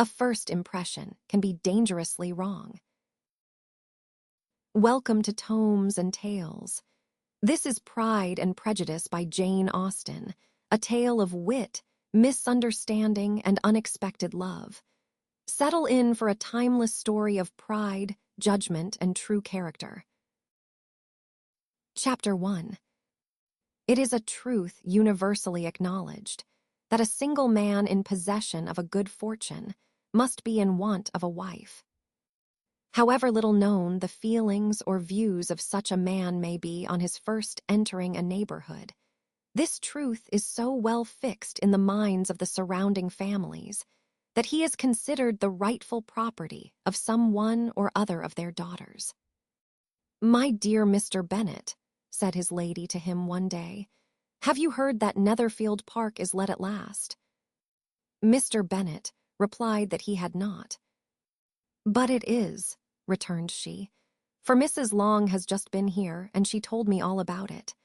A first impression can be dangerously wrong. Welcome to Tomes and Tales. This is Pride and Prejudice by Jane Austen, a tale of wit, misunderstanding, and unexpected love. Settle in for a timeless story of pride, judgment, and true character. Chapter 1. It is a truth universally acknowledged that a single man in possession of a good fortune must be in want of a wife. However little known the feelings or views of such a man may be on his first entering a neighborhood, this truth is so well fixed in the minds of the surrounding families that he is considered the rightful property of some one or other of their daughters. "My dear Mr. Bennet," said his lady to him one day, "have you heard that Netherfield Park is let at last?" Mr. Bennet replied that he had not. "But it is," returned she, "for Mrs. Long has just been here, and she told me all about it."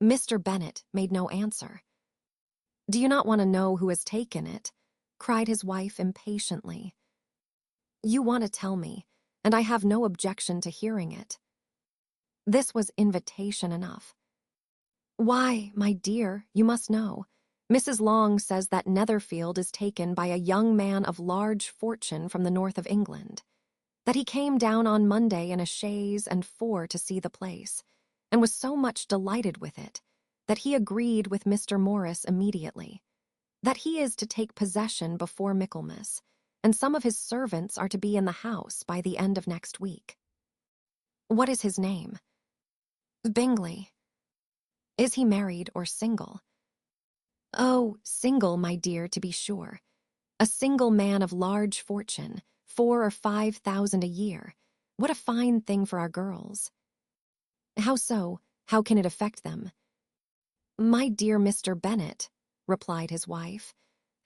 Mr. Bennet made no answer. "Do you not want to know who has taken it?" cried his wife impatiently. "You want to tell me, and I have no objection to hearing it." This was invitation enough. "Why, my dear, you must know. Mrs. Long says that Netherfield is taken by a young man of large fortune from the north of England, that he came down on Monday in a chaise and four to see the place, and was so much delighted with it that he agreed with Mr. Morris immediately, that he is to take possession before Michaelmas, and some of his servants are to be in the house by the end of next week." "What is his name?" "Bingley." "Is he married or single?" "Oh, single, my dear, to be sure. A single man of large fortune, 4,000 or 5,000 a year. What a fine thing for our girls." "How so? How can it affect them?" "My dear Mr. Bennet," replied his wife,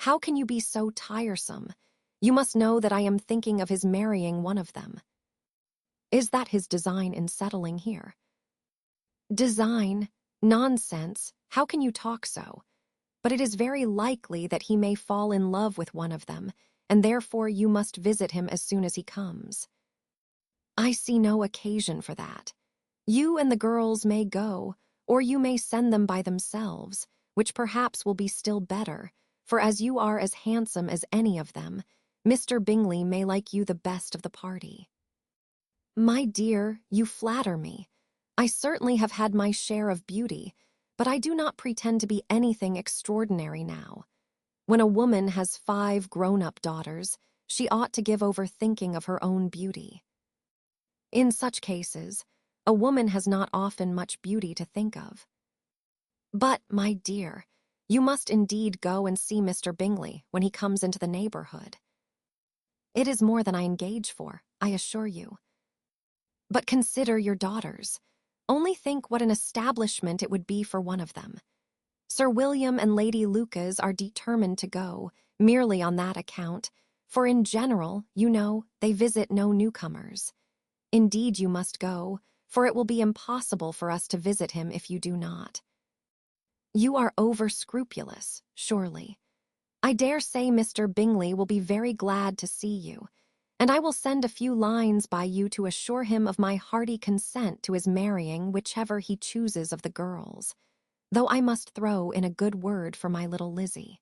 "how can you be so tiresome? You must know that I am thinking of his marrying one of them." "Is that his design in settling here?" "Design? Nonsense! How can you talk so? But it is very likely that he may fall in love with one of them, and therefore you must visit him as soon as he comes." "I see no occasion for that. You and the girls may go, or you may send them by themselves, which perhaps will be still better, for as you are as handsome as any of them, Mr. Bingley may like you the best of the party." "My dear, you flatter me. I certainly have had my share of beauty, but I do not pretend to be anything extraordinary now. When a woman has 5 grown-up daughters, she ought to give over thinking of her own beauty. In such cases, a woman has not often much beauty to think of. But, my dear, you must indeed go and see Mr. Bingley when he comes into the neighborhood. It is more than I engage for, I assure you. But consider your daughters. Only think what an establishment it would be for one of them. Sir William and Lady Lucas are determined to go, merely on that account, for in general, you know, they visit no newcomers. Indeed you must go, for it will be impossible for us to visit him if you do not. You are over-scrupulous, surely. I dare say Mr. Bingley will be very glad to see you, and I will send a few lines by you to assure him of my hearty consent to his marrying whichever he chooses of the girls, though I must throw in a good word for my little Lizzie.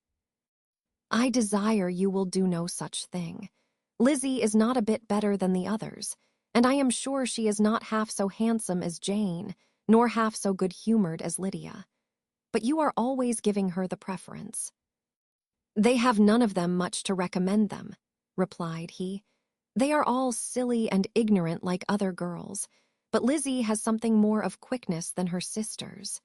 I desire you will do no such thing. Lizzie is not a bit better than the others, and I am sure she is not half so handsome as Jane, nor half so good-humored as Lydia. But you are always giving her the preference." "They have none of them much to recommend them," replied he. "They are all silly and ignorant like other girls, but Lizzie has something more of quickness than her sisters."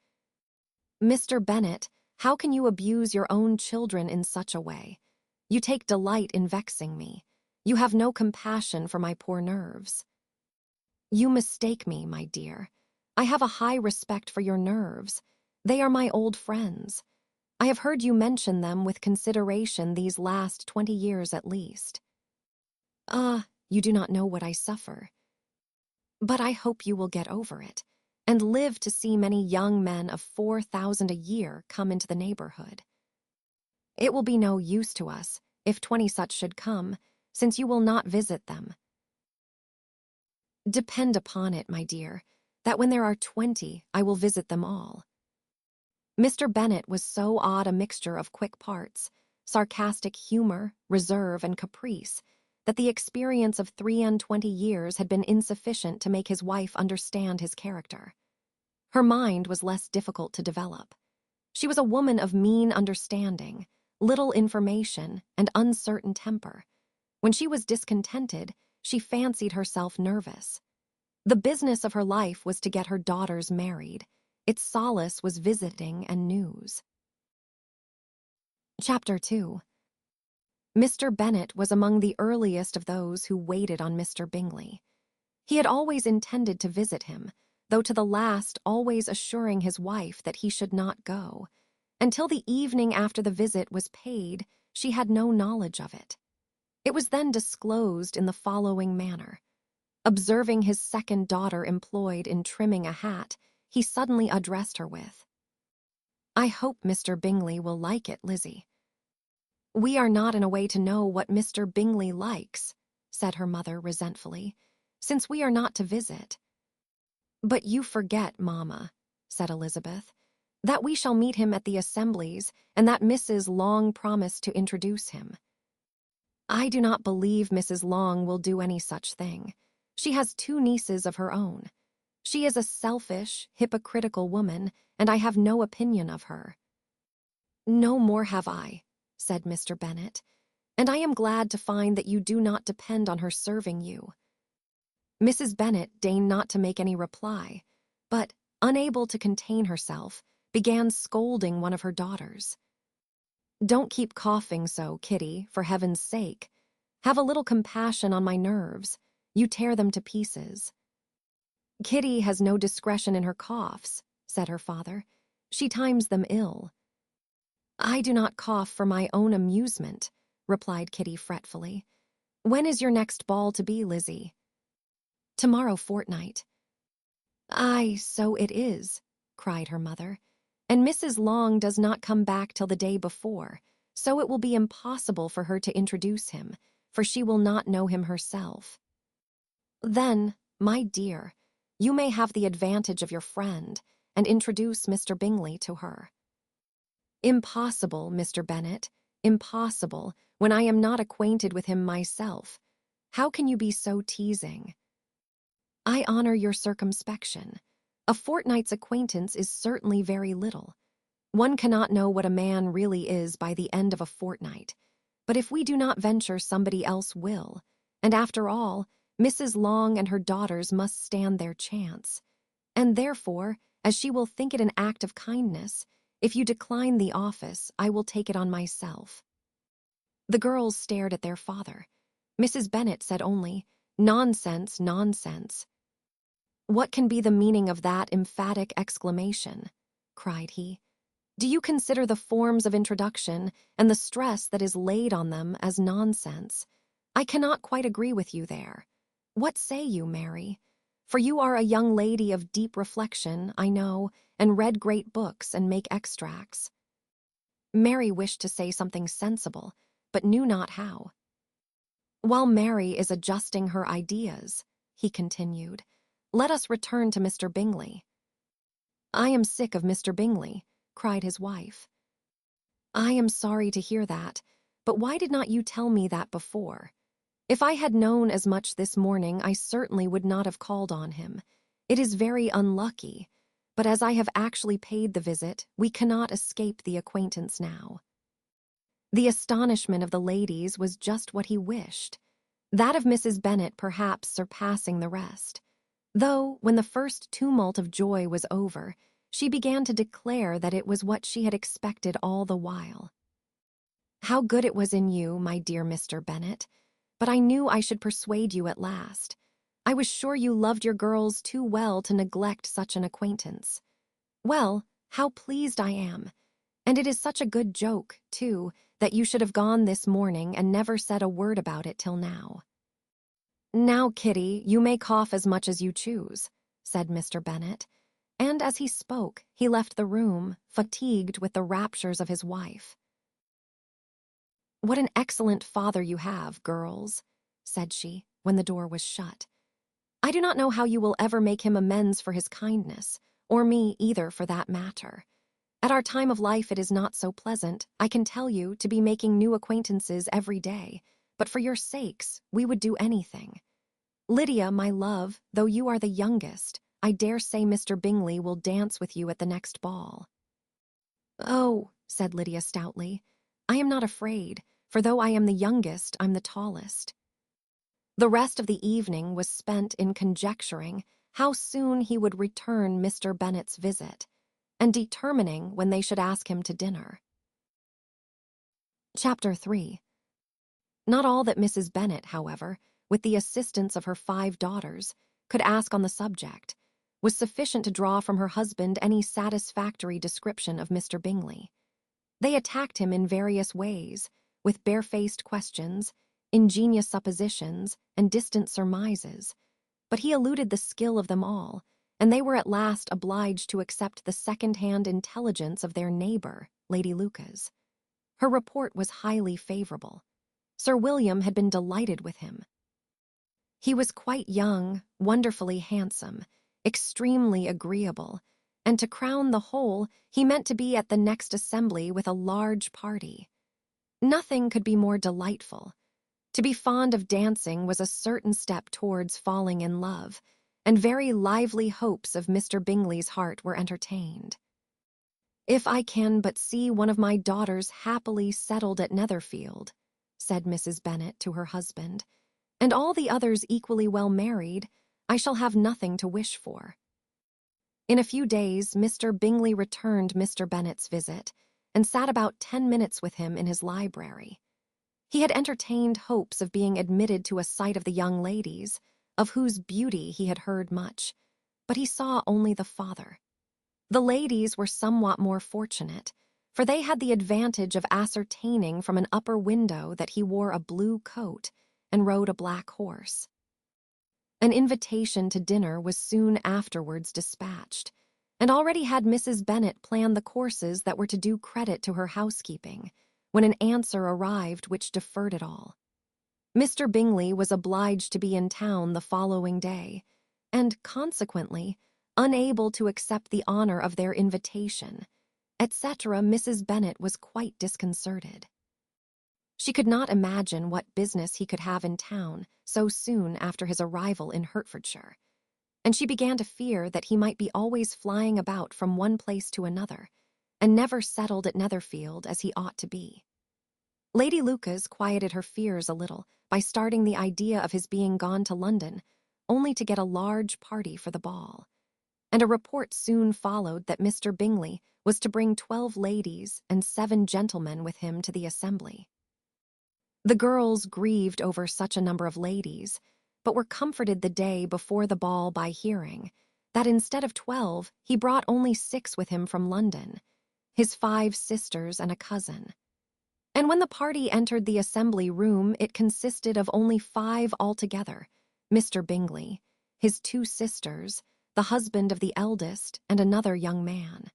"Mr. Bennet, how can you abuse your own children in such a way? You take delight in vexing me. You have no compassion for my poor nerves." "You mistake me, my dear. I have a high respect for your nerves. They are my old friends. I have heard you mention them with consideration these last 20 years at least. Ah, you do not know what I suffer. But I hope you will get over it, and live to see many young men of 4,000 a year come into the neighborhood. It will be no use to us, if 20 such should come, since you will not visit them. Depend upon it, my dear, that when there are 20, I will visit them all. Mr. Bennet was so odd a mixture of quick parts, sarcastic humor, reserve, and caprice, that the experience of 23 years had been insufficient to make his wife understand his character. Her mind was less difficult to develop. She was a woman of mean understanding, little information, and uncertain temper. When she was discontented, she fancied herself nervous. The business of her life was to get her daughters married. Its solace was visiting and news. Chapter 2. Mr. Bennet was among the earliest of those who waited on Mr. Bingley. He had always intended to visit him, though to the last always assuring his wife that he should not go. Until the evening after the visit was paid, she had no knowledge of it. It was then disclosed in the following manner. Observing his second daughter employed in trimming a hat, he suddenly addressed her with, "I hope Mr. Bingley will like it, Lizzie." "We are not in a way to know what Mr. Bingley likes," said her mother resentfully, "since we are not to visit." "But you forget, Mamma," said Elizabeth, "that we shall meet him at the assemblies, and that Mrs. Long promised to introduce him." "I do not believe Mrs. Long will do any such thing. She has 2 nieces of her own. She is a selfish, hypocritical woman, and I have no opinion of her." "No more have I," said Mr. Bennet, "and I am glad to find that you do not depend on her serving you." Mrs. Bennet deigned not to make any reply, but, unable to contain herself, began scolding one of her daughters. "Don't keep coughing so, Kitty, for heaven's sake. Have a little compassion on my nerves. You tear them to pieces." "Kitty has no discretion in her coughs," said her father. "She times them ill." "I do not cough for my own amusement," replied Kitty fretfully. "When is your next ball to be, Lizzie?" "Tomorrow fortnight." "Aye, so it is," cried her mother. "And Mrs. Long does not come back till the day before, so it will be impossible for her to introduce him, for she will not know him herself." "Then, my dear, you may have the advantage of your friend, and introduce Mr. Bingley to her." "Impossible, Mr. Bennet, impossible, when I am not acquainted with him myself. How can you be so teasing?" "I honor your circumspection. A fortnight's acquaintance is certainly very little. One cannot know what a man really is by the end of a fortnight. But if we do not venture, somebody else will. And after all, Mrs. Long and her daughters must stand their chance. And therefore, as she will think it an act of kindness, if you decline the office, I will take it on myself." The girls stared at their father. Mrs. Bennet said only, "Nonsense, nonsense." "What can be the meaning of that emphatic exclamation?" cried he. "Do you consider the forms of introduction and the stress that is laid on them as nonsense? I cannot quite agree with you there. What say you, Mary? For you are a young lady of deep reflection, I know, and read great books and make extracts." Mary wished to say something sensible, but knew not how. "While Mary is adjusting her ideas," he continued, "let us return to Mr. Bingley." "I am sick of Mr. Bingley," cried his wife. "I am sorry to hear that, but why did not you tell me that before? If I had known as much this morning, I certainly would not have called on him. It is very unlucky, but as I have actually paid the visit, we cannot escape the acquaintance now." The astonishment of the ladies was just what he wished, that of Mrs. Bennet perhaps surpassing the rest, though, when the first tumult of joy was over, she began to declare that it was what she had expected all the while. "How good it was in you, my dear Mr. Bennet, but I knew I should persuade you at last. I was sure you loved your girls too well to neglect such an acquaintance. Well, how pleased I am. And it is such a good joke, too, that you should have gone this morning and never said a word about it till now." "Now, Kitty, you may cough as much as you choose," said Mr. Bennet, and as he spoke, he left the room, fatigued with the raptures of his wife. "What an excellent father you have, girls," said she, when the door was shut. "I do not know how you will ever make him amends for his kindness, or me either for that matter. At our time of life it is not so pleasant, I can tell you, to be making new acquaintances every day, but for your sakes we would do anything. Lydia, my love, though you are the youngest, I dare say Mr. Bingley will dance with you at the next ball." "Oh," said Lydia stoutly, "I am not afraid, for though I am the youngest, I'm the tallest." The rest of the evening was spent in conjecturing how soon he would return Mr. Bennet's visit, and determining when they should ask him to dinner. Chapter 3. Not all that Mrs. Bennet, however, with the assistance of her 5 daughters, could ask on the subject, was sufficient to draw from her husband any satisfactory description of Mr. Bingley. They attacked him in various ways, with barefaced questions, ingenious suppositions, and distant surmises, but he eluded the skill of them all, and they were at last obliged to accept the second-hand intelligence of their neighbour, Lady Lucas. Her report was highly favourable. Sir William had been delighted with him. He was quite young, wonderfully handsome, extremely agreeable, and to crown the whole, he meant to be at the next assembly with a large party. Nothing could be more delightful. To be fond of dancing was a certain step towards falling in love, and very lively hopes of Mr. Bingley's heart were entertained. "If I can but see one of my daughters happily settled at Netherfield," said Mrs. Bennet to her husband, "and all the others equally well married, I shall have nothing to wish for." In a few days, Mr. Bingley returned Mr. Bennet's visit, and sat about 10 minutes with him in his library. He had entertained hopes of being admitted to a sight of the young ladies, of whose beauty he had heard much, but he saw only the father. The ladies were somewhat more fortunate, for they had the advantage of ascertaining from an upper window that he wore a blue coat and rode a black horse. An invitation to dinner was soon afterwards dispatched, and already had Mrs. Bennet planned the courses that were to do credit to her housekeeping, when an answer arrived which deferred it all. Mr. Bingley was obliged to be in town the following day, and, consequently, unable to accept the honour of their invitation, etc. Mrs. Bennet was quite disconcerted. She could not imagine what business he could have in town so soon after his arrival in Hertfordshire, and she began to fear that he might be always flying about from one place to another, and never settled at Netherfield as he ought to be. Lady Lucas quieted her fears a little by starting the idea of his being gone to London, only to get a large party for the ball, and a report soon followed that Mr. Bingley was to bring 12 ladies and 7 gentlemen with him to the assembly. The girls grieved over such a number of ladies, but were comforted the day before the ball by hearing that instead of 12, he brought only 6 with him from London, his 5 sisters and a cousin. And when the party entered the assembly room, it consisted of only 5 altogether: Mr. Bingley, his 2 sisters, the husband of the eldest, and another young man.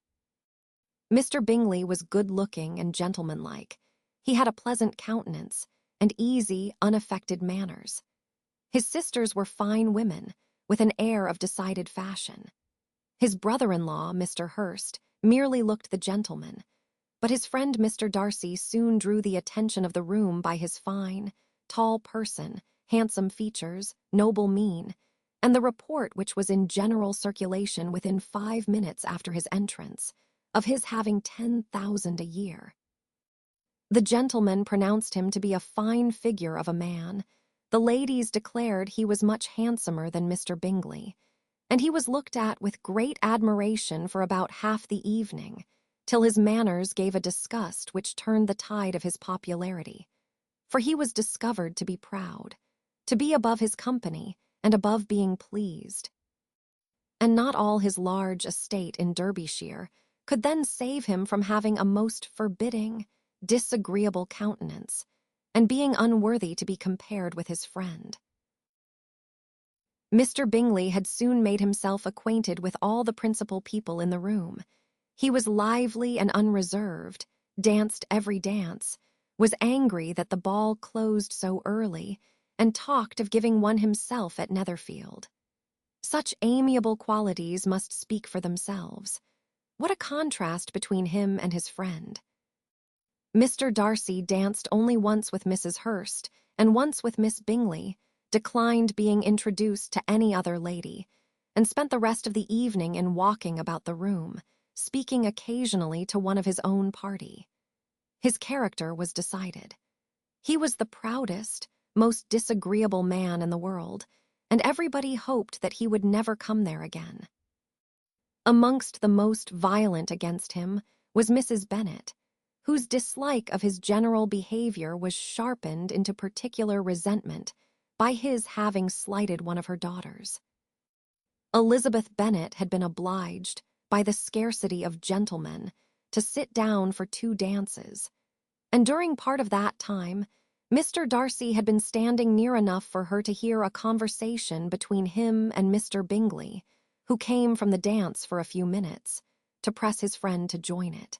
Mr. Bingley was good-looking and gentlemanlike. He had a pleasant countenance and easy, unaffected manners. His sisters were fine women, with an air of decided fashion. His brother-in-law, Mr. Hurst, merely looked the gentleman, but his friend Mr. Darcy soon drew the attention of the room by his fine, tall person, handsome features, noble mien, and the report which was in general circulation within 5 minutes after his entrance, of his having 10,000 a year. The gentlemen pronounced him to be a fine figure of a man. The ladies declared he was much handsomer than Mr. Bingley, and he was looked at with great admiration for about half the evening, till his manners gave a disgust which turned the tide of his popularity. For he was discovered to be proud, to be above his company, and above being pleased. And not all his large estate in Derbyshire could then save him from having a most forbidding, disagreeable countenance, and being unworthy to be compared with his friend. Mr. Bingley had soon made himself acquainted with all the principal people in the room. He was lively and unreserved, danced every dance, was angry that the ball closed so early, and talked of giving one himself at Netherfield. Such amiable qualities must speak for themselves. What a contrast between him and his friend. Mr. Darcy danced only once with Mrs. Hurst and once with Miss Bingley, declined being introduced to any other lady, and spent the rest of the evening in walking about the room, speaking occasionally to one of his own party. His character was decided. He was the proudest, most disagreeable man in the world, and everybody hoped that he would never come there again. Amongst the most violent against him was Mrs. Bennet, whose dislike of his general behavior was sharpened into particular resentment by his having slighted one of her daughters. Elizabeth Bennet had been obliged, by the scarcity of gentlemen, to sit down for 2 dances, and during part of that time, Mr. Darcy had been standing near enough for her to hear a conversation between him and Mr. Bingley, who came from the dance for a few minutes, to press his friend to join it.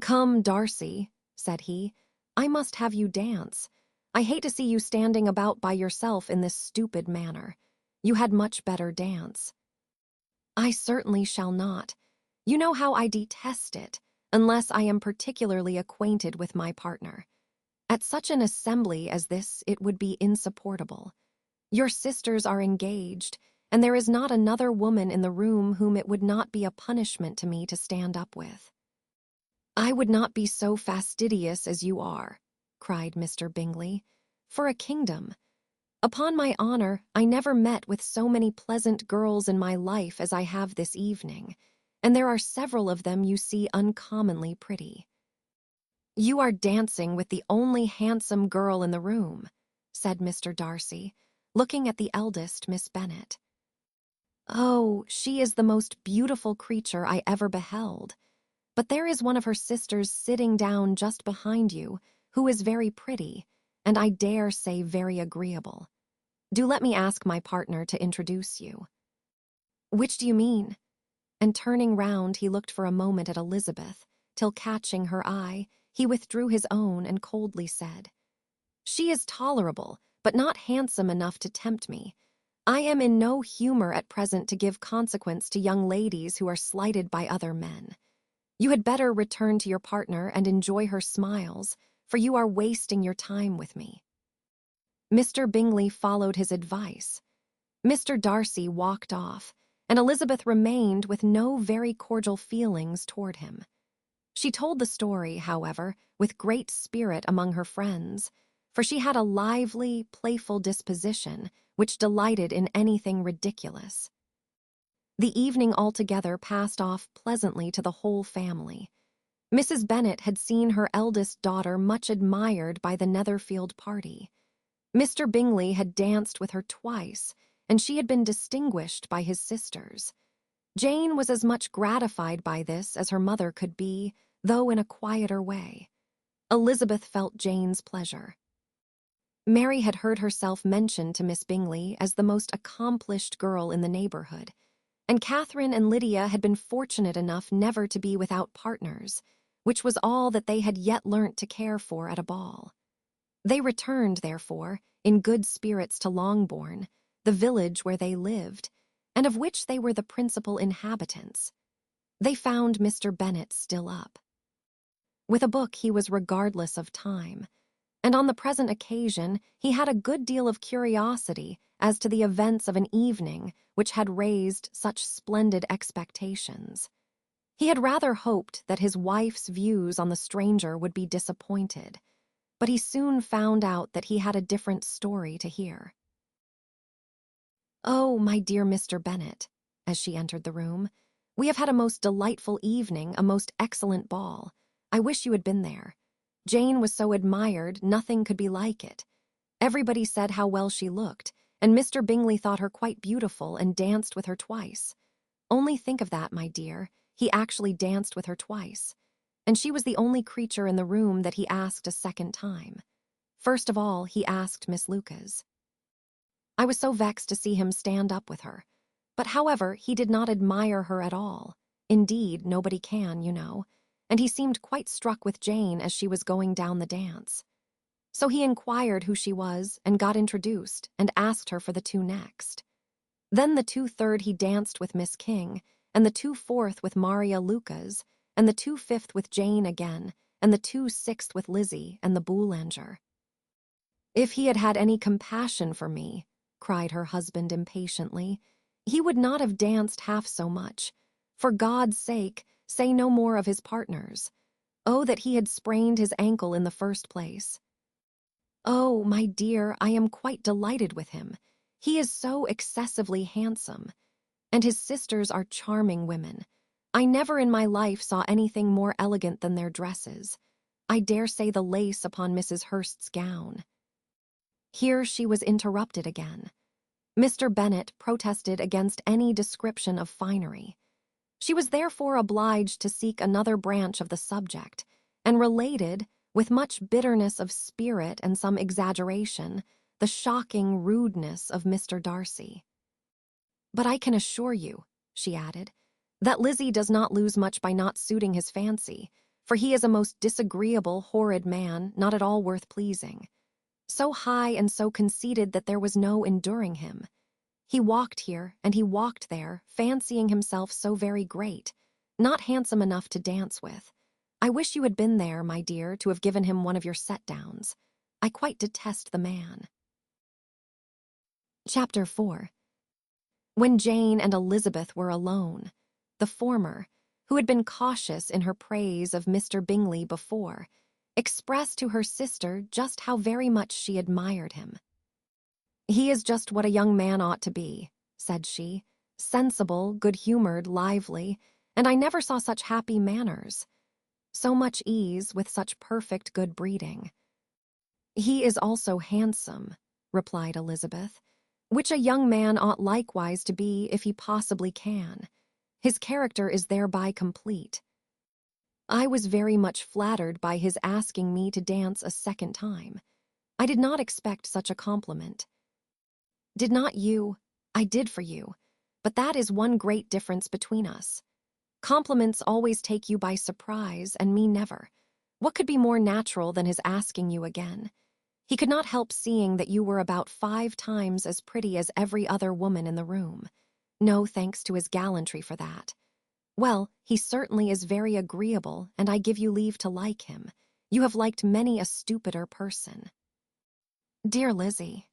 "Come, Darcy," said he, "I must have you dance. I hate to see you standing about by yourself in this stupid manner. You had much better dance." "I certainly shall not. You know how I detest it, unless I am particularly acquainted with my partner. At such an assembly as this it would be insupportable. Your sisters are engaged, and there is not another woman in the room whom it would not be a punishment to me to stand up with." "I would not be so fastidious as you are," cried Mr. Bingley, "for a kingdom. Upon my honor, I never met with so many pleasant girls in my life as I have this evening, and there are several of them you see uncommonly pretty." "You are dancing with the only handsome girl in the room," said Mr. Darcy, looking at the eldest Miss Bennet. "Oh, she is the most beautiful creature I ever beheld. But there is one of her sisters sitting down just behind you, who is very pretty, and I dare say very agreeable. Do let me ask my partner to introduce you." "Which do you mean?" And turning round, he looked for a moment at Elizabeth, till catching her eye, he withdrew his own and coldly said, "She is tolerable, but not handsome enough to tempt me. I am in no humor at present to give consequence to young ladies who are slighted by other men. You had better return to your partner and enjoy her smiles, for you are wasting your time with me." Mr. Bingley followed his advice. Mr. Darcy walked off, and Elizabeth remained with no very cordial feelings toward him. She told the story, however, with great spirit among her friends, for she had a lively, playful disposition which delighted in anything ridiculous. The evening altogether passed off pleasantly to the whole family. Mrs. Bennet had seen her eldest daughter much admired by the Netherfield party. Mr. Bingley had danced with her twice, and she had been distinguished by his sisters. Jane was as much gratified by this as her mother could be, though in a quieter way. Elizabeth felt Jane's pleasure. Mary had heard herself mentioned to Miss Bingley as the most accomplished girl in the neighborhood, and Catherine and Lydia had been fortunate enough never to be without partners, which was all that they had yet learnt to care for at a ball. They returned, therefore, in good spirits to Longbourn, the village where they lived, and of which they were the principal inhabitants. They found Mr. Bennet still up. With a book he was regardless of time, and on the present occasion he had a good deal of curiosity as to the events of an evening which had raised such splendid expectations. He had rather hoped that his wife's views on the stranger would be disappointed, but he soon found out that he had a different story to hear. "Oh, my dear Mr. Bennet," as she entered the room, "we have had a most delightful evening, a most excellent ball. I wish you had been there. Jane was so admired, nothing could be like it. Everybody said how well she looked, and Mr. Bingley thought her quite beautiful and danced with her twice. Only think of that, my dear, he actually danced with her twice. And she was the only creature in the room that he asked a second time. First of all, he asked Miss Lucas. I was so vexed to see him stand up with her. But however, he did not admire her at all. Indeed, nobody can, you know. and he seemed quite struck with Jane as she was going down the dance. So he inquired who she was and got introduced and asked her for the two next. Then the 2/3 he danced with Miss King, and the 2/4 with Maria Lucas, and the 2/5 with Jane again, and the 2/6 with Lizzie and the Boulanger. If he had had any compassion for me, cried her husband impatiently, he would not have danced half so much. For God's sake, say no more of his partners. Oh, that he had sprained his ankle in the first place. Oh, my dear, I am quite delighted with him. He is so excessively handsome. And his sisters are charming women. I never in my life saw anything more elegant than their dresses. I dare say the lace upon Mrs. Hurst's gown. Here she was interrupted again. Mr. Bennet protested against any description of finery. She was therefore obliged to seek another branch of the subject, and related, with much bitterness of spirit and some exaggeration, the shocking rudeness of Mr. Darcy. But I can assure you, she added, that Lizzie does not lose much by not suiting his fancy, for he is a most disagreeable, horrid man, not at all worth pleasing. So high and so conceited that there was no enduring him. He walked here and he walked there, fancying himself so very great, not handsome enough to dance with. I wish you had been there, my dear, to have given him one of your set-downs. I quite detest the man. Chapter 4. When Jane and Elizabeth were alone, the former, who had been cautious in her praise of Mr. Bingley before, expressed to her sister just how very much she admired him. "He is just what a young man ought to be," said she, "sensible, good-humored, lively, and I never saw such happy manners. So much ease with such perfect good breeding." "He is also handsome," replied Elizabeth, "which a young man ought likewise to be if he possibly can. His character is thereby complete. I was very much flattered by his asking me to dance a second time. I did not expect such a compliment." "Did not you? I did for you. But that is one great difference between us. Compliments always take you by surprise, and me never. What could be more natural than his asking you again? He could not help seeing that you were about 5 times as pretty as every other woman in the room. No thanks to his gallantry for that. Well, he certainly is very agreeable, and I give you leave to like him. You have liked many a stupider person." "Dear Lizzie."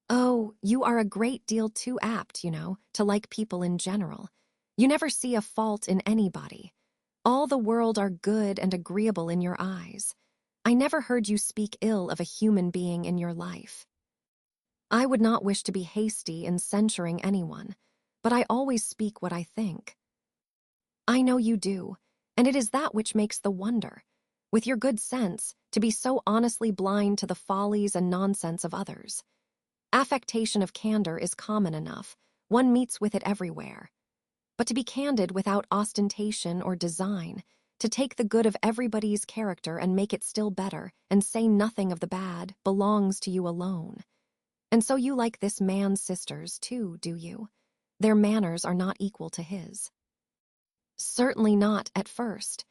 "Oh, you are a great deal too apt, you know, to like people in general. You never see a fault in anybody. All the world are good and agreeable in your eyes. I never heard you speak ill of a human being in your life. I would not wish to be hasty in censuring anyone, but I always speak what I think." "I know you do, and it is that which makes the wonder, with your good sense, to be so honestly blind to the follies and nonsense of others. Affectation of candor is common enough, one meets with it everywhere. But to be candid without ostentation or design, to take the good of everybody's character and make it still better, and say nothing of the bad, belongs to you alone. And so you like this man's sisters, too, do you? Their manners are not equal to his." "Certainly not at first,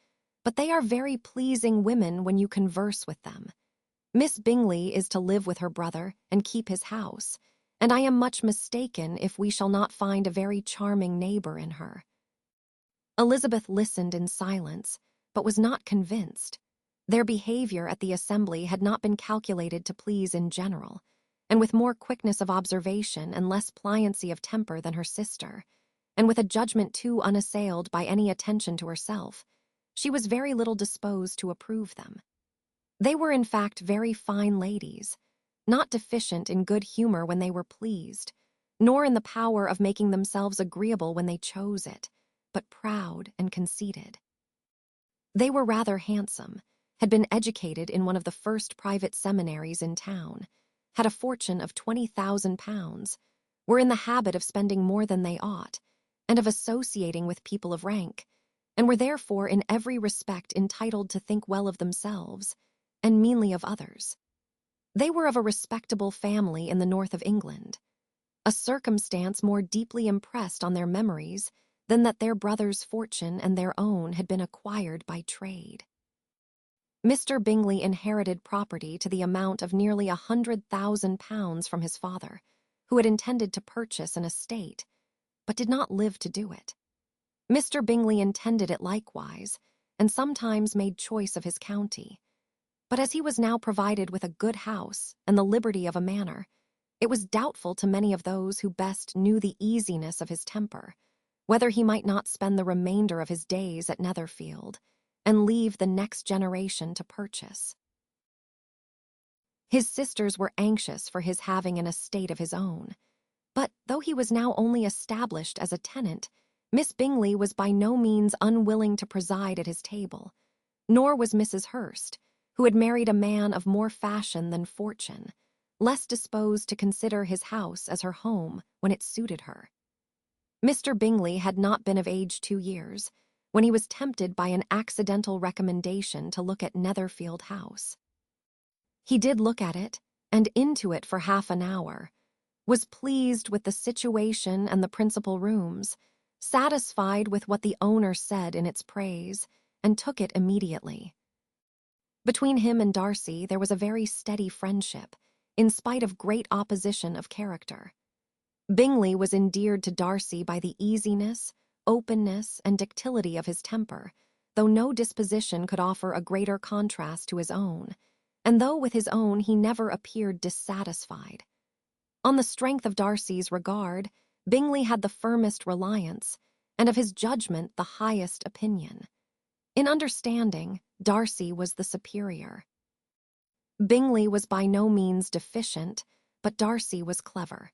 but they are very pleasing women when you converse with them. Miss Bingley is to live with her brother and keep his house, and I am much mistaken if we shall not find a very charming neighbor in her." Elizabeth listened in silence, but was not convinced. Their behavior at the assembly had not been calculated to please in general, and with more quickness of observation and less pliancy of temper than her sister, and with a judgment too unassailed by any attention to herself, she was very little disposed to approve them. They were in fact very fine ladies, not deficient in good humor when they were pleased, nor in the power of making themselves agreeable when they chose it, but proud and conceited. They were rather handsome, had been educated in one of the first private seminaries in town, had a fortune of £20,000, were in the habit of spending more than they ought, and of associating with people of rank, and were therefore in every respect entitled to think well of themselves, and meanly of others. They were of a respectable family in the north of England, a circumstance more deeply impressed on their memories than that their brother's fortune and their own had been acquired by trade. Mr. Bingley inherited property to the amount of nearly £100,000 from his father, who had intended to purchase an estate, but did not live to do it. Mr. Bingley intended it likewise, and sometimes made choice of his county. But as he was now provided with a good house and the liberty of a manor, it was doubtful to many of those who best knew the easiness of his temper, whether he might not spend the remainder of his days at Netherfield, and leave the next generation to purchase. His sisters were anxious for his having an estate of his own, but though he was now only established as a tenant, Miss Bingley was by no means unwilling to preside at his table, nor was Mrs. Hurst, who had married a man of more fashion than fortune, less disposed to consider his house as her home when it suited her. Mr. Bingley had not been of age 2 years, when he was tempted by an accidental recommendation to look at Netherfield House. He did look at it, and into it for half an hour, was pleased with the situation and the principal rooms, satisfied with what the owner said in its praise, and took it immediately. Between him and Darcy there was a very steady friendship, in spite of great opposition of character. Bingley was endeared to Darcy by the easiness, openness, and ductility of his temper, though no disposition could offer a greater contrast to his own, and though with his own he never appeared dissatisfied. On the strength of Darcy's regard, Bingley had the firmest reliance, and of his judgment the highest opinion. In understanding, Darcy was the superior. Bingley was by no means deficient, but Darcy was clever.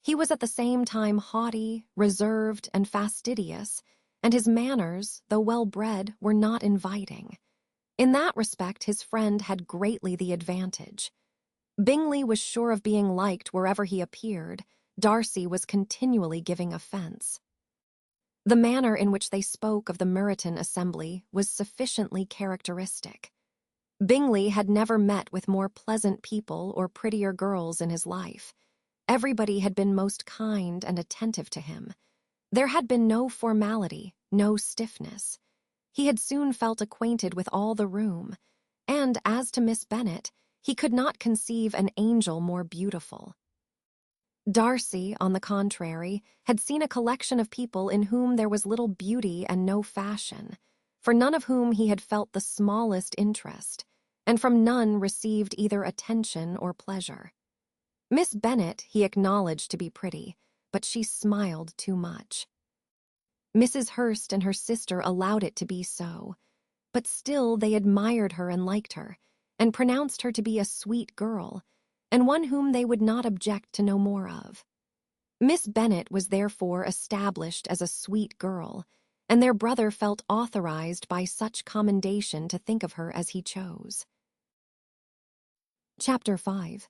He was at the same time haughty, reserved, and fastidious, and his manners, though well-bred, were not inviting. In that respect his friend had greatly the advantage. Bingley was sure of being liked wherever he appeared. Darcy was continually giving offence. The manner in which they spoke of the Meryton assembly was sufficiently characteristic. Bingley had never met with more pleasant people or prettier girls in his life. Everybody had been most kind and attentive to him. There had been no formality, no stiffness. He had soon felt acquainted with all the room, and as to Miss Bennet, he could not conceive an angel more beautiful. Darcy, on the contrary, had seen a collection of people in whom there was little beauty and no fashion, for none of whom he had felt the smallest interest, and from none received either attention or pleasure. Miss Bennet he acknowledged to be pretty, but she smiled too much. Mrs. Hurst and her sister allowed it to be so, but still they admired her and liked her, and pronounced her to be a sweet girl, and one whom they would not object to know more of. Miss Bennet was therefore established as a sweet girl, and their brother felt authorized by such commendation to think of her as he chose. Chapter 5.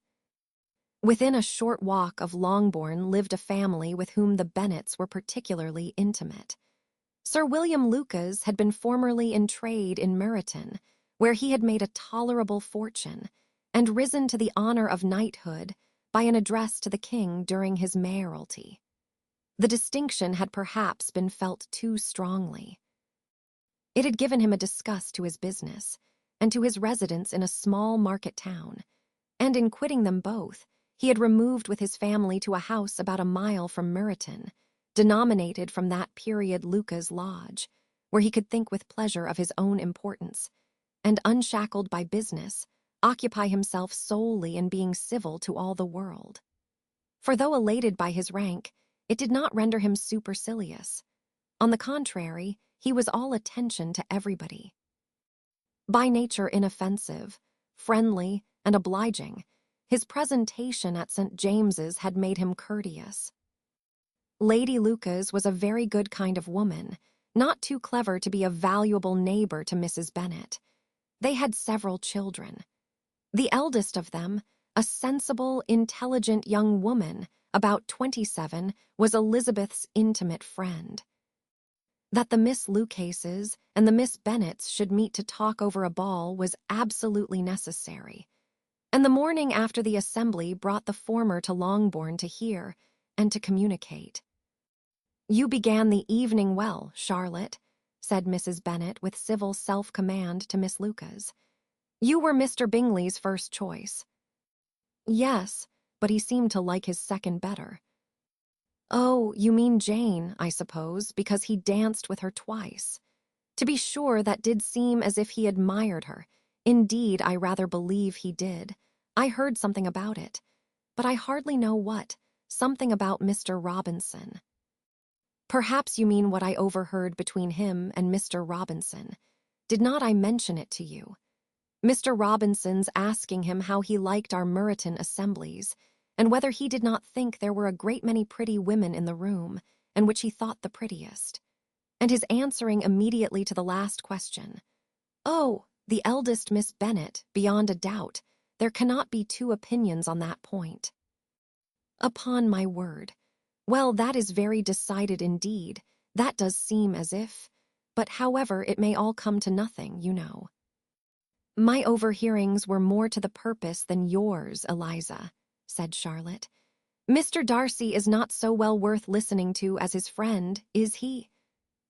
Within a short walk of Longbourn lived a family with whom the Bennets were particularly intimate. Sir William Lucas had been formerly in trade in Meryton, where he had made a tolerable fortune, and risen to the honor of knighthood by an address to the king during his mayoralty. The distinction had perhaps been felt too strongly. It had given him a disgust to his business, and to his residence in a small market town, and in quitting them both, he had removed with his family to a house about a mile from Meryton, denominated from that period Lucas Lodge, where he could think with pleasure of his own importance, and, unshackled by business, occupy himself solely in being civil to all the world. For though elated by his rank, it did not render him supercilious. On the contrary, he was all attention to everybody. By nature inoffensive, friendly, and obliging, his presentation at St. James's had made him courteous. Lady Lucas was a very good kind of woman, not too clever to be a valuable neighbor to Mrs. Bennet. They had several children. The eldest of them, a sensible, intelligent young woman, about 27, was Elizabeth's intimate friend. That the Miss Lucases and the Miss Bennets should meet to talk over a ball was absolutely necessary, and the morning after the assembly brought the former to Longbourn to hear and to communicate. "You began the evening well, Charlotte," said Mrs. Bennet with civil self-command to Miss Lucas. "You were Mr. Bingley's first choice." "Yes, but he seemed to like his second better." "Oh, you mean Jane, I suppose, because he danced with her twice. To be sure, that did seem as if he admired her. Indeed, I rather believe he did. I heard something about it, but I hardly know what. Something about Mr. Robinson." "Perhaps you mean what I overheard between him and Mr. Robinson. Did not I mention it to you? Mr. Robinson's asking him how he liked our Meryton assemblies, and whether he did not think there were a great many pretty women in the room, and which he thought the prettiest. And his answering immediately to the last question, 'Oh, the eldest Miss Bennet, beyond a doubt. There cannot be two opinions on that point.'" "Upon my word. Well, that is very decided indeed. That does seem as if. But however, it may all come to nothing, you know." "My overhearings were more to the purpose than yours, Eliza," said Charlotte. "Mr. Darcy is not so well worth listening to as his friend, is he?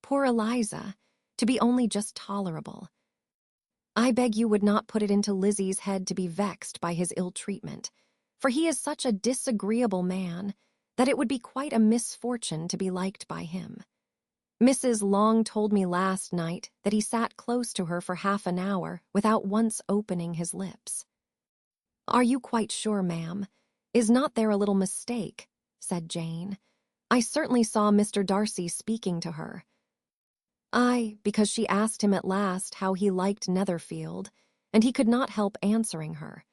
Poor Eliza, to be only just tolerable. I beg you would not put it into Lizzie's head to be vexed by his ill treatment, for he is such a disagreeable man that it would be quite a misfortune to be liked by him. Mrs. Long told me last night that he sat close to her for half an hour without once opening his lips." "Are you quite sure, ma'am? Is not there a little mistake?" said Jane. "I certainly saw Mr. Darcy speaking to her." "Aye, because she asked him at last how he liked Netherfield, and he could not help answering her.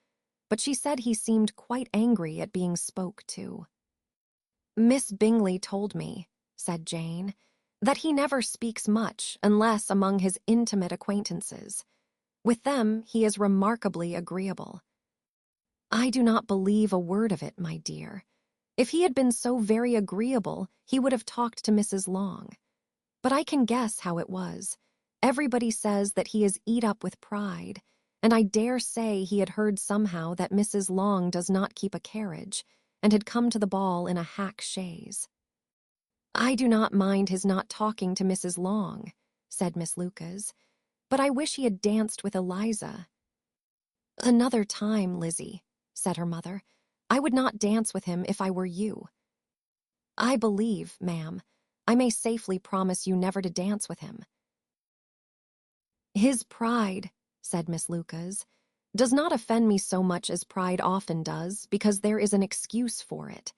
But she said he seemed quite angry at being spoke to." "Miss Bingley told me," said Jane, "that he never speaks much unless among his intimate acquaintances. With them he is remarkably agreeable." "I do not believe a word of it, my dear. If he had been so very agreeable, he would have talked to Mrs. Long. But I can guess how it was. Everybody says that he is eat up with pride, and I dare say he had heard somehow that Mrs. Long does not keep a carriage, and had come to the ball in a hack chaise." "I do not mind his not talking to Mrs. Long," said Miss Lucas, "but I wish he had danced with Eliza." "Another time, Lizzie," said her mother. "I would not dance with him if I were you." "I believe, ma'am, I may safely promise you never to dance with him." "His pride," said Miss Lucas, "does not offend me so much as pride often does, because there is an excuse for it.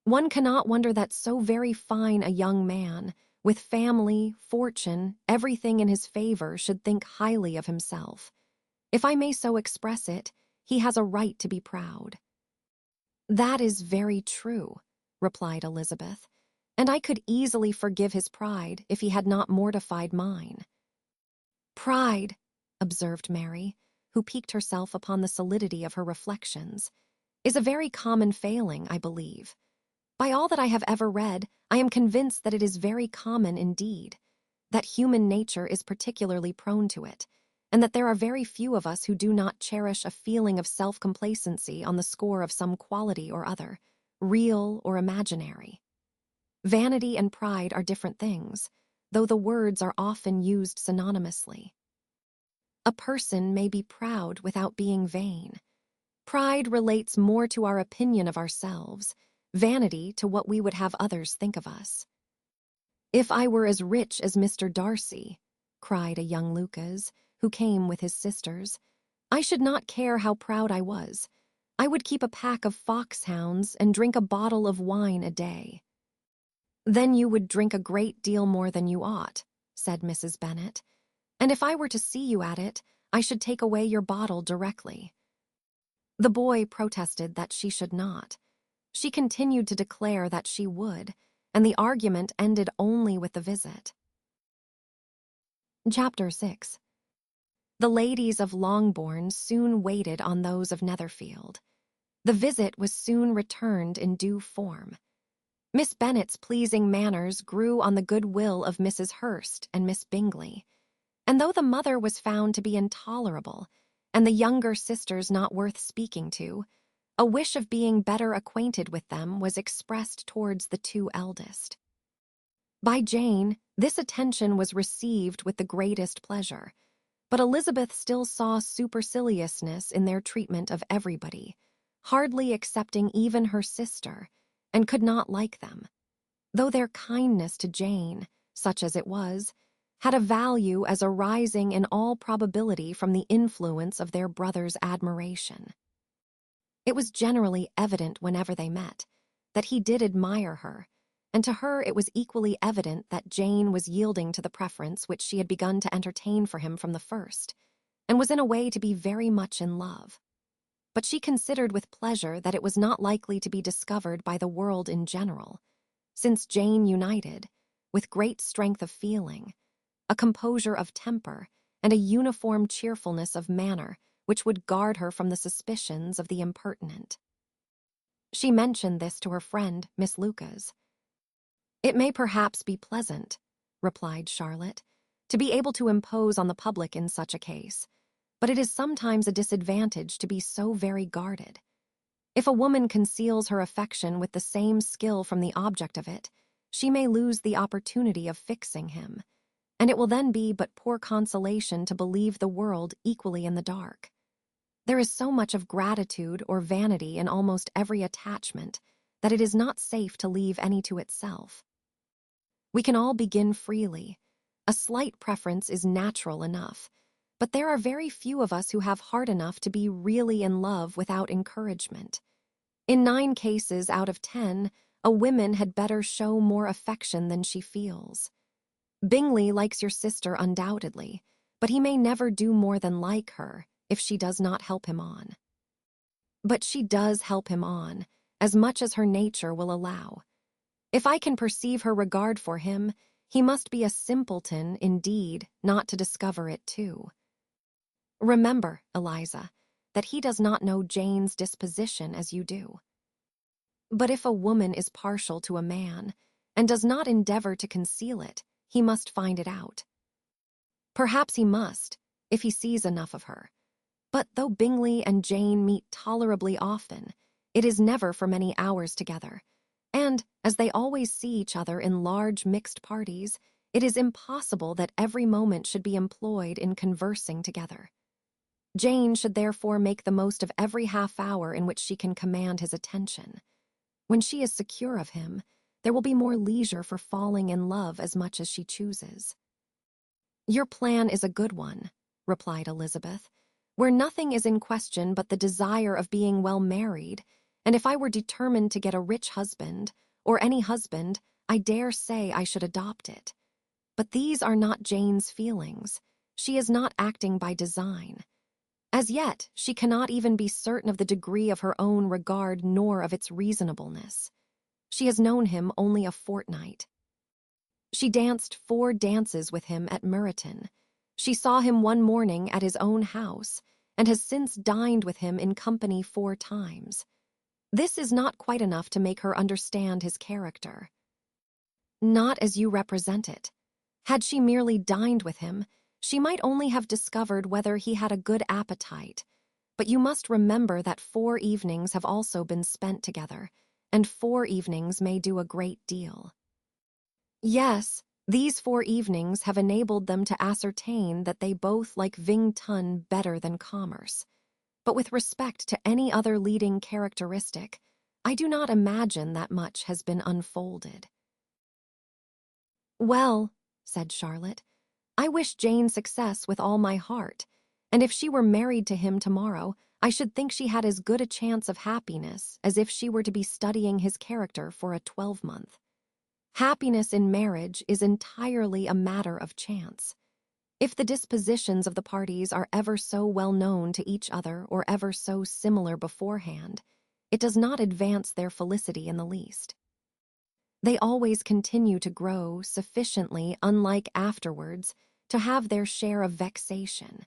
One cannot wonder that so very fine a young man, with family, fortune, everything in his favor, should think highly of himself. If I may so express it, he has a right to be proud." "That is very true," replied Elizabeth, "and I could easily forgive his pride if he had not mortified mine." "Pride," observed Mary, who piqued herself upon the solidity of her reflections, "is a very common failing, I believe. By all that I have ever read, I am convinced that it is very common indeed, that human nature is particularly prone to it, and that there are very few of us who do not cherish a feeling of self-complacency on the score of some quality or other, real or imaginary. Vanity and pride are different things, though the words are often used synonymously. A person may be proud without being vain. Pride relates more to our opinion of ourselves, vanity to what we would have others think of us. "If I were as rich as Mr. Darcy," cried a young Lucas, who came with his sisters, "I should not care how proud I was. I would keep a pack of foxhounds and drink a bottle of wine a day." "Then you would drink a great deal more than you ought," said Mrs. Bennet, "and if I were to see you at it, I should take away your bottle directly." The boy protested that she should not. She continued to declare that she would, and the argument ended only with the visit. Chapter 6. The ladies of Longbourn soon waited on those of Netherfield. The visit was soon returned in due form. Miss Bennet's pleasing manners grew on the good will of Mrs. Hurst and Miss Bingley, and though the mother was found to be intolerable, and the younger sisters not worth speaking to, a wish of being better acquainted with them was expressed towards the two eldest. By Jane, this attention was received with the greatest pleasure, but Elizabeth still saw superciliousness in their treatment of everybody, hardly accepting even her sister, and could not like them, though their kindness to Jane, such as it was, had a value as arising in all probability from the influence of their brother's admiration. It was generally evident whenever they met that he did admire her, and to her it was equally evident that Jane was yielding to the preference which she had begun to entertain for him from the first, and was in a way to be very much in love. But she considered with pleasure that it was not likely to be discovered by the world in general, since Jane united, with great strength of feeling, a composure of temper, and a uniform cheerfulness of manner which would guard her from the suspicions of the impertinent. She mentioned this to her friend, Miss Lucas. "It may perhaps be pleasant," replied Charlotte, "to be able to impose on the public in such a case, but it is sometimes a disadvantage to be so very guarded. If a woman conceals her affection with the same skill from the object of it, she may lose the opportunity of fixing him, and it will then be but poor consolation to believe the world equally in the dark. There is so much of gratitude or vanity in almost every attachment that it is not safe to leave any to itself. We can all begin freely. A slight preference is natural enough, but there are very few of us who have heart enough to be really in love without encouragement. In 9 cases out of 10, a woman had better show more affection than she feels. Bingley likes your sister undoubtedly, but he may never do more than like her if she does not help him on. But she does help him on, as much as her nature will allow. If I can perceive her regard for him, he must be a simpleton, indeed, not to discover it too. Remember, Eliza, that he does not know Jane's disposition as you do. But if a woman is partial to a man, and does not endeavor to conceal it, he must find it out. Perhaps he must, if he sees enough of her. But though Bingley and Jane meet tolerably often, it is never for many hours together, and, as they always see each other in large mixed parties, it is impossible that every moment should be employed in conversing together. Jane should therefore make the most of every half-hour in which she can command his attention. When she is secure of him, there will be more leisure for falling in love as much as she chooses. "Your plan is a good one," replied Elizabeth, "where nothing is in question but the desire of being well married, and if I were determined to get a rich husband, or any husband, I dare say I should adopt it. But these are not Jane's feelings. She is not acting by design. As yet, she cannot even be certain of the degree of her own regard nor of its reasonableness. She has known him only a fortnight. She danced 4 dances with him at Meryton. She saw him one morning at his own house, and has since dined with him in company 4 times. This is not quite enough to make her understand his character. Not as you represent it. Had she merely dined with him, she might only have discovered whether he had a good appetite, but you must remember that 4 evenings have also been spent together, and 4 evenings may do a great deal. Yes, these 4 evenings have enabled them to ascertain that they both like Ving Tun better than commerce, but with respect to any other leading characteristic, I do not imagine that much has been unfolded. "Well," said Charlotte, "I wish Jane success with all my heart, and if she were married to him tomorrow, I should think she had as good a chance of happiness as if she were to be studying his character for a 12-month. Happiness in marriage is entirely a matter of chance. If the dispositions of the parties are ever so well known to each other or ever so similar beforehand, it does not advance their felicity in the least. They always continue to grow sufficiently unlike afterwards to have their share of vexation,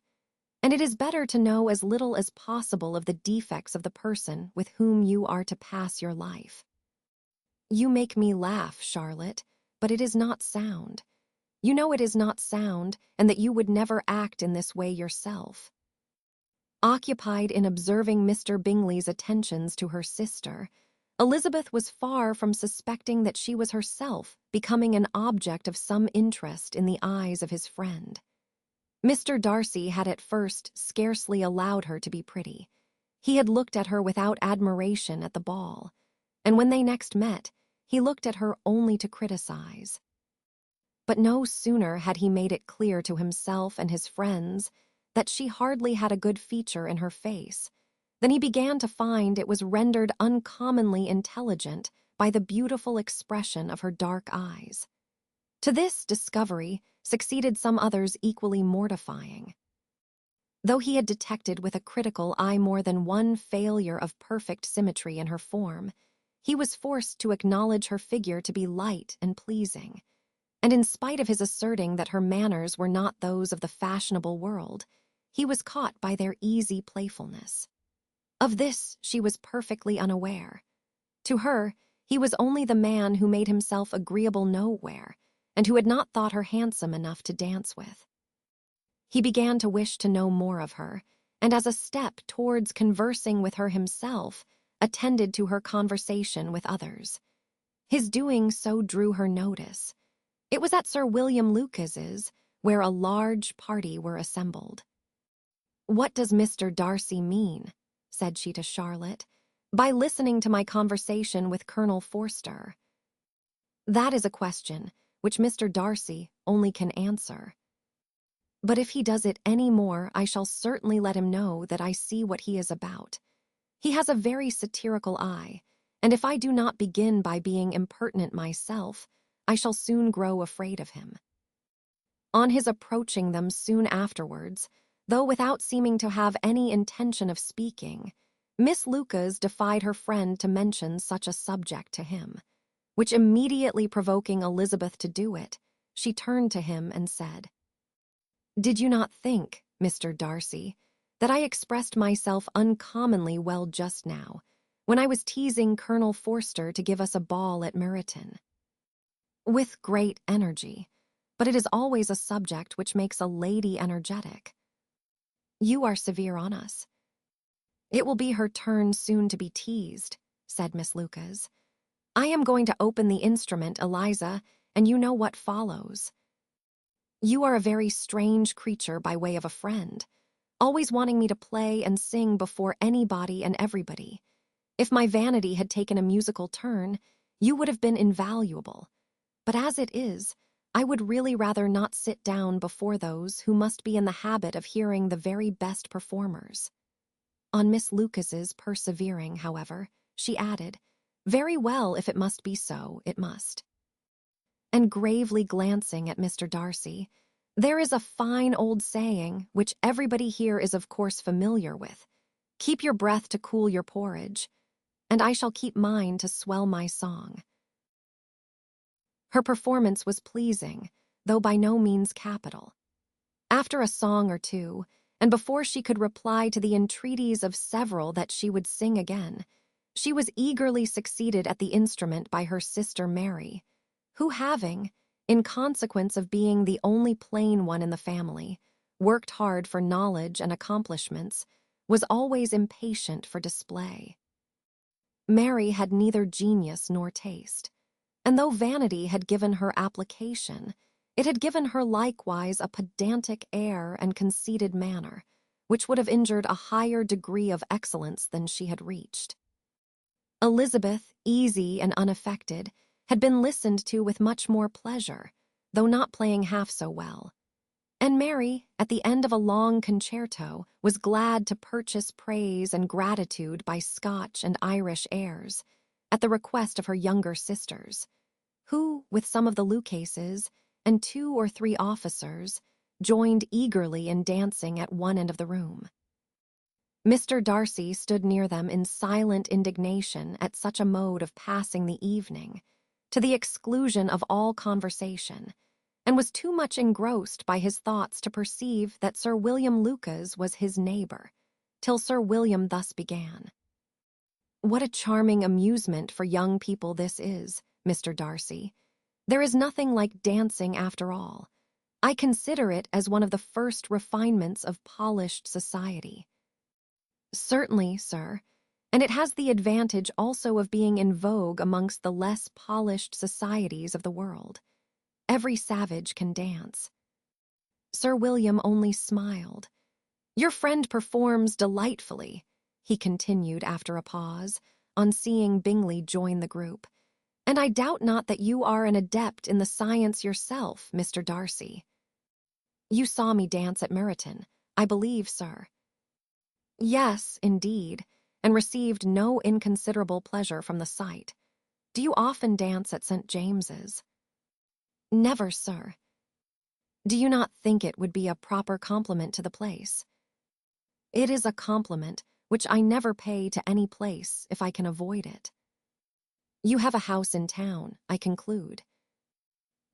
and it is better to know as little as possible of the defects of the person with whom you are to pass your life. You make me laugh, Charlotte, but it is not sound. You know it is not sound, and that you would never act in this way yourself." Occupied in observing Mr. Bingley's attentions to her sister, Elizabeth was far from suspecting that she was herself becoming an object of some interest in the eyes of his friend. Mr. Darcy had at first scarcely allowed her to be pretty. He had looked at her without admiration at the ball, and when they next met, he looked at her only to criticize. But no sooner had he made it clear to himself and his friends that she hardly had a good feature in her face than he began to find it was rendered uncommonly intelligent by the beautiful expression of her dark eyes. To this discovery succeeded some others equally mortifying. Though he had detected with a critical eye more than one failure of perfect symmetry in her form, he was forced to acknowledge her figure to be light and pleasing, and in spite of his asserting that her manners were not those of the fashionable world, he was caught by their easy playfulness. Of this she was perfectly unaware. To her, he was only the man who made himself agreeable nowhere, and who had not thought her handsome enough to dance with. He began to wish to know more of her, and as a step towards conversing with her himself, attended to her conversation with others. His doing so drew her notice. It was at Sir William Lucas's, where a large party were assembled. "What does Mr. Darcy mean," said she to Charlotte, "by listening to my conversation with Colonel Forster?" "That is a question which Mr. Darcy only can answer. But if he does it any more, I shall certainly let him know that I see what he is about. He has a very satirical eye, and if I do not begin by being impertinent myself, I shall soon grow afraid of him." On his approaching them soon afterwards, though without seeming to have any intention of speaking, Miss Lucas defied her friend to mention such a subject to him, which immediately provoking Elizabeth to do it, she turned to him and said, "Did you not think, Mr. Darcy, that I expressed myself uncommonly well just now, when I was teasing Colonel Forster to give us a ball at Meryton?" "With great energy, but it is always a subject which makes a lady energetic." "You are severe on us." "It will be her turn soon to be teased," said Miss Lucas. "I am going to open the instrument, Eliza, and you know what follows. You are a very strange creature by way of a friend, always wanting me to play and sing before anybody and everybody. If my vanity had taken a musical turn, you would have been invaluable. But as it is, I would really rather not sit down before those who must be in the habit of hearing the very best performers." On Miss Lucas's persevering, however, she added, "Very well, if it must be so, it must." And gravely glancing at Mr. Darcy, "There is a fine old saying, which everybody here is of course familiar with, 'Keep your breath to cool your porridge,' and I shall keep mine to swell my song." Her performance was pleasing, though by no means capital. After a song or two, and before she could reply to the entreaties of several that she would sing again, she was eagerly succeeded at the instrument by her sister Mary, who having, in consequence of being the only plain one in the family, worked hard for knowledge and accomplishments, was always impatient for display. Mary had neither genius nor taste, and though vanity had given her application, it had given her likewise a pedantic air and conceited manner, which would have injured a higher degree of excellence than she had reached. Elizabeth, easy and unaffected, had been listened to with much more pleasure, though not playing half so well. And Mary, at the end of a long concerto, was glad to purchase praise and gratitude by Scotch and Irish airs, at the request of her younger sisters, who, with some of the Lucases and 2 or 3 officers, joined eagerly in dancing at one end of the room. Mr. Darcy stood near them in silent indignation at such a mode of passing the evening, to the exclusion of all conversation, and was too much engrossed by his thoughts to perceive that Sir William Lucas was his neighbor, till Sir William thus began. "What a charming amusement for young people this is, Mr. Darcy. There is nothing like dancing after all. I consider it as one of the first refinements of polished society." "Certainly, sir. and it has the advantage also of being in vogue amongst the less polished societies of the world. Every savage can dance. Sir William only smiled. "Your friend performs delightfully," he continued after a pause, on seeing Bingley join the group. "And I doubt not that you are an adept in the science yourself, Mr. Darcy." "You saw me dance at Meryton, I believe, sir." "Yes, indeed, and received no inconsiderable pleasure from the sight. Do you often dance at St. James's?" "Never, sir." "Do you not think it would be a proper compliment to the place?" "It is a compliment which I never pay to any place if I can avoid it." "You have a house in town, I conclude."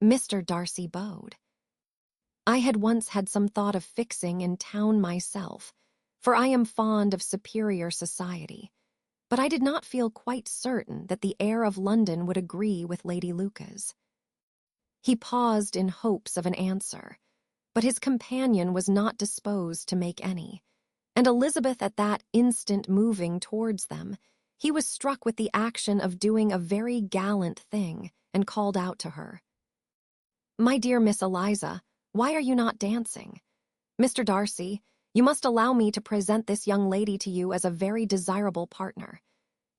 Mr. Darcy bowed. "I had once had some thought of fixing in town myself, for I am fond of superior society, but I did not feel quite certain that the air of London would agree with Lady Lucas." He paused in hopes of an answer, but his companion was not disposed to make any, and Elizabeth at that instant moving towards them, he was struck with the action of doing a very gallant thing and called out to her, "My dear Miss Eliza, why are you not dancing? Mr. Darcy, you must allow me to present this young lady to you as a very desirable partner.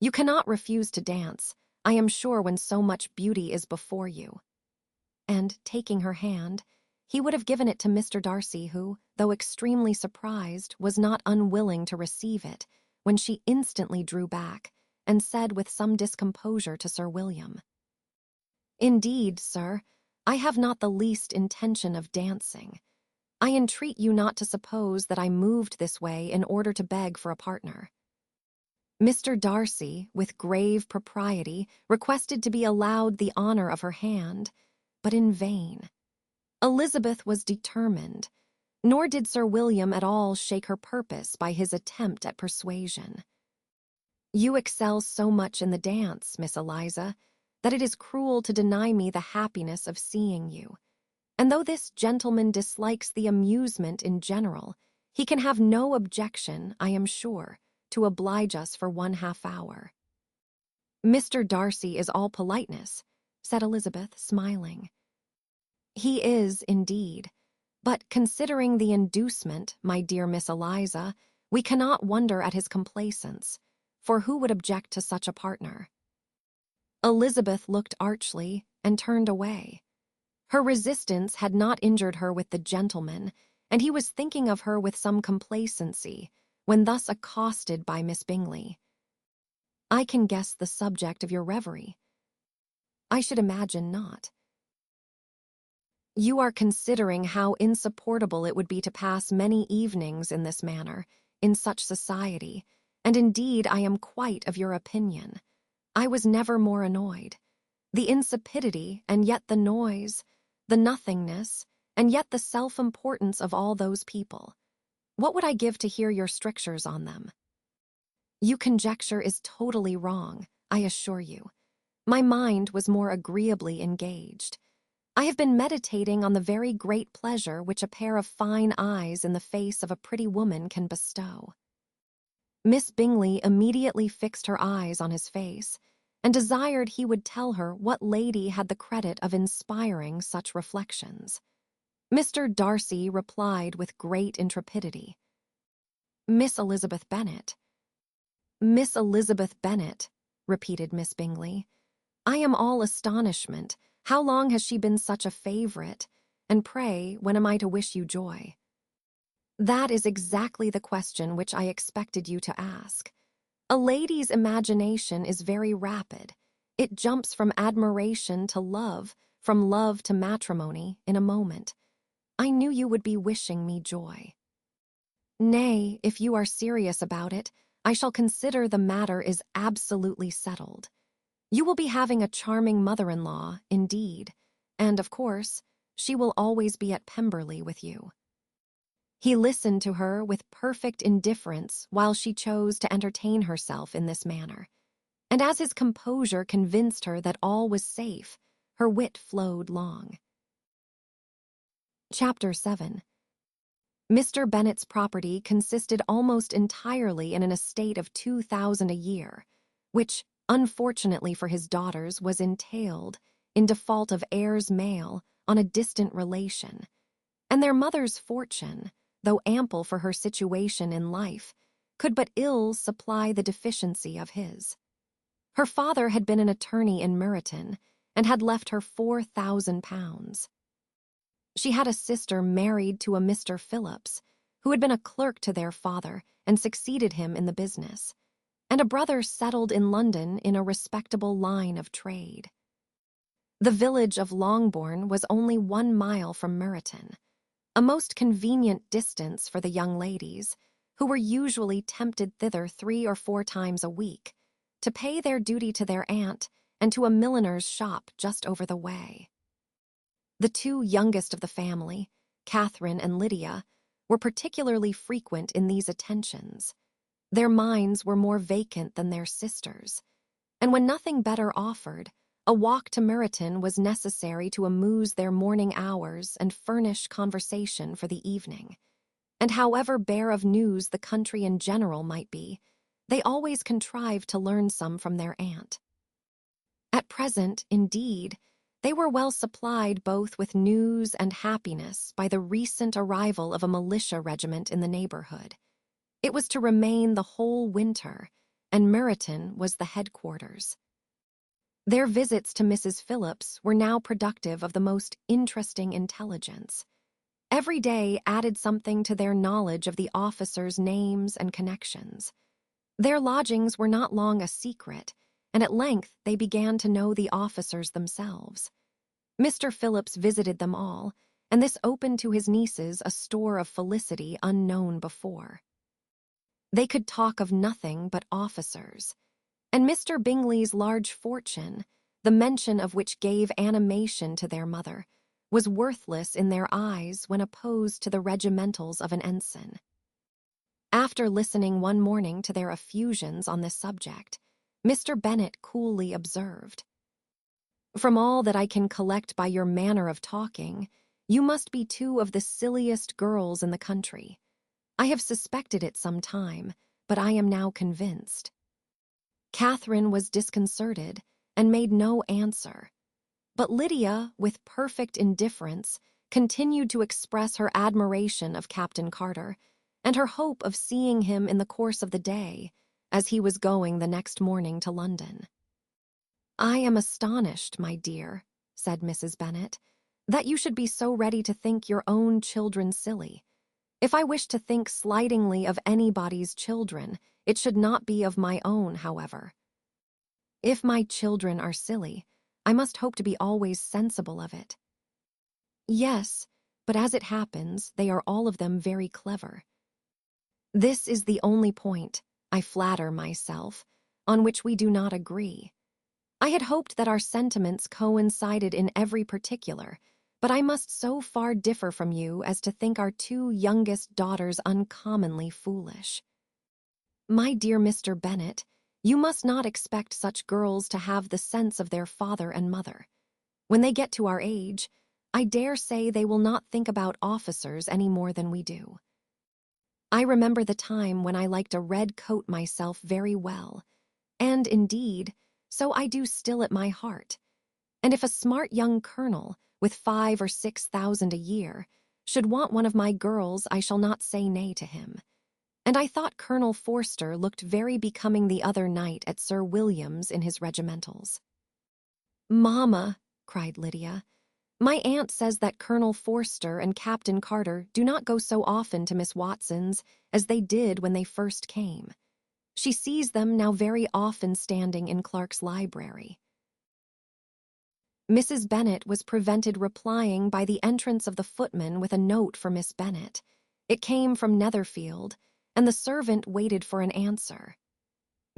You cannot refuse to dance, I am sure, when so much beauty is before you." And, taking her hand, he would have given it to Mr. Darcy, who, though extremely surprised, was not unwilling to receive it, when she instantly drew back, and said with some discomposure to Sir William, "Indeed, sir, I have not the least intention of dancing. I entreat you not to suppose that I moved this way in order to beg for a partner." Mr. Darcy, with grave propriety, requested to be allowed the honor of her hand, but in vain. Elizabeth was determined, nor did Sir William at all shake her purpose by his attempt at persuasion. "You excel so much in the dance, Miss Eliza, that it is cruel to deny me the happiness of seeing you. And though this gentleman dislikes the amusement in general, he can have no objection, I am sure, to oblige us for 1/2 hour." "Mr. Darcy is all politeness," said Elizabeth, smiling. "He is, indeed. But considering the inducement, my dear Miss Eliza, we cannot wonder at his complaisance, for who would object to such a partner?" Elizabeth looked archly and turned away. Her resistance had not injured her with the gentleman, and he was thinking of her with some complacency, when thus accosted by Miss Bingley. "I can guess the subject of your reverie." "I should imagine not." "You are considering how insupportable it would be to pass many evenings in this manner, in such society, and indeed I am quite of your opinion. I was never more annoyed. The insipidity, and yet the noise, the nothingness, and yet the self-importance of all those people. What would I give to hear your strictures on them?" "You conjecture is totally wrong, I assure you. My mind was more agreeably engaged. I have been meditating on the very great pleasure which a pair of fine eyes in the face of a pretty woman can bestow." Miss Bingley immediately fixed her eyes on his face, and desired he would tell her what lady had the credit of inspiring such reflections. Mr. Darcy replied with great intrepidity, "Miss Elizabeth Bennet." "Miss Elizabeth Bennet," repeated Miss Bingley. "I am all astonishment. How long has she been such a favourite? And pray, when am I to wish you joy?" "That is exactly the question which I expected you to ask. A lady's imagination is very rapid. It jumps from admiration to love, from love to matrimony, in a moment. I knew you would be wishing me joy." "Nay, if you are serious about it, I shall consider the matter is absolutely settled. You will be having a charming mother-in-law, indeed, and, of course, she will always be at Pemberley with you." He listened to her with perfect indifference while she chose to entertain herself in this manner, and as his composure convinced her that all was safe, her wit flowed long. Chapter 7. Mr. Bennet's property consisted almost entirely in an estate of 2,000 a year, which, unfortunately for his daughters, was entailed, in default of heirs male, on a distant relation, and their mother's fortune, though ample for her situation in life, could but ill supply the deficiency of his. Her father had been an attorney in Meryton, and had left her £4,000. She had a sister married to a Mr. Phillips, who had been a clerk to their father and succeeded him in the business, and a brother settled in London in a respectable line of trade. The village of Longbourn was only 1 mile from Meryton, a most convenient distance for the young ladies, who were usually tempted thither 3 or 4 times a week, to pay their duty to their aunt and to a milliner's shop just over the way. The 2 youngest of the family, Catherine and Lydia, were particularly frequent in these attentions. Their minds were more vacant than their sisters', and when nothing better offered, a walk to Meryton was necessary to amuse their morning hours and furnish conversation for the evening. And however bare of news the country in general might be, they always contrived to learn some from their aunt. At present, indeed, they were well supplied both with news and happiness by the recent arrival of a militia regiment in the neighborhood. It was to remain the whole winter, and Meryton was the headquarters. Their visits to Mrs. Phillips were now productive of the most interesting intelligence. Every day added something to their knowledge of the officers' names and connections. Their lodgings were not long a secret, and at length they began to know the officers themselves. Mr. Phillips visited them all, and this opened to his nieces a store of felicity unknown before. They could talk of nothing but officers, and Mr. Bingley's large fortune, the mention of which gave animation to their mother, was worthless in their eyes when opposed to the regimentals of an ensign. After listening one morning to their effusions on this subject, Mr. Bennet coolly observed, "From all that I can collect by your manner of talking, you must be 2 of the silliest girls in the country. I have suspected it some time, but I am now convinced." Catherine was disconcerted and made no answer, but Lydia, with perfect indifference, continued to express her admiration of Captain Carter and her hope of seeing him in the course of the day, as he was going the next morning to London. "I am astonished, my dear," said Mrs. Bennet, "that you should be so ready to think your own children silly. If I wish to think slightingly of anybody's children, it should not be of my own, however. If my children are silly, I must hope to be always sensible of it." "Yes, but as it happens, they are all of them very clever. This is the only point, I flatter myself, on which we do not agree. I had hoped that our sentiments coincided in every particular, but I must so far differ from you as to think our 2 youngest daughters uncommonly foolish. My dear Mr. Bennet, you must not expect such girls to have the sense of their father and mother. When they get to our age, I dare say they will not think about officers any more than we do. I remember the time when I liked a red coat myself very well, and, indeed, so I do still at my heart. And if a smart young colonel, with 5,000 or 6,000 a year, should want one of my girls, I shall not say nay to him. And I thought Colonel Forster looked very becoming the other night at Sir William's in his regimentals." "Mamma," cried Lydia, "my aunt says that Colonel Forster and Captain Carter do not go so often to Miss Watson's as they did when they first came. She sees them now very often standing in Clark's library." Mrs. Bennet was prevented replying by the entrance of the footman with a note for Miss Bennet. It came from Netherfield, and the servant waited for an answer.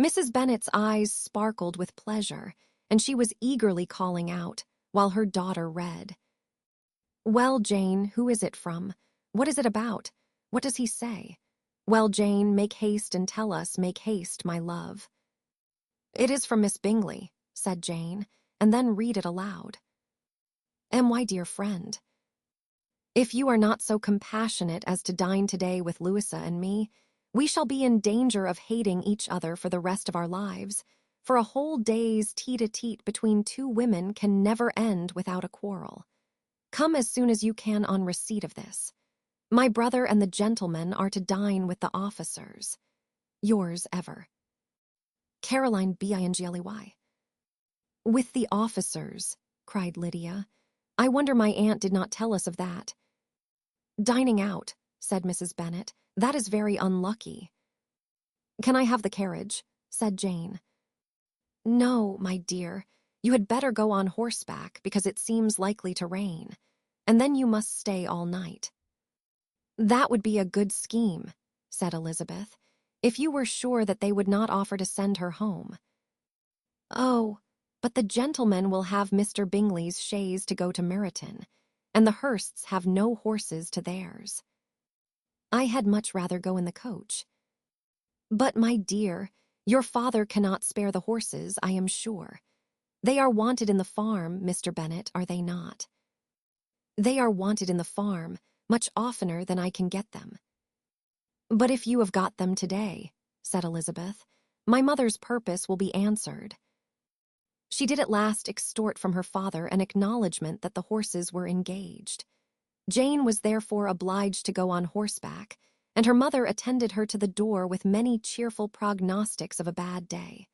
Mrs. Bennet's eyes sparkled with pleasure, and she was eagerly calling out, while her daughter read. "Well, Jane, who is it from? What is it about? What does he say? Well, Jane, make haste and tell us, make haste, my love." "It is from Miss Bingley," said Jane, and then read it aloud. "And my dear friend." If you are not so compassionate as to dine today with Louisa and me, we shall be in danger of hating each other for the rest of our lives, for a whole day's tete-a-tete between two women can never end without a quarrel. Come as soon as you can on receipt of this. My brother and the gentlemen are to dine with the officers. Yours ever, Caroline Bingley. With the officers, cried Lydia. I wonder my aunt did not tell us of that. Dining out, said Mrs. Bennet. That is very unlucky. Can I have the carriage? Said Jane. No, my dear. You had better go on horseback because it seems likely to rain, and then you must stay all night. That would be a good scheme, said Elizabeth, if you were sure that they would not offer to send her home. Oh, but the gentlemen will have Mr. Bingley's chaise to go to Meryton, and the Hursts have no horses to theirs. I had much rather go in the coach. But, my dear, your father cannot spare the horses, I am sure. They are wanted in the farm, Mr. Bennet, are they not? They are wanted in the farm, much oftener than I can get them. But if you have got them today, said Elizabeth, my mother's purpose will be answered. She did at last extort from her father an acknowledgment that the horses were engaged. Jane was therefore obliged to go on horseback, and her mother attended her to the door with many cheerful prognostics of a bad day.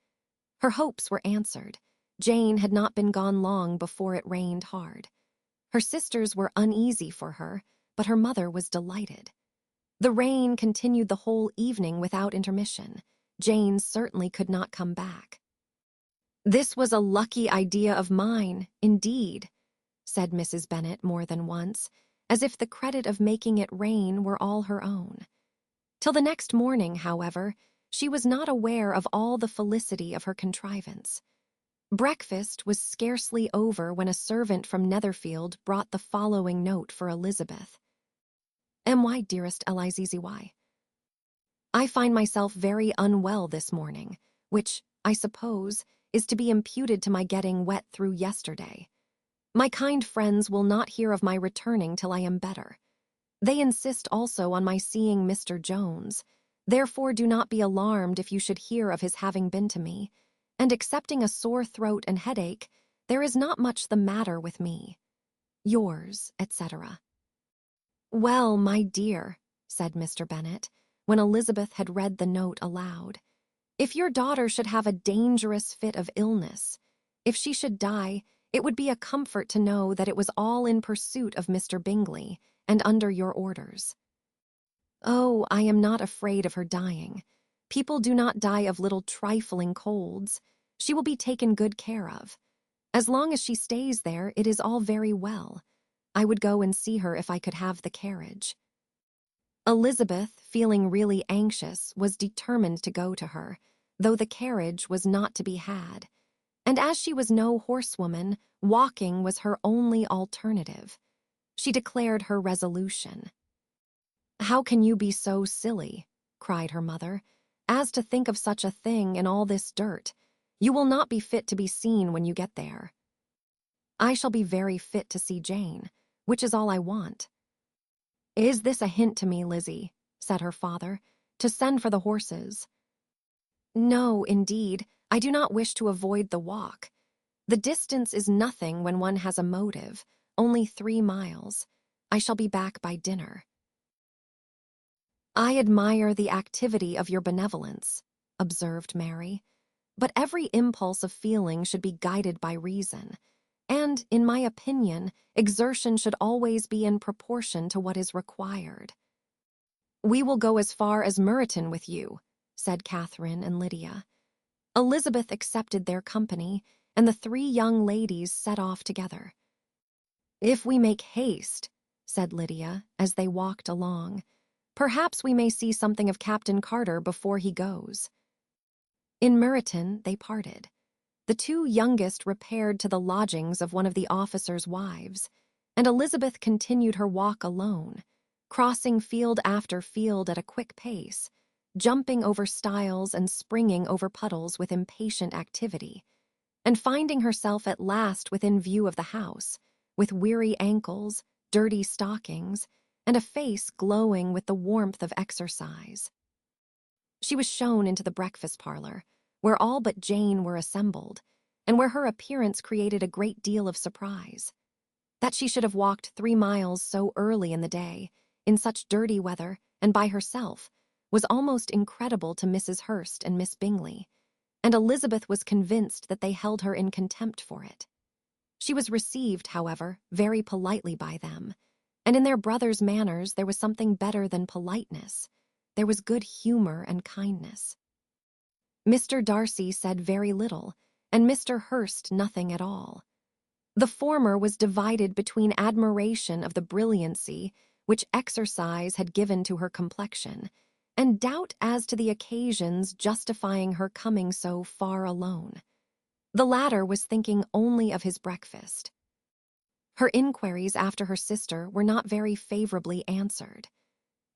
Her hopes were answered. Jane had not been gone long before it rained hard. Her sisters were uneasy for her, but her mother was delighted. The rain continued the whole evening without intermission. Jane certainly could not come back. This was a lucky idea of mine, indeed, said Mrs. Bennet more than once, as if the credit of making it rain were all her own. Till the next morning, however, she was not aware of all the felicity of her contrivance. Breakfast was scarcely over when a servant from Netherfield brought the following note for Elizabeth. M.Y. Dearest Elizzy, I find myself very unwell this morning, which, I suppose, is to be imputed to my getting wet through yesterday. My kind friends will not hear of my returning till I am better. They insist also on my seeing Mr. Jones, therefore do not be alarmed if you should hear of his having been to me, and excepting a sore throat and headache, there is not much the matter with me. Yours, etc. Well, my dear, said Mr. Bennet, when Elizabeth had read the note aloud, if your daughter should have a dangerous fit of illness, if she should die, it would be a comfort to know that it was all in pursuit of Mr. Bingley, and under your orders. Oh, I am not afraid of her dying. People do not die of little trifling colds. She will be taken good care of. As long as she stays there, it is all very well. I would go and see her if I could have the carriage. Elizabeth, feeling really anxious, was determined to go to her, though the carriage was not to be had. And as she was no horsewoman, walking was her only alternative. She declared her resolution. How can you be so silly, cried her mother, as to think of such a thing in all this dirt? You will not be fit to be seen when you get there. I shall be very fit to see Jane, which is all I want. Is this a hint to me, Lizzie, said her father, to send for the horses? No, indeed, I do not wish to avoid the walk. The distance is nothing when one has a motive, only 3 miles. I shall be back by dinner. I admire the activity of your benevolence, observed Mary, but every impulse of feeling should be guided by reason, and, in my opinion, exertion should always be in proportion to what is required. We will go as far as Meryton with you, said Catherine and Lydia. Elizabeth accepted their company, and the 3 young ladies set off together. If we make haste, said Lydia, as they walked along, perhaps we may see something of Captain Carter before he goes. In Meryton they parted. The 2 youngest repaired to the lodgings of one of the officers' wives, and Elizabeth continued her walk alone, crossing field after field at a quick pace, jumping over stiles and springing over puddles with impatient activity, and finding herself at last within view of the house, with weary ankles, dirty stockings, and a face glowing with the warmth of exercise. She was shown into the breakfast parlor, where all but Jane were assembled, and where her appearance created a great deal of surprise. That she should have walked 3 miles so early in the day, in such dirty weather, and by herself, was almost incredible to Mrs. Hurst and Miss Bingley, and Elizabeth was convinced that they held her in contempt for it. She was received, however, very politely by them, and in their brother's manners there was something better than politeness. There was good humor and kindness. Mr. Darcy said very little, and Mr. Hurst nothing at all. The former was divided between admiration of the brilliancy which exercise had given to her complexion, and doubt as to the occasions justifying her coming so far alone. The latter was thinking only of his breakfast. Her inquiries after her sister were not very favorably answered.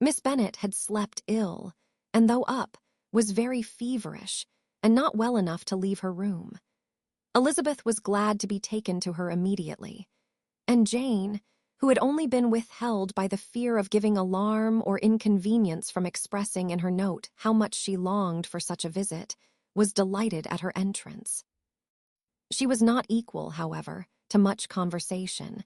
Miss Bennet had slept ill, and though up, was very feverish, and not well enough to leave her room. Elizabeth was glad to be taken to her immediately, and Jane, who had only been withheld by the fear of giving alarm or inconvenience from expressing in her note how much she longed for such a visit, was delighted at her entrance. She was not equal, however, to much conversation,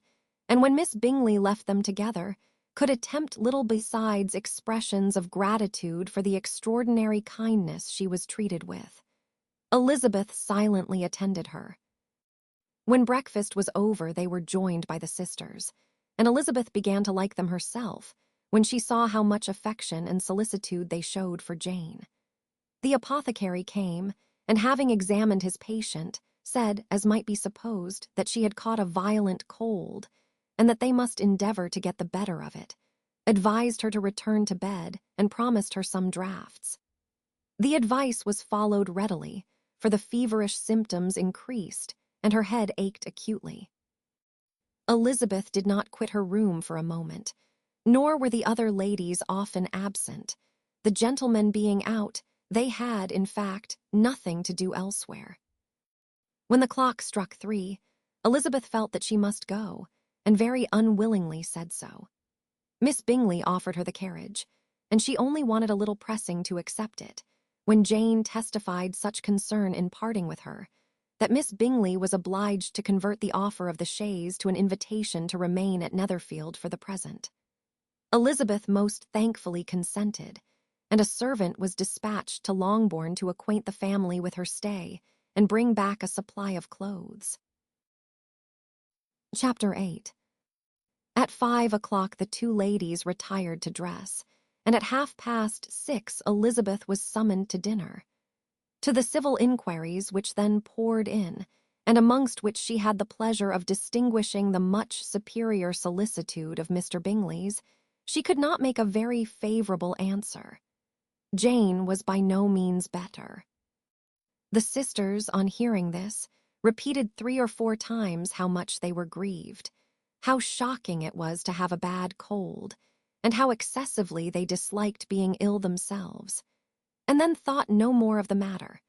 and when Miss Bingley left them together, could attempt little besides expressions of gratitude for the extraordinary kindness she was treated with. Elizabeth silently attended her. When breakfast was over, they were joined by the sisters, and Elizabeth began to like them herself when she saw how much affection and solicitude they showed for Jane. The apothecary came, and having examined his patient, said, as might be supposed, that she had caught a violent cold, and that they must endeavor to get the better of it, advised her to return to bed, and promised her some draughts. The advice was followed readily, for the feverish symptoms increased, and her head ached acutely. Elizabeth did not quit her room for a moment, nor were the other ladies often absent. The gentlemen being out, they had, in fact, nothing to do elsewhere. When the clock struck 3, Elizabeth felt that she must go, and very unwillingly said so. Miss Bingley offered her the carriage, and she only wanted a little pressing to accept it, when Jane testified such concern in parting with her, that Miss Bingley was obliged to convert the offer of the chaise to an invitation to remain at Netherfield for the present. Elizabeth most thankfully consented, and a servant was dispatched to Longbourn to acquaint the family with her stay and bring back a supply of clothes. Chapter 8. At 5 o'clock the two ladies retired to dress, and at 6:30 Elizabeth was summoned to dinner. To the civil inquiries which then poured in, and amongst which she had the pleasure of distinguishing the much superior solicitude of Mr. Bingley's, she could not make a very favorable answer. Jane was by no means better. The sisters, on hearing this, repeated 3 or 4 times how much they were grieved, how shocking it was to have a bad cold, and how excessively they disliked being ill themselves, and then thought no more of the matter,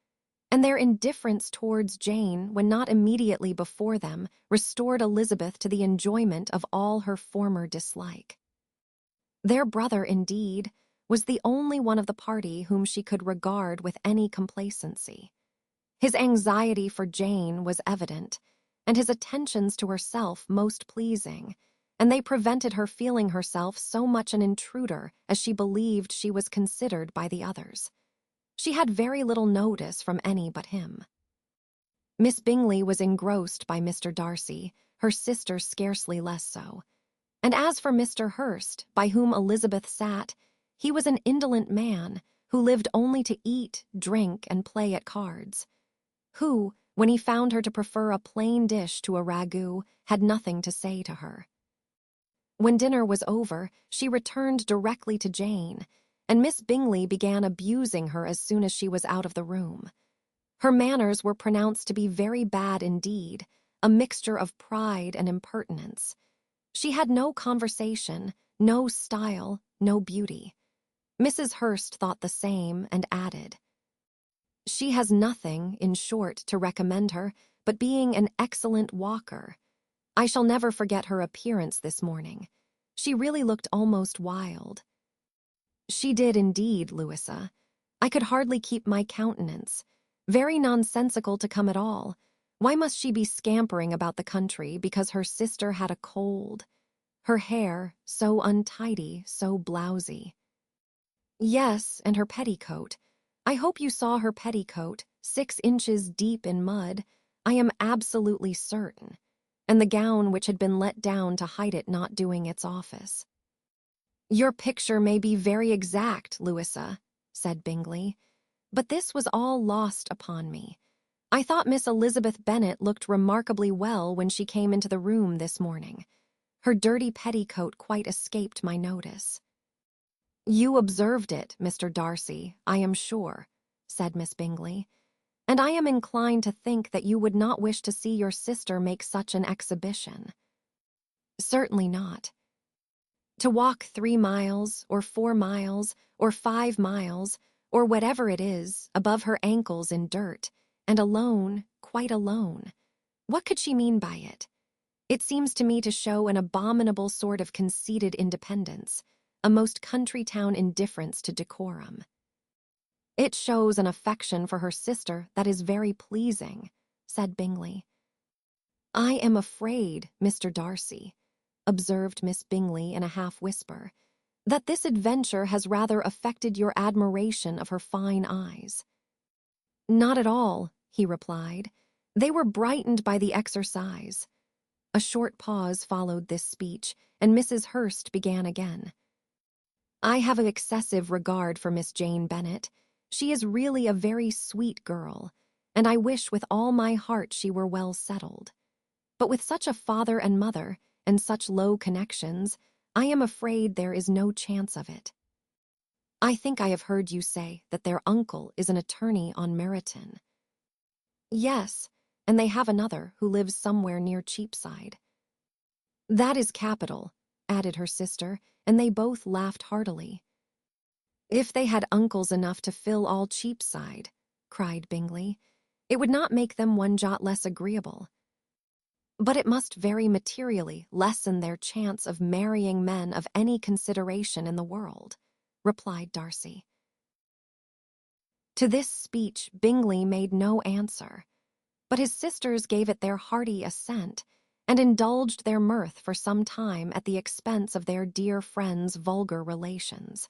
and their indifference towards Jane, when not immediately before them, restored Elizabeth to the enjoyment of all her former dislike. Their brother, indeed, was the only one of the party whom she could regard with any complacency. His anxiety for Jane was evident, and his attentions to herself most pleasing, and they prevented her feeling herself so much an intruder as she believed she was considered by the others. She had very little notice from any but him. Miss Bingley was engrossed by Mr. Darcy, her sister scarcely less so. And as for Mr. Hurst, by whom Elizabeth sat, he was an indolent man who lived only to eat, drink, and play at cards, who, when he found her to prefer a plain dish to a ragout, had nothing to say to her. When dinner was over, she returned directly to Jane, and Miss Bingley began abusing her as soon as she was out of the room. Her manners were pronounced to be very bad indeed, a mixture of pride and impertinence. She had no conversation, no style, no beauty. Mrs. Hurst thought the same, and added, "She has nothing, in short, to recommend her, but being an excellent walker. I shall never forget her appearance this morning. She really looked almost wild. She did indeed, Louisa. I could hardly keep my countenance. Very nonsensical to come at all. Why must she be scampering about the country because her sister had a cold? Her hair, so untidy, so blousy. Yes, and her petticoat. I hope you saw her petticoat, 6 inches deep in mud. I am absolutely certain. And the gown which had been let down to hide it not doing its office. Your picture may be very exact, Louisa, said Bingley, but this was all lost upon me. I thought Miss Elizabeth Bennet looked remarkably well when she came into the room this morning. Her dirty petticoat quite escaped my notice. You observed it, Mr. Darcy, I am sure, said Miss Bingley, and I am inclined to think that you would not wish to see your sister make such an exhibition. Certainly not. To walk 3 miles, or 4 miles, or 5 miles, or whatever it is, above her ankles in dirt, and alone, quite alone. What could she mean by it? It seems to me to show an abominable sort of conceited independence, a most country-town indifference to decorum. It shows an affection for her sister that is very pleasing, said Bingley. I am afraid, Mr. Darcy, observed Miss Bingley in a half-whisper, that this adventure has rather affected your admiration of her fine eyes. Not at all, he replied. They were brightened by the exercise. A short pause followed this speech, and Mrs. Hurst began again. I have an excessive regard for Miss Jane Bennet. She is really a very sweet girl, and I wish with all my heart she were well settled. But with such a father and mother, and such low connections, I am afraid there is no chance of it. I think I have heard you say that their uncle is an attorney on Meryton. Yes, and they have another who lives somewhere near Cheapside. That is capital, added her sister, and they both laughed heartily. If they had uncles enough to fill all Cheapside, cried Bingley, it would not make them one jot less agreeable. But it must very materially lessen their chance of marrying men of any consideration in the world, replied Darcy. To this speech Bingley made no answer, but his sisters gave it their hearty assent, and indulged their mirth for some time at the expense of their dear friend's vulgar relations.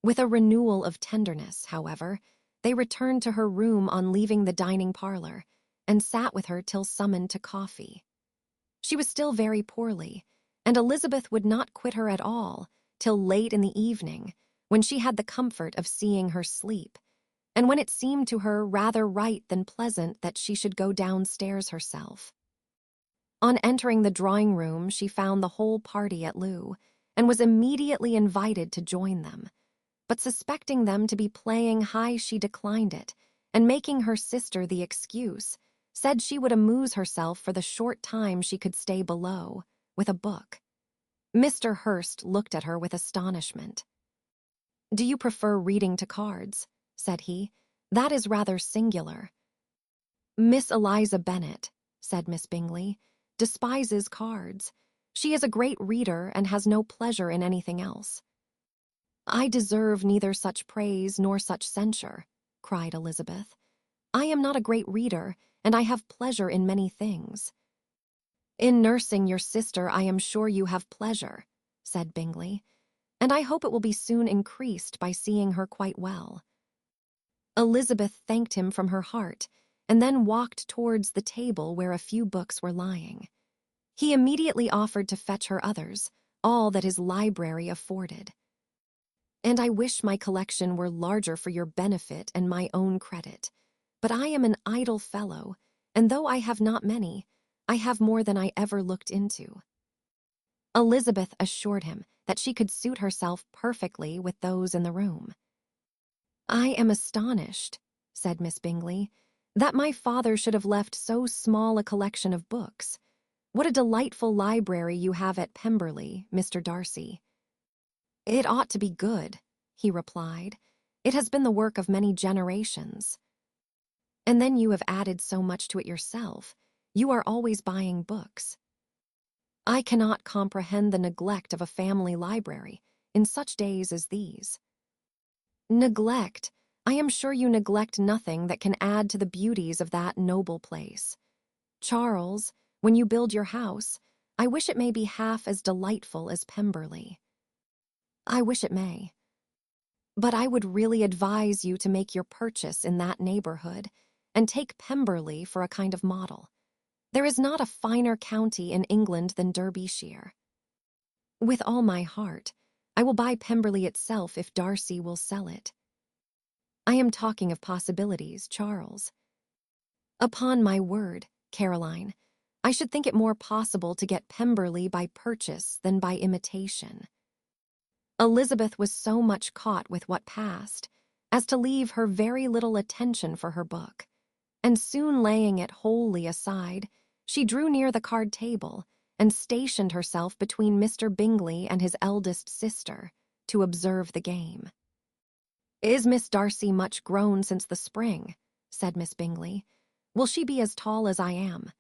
With a renewal of tenderness, however, they returned to her room on leaving the dining parlour, and sat with her till summoned to coffee. She was still very poorly, and Elizabeth would not quit her at all till late in the evening, when she had the comfort of seeing her sleep, and when it seemed to her rather right than pleasant that she should go downstairs herself. On entering the drawing-room, she found the whole party at loo, and was immediately invited to join them. But suspecting them to be playing high, she declined it, and making her sister the excuse, said she would amuse herself for the short time she could stay below, with a book. Mr. Hurst looked at her with astonishment. Do you prefer reading to cards? Said he. That is rather singular. Miss Eliza Bennet, said Miss Bingley, despises cards. She is a great reader and has no pleasure in anything else. I deserve neither such praise nor such censure, cried Elizabeth. I am not a great reader, and I have pleasure in many things. In nursing your sister I am sure you have pleasure, said Bingley, and I hope it will be soon increased by seeing her quite well. Elizabeth thanked him from her heart, and then walked towards the table where a few books were lying. He immediately offered to fetch her others, all that his library afforded. And I wish my collection were larger for your benefit and my own credit. But I am an idle fellow, and though I have not many, I have more than I ever looked into. Elizabeth assured him that she could suit herself perfectly with those in the room. I am astonished, said Miss Bingley, that my father should have left so small a collection of books. What a delightful library you have at Pemberley, Mr. Darcy. It ought to be good, he replied. It has been the work of many generations. And then you have added so much to it yourself. You are always buying books. I cannot comprehend the neglect of a family library in such days as these. Neglect? I am sure you neglect nothing that can add to the beauties of that noble place. Charles, when you build your house, I wish it may be half as delightful as Pemberley. I wish it may. But I would really advise you to make your purchase in that neighborhood and take Pemberley for a kind of model. There is not a finer county in England than Derbyshire. With all my heart, I will buy Pemberley itself if Darcy will sell it. I am talking of possibilities, Charles. Upon my word, Caroline, I should think it more possible to get Pemberley by purchase than by imitation. Elizabeth was so much caught with what passed as to leave her very little attention for her book, and soon laying it wholly aside, she drew near the card table and stationed herself between Mr. Bingley and his eldest sister to observe the game. "Is Miss Darcy much grown since the spring?" said Miss Bingley. "Will she be as tall as I am?"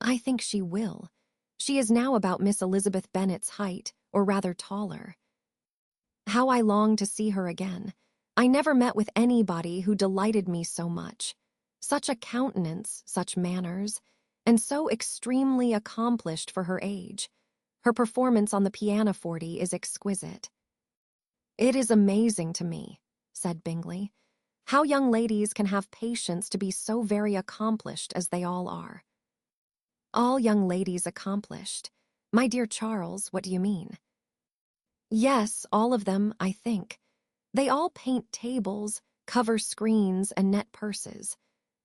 "I think she will. She is now about Miss Elizabeth Bennet's height, or rather taller. How I long to see her again. I never met with anybody who delighted me so much. Such a countenance, such manners, and so extremely accomplished for her age. Her performance on the pianoforte is exquisite." "It is amazing to me," said Bingley, "how young ladies can have patience to be so very accomplished as they all are." "All young ladies accomplished? My dear Charles, what do you mean?" "Yes, all of them, I think. They all paint tables, cover screens, and net purses.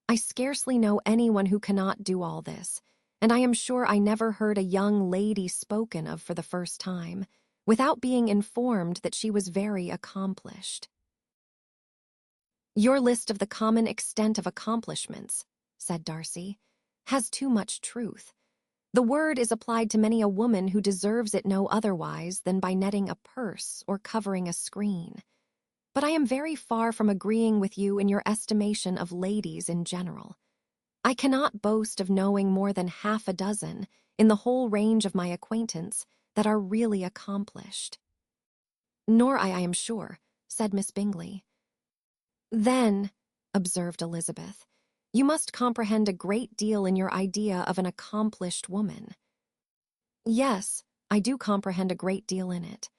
I scarcely know anyone who cannot do all this, and I am sure I never heard a young lady spoken of for the first time without being informed that she was very accomplished." "Your list of the common extent of accomplishments," said Darcy, "has too much truth. The word is applied to many a woman who deserves it no otherwise than by netting a purse or covering a screen. But I am very far from agreeing with you in your estimation of ladies in general. I cannot boast of knowing more than half a dozen, in the whole range of my acquaintance, that are really accomplished." "Nor I am sure," said Miss Bingley. "Then," observed Elizabeth, "you must comprehend a great deal in your idea of an accomplished woman." "Yes, I do comprehend a great deal in it."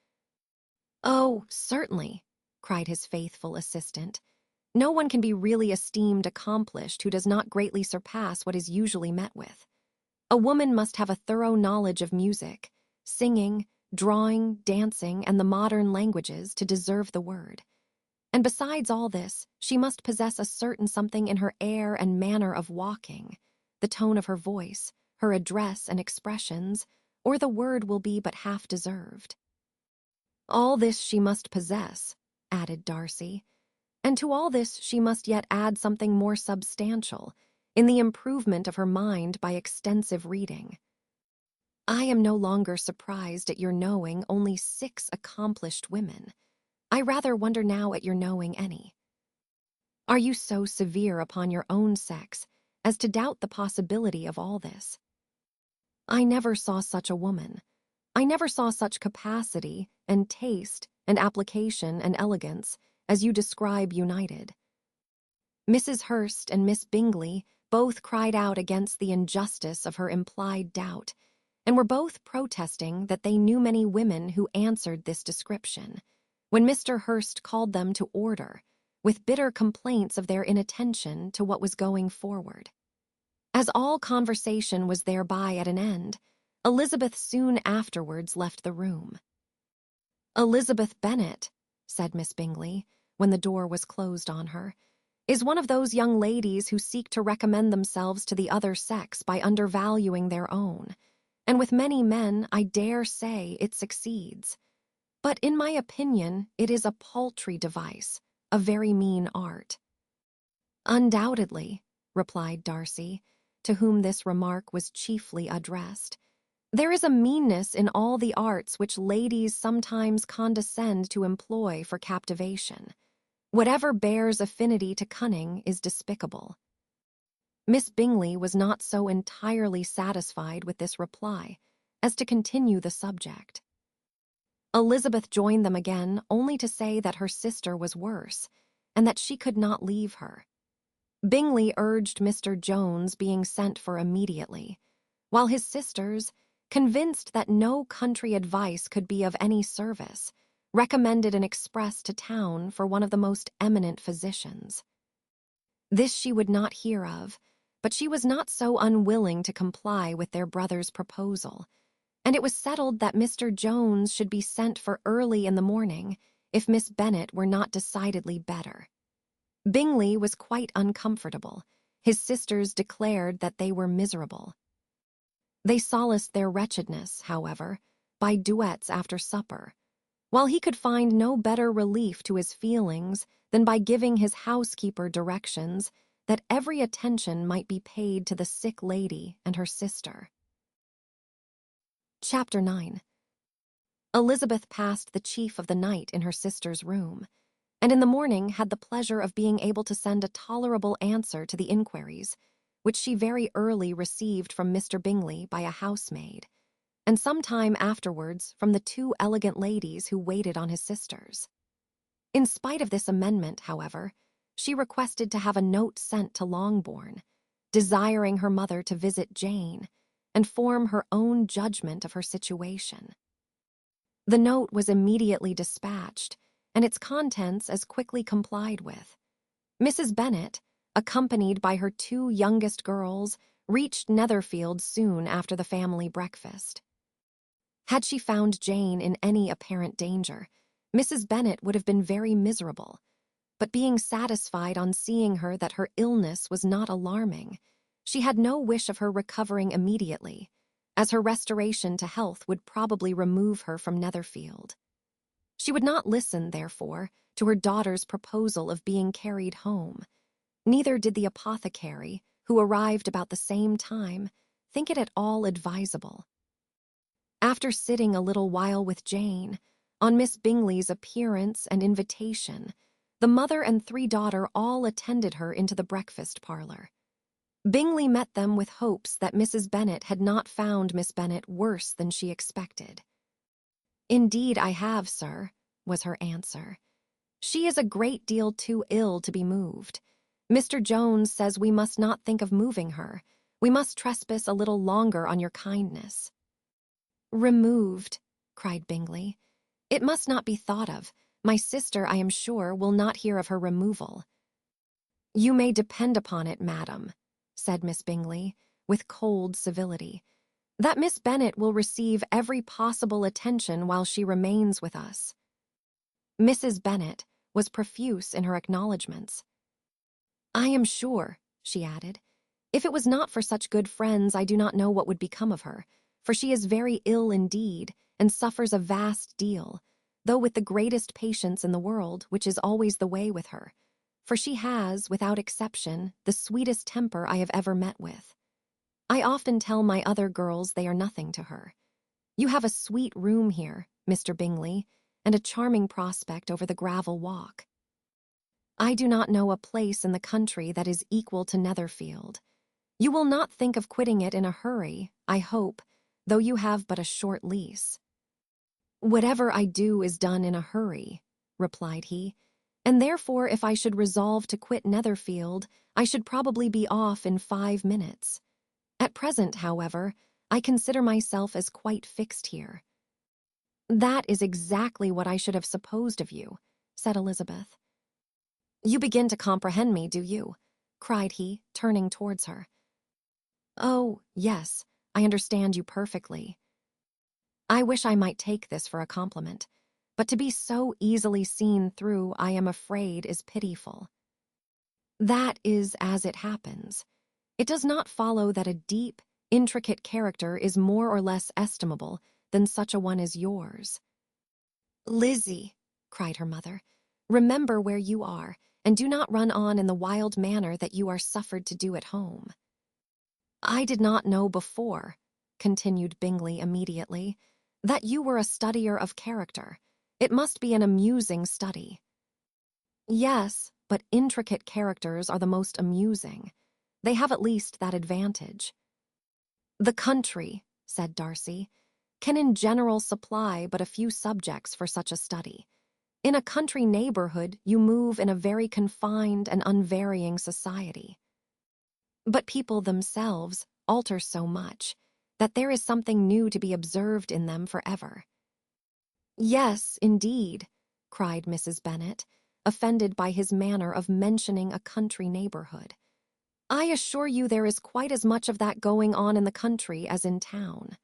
"Oh, certainly," cried his faithful assistant. "No one can be really esteemed accomplished who does not greatly surpass what is usually met with. A woman must have a thorough knowledge of music, singing, drawing, dancing, and the modern languages to deserve the word. And besides all this, she must possess a certain something in her air and manner of walking, the tone of her voice, her address and expressions, or the word will be but half deserved." "All this she must possess," added Darcy, "and to all this she must yet add something more substantial, in the improvement of her mind by extensive reading. I am no longer surprised at your knowing only 6 accomplished women. I rather wonder now at your knowing any. Are you so severe upon your own sex as to doubt the possibility of all this? I never saw such a woman. I never saw such capacity and taste and application and elegance as you describe united." Mrs. Hurst and Miss Bingley both cried out against the injustice of her implied doubt, and were both protesting that they knew many women who answered this description, when Mr. Hurst called them to order, with bitter complaints of their inattention to what was going forward. As all conversation was thereby at an end, Elizabeth soon afterwards left the room. "Elizabeth Bennet," said Miss Bingley, when the door was closed on her, "is one of those young ladies who seek to recommend themselves to the other sex by undervaluing their own, and with many men, I dare say, it succeeds. But in my opinion, it is a paltry device, a very mean art." "Undoubtedly," replied Darcy, to whom this remark was chiefly addressed. "There is a meanness in all the arts which ladies sometimes condescend to employ for captivation. Whatever bears affinity to cunning is despicable." Miss Bingley was not so entirely satisfied with this reply, as to continue the subject. Elizabeth joined them again, only to say that her sister was worse, and that she could not leave her. Bingley urged Mr. Jones being sent for immediately, while his sisters, convinced that no country advice could be of any service, recommended an express to town for one of the most eminent physicians. This she would not hear of, but she was not so unwilling to comply with their brother's proposal, and it was settled that Mr. Jones should be sent for early in the morning if Miss Bennet were not decidedly better. Bingley was quite uncomfortable. His sisters declared that they were miserable. They solaced their wretchedness, however, by duets after supper, while he could find no better relief to his feelings than by giving his housekeeper directions that every attention might be paid to the sick lady and her sister. Chapter 9. Elizabeth passed the chief of the night in her sister's room, and in the morning had the pleasure of being able to send a tolerable answer to the inquiries, which she very early received from Mr. Bingley by a housemaid, and some time afterwards from the two elegant ladies who waited on his sisters. In spite of this amendment, however, she requested to have a note sent to Longbourn, desiring her mother to visit Jane and form her own judgment of her situation. The note was immediately dispatched, and its contents as quickly complied with. Mrs. Bennet, accompanied by her two youngest girls, reached Netherfield soon after the family breakfast. Had she found Jane in any apparent danger, Mrs. Bennet would have been very miserable, but being satisfied on seeing her that her illness was not alarming, she had no wish of her recovering immediately, as her restoration to health would probably remove her from Netherfield. She would not listen, therefore, to her daughter's proposal of being carried home. Neither did the apothecary, who arrived about the same time, think it at all advisable. After sitting a little while with Jane, on Miss Bingley's appearance and invitation, the mother and three daughters all attended her into the breakfast parlour. Bingley met them with hopes that Mrs. Bennet had not found Miss Bennet worse than she expected. "Indeed I have, sir," was her answer. "She is a great deal too ill to be moved. Mr. Jones says we must not think of moving her. We must trespass a little longer on your kindness." "Removed," cried Bingley. "It must not be thought of. My sister, I am sure, will not hear of her removal." "You may depend upon it, madam," said Miss Bingley, with cold civility, "that Miss Bennet will receive every possible attention while she remains with us." Mrs. Bennet was profuse in her acknowledgments. "I am sure," she added, "if it was not for such good friends, I do not know what would become of her, for she is very ill indeed, and suffers a vast deal, though with the greatest patience in the world, which is always the way with her, for she has, without exception, the sweetest temper I have ever met with. I often tell my other girls they are nothing to her. You have a sweet room here, Mr. Bingley, and a charming prospect over the gravel walk. I do not know a place in the country that is equal to Netherfield. You will not think of quitting it in a hurry, I hope, though you have but a short lease." "Whatever I do is done in a hurry," replied he, "and therefore if I should resolve to quit Netherfield, I should probably be off in 5 minutes. At present, however, I consider myself as quite fixed here." "That is exactly what I should have supposed of you," said Elizabeth. "You begin to comprehend me, do you?" cried he, turning towards her. "Oh, yes, I understand you perfectly. I wish I might take this for a compliment, but to be so easily seen through, I am afraid, is pitiful. That is as it happens. It does not follow that a deep, intricate character is more or less estimable than such a one as yours." "Lizzie," cried her mother, "remember where you are, and do not run on in the wild manner that you are suffered to do at home." "I did not know before," continued Bingley immediately, "that you were a studier of character. It must be an amusing study." "Yes, but intricate characters are the most amusing. They have at least that advantage." "The country," said Darcy, can in general supply but a few subjects for such a study. In a country neighborhood, you move in a very confined and unvarying society. But people themselves alter so much that there is something new to be observed in them forever. Yes, indeed, cried Mrs. Bennet, offended by his manner of mentioning a country neighborhood. I assure you there is quite as much of that going on in the country as in town.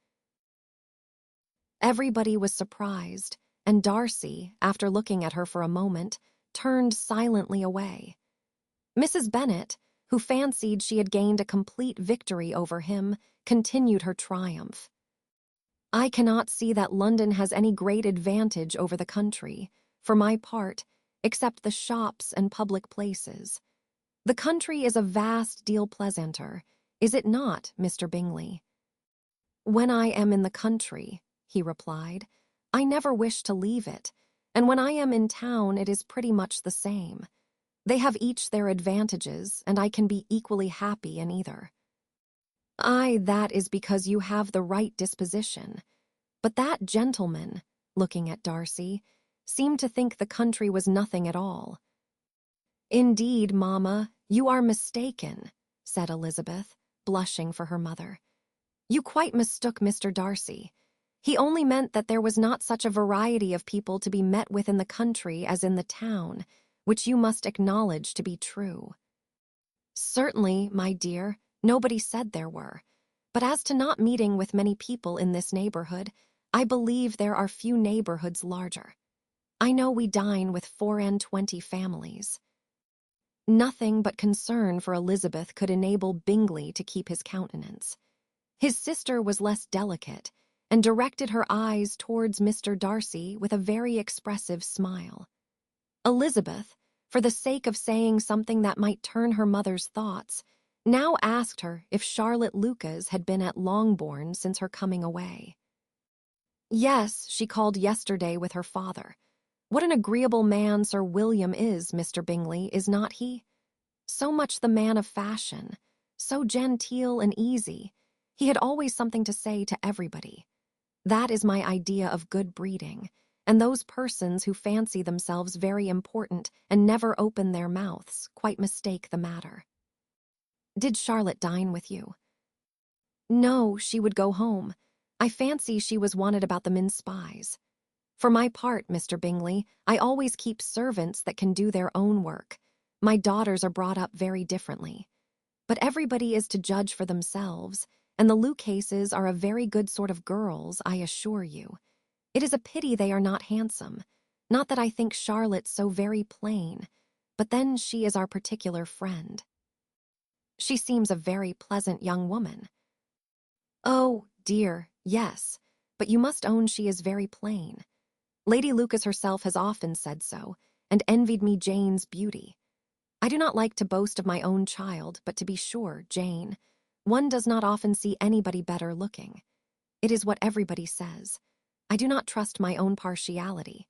Everybody was surprised, and Darcy, after looking at her for a moment, turned silently away. Mrs. Bennet, who fancied she had gained a complete victory over him, continued her triumph. I cannot see that London has any great advantage over the country, for my part, except the shops and public places. The country is a vast deal pleasanter, is it not, Mr. Bingley? When I am in the country, he replied, I never wish to leave it, and when I am in town it is pretty much the same. They have each their advantages, and I can be equally happy in either. Aye, that is because you have the right disposition. But that gentleman, looking at Darcy, seemed to think the country was nothing at all. Indeed, mamma, you are mistaken, said Elizabeth, blushing for her mother. You quite mistook Mr. Darcy. He only meant that there was not such a variety of people to be met with in the country as in the town, which you must acknowledge to be true. Certainly, my dear, nobody said there were. But as to not meeting with many people in this neighborhood, I believe there are few neighborhoods larger. I know we dine with 24 families. Nothing but concern for Elizabeth could enable Bingley to keep his countenance. His sister was less delicate, and directed her eyes towards Mr. Darcy with a very expressive smile. Elizabeth, for the sake of saying something that might turn her mother's thoughts, now asked her if Charlotte Lucas had been at Longbourn since her coming away. Yes, she called yesterday with her father. What an agreeable man Sir William is, Mr. Bingley, is not he? So much the man of fashion, so genteel and easy. He had always something to say to everybody. That is my idea of good breeding, and those persons who fancy themselves very important and never open their mouths quite mistake the matter. Did Charlotte dine with you? No, she would go home. I fancy she was wanted about the mince pies. For my part, Mr. Bingley, I always keep servants that can do their own work. My daughters are brought up very differently. But everybody is to judge for themselves, and the Lucases are a very good sort of girls, I assure you. It is a pity they are not handsome. Not that I think Charlotte so very plain, but then she is our particular friend. She seems a very pleasant young woman. Oh, dear, yes, but you must own she is very plain. Lady Lucas herself has often said so, and envied me Jane's beauty. I do not like to boast of my own child, but to be sure, Jane, one does not often see anybody better looking. It is what everybody says. I do not trust my own partiality.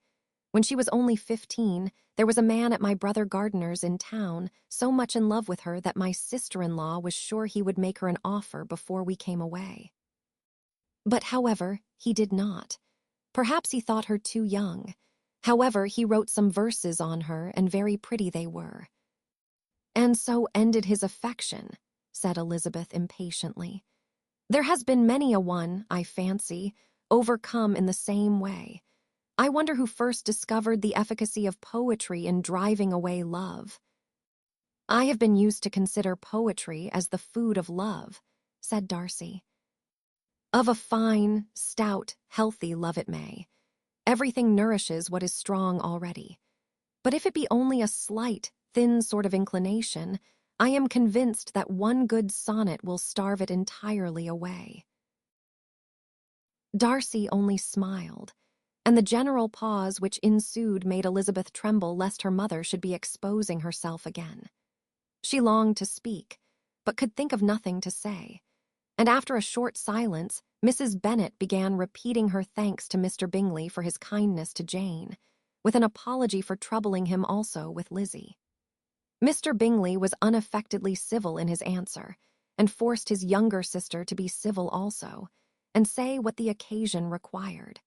When she was only 15, there was a man at my brother Gardiner's in town so much in love with her that my sister-in-law was sure he would make her an offer before we came away. But, however, he did not. Perhaps he thought her too young. However, he wrote some verses on her, and very pretty they were. And so ended his affection, said Elizabeth impatiently. There has been many a one, I fancy, overcome in the same way. I wonder who first discovered the efficacy of poetry in driving away love. I have been used to consider poetry as the food of love, said Darcy. Of a fine, stout, healthy love it may. Everything nourishes what is strong already. But if it be only a slight, thin sort of inclination, I am convinced that one good sonnet will starve it entirely away. Darcy only smiled, and the general pause which ensued made Elizabeth tremble lest her mother should be exposing herself again. She longed to speak, but could think of nothing to say, and after a short silence, Mrs. Bennet began repeating her thanks to Mr. Bingley for his kindness to Jane, with an apology for troubling him also with Lizzie. Mr. Bingley was unaffectedly civil in his answer, and forced his younger sister to be civil also, and say what the occasion required.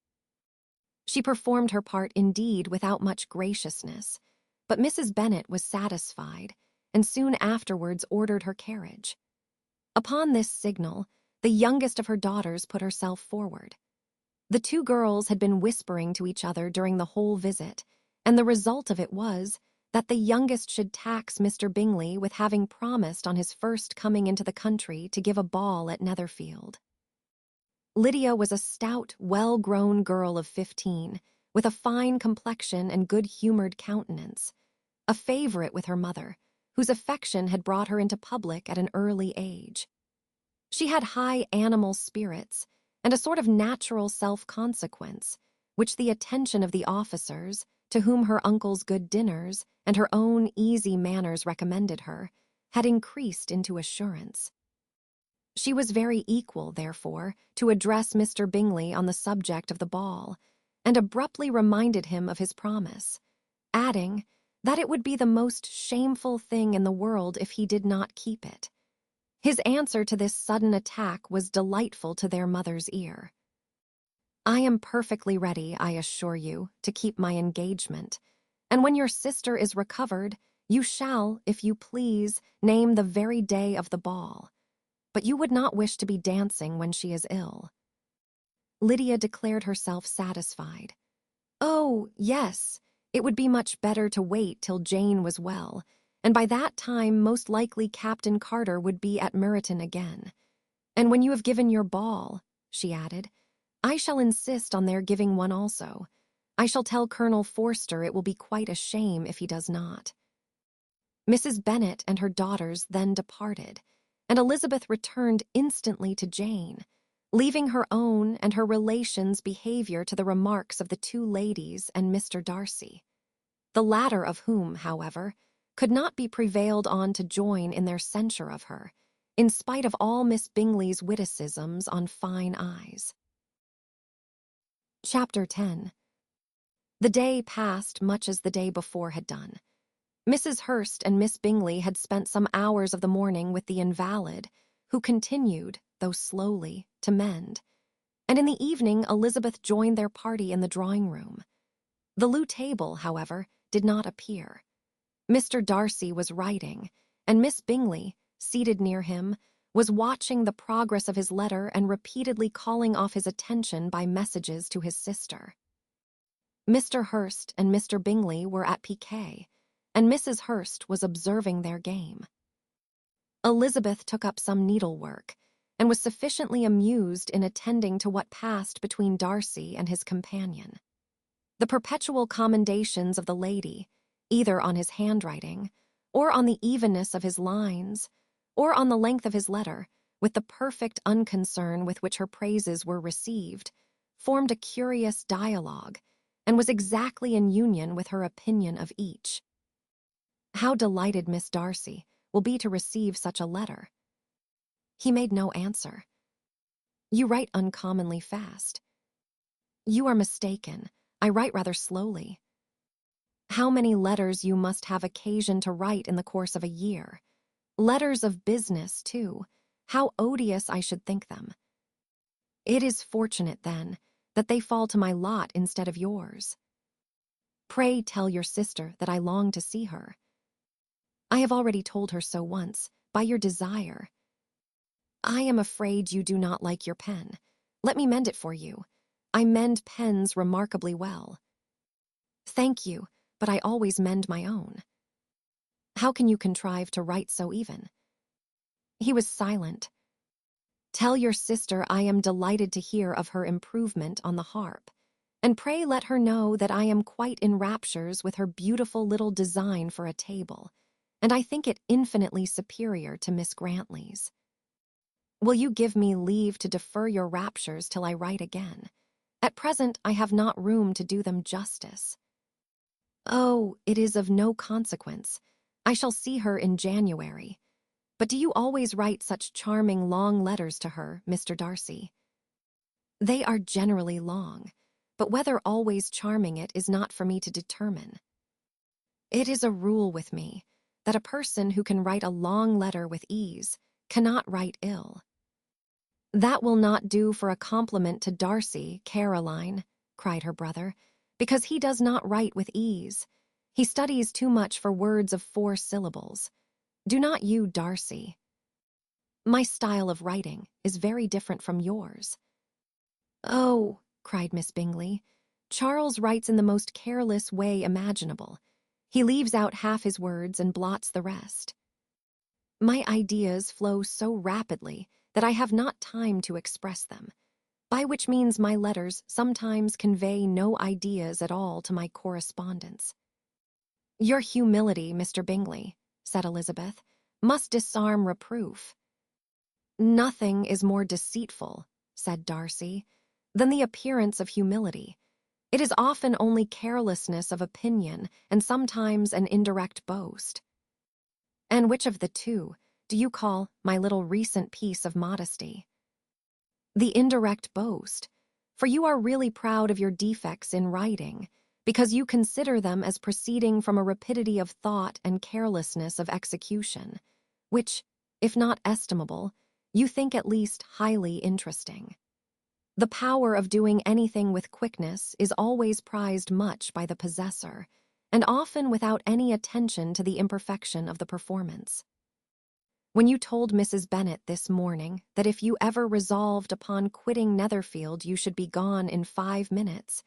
She performed her part indeed without much graciousness, but Mrs. Bennet was satisfied, and soon afterwards ordered her carriage. Upon this signal, the youngest of her daughters put herself forward. The two girls had been whispering to each other during the whole visit, and the result of it was that the youngest should tax Mr. Bingley with having promised on his first coming into the country to give a ball at Netherfield. Lydia was a stout, well-grown girl of 15, with a fine complexion and good-humored countenance, a favorite with her mother, whose affection had brought her into public at an early age. She had high animal spirits and a sort of natural self-consequence, which the attention of the officers, to whom her uncle's good dinners and her own easy manners recommended her, had increased into assurance. She was very equal, therefore, to address Mr. Bingley on the subject of the ball, and abruptly reminded him of his promise, adding that it would be the most shameful thing in the world if he did not keep it. His answer to this sudden attack was delightful to their mother's ear. "I am perfectly ready, I assure you, to keep my engagement, and when your sister is recovered, you shall, if you please, name the very day of the ball. But you would not wish to be dancing when she is ill." Lydia declared herself satisfied. "Oh, yes, it would be much better to wait till Jane was well, and by that time most likely Captain Carter would be at Meryton again. And when you have given your ball," she added, "I shall insist on their giving one also. I shall tell Colonel Forster it will be quite a shame if he does not." Mrs. Bennet and her daughters then departed, and Elizabeth returned instantly to Jane, leaving her own and her relations' behavior to the remarks of the two ladies and Mr. Darcy, the latter of whom, however, could not be prevailed on to join in their censure of her, in spite of all Miss Bingley's witticisms on fine eyes. Chapter 10. The day passed much as the day before had done. Mrs. Hurst and Miss Bingley had spent some hours of the morning with the invalid, who continued, though slowly, to mend, and in the evening Elizabeth joined their party in the drawing-room. The loo table, however, did not appear. Mr. Darcy was writing, and Miss Bingley, seated near him, was watching the progress of his letter and repeatedly calling off his attention by messages to his sister. Mr. Hurst and Mr. Bingley were at piquet, and Mrs. Hurst was observing their game. Elizabeth took up some needlework, and was sufficiently amused in attending to what passed between Darcy and his companion. The perpetual commendations of the lady, either on his handwriting, or on the evenness of his lines, or on the length of his letter, with the perfect unconcern with which her praises were received, formed a curious dialogue, and was exactly in union with her opinion of each. How delighted Miss Darcy will be to receive such a letter. He made no answer. "You write uncommonly fast." "You are mistaken. I write rather slowly." "How many letters you must have occasion to write in the course of a year. Letters of business, too. How odious I should think them." "It is fortunate, then, that they fall to my lot instead of yours." "Pray tell your sister that I long to see her." "I have already told her so once, by your desire." "I am afraid you do not like your pen. Let me mend it for you. I mend pens remarkably well." "Thank you, but I always mend my own." "How can you contrive to write so even?" He was silent. "Tell your sister I am delighted to hear of her improvement on the harp, and pray let her know that I am quite in raptures with her beautiful little design for a table, and I think it infinitely superior to Miss Grantley's. Will you give me leave to defer your raptures till I write again? At present I have not room to do them justice." "Oh, it is of no consequence. I shall see her in January. But do you always write such charming long letters to her, Mr. Darcy?" "They are generally long, but whether always charming it is not for me to determine. It is a rule with me that a person who can write a long letter with ease cannot write ill." "That will not do for a compliment to Darcy, Caroline," cried her brother, "because he does not write with ease. He studies too much for words of 4 syllables. Do not you, Darcy? My style of writing is very different from yours." "Oh," cried Miss Bingley, "Charles writes in the most careless way imaginable. He leaves out half his words and blots the rest. My ideas flow so rapidly that I have not time to express them, by which means my letters sometimes convey no ideas at all to my correspondents." "Your humility, Mr. Bingley," said Elizabeth, "must disarm reproof." "Nothing is more deceitful," said Darcy, "than the appearance of humility. It is often only carelessness of opinion and sometimes an indirect boast." "And which of the two do you call my little recent piece of modesty?" "The indirect boast, for you are really proud of your defects in writing, because you consider them as proceeding from a rapidity of thought and carelessness of execution, which, if not estimable, you think at least highly interesting. The power of doing anything with quickness is always prized much by the possessor, and often without any attention to the imperfection of the performance. When you told Mrs. Bennet this morning that if you ever resolved upon quitting Netherfield you should be gone in 5 minutes,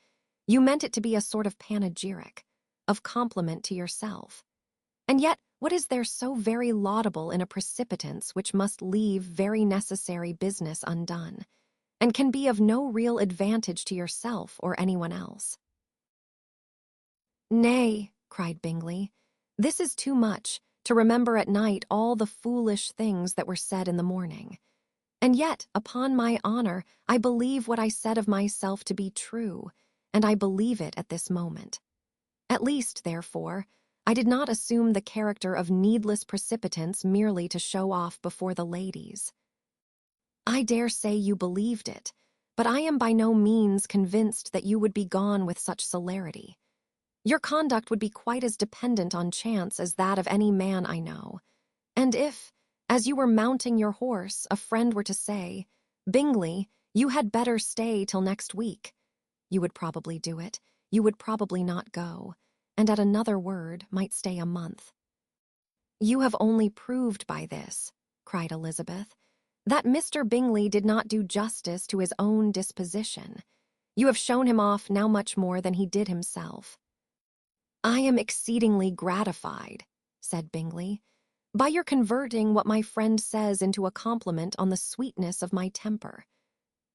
you meant it to be a sort of panegyric, of compliment to yourself. And yet, what is there so very laudable in a precipitance which must leave very necessary business undone, and can be of no real advantage to yourself or anyone else?" "Nay," cried Bingley, "this is too much, to remember at night all the foolish things that were said in the morning. And yet, upon my honor, I believe what I said of myself to be true, and I believe it at this moment. At least, therefore, I did not assume the character of needless precipitance merely to show off before the ladies." "I dare say you believed it, but I am by no means convinced that you would be gone with such celerity. Your conduct would be quite as dependent on chance as that of any man I know. And if, as you were mounting your horse, a friend were to say, 'Bingley, you had better stay till next week,' you would probably do it, you would probably not go, and at another word might stay a month." "You have only proved by this," cried Elizabeth, "that Mr. Bingley did not do justice to his own disposition. You have shown him off now much more than he did himself." "I am exceedingly gratified," said Bingley, "by your converting what my friend says into a compliment on the sweetness of my temper.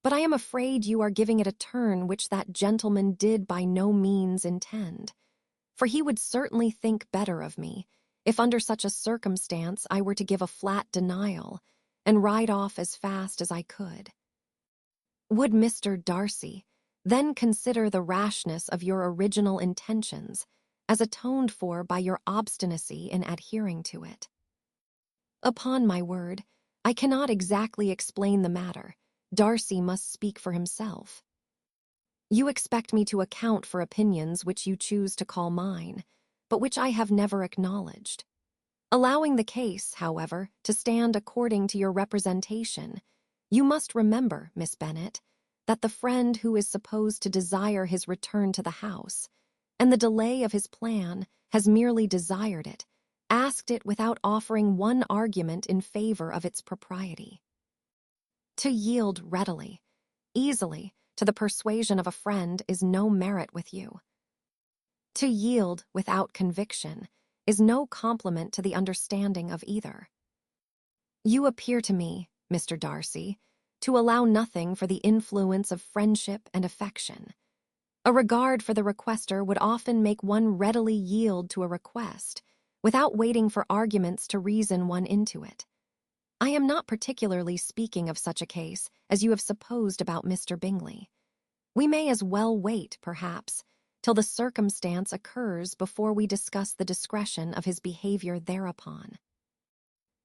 But I am afraid you are giving it a turn which that gentleman did by no means intend. For he would certainly think better of me, if under such a circumstance I were to give a flat denial, and ride off as fast as I could. Would Mr. Darcy then consider the rashness of your original intentions as atoned for by your obstinacy in adhering to it?" "Upon my word, I cannot exactly explain the matter. Darcy must speak for himself." "You expect me to account for opinions which you choose to call mine, but which I have never acknowledged. Allowing the case, however, to stand according to your representation, you must remember, Miss Bennet, that the friend who is supposed to desire his return to the house, and the delay of his plan, has merely desired it, asked it without offering one argument in favor of its propriety. To yield readily, easily, to the persuasion of a friend is no merit with you. To yield without conviction is no compliment to the understanding of either. You appear to me, Mr. Darcy, to allow nothing for the influence of friendship and affection. A regard for the requester would often make one readily yield to a request, without waiting for arguments to reason one into it. I am not particularly speaking of such a case as you have supposed about Mr. Bingley. We may as well wait, perhaps, till the circumstance occurs before we discuss the discretion of his behavior thereupon.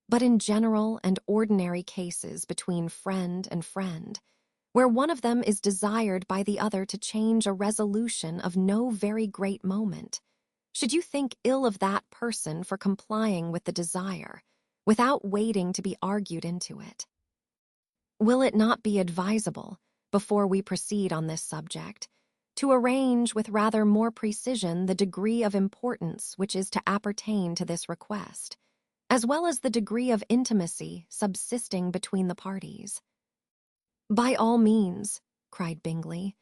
But in general and ordinary cases between friend and friend, where one of them is desired by the other to change a resolution of no very great moment, should you think ill of that person for complying with the desire, without waiting to be argued into it? Will it not be advisable, before we proceed on this subject, to arrange with rather more precision the degree of importance which is to appertain to this request, as well as the degree of intimacy subsisting between the parties?" "By all means," cried Bingley.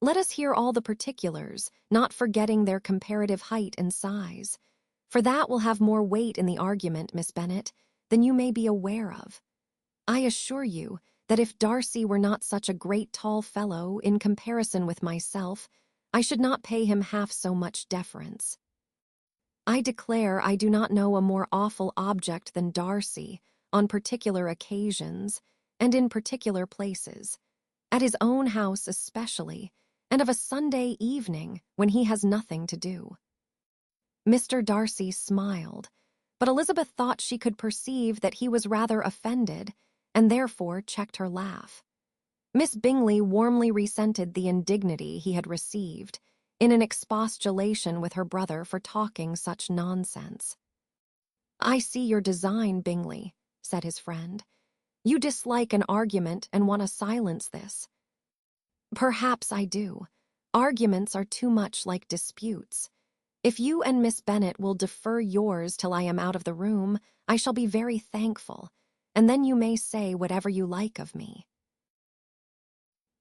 "Let us hear all the particulars, not forgetting their comparative height and size, for that will have more weight in the argument, Miss Bennet, than you may be aware of. I assure you that if Darcy were not such a great tall fellow in comparison with myself, I should not pay him half so much deference. I declare I do not know a more awful object than Darcy, on particular occasions, and in particular places, at his own house especially, and of a Sunday evening when he has nothing to do." Mr. Darcy smiled, but Elizabeth thought she could perceive that he was rather offended, and therefore checked her laugh. Miss Bingley warmly resented the indignity he had received, in an expostulation with her brother for talking such nonsense. "I see your design, Bingley," said his friend. "You dislike an argument and want to silence this." "Perhaps I do. Arguments are too much like disputes. If you and Miss Bennet will defer yours till I am out of the room, I shall be very thankful, and then you may say whatever you like of me."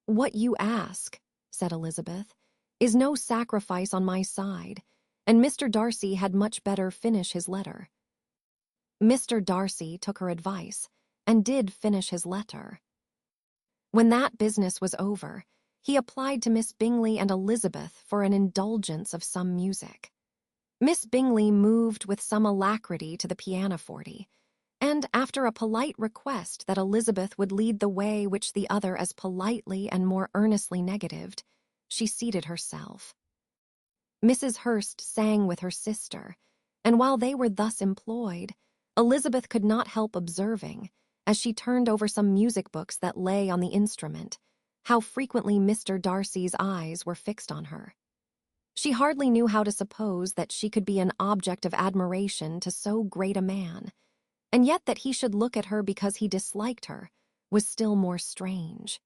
"What you ask," said Elizabeth, "is no sacrifice on my side, and Mr. Darcy had much better finish his letter." Mr. Darcy took her advice, and did finish his letter. When that business was over, he applied to Miss Bingley and Elizabeth for an indulgence of some music. Miss Bingley moved with some alacrity to the pianoforte, and after a polite request that Elizabeth would lead the way which the other as politely and more earnestly negatived, she seated herself. Mrs. Hurst sang with her sister, and while they were thus employed, Elizabeth could not help observing, as she turned over some music books that lay on the instrument, how frequently Mr. Darcy's eyes were fixed on her. She hardly knew how to suppose that she could be an object of admiration to so great a man, and yet that he should look at her because he disliked her was still more strange.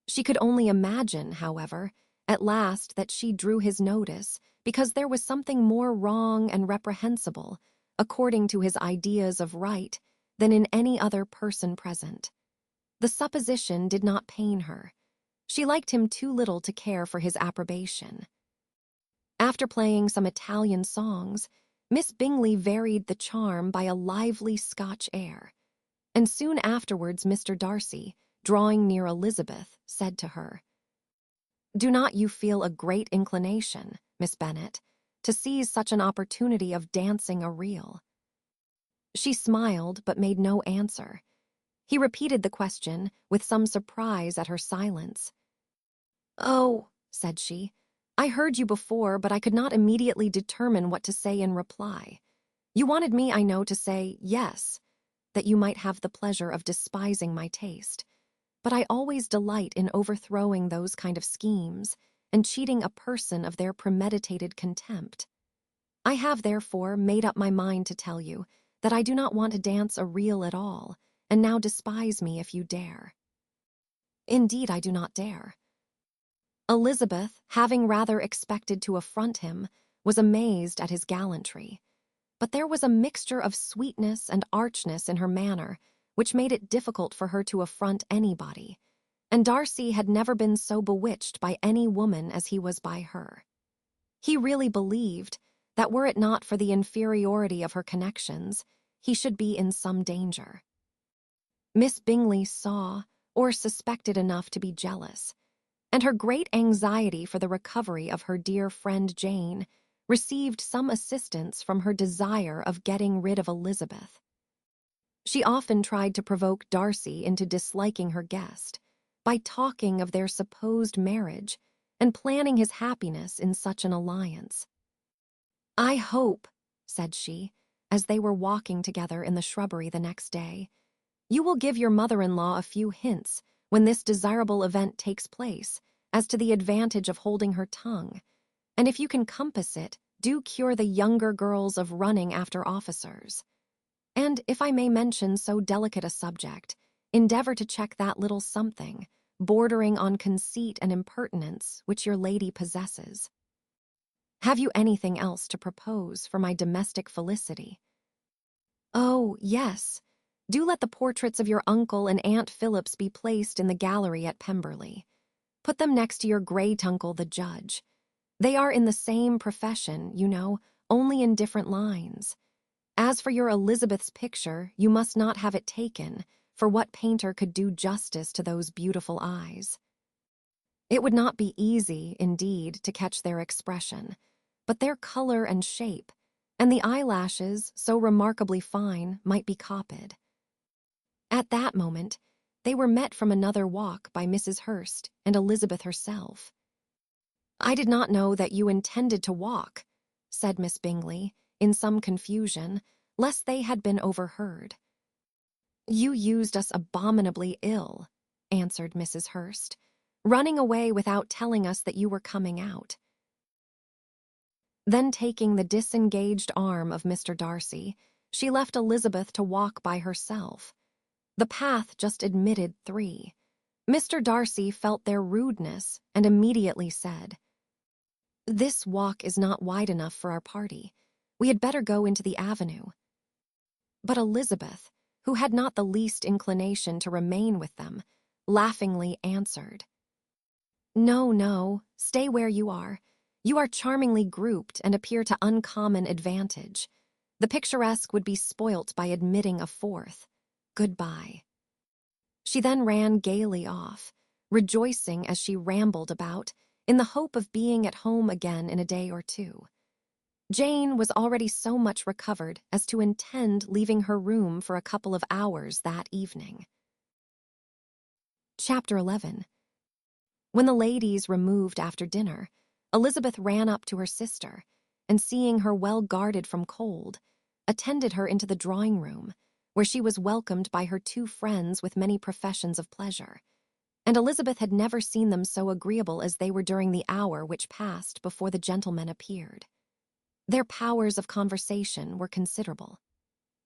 She could only imagine, however, at last that she drew his notice because there was something more wrong and reprehensible, according to his ideas of right, than in any other person present. The supposition did not pain her. She liked him too little to care for his approbation. After playing some Italian songs, Miss Bingley varied the charm by a lively Scotch air, and soon afterwards Mr. Darcy, drawing near Elizabeth, said to her, "Do not you feel a great inclination, Miss Bennet, to seize such an opportunity of dancing a reel?" She smiled, but made no answer. He repeated the question, with some surprise at her silence. "Oh," said she, "I heard you before, but I could not immediately determine what to say in reply. You wanted me, I know, to say yes, that you might have the pleasure of despising my taste. But I always delight in overthrowing those kind of schemes and cheating a person of their premeditated contempt. I have, therefore, made up my mind to tell you that I do not want to dance a reel at all, and now despise me if you dare." "Indeed, I do not dare." Elizabeth, having rather expected to affront him, was amazed at his gallantry. But there was a mixture of sweetness and archness in her manner which made it difficult for her to affront anybody, and Darcy had never been so bewitched by any woman as he was by her. He really believed that were it not for the inferiority of her connections, he should be in some danger. Miss Bingley saw or suspected enough to be jealous, and her great anxiety for the recovery of her dear friend Jane received some assistance from her desire of getting rid of Elizabeth. She often tried to provoke Darcy into disliking her guest by talking of their supposed marriage and planning his happiness in such an alliance. "I hope," said she, as they were walking together in the shrubbery the next day, "you will give your mother-in-law a few hints when this desirable event takes place as to the advantage of holding her tongue, and if you can compass it, do cure the younger girls of running after officers. And if I may mention so delicate a subject, Endeavor to check that little something, bordering on conceit and impertinence, which your lady possesses. Have you anything else to propose for my domestic felicity? Oh, yes. Do let the portraits of your uncle and Aunt Phillips be placed in the gallery at Pemberley. Put them next to your great-uncle, the judge. They are in the same profession, you know, only in different lines. As for your Elizabeth's picture, you must not have it taken, for what painter could do justice to those beautiful eyes? It would not be easy, indeed, to catch their expression, but their color and shape, and the eyelashes, so remarkably fine, might be copied. At that moment, they were met from another walk by Mrs. Hurst and Elizabeth herself. "I did not know that you intended to walk," said Miss Bingley, in some confusion, lest they had been overheard. "You used us abominably ill," answered Mrs. Hurst, "running away without telling us that you were coming out." Then taking the disengaged arm of Mr. Darcy, she left Elizabeth to walk by herself. The path just admitted 3. Mr. Darcy felt their rudeness and immediately said, "This walk is not wide enough for our party. We had better go into the avenue." But Elizabeth, who had not the least inclination to remain with them, laughingly answered, "No, no, stay where you are. You are charmingly grouped and appear to uncommon advantage. The picturesque would be spoilt by admitting a 4th. Goodbye." She then ran gaily off, rejoicing as she rambled about, in the hope of being at home again in a day or 2. Jane was already so much recovered as to intend leaving her room for a couple of hours that evening. Chapter 11. When the ladies removed after dinner, Elizabeth ran up to her sister, and seeing her well guarded from cold, attended her into the drawing-room, where she was welcomed by her 2 friends with many professions of pleasure, and Elizabeth had never seen them so agreeable as they were during the hour which passed before the gentlemen appeared. Their powers of conversation were considerable.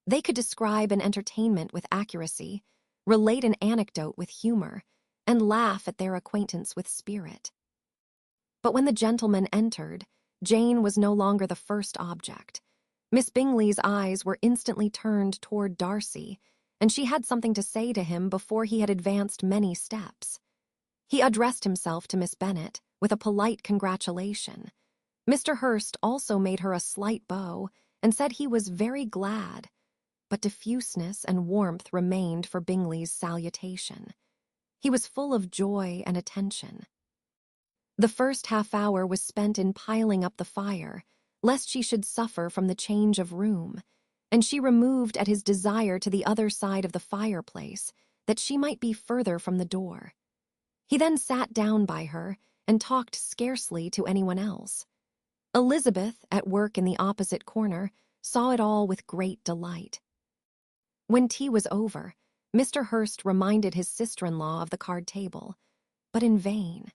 They could describe an entertainment with accuracy, relate an anecdote with humor, and laugh at their acquaintance with spirit. But when the gentlemen entered, Jane was no longer the first object. Miss Bingley's eyes were instantly turned toward Darcy, and she had something to say to him before he had advanced many steps. He addressed himself to Miss Bennet with a polite congratulation. Mr. Hurst also made her a slight bow and said he was very glad, but diffuseness and warmth remained for Bingley's salutation. He was full of joy and attention. The first half-hour was spent in piling up the fire, lest she should suffer from the change of room, and she removed at his desire to the other side of the fireplace, that she might be further from the door. He then sat down by her and talked scarcely to anyone else. Elizabeth, at work in the opposite corner, saw it all with great delight. When tea was over, Mr. Hurst reminded his sister-in-law of the card table, but in vain.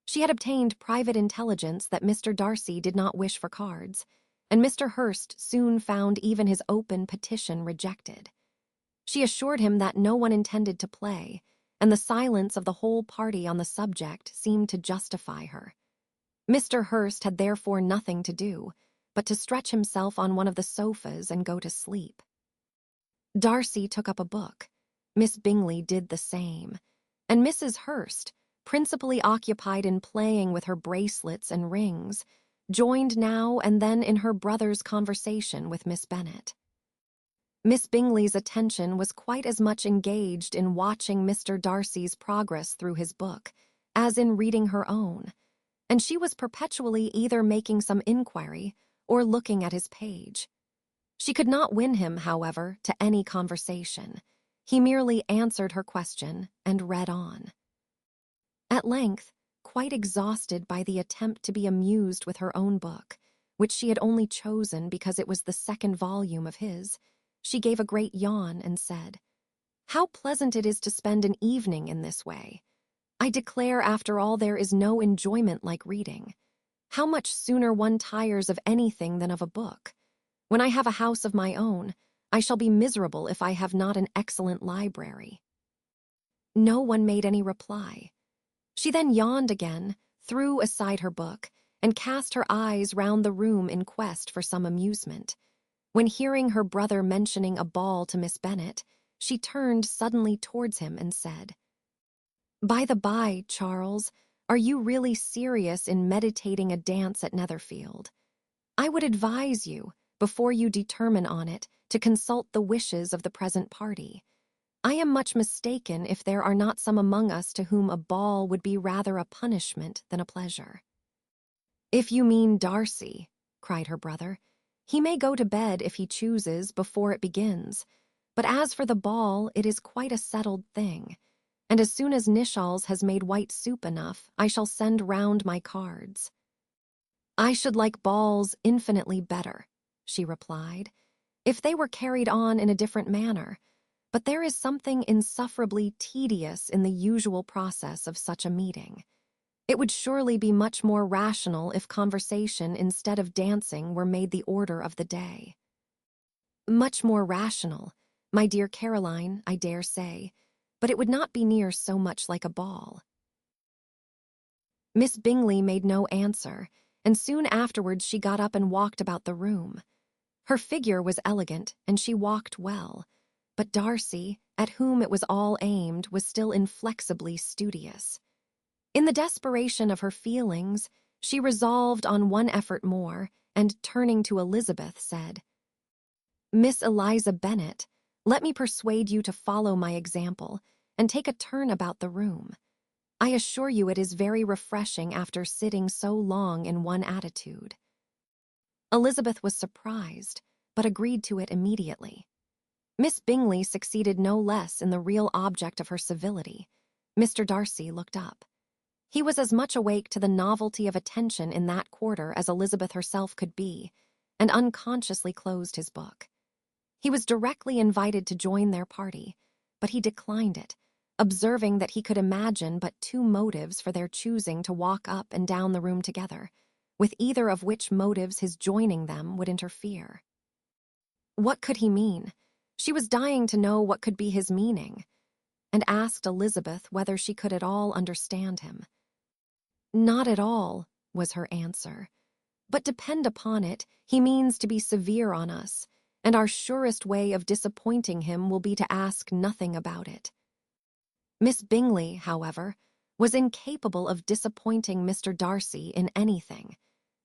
She had obtained private intelligence that Mr. Darcy did not wish for cards, and Mr. Hurst soon found even his open petition rejected. She assured him that no one intended to play, and the silence of the whole party on the subject seemed to justify her. Mr. Hurst had therefore nothing to do but to stretch himself on one of the sofas and go to sleep. Darcy took up a book. Miss Bingley did the same, and Mrs. Hurst, principally occupied in playing with her bracelets and rings, joined now and then in her brother's conversation with Miss Bennet. Miss Bingley's attention was quite as much engaged in watching Mr. Darcy's progress through his book as in reading her own, and she was perpetually either making some inquiry or looking at his page. She could not win him, however, to any conversation. He merely answered her question and read on. At length, quite exhausted by the attempt to be amused with her own book, which she had only chosen because it was the 2nd volume of his, she gave a great yawn and said, "How pleasant it is to spend an evening in this way. I declare, after all, there is no enjoyment like reading. How much sooner one tires of anything than of a book. When I have a house of my own, I shall be miserable if I have not an excellent library." No one made any reply. She then yawned again, threw aside her book, and cast her eyes round the room in quest for some amusement. When hearing her brother mentioning a ball to Miss Bennet, she turned suddenly towards him and said, "By the by, Charles, are you really serious in meditating a dance at Netherfield? I would advise you, before you determine on it, to consult the wishes of the present party. I am much mistaken if there are not some among us to whom a ball would be rather a punishment than a pleasure." "If you mean Darcy," cried her brother, "he may go to bed if he chooses before it begins, but as for the ball, it is quite a settled thing, and as soon as Nishalls has made white soup enough, I shall send round my cards." "I should like balls infinitely better," she replied, "if they were carried on in a different manner, but there is something insufferably tedious in the usual process of such a meeting. It would surely be much more rational if conversation instead of dancing were made the order of the day." "Much more rational, my dear Caroline, I dare say, but it would not be near so much like a ball." Miss Bingley made no answer, and soon afterwards she got up and walked about the room. Her figure was elegant, and she walked well, but Darcy, at whom it was all aimed, was still inflexibly studious. In the desperation of her feelings, she resolved on one effort more, and turning to Elizabeth, said, "Miss Eliza Bennet, let me persuade you to follow my example, and take a turn about the room. I assure you it is very refreshing after sitting so long in one attitude." Elizabeth was surprised, but agreed to it immediately. Miss Bingley succeeded no less in the real object of her civility. Mr. Darcy looked up. He was as much awake to the novelty of attention in that quarter as Elizabeth herself could be, and unconsciously closed his book. He was directly invited to join their party, but he declined it, observing that he could imagine but two motives for their choosing to walk up and down the room together, with either of which motives his joining them would interfere. What could he mean? She was dying to know what could be his meaning, and asked Elizabeth whether she could at all understand him. "Not at all," was her answer. "But depend upon it, he means to be severe on us, and our surest way of disappointing him will be to ask nothing about it." Miss Bingley, however, was incapable of disappointing Mr. Darcy in anything,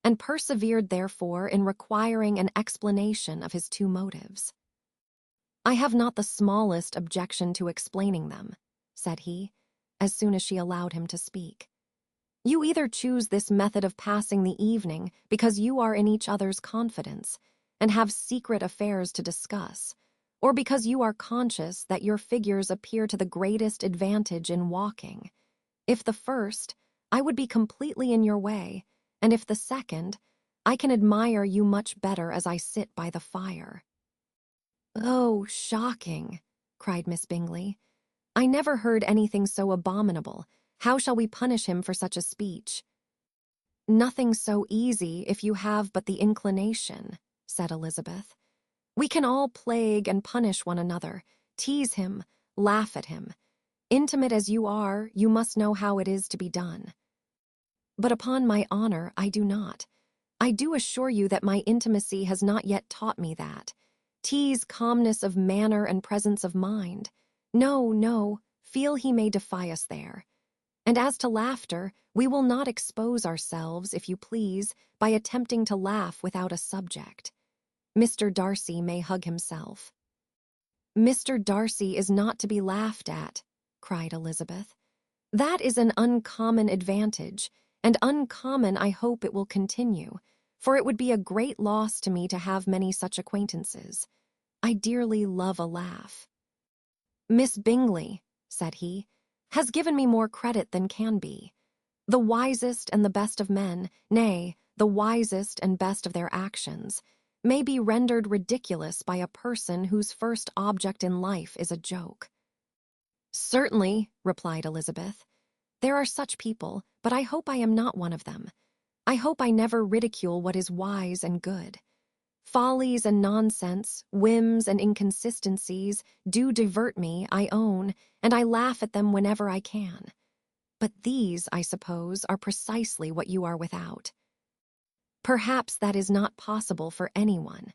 and persevered therefore in requiring an explanation of his two motives. "I have not the smallest objection to explaining them," said he, as soon as she allowed him to speak. "You either choose this method of passing the evening because you are in each other's confidence and have secret affairs to discuss, or because you are conscious that your figures appear to the greatest advantage in walking. If the first, I would be completely in your way, and if the second, I can admire you much better as I sit by the fire." "Oh, shocking!" cried Miss Bingley. "I never heard anything so abominable. How shall we punish him for such a speech?" "Nothing so easy if you have but the inclination," said Elizabeth. "We can all plague and punish one another, tease him, laugh at him. Intimate as you are, you must know how it is to be done." "But upon my honor, I do not. I do assure you that my intimacy has not yet taught me that. Tease calmness of manner and presence of mind. No, no, feel he may defy us there. And as to laughter, we will not expose ourselves, if you please, by attempting to laugh without a subject. Mr. Darcy may hug himself." "Mr. Darcy is not to be laughed at," cried Elizabeth. "That is an uncommon advantage, and uncommon I hope it will continue, for it would be a great loss to me to have many such acquaintances. I dearly love a laugh." "Miss Bingley," said he, "has given me more credit than can be. The wisest and the best of men, nay, the wisest and best of their actions, may be rendered ridiculous by a person whose first object in life is a joke." "Certainly," replied Elizabeth. "There are such people, but I hope I am not one of them. I hope I never ridicule what is wise and good. Follies and nonsense, whims and inconsistencies do divert me, I own, and I laugh at them whenever I can. But these, I suppose, are precisely what you are without. Perhaps that is not possible for anyone,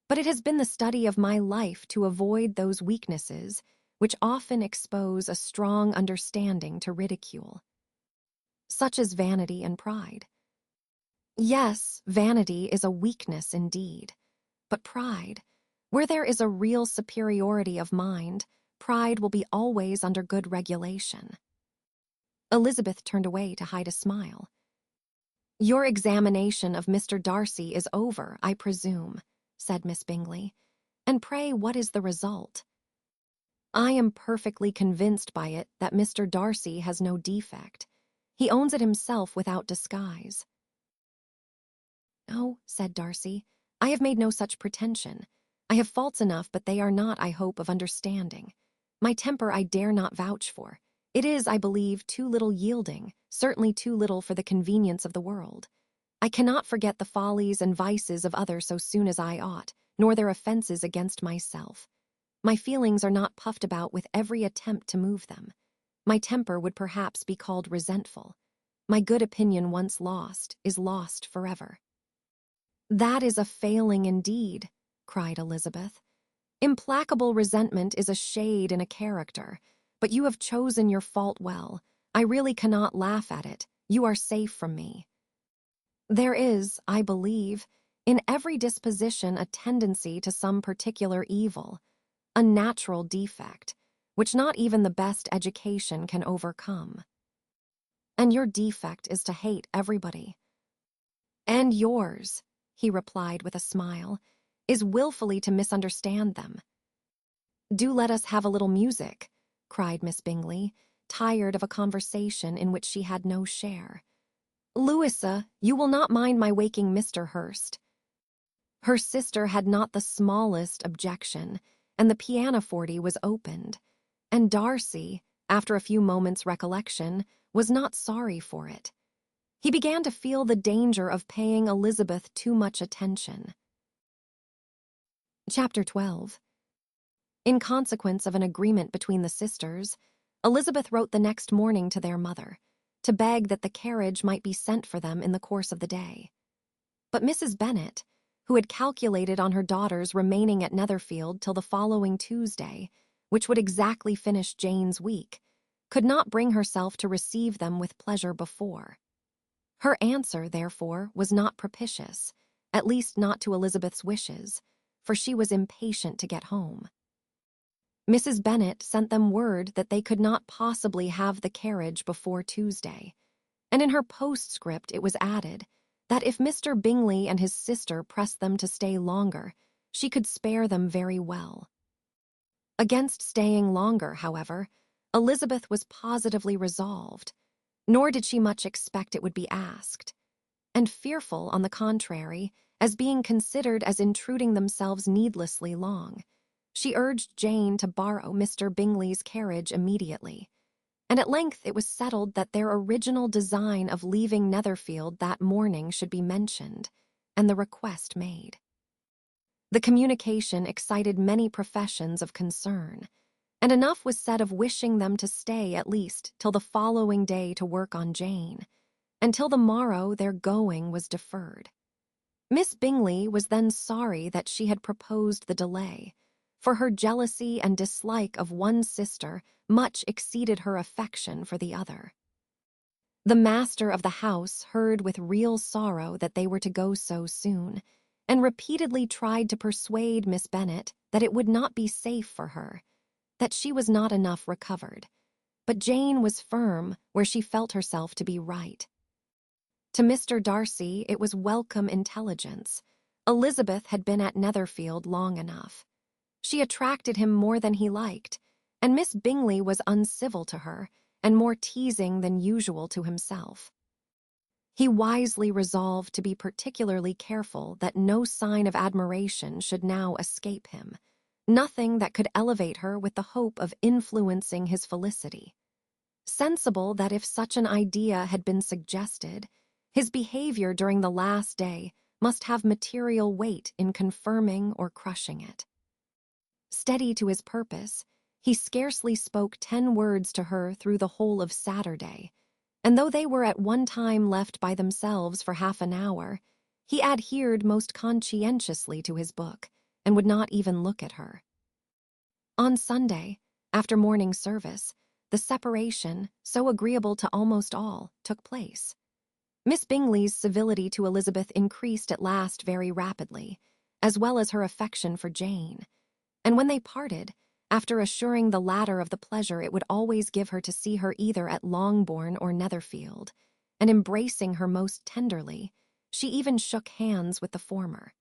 but it has been the study of my life to avoid those weaknesses which often expose a strong understanding to ridicule, such as vanity and pride. Yes, vanity is a weakness indeed, but pride, where there is a real superiority of mind, pride will be always under good regulation. Elizabeth turned away to hide a smile. Your examination of Mr. Darcy is over, I presume, said Miss Bingley. And pray, what is the result? I am perfectly convinced by it that Mr. Darcy has no defect. He owns it himself without disguise. Oh, said Darcy, I have made no such pretension. I have faults enough, but they are not, I hope, of understanding. My temper I dare not vouch for. It is, I believe, too little yielding, certainly too little for the convenience of the world. I cannot forget the follies and vices of others so soon as I ought, nor their offences against myself. My feelings are not puffed about with every attempt to move them. My temper would perhaps be called resentful. My good opinion once lost is lost forever. That is a failing indeed, cried Elizabeth. Implacable resentment is a shade in a character, but you have chosen your fault well. I really cannot laugh at it. You are safe from me. There is, I believe, in every disposition a tendency to some particular evil, a natural defect, which not even the best education can overcome. And your defect is to hate everybody. And yours, he replied with a smile, is willfully to misunderstand them. Do let us have a little music, cried Miss Bingley, tired of a conversation in which she had no share. Louisa, you will not mind my waking Mr. Hurst. Her sister had not the smallest objection, and the pianoforte was opened, and Darcy, after a few moments' recollection, was not sorry for it. He began to feel the danger of paying Elizabeth too much attention. Chapter 12. In consequence of an agreement between the sisters, Elizabeth wrote the next morning to their mother, to beg that the carriage might be sent for them in the course of the day. But Mrs. Bennet, who had calculated on her daughters remaining at Netherfield till the following Tuesday, which would exactly finish Jane's week, could not bring herself to receive them with pleasure before. Her answer, therefore, was not propitious, at least not to Elizabeth's wishes, for she was impatient to get home. Mrs. Bennet sent them word that they could not possibly have the carriage before Tuesday, and in her postscript it was added that if Mr. Bingley and his sister pressed them to stay longer, she could spare them very well. Against staying longer, however, Elizabeth was positively resolved, nor did she much expect it would be asked, and fearful, on the contrary, as being considered as intruding themselves needlessly long, she urged Jane to borrow Mr. Bingley's carriage immediately, and at length it was settled that their original design of leaving Netherfield that morning should be mentioned, and the request made. The communication excited many professions of concern, and enough was said of wishing them to stay at least till the following day to work on Jane, and till the morrow their going was deferred. Miss Bingley was then sorry that she had proposed the delay, for her jealousy and dislike of one sister much exceeded her affection for the other. The master of the house heard with real sorrow that they were to go so soon, and repeatedly tried to persuade Miss Bennet that it would not be safe for her, that she was not enough recovered, but Jane was firm where she felt herself to be right. To Mr. Darcy it was welcome intelligence. Elizabeth had been at Netherfield long enough. She attracted him more than he liked, and Miss Bingley was uncivil to her and more teasing than usual to himself. He wisely resolved to be particularly careful that no sign of admiration should now escape him, nothing that could elevate her with the hope of influencing his felicity. Sensible that if such an idea had been suggested, his behavior during the last day must have material weight in confirming or crushing it. Steady to his purpose, he scarcely spoke 10 words to her through the whole of Saturday, and though they were at one time left by themselves for half an hour, he adhered most conscientiously to his book and would not even look at her. On Sunday, after morning service, the separation, so agreeable to almost all, took place. Miss Bingley's civility to Elizabeth increased at last very rapidly, as well as her affection for Jane, and when they parted, after assuring the latter of the pleasure it would always give her to see her either at Longbourn or Netherfield, and embracing her most tenderly, she even shook hands with the former.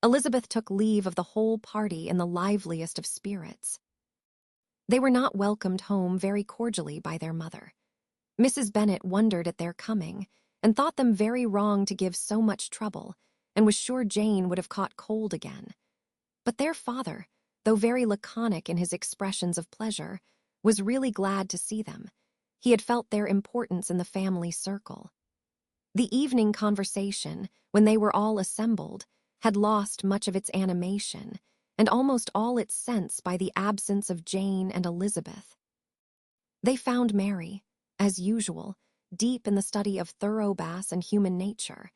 Elizabeth took leave of the whole party in the liveliest of spirits. They were not welcomed home very cordially by their mother. Mrs. Bennet wondered at their coming, and thought them very wrong to give so much trouble, and was sure Jane would have caught cold again. But their father, though very laconic in his expressions of pleasure, was really glad to see them. He had felt their importance in the family circle. The evening conversation, when they were all assembled, had lost much of its animation, and almost all its sense by the absence of Jane and Elizabeth. They found Mary, as usual, deep in the study of Thoroughbass and human nature,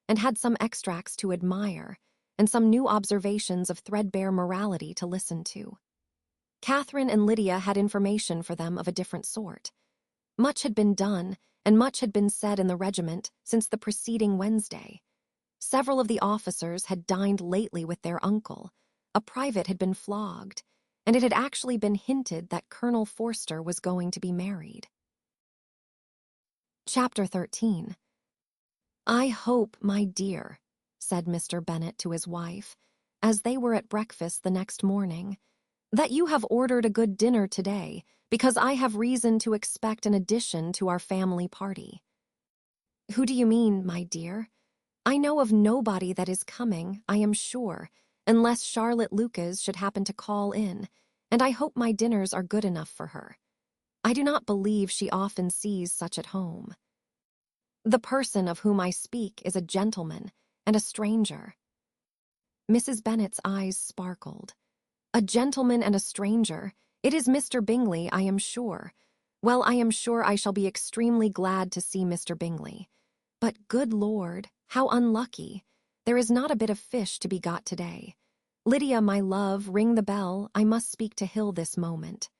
and had some extracts to admire, and some new observations of threadbare morality to listen to. Catherine and Lydia had information for them of a different sort. Much had been done, and much had been said in the regiment since the preceding Wednesday. Several of the officers had dined lately with their uncle, a private had been flogged, and it had actually been hinted that Colonel Forster was going to be married. Chapter 13. "I hope, my dear," said Mr. Bennet to his wife, as they were at breakfast the next morning, "that you have ordered a good dinner today, because I have reason to expect an addition to our family party." "Who do you mean, my dear? I know of nobody that is coming, I am sure, unless Charlotte Lucas should happen to call in, and I hope my dinners are good enough for her. I do not believe she often sees such at home. The person of whom I speak is a gentleman and a stranger." Mrs. Bennet's eyes sparkled. "A gentleman and a stranger. It is Mr. Bingley, I am sure. Well, I am sure I shall be extremely glad to see Mr. Bingley. But, good Lord, how unlucky. There is not a bit of fish to be got today. Lydia, my love, ring the bell. I must speak to Hill this moment."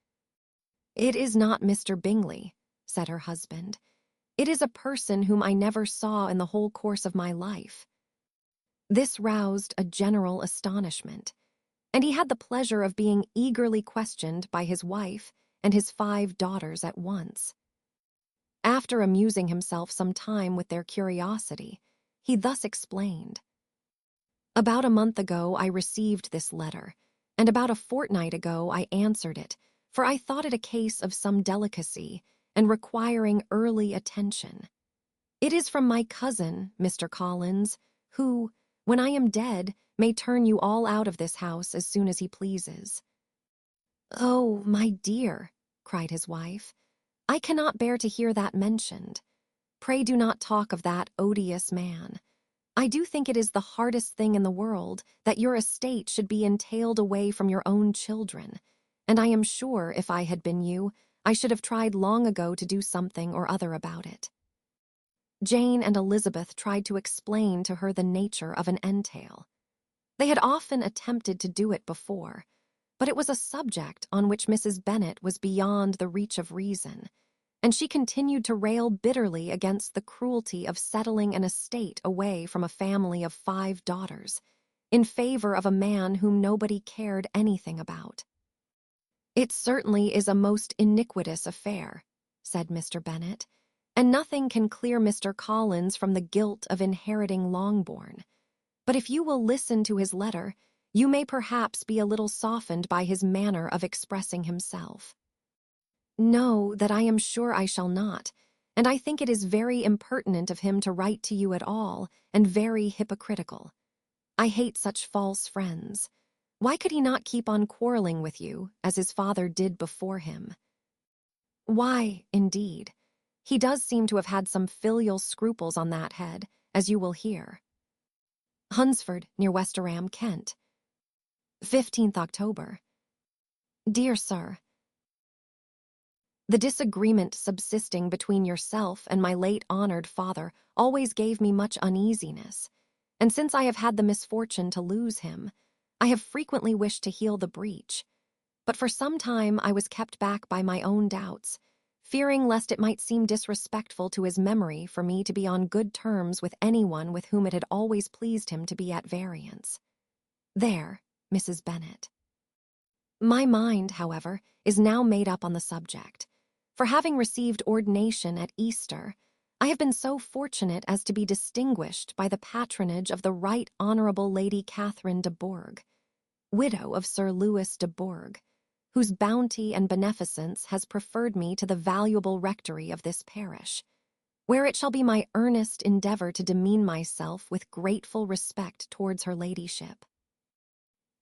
"It is not Mr. Bingley," said her husband. "It is a person whom I never saw in the whole course of my life." This roused a general astonishment, and he had the pleasure of being eagerly questioned by his wife and his 5 daughters at once. After amusing himself some time with their curiosity, he thus explained. "About a month ago I received this letter, and about a fortnight ago I answered it, for I thought it a case of some delicacy and requiring early attention. It is from my cousin, Mr. Collins, who, when I am dead, may turn you all out of this house as soon as he pleases." "Oh, my dear," cried his wife, "I cannot bear to hear that mentioned. Pray do not talk of that odious man. I do think it is the hardest thing in the world that your estate should be entailed away from your own children, and I am sure, if I had been you, I should have tried long ago to do something or other about it." Jane and Elizabeth tried to explain to her the nature of an entail. They had often attempted to do it before, but it was a subject on which Mrs. Bennet was beyond the reach of reason, and she continued to rail bitterly against the cruelty of settling an estate away from a family of 5 daughters, in favor of a man whom nobody cared anything about. "It certainly is a most iniquitous affair," said Mr. Bennet, "and nothing can clear Mr. Collins from the guilt of inheriting Longbourn. But if you will listen to his letter, you may perhaps be a little softened by his manner of expressing himself." "No, that I am sure I shall not, and I think it is very impertinent of him to write to you at all, and very hypocritical. I hate such false friends. Why could he not keep on quarreling with you, as his father did before him?" "Why, indeed? He does seem to have had some filial scruples on that head, as you will hear." Hunsford, near Westerham, Kent. 15th October. Dear Sir, the disagreement subsisting between yourself and my late honored father always gave me much uneasiness, and since I have had the misfortune to lose him, I have frequently wished to heal the breach. But for some time I was kept back by my own doubts, fearing lest it might seem disrespectful to his memory for me to be on good terms with anyone with whom it had always pleased him to be at variance. There, Mrs. Bennet. My mind, however, is now made up on the subject. For having received ordination at Easter, I have been so fortunate as to be distinguished by the patronage of the Right Honourable Lady Catherine de Bourgh, widow of Sir Louis de Bourgh, whose bounty and beneficence has preferred me to the valuable rectory of this parish, where it shall be my earnest endeavour to demean myself with grateful respect towards her ladyship,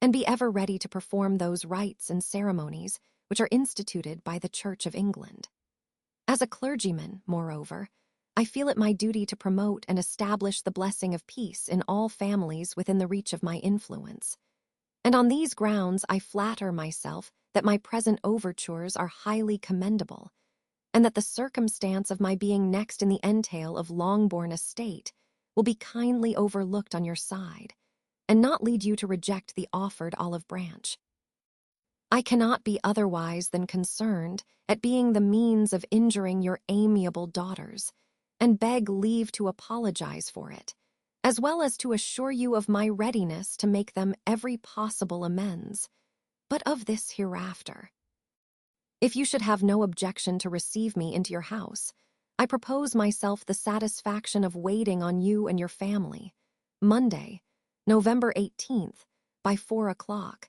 and be ever ready to perform those rites and ceremonies which are instituted by the Church of England. As a clergyman, moreover, I feel it my duty to promote and establish the blessing of peace in all families within the reach of my influence, and on these grounds I flatter myself that my present overtures are highly commendable, and that the circumstance of my being next in the entail of Longbourn estate will be kindly overlooked on your side, and not lead you to reject the offered olive branch. I cannot be otherwise than concerned at being the means of injuring your amiable daughters, and beg leave to apologize for it, as well as to assure you of my readiness to make them every possible amends, but of this hereafter. If you should have no objection to receive me into your house, I propose myself the satisfaction of waiting on you and your family, Monday, November 18th, by 4 o'clock,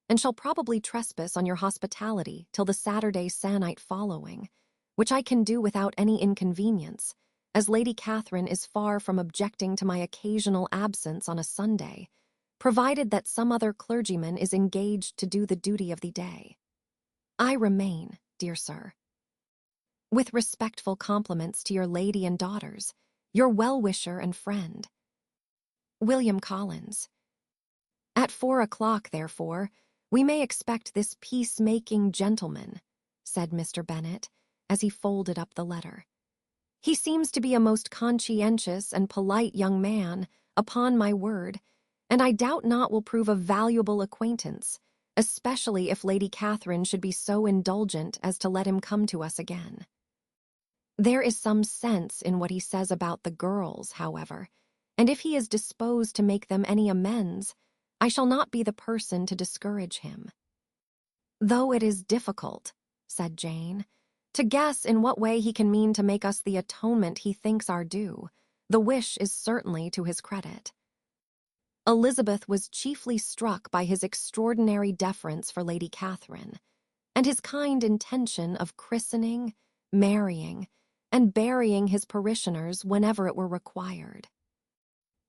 and shall probably trespass on your hospitality till the Saturday se'nnight following, which I can do without any inconvenience, as Lady Catherine is far from objecting to my occasional absence on a Sunday, provided that some other clergyman is engaged to do the duty of the day. I remain, dear sir, with respectful compliments to your lady and daughters, your well-wisher and friend, William Collins. At 4 o'clock, therefore, we may expect this peacemaking gentleman, said Mr. Bennet, as he folded up the letter. He seems to be a most conscientious and polite young man, upon my word, and I doubt not will prove a valuable acquaintance, especially if Lady Catherine should be so indulgent as to let him come to us again. There is some sense in what he says about the girls, however, and if he is disposed to make them any amends, I shall not be the person to discourage him. Though it is difficult, said Jane, to guess in what way he can mean to make us the atonement he thinks our due, the wish is certainly to his credit. Elizabeth was chiefly struck by his extraordinary deference for Lady Catherine, and his kind intention of christening, marrying, and burying his parishioners whenever it were required.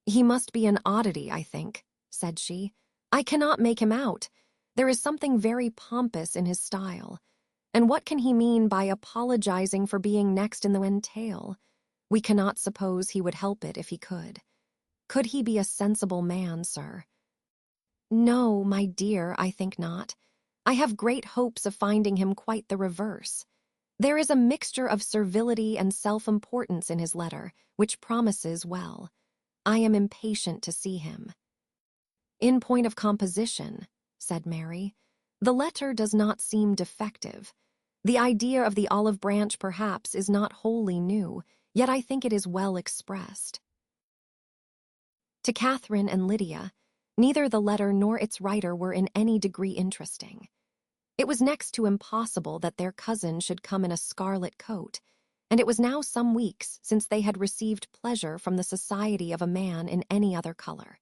He must be an oddity, I think, said she. I cannot make him out. There is something very pompous in his style. And what can he mean by apologizing for being next in the entail? We cannot suppose he would help it if he could. Could he be a sensible man, sir? No, my dear, I think not. I have great hopes of finding him quite the reverse. There is a mixture of servility and self-importance in his letter, which promises well. I am impatient to see him. In point of composition, said Mary, the letter does not seem defective. The idea of the olive branch, perhaps, is not wholly new, yet I think it is well expressed. To Catherine and Lydia, neither the letter nor its writer were in any degree interesting. It was next to impossible that their cousin should come in a scarlet coat, and it was now some weeks since they had received pleasure from the society of a man in any other color.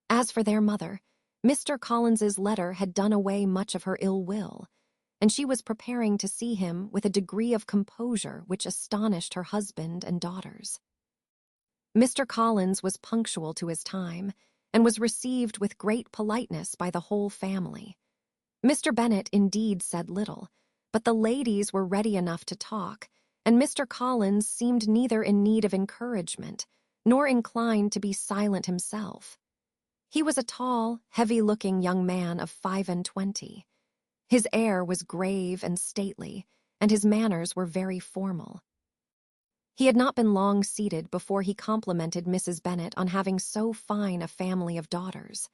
As for their mother, Mr. Collins's letter had done away much of her ill will, and she was preparing to see him with a degree of composure which astonished her husband and daughters. Mr. Collins was punctual to his time, and was received with great politeness by the whole family. Mr. Bennet indeed said little, but the ladies were ready enough to talk, and Mr. Collins seemed neither in need of encouragement, nor inclined to be silent himself. He was a tall, heavy-looking young man of 25. His air was grave and stately, and his manners were very formal. He had not been long seated before he complimented Mrs. Bennet on having so fine a family of daughters,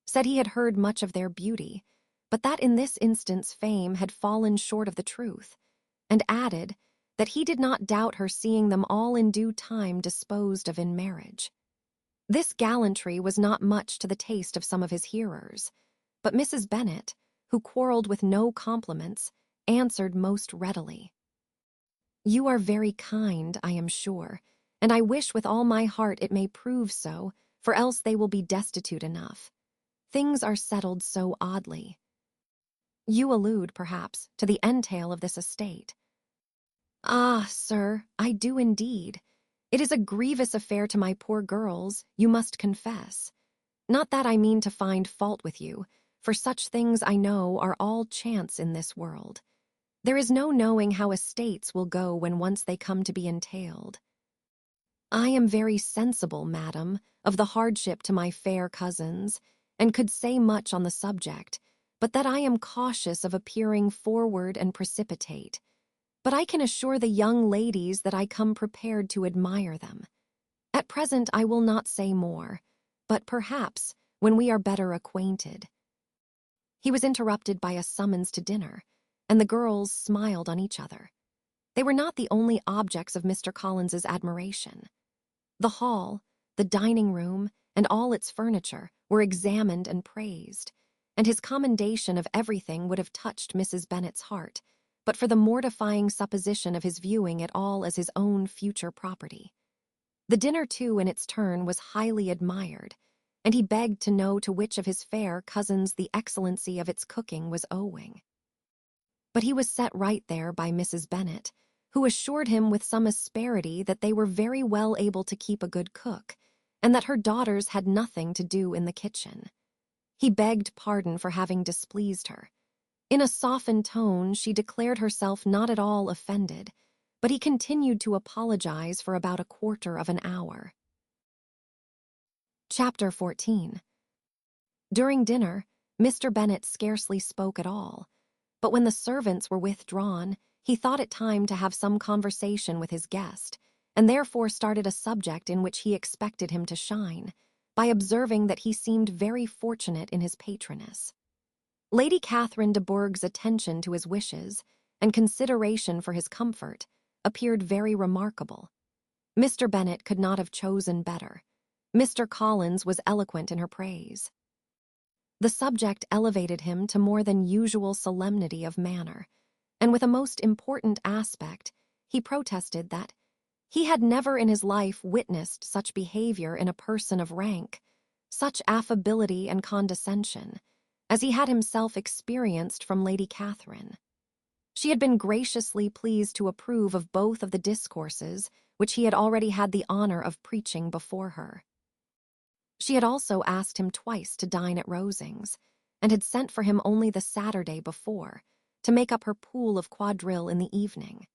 said he had heard much of their beauty, but that in this instance fame had fallen short of the truth, and added that he did not doubt her seeing them all in due time disposed of in marriage. This gallantry was not much to the taste of some of his hearers, but Mrs. Bennet, who quarreled with no compliments, answered most readily. "You are very kind, I am sure, and I wish with all my heart it may prove so, for else they will be destitute enough. Things are settled so oddly. You allude, perhaps, to the entail of this estate." "Ah, sir, I do indeed. It is a grievous affair to my poor girls, you must confess. Not that I mean to find fault with you, for such things I know are all chance in this world. There is no knowing how estates will go when once they come to be entailed. I am very sensible, madam, of the hardship to my fair cousins, and could say much on the subject, but that I am cautious of appearing forward and precipitate. But I can assure the young ladies that I come prepared to admire them. At present I will not say more, but perhaps when we are better acquainted." He was interrupted by a summons to dinner, and the girls smiled on each other. They were not the only objects of Mr. Collins's admiration. The hall, the dining room, and all its furniture were examined and praised, and his commendation of everything would have touched Mrs. Bennet's heart, but for the mortifying supposition of his viewing it all as his own future property. The dinner, too, in its turn, was highly admired, and he begged to know to which of his fair cousins the excellency of its cooking was owing. But he was set right there by Mrs. Bennet, who assured him with some asperity that they were very well able to keep a good cook, and that her daughters had nothing to do in the kitchen. He begged pardon for having displeased her. In a softened tone, she declared herself not at all offended, but he continued to apologize for about a quarter of an hour. Chapter 14. During dinner, Mr. Bennet scarcely spoke at all, but when the servants were withdrawn, he thought it time to have some conversation with his guest, and therefore started a subject in which he expected him to shine, by observing that he seemed very fortunate in his patroness. Lady Catherine de Bourgh's attention to his wishes, and consideration for his comfort, appeared very remarkable. Mr. Bennet could not have chosen better. Mr. Collins was eloquent in her praise. The subject elevated him to more than usual solemnity of manner, and with a most important aspect, he protested that he had never in his life witnessed such behavior in a person of rank, such affability and condescension, as he had himself experienced from Lady Catherine. She had been graciously pleased to approve of both of the discourses which he had already had the honor of preaching before her. She had also asked him twice to dine at Rosings, and had sent for him only the Saturday before, to make up her pool of quadrille in the evening.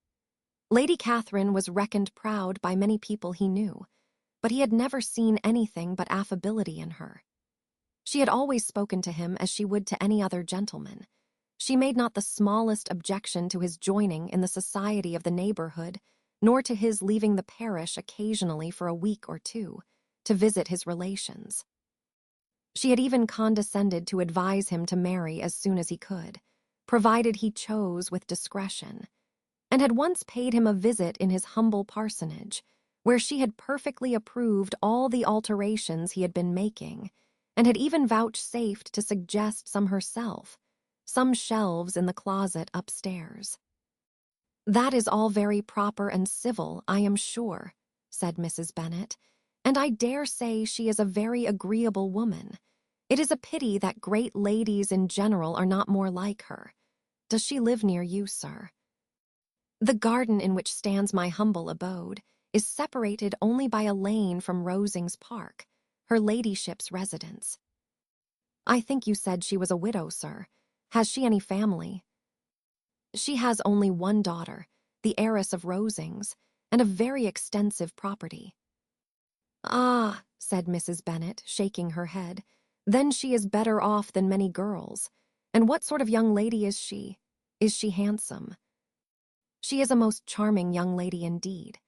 Lady Catherine was reckoned proud by many people he knew, but he had never seen anything but affability in her. She had always spoken to him as she would to any other gentleman. She made not the smallest objection to his joining in the society of the neighborhood, nor to his leaving the parish occasionally for a week or two, to visit his relations. She had even condescended to advise him to marry as soon as he could, provided he chose with discretion, and had once paid him a visit in his humble parsonage, where she had perfectly approved all the alterations he had been making, and had even vouchsafed to suggest some herself, some shelves in the closet upstairs. "That is all very proper and civil, I am sure," said Mrs. Bennet, "and I dare say she is a very agreeable woman. It is a pity that great ladies in general are not more like her. Does she live near you, sir?" "The garden in which stands my humble abode is separated only by a lane from Rosings Park, her ladyship's residence." "I think you said she was a widow, sir. Has she any family?" "She has only one daughter, the heiress of Rosings, and a very extensive property." "Ah," said Mrs. Bennet, shaking her head, "then she is better off than many girls. And what sort of young lady is she? Is she handsome?" "She is a most charming young lady indeed.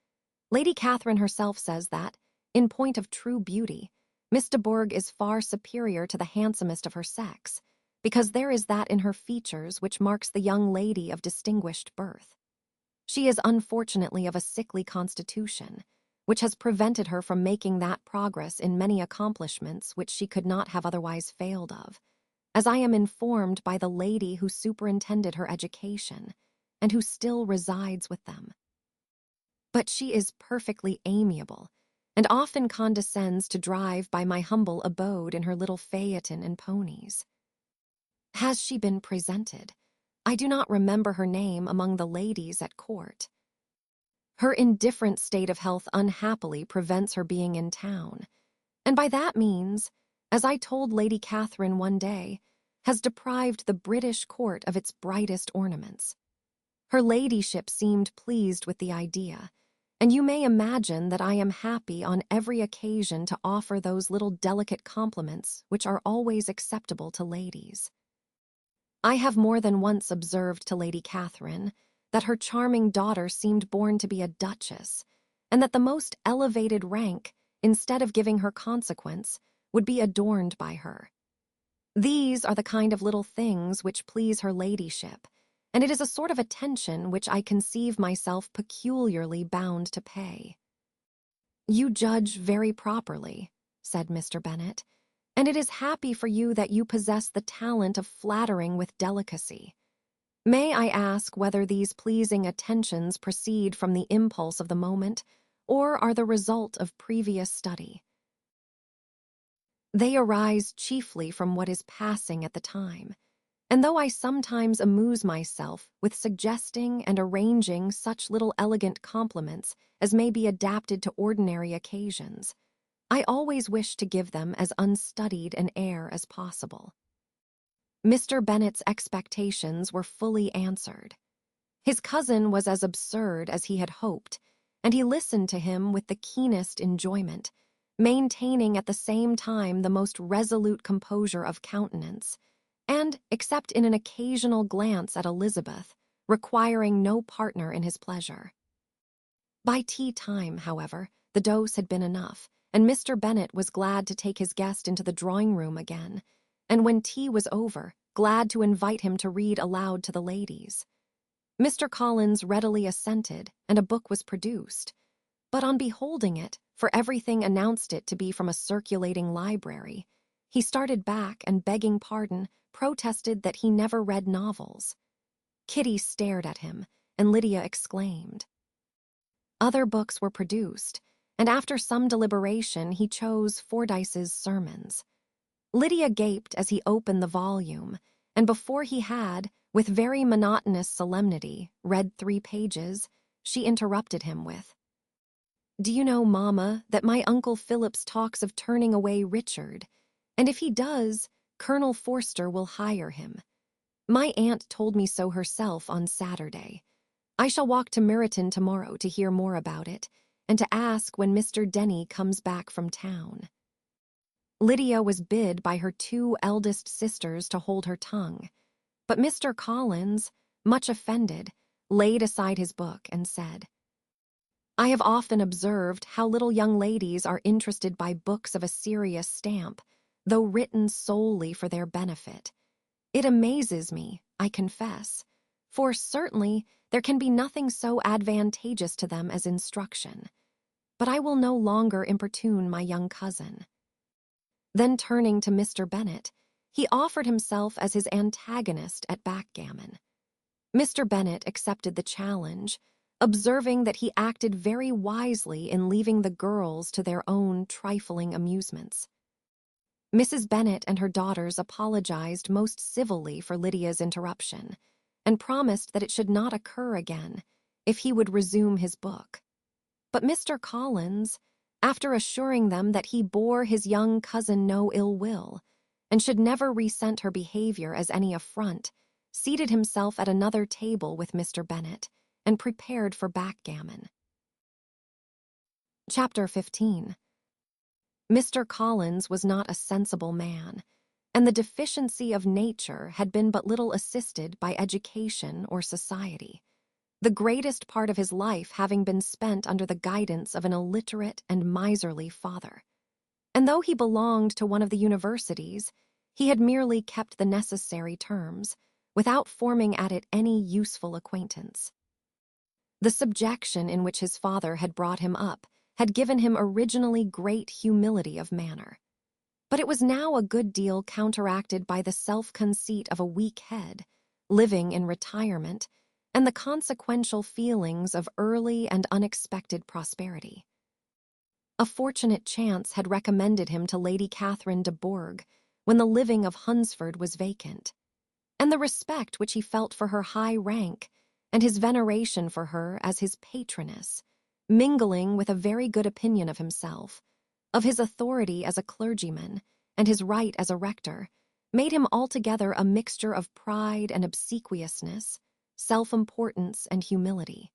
Lady Catherine herself says that, in point of true beauty, Miss de Bourgh is far superior to the handsomest of her sex, because there is that in her features which marks the young lady of distinguished birth. She is unfortunately of a sickly constitution, which has prevented her from making that progress in many accomplishments which she could not have otherwise failed of, as I am informed by the lady who superintended her education, and who still resides with them. But she is perfectly amiable, and often condescends to drive by my humble abode in her little phaeton and ponies. Has she been presented? I do not remember her name among the ladies at court. Her indifferent state of health unhappily prevents her being in town, and by that means, as I told Lady Catherine one day, has deprived the British court of its brightest ornaments. Her ladyship seemed pleased with the idea, and you may imagine that I am happy on every occasion to offer those little delicate compliments which are always acceptable to ladies. I have more than once observed to Lady Catherine that her charming daughter seemed born to be a duchess, and that the most elevated rank, instead of giving her consequence, would be adorned by her. These are the kind of little things which please her ladyship, and it is a sort of attention which I conceive myself peculiarly bound to pay. "You judge very properly," said Mr. Bennet, "and it is happy for you that you possess the talent of flattering with delicacy. May I ask whether these pleasing attentions proceed from the impulse of the moment, or are the result of previous study?" "They arise chiefly from what is passing at the time, and though I sometimes amuse myself with suggesting and arranging such little elegant compliments as may be adapted to ordinary occasions, I always wish to give them as unstudied an air as possible." Mr. Bennet's expectations were fully answered. His cousin was as absurd as he had hoped, and he listened to him with the keenest enjoyment, maintaining at the same time the most resolute composure of countenance, and, except in an occasional glance at Elizabeth, requiring no partner in his pleasure. By tea-time, however, the dose had been enough, and Mr. Bennet was glad to take his guest into the drawing-room again, and when tea was over, glad to invite him to read aloud to the ladies. Mr. Collins readily assented, and a book was produced, but on beholding it, for everything announced it to be from a circulating library, he started back and, begging pardon, protested that he never read novels. Kitty stared at him, and Lydia exclaimed. Other books were produced, and after some deliberation he chose Fordyce's Sermons. Lydia gaped as he opened the volume, and before he had, with very monotonous solemnity, read 3 pages, she interrupted him with, "Do you know, Mamma, that my Uncle Phillips talks of turning away Richard, and if he does, Colonel Forster will hire him. My aunt told me so herself on Saturday. I shall walk to Meryton tomorrow to hear more about it, and to ask when Mr. Denny comes back from town." Lydia was bid by her 2 eldest sisters to hold her tongue, but Mr. Collins, much offended, laid aside his book and said, "I have often observed how little young ladies are interested by books of a serious stamp, though written solely for their benefit. It amazes me, I confess, for certainly there can be nothing so advantageous to them as instruction. But I will no longer importune my young cousin." Then turning to Mr. Bennet, he offered himself as his antagonist at backgammon. Mr. Bennet accepted the challenge, observing that he acted very wisely in leaving the girls to their own trifling amusements. Mrs. Bennet and her daughters apologized most civilly for Lydia's interruption, and promised that it should not occur again if he would resume his book. But Mr. Collins, after assuring them that he bore his young cousin no ill will, and should never resent her behavior as any affront, seated himself at another table with Mr. Bennet, and prepared for backgammon. Chapter 15. Mr. Collins was not a sensible man, and the deficiency of nature had been but little assisted by education or society, the greatest part of his life having been spent under the guidance of an illiterate and miserly father. And though he belonged to one of the universities, he had merely kept the necessary terms, without forming at it any useful acquaintance. The subjection in which his father had brought him up had given him originally great humility of manner, but it was now a good deal counteracted by the self-conceit of a weak head, living in retirement, and the consequential feelings of early and unexpected prosperity. A fortunate chance had recommended him to Lady Catherine de Bourgh when the living of Hunsford was vacant, and the respect which he felt for her high rank and his veneration for her as his patroness, mingling with a very good opinion of himself, of his authority as a clergyman, and his right as a rector, made him altogether a mixture of pride and obsequiousness, self-importance and humility.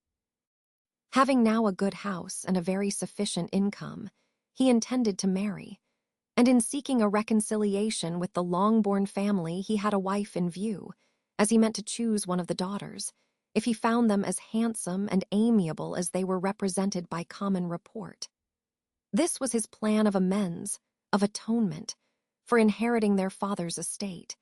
Having now a good house and a very sufficient income, he intended to marry, and in seeking a reconciliation with the Longbourn family he had a wife in view, as he meant to choose one of the daughters, if he found them as handsome and amiable as they were represented by common report. This was his plan of amends, of atonement, for inheriting their father's estate,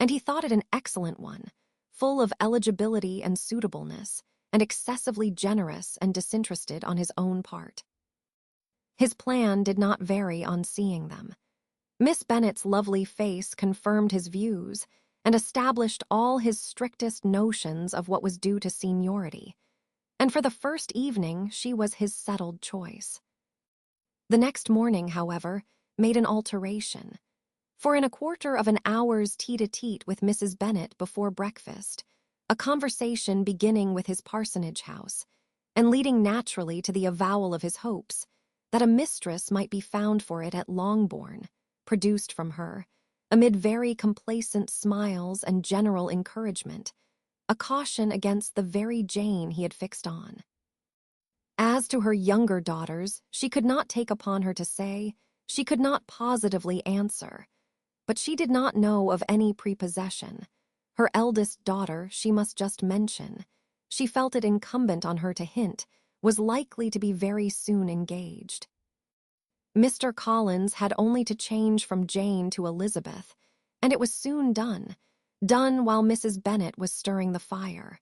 and he thought it an excellent one, full of eligibility and suitableness, and excessively generous and disinterested on his own part. His plan did not vary on seeing them. Miss Bennet's lovely face confirmed his views and established all his strictest notions of what was due to seniority, and for the first evening she was his settled choice. The next morning, however, made an alteration, for in a quarter of an hour's tete-a-tete with Mrs. Bennet before breakfast, a conversation beginning with his parsonage house, and leading naturally to the avowal of his hopes that a mistress might be found for it at Longbourn, produced from her, amid very complacent smiles and general encouragement, a caution against the very Jane he had fixed on. As to her younger daughters, she could not take upon her to say, she could not positively answer, but she did not know of any prepossession. Her eldest daughter, she must just mention, she felt it incumbent on her to hint, was likely to be very soon engaged. Mr. Collins had only to change from Jane to Elizabeth, and it was soon done while Mrs. Bennet was stirring the fire.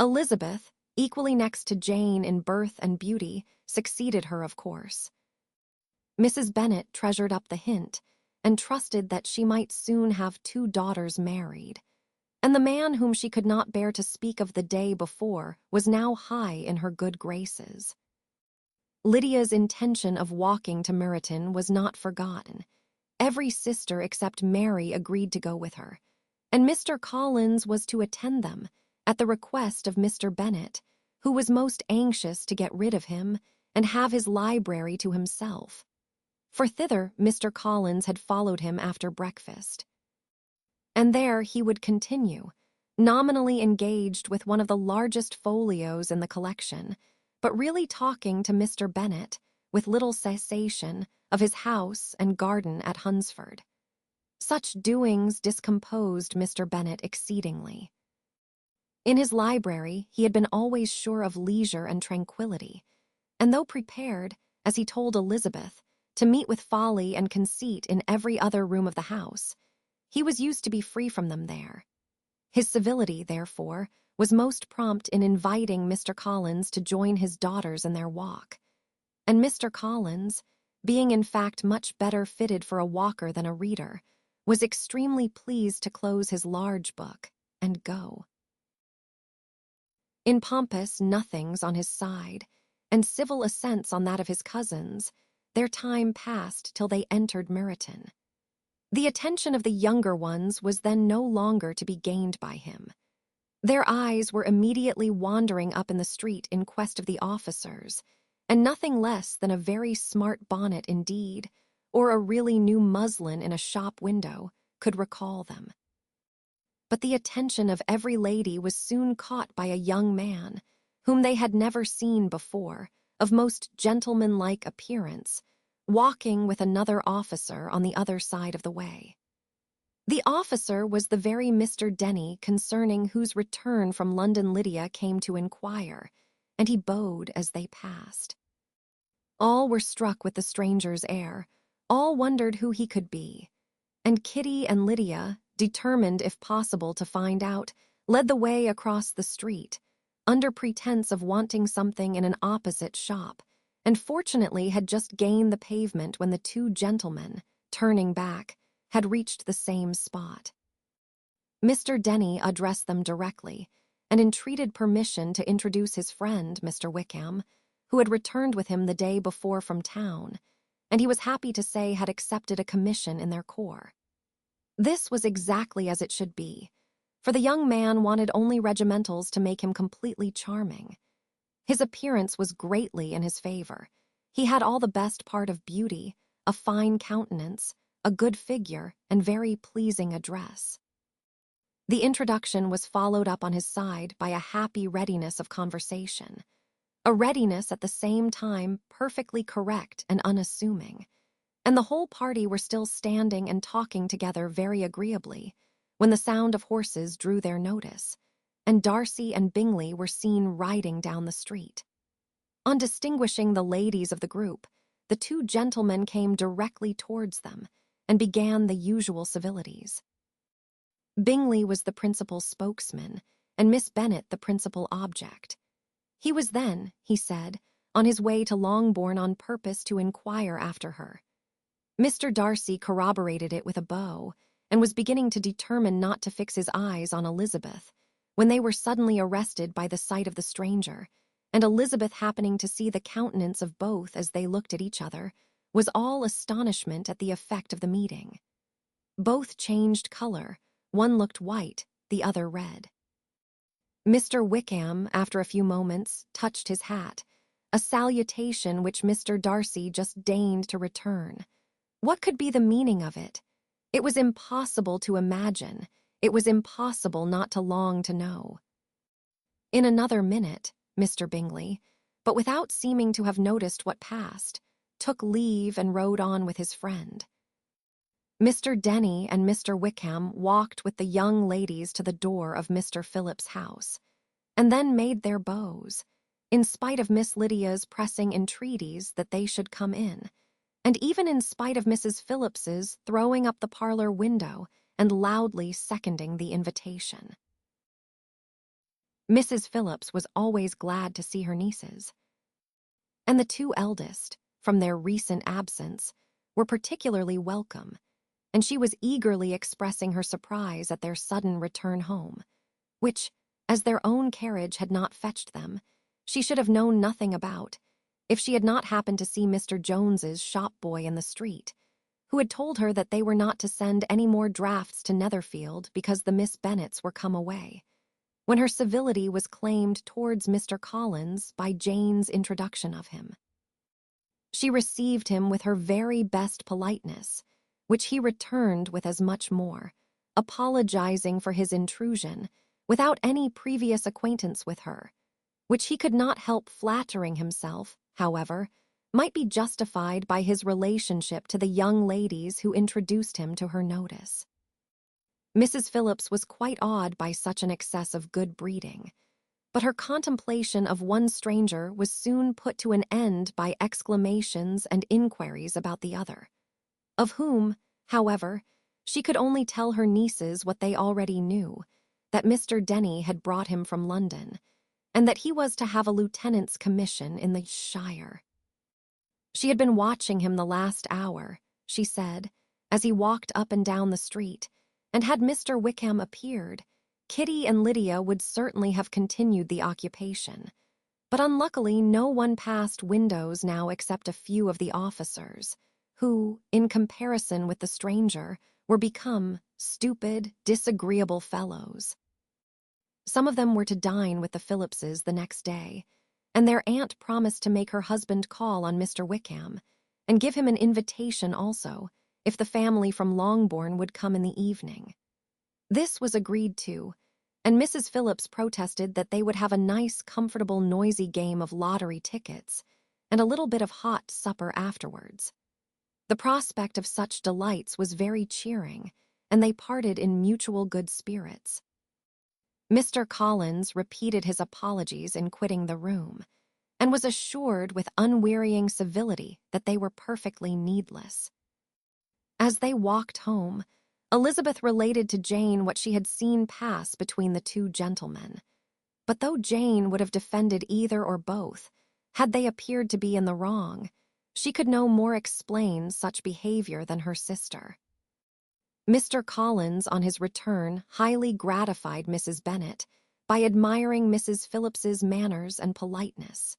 Elizabeth, equally next to Jane in birth and beauty, succeeded her, of course. Mrs. Bennet treasured up the hint, and trusted that she might soon have 2 daughters married, and the man whom she could not bear to speak of the day before was now high in her good graces. Lydia's intention of walking to Meryton was not forgotten. Every sister except Mary agreed to go with her, and Mr. Collins was to attend them, at the request of Mr. Bennet, who was most anxious to get rid of him and have his library to himself. For thither Mr. Collins had followed him after breakfast, and there he would continue, nominally engaged with one of the largest folios in the collection, but really talking to Mr. Bennet, with little cessation, of his house and garden at Hunsford. Such doings discomposed Mr. Bennet exceedingly. In his library he had been always sure of leisure and tranquillity, and though prepared, as he told Elizabeth, to meet with folly and conceit in every other room of the house, he was used to be free from them there. His civility, therefore, was most prompt in inviting Mr. Collins to join his daughters in their walk, and Mr. Collins, being in fact much better fitted for a walker than a reader, was extremely pleased to close his large book and go. In pompous nothings on his side, and civil assents on that of his cousins, their time passed till they entered Meryton. The attention of the younger ones was then no longer to be gained by him. Their eyes were immediately wandering up in the street in quest of the officers, and nothing less than a very smart bonnet indeed, or a really new muslin in a shop window, could recall them. But the attention of every lady was soon caught by a young man, whom they had never seen before, of most gentlemanlike appearance, walking with another officer on the other side of the way. The officer was the very Mr. Denny concerning whose return from London Lydia came to inquire, and he bowed as they passed. All were struck with the stranger's air, all wondered who he could be, and Kitty and Lydia, determined if possible to find out, led the way across the street, under pretense of wanting something in an opposite shop, and fortunately had just gained the pavement when the two gentlemen, turning back, had reached the same spot. Mr. Denny addressed them directly and entreated permission to introduce his friend, Mr. Wickham, who had returned with him the day before from town, and he was happy to say had accepted a commission in their corps. This was exactly as it should be, for the young man wanted only regimentals to make him completely charming. His appearance was greatly in his favor. He had all the best part of beauty, a fine countenance, a good figure, and very pleasing address. The introduction was followed up on his side by a happy readiness of conversation, a readiness at the same time perfectly correct and unassuming, and the whole party were still standing and talking together very agreeably when the sound of horses drew their notice, and Darcy and Bingley were seen riding down the street. On distinguishing the ladies of the group, the two gentlemen came directly towards them and began the usual civilities. Bingley was the principal spokesman, and Miss Bennet the principal object. He was then, he said, on his way to Longbourn on purpose to inquire after her. Mr. Darcy corroborated it with a bow, and was beginning to determine not to fix his eyes on Elizabeth, when they were suddenly arrested by the sight of the stranger, and Elizabeth, happening to see the countenance of both as they looked at each other, was all astonishment at the effect of the meeting. Both changed color, one looked white, the other red. Mr. Wickham, after a few moments, touched his hat, a salutation which Mr. Darcy just deigned to return. What could be the meaning of it? It was impossible to imagine. It was impossible not to long to know. In another minute, Mr. Bingley, but without seeming to have noticed what passed, took leave and rode on with his friend. Mr. Denny and Mr. Wickham walked with the young ladies to the door of Mr. Phillips's house, and then made their bows, in spite of Miss Lydia's pressing entreaties that they should come in, and even in spite of Mrs. Phillips's throwing up the parlor window and loudly seconding the invitation. Mrs. Phillips was always glad to see her nieces, and the two eldest, from their recent absence, were particularly welcome, and she was eagerly expressing her surprise at their sudden return home, which, as their own carriage had not fetched them, she should have known nothing about, if she had not happened to see Mr. Jones's shop-boy in the street, who had told her that they were not to send any more drafts to Netherfield because the Miss Bennets were come away, when her civility was claimed towards Mr. Collins by Jane's introduction of him. She received him with her very best politeness, which he returned with as much more, apologizing for his intrusion, without any previous acquaintance with her, which he could not help flattering himself, however, might be justified by his relationship to the young ladies who introduced him to her notice. Mrs. Phillips was quite awed by such an excess of good breeding, but her contemplation of one stranger was soon put to an end by exclamations and inquiries about the other, of whom, however, she could only tell her nieces what they already knew, that Mr. Denny had brought him from London, and that he was to have a lieutenant's commission in the shire. She had been watching him the last hour, she said, as he walked up and down the street, and had Mr. Wickham appeared, Kitty and Lydia would certainly have continued the occupation, but unluckily no one passed windows now except a few of the officers, who, in comparison with the stranger, were become stupid, disagreeable fellows. Some of them were to dine with the Phillipses the next day, and their aunt promised to make her husband call on Mr. Wickham, and give him an invitation also, if the family from Longbourn would come in the evening. This was agreed to, and Mrs. Phillips protested that they would have a nice, comfortable, noisy game of lottery tickets, and a little bit of hot supper afterwards. The prospect of such delights was very cheering, and they parted in mutual good spirits. Mr. Collins repeated his apologies in quitting the room, and was assured with unwearying civility that they were perfectly needless. As they walked home, Elizabeth related to Jane what she had seen pass between the two gentlemen. But though Jane would have defended either or both, had they appeared to be in the wrong, she could no more explain such behavior than her sister. Mr. Collins, on his return, highly gratified Mrs. Bennet by admiring Mrs. Phillips's manners and politeness.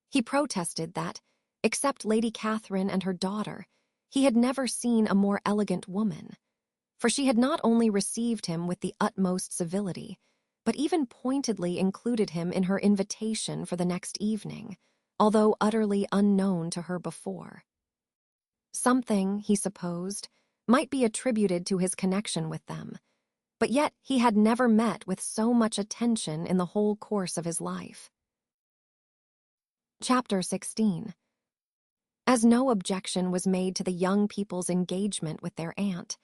He protested that, except Lady Catherine and her daughter, he had never seen a more elegant woman, for she had not only received him with the utmost civility, but even pointedly included him in her invitation for the next evening, although utterly unknown to her before. Something, he supposed, might be attributed to his connection with them, but yet he had never met with so much attention in the whole course of his life. Chapter 16. As no objection was made to the young people's engagement with their aunt,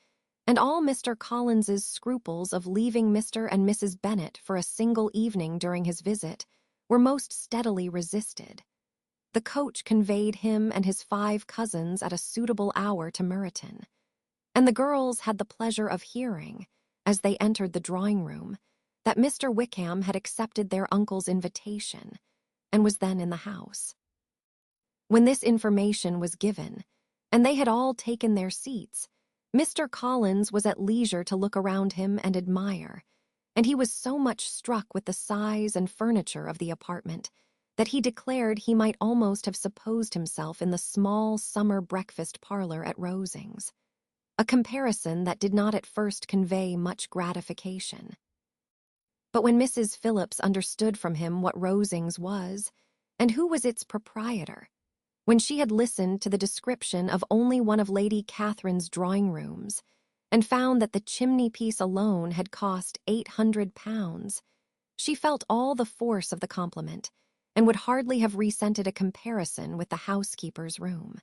and all Mr. Collins's scruples of leaving Mr. and Mrs. Bennet for a single evening during his visit were most steadily resisted, the coach conveyed him and his 5 cousins at a suitable hour to Meryton, and the girls had the pleasure of hearing, as they entered the drawing-room, that Mr. Wickham had accepted their uncle's invitation, and was then in the house. When this information was given, and they had all taken their seats, Mr. Collins was at leisure to look around him and admire, and he was so much struck with the size and furniture of the apartment that he declared he might almost have supposed himself in the small summer breakfast parlor at Rosings, a comparison that did not at first convey much gratification. But when Mrs. Phillips understood from him what Rosings was, and who was its proprietor, when she had listened to the description of only one of Lady Catherine's drawing-rooms, and found that the chimney-piece alone had cost £800, she felt all the force of the compliment, and would hardly have resented a comparison with the housekeeper's room.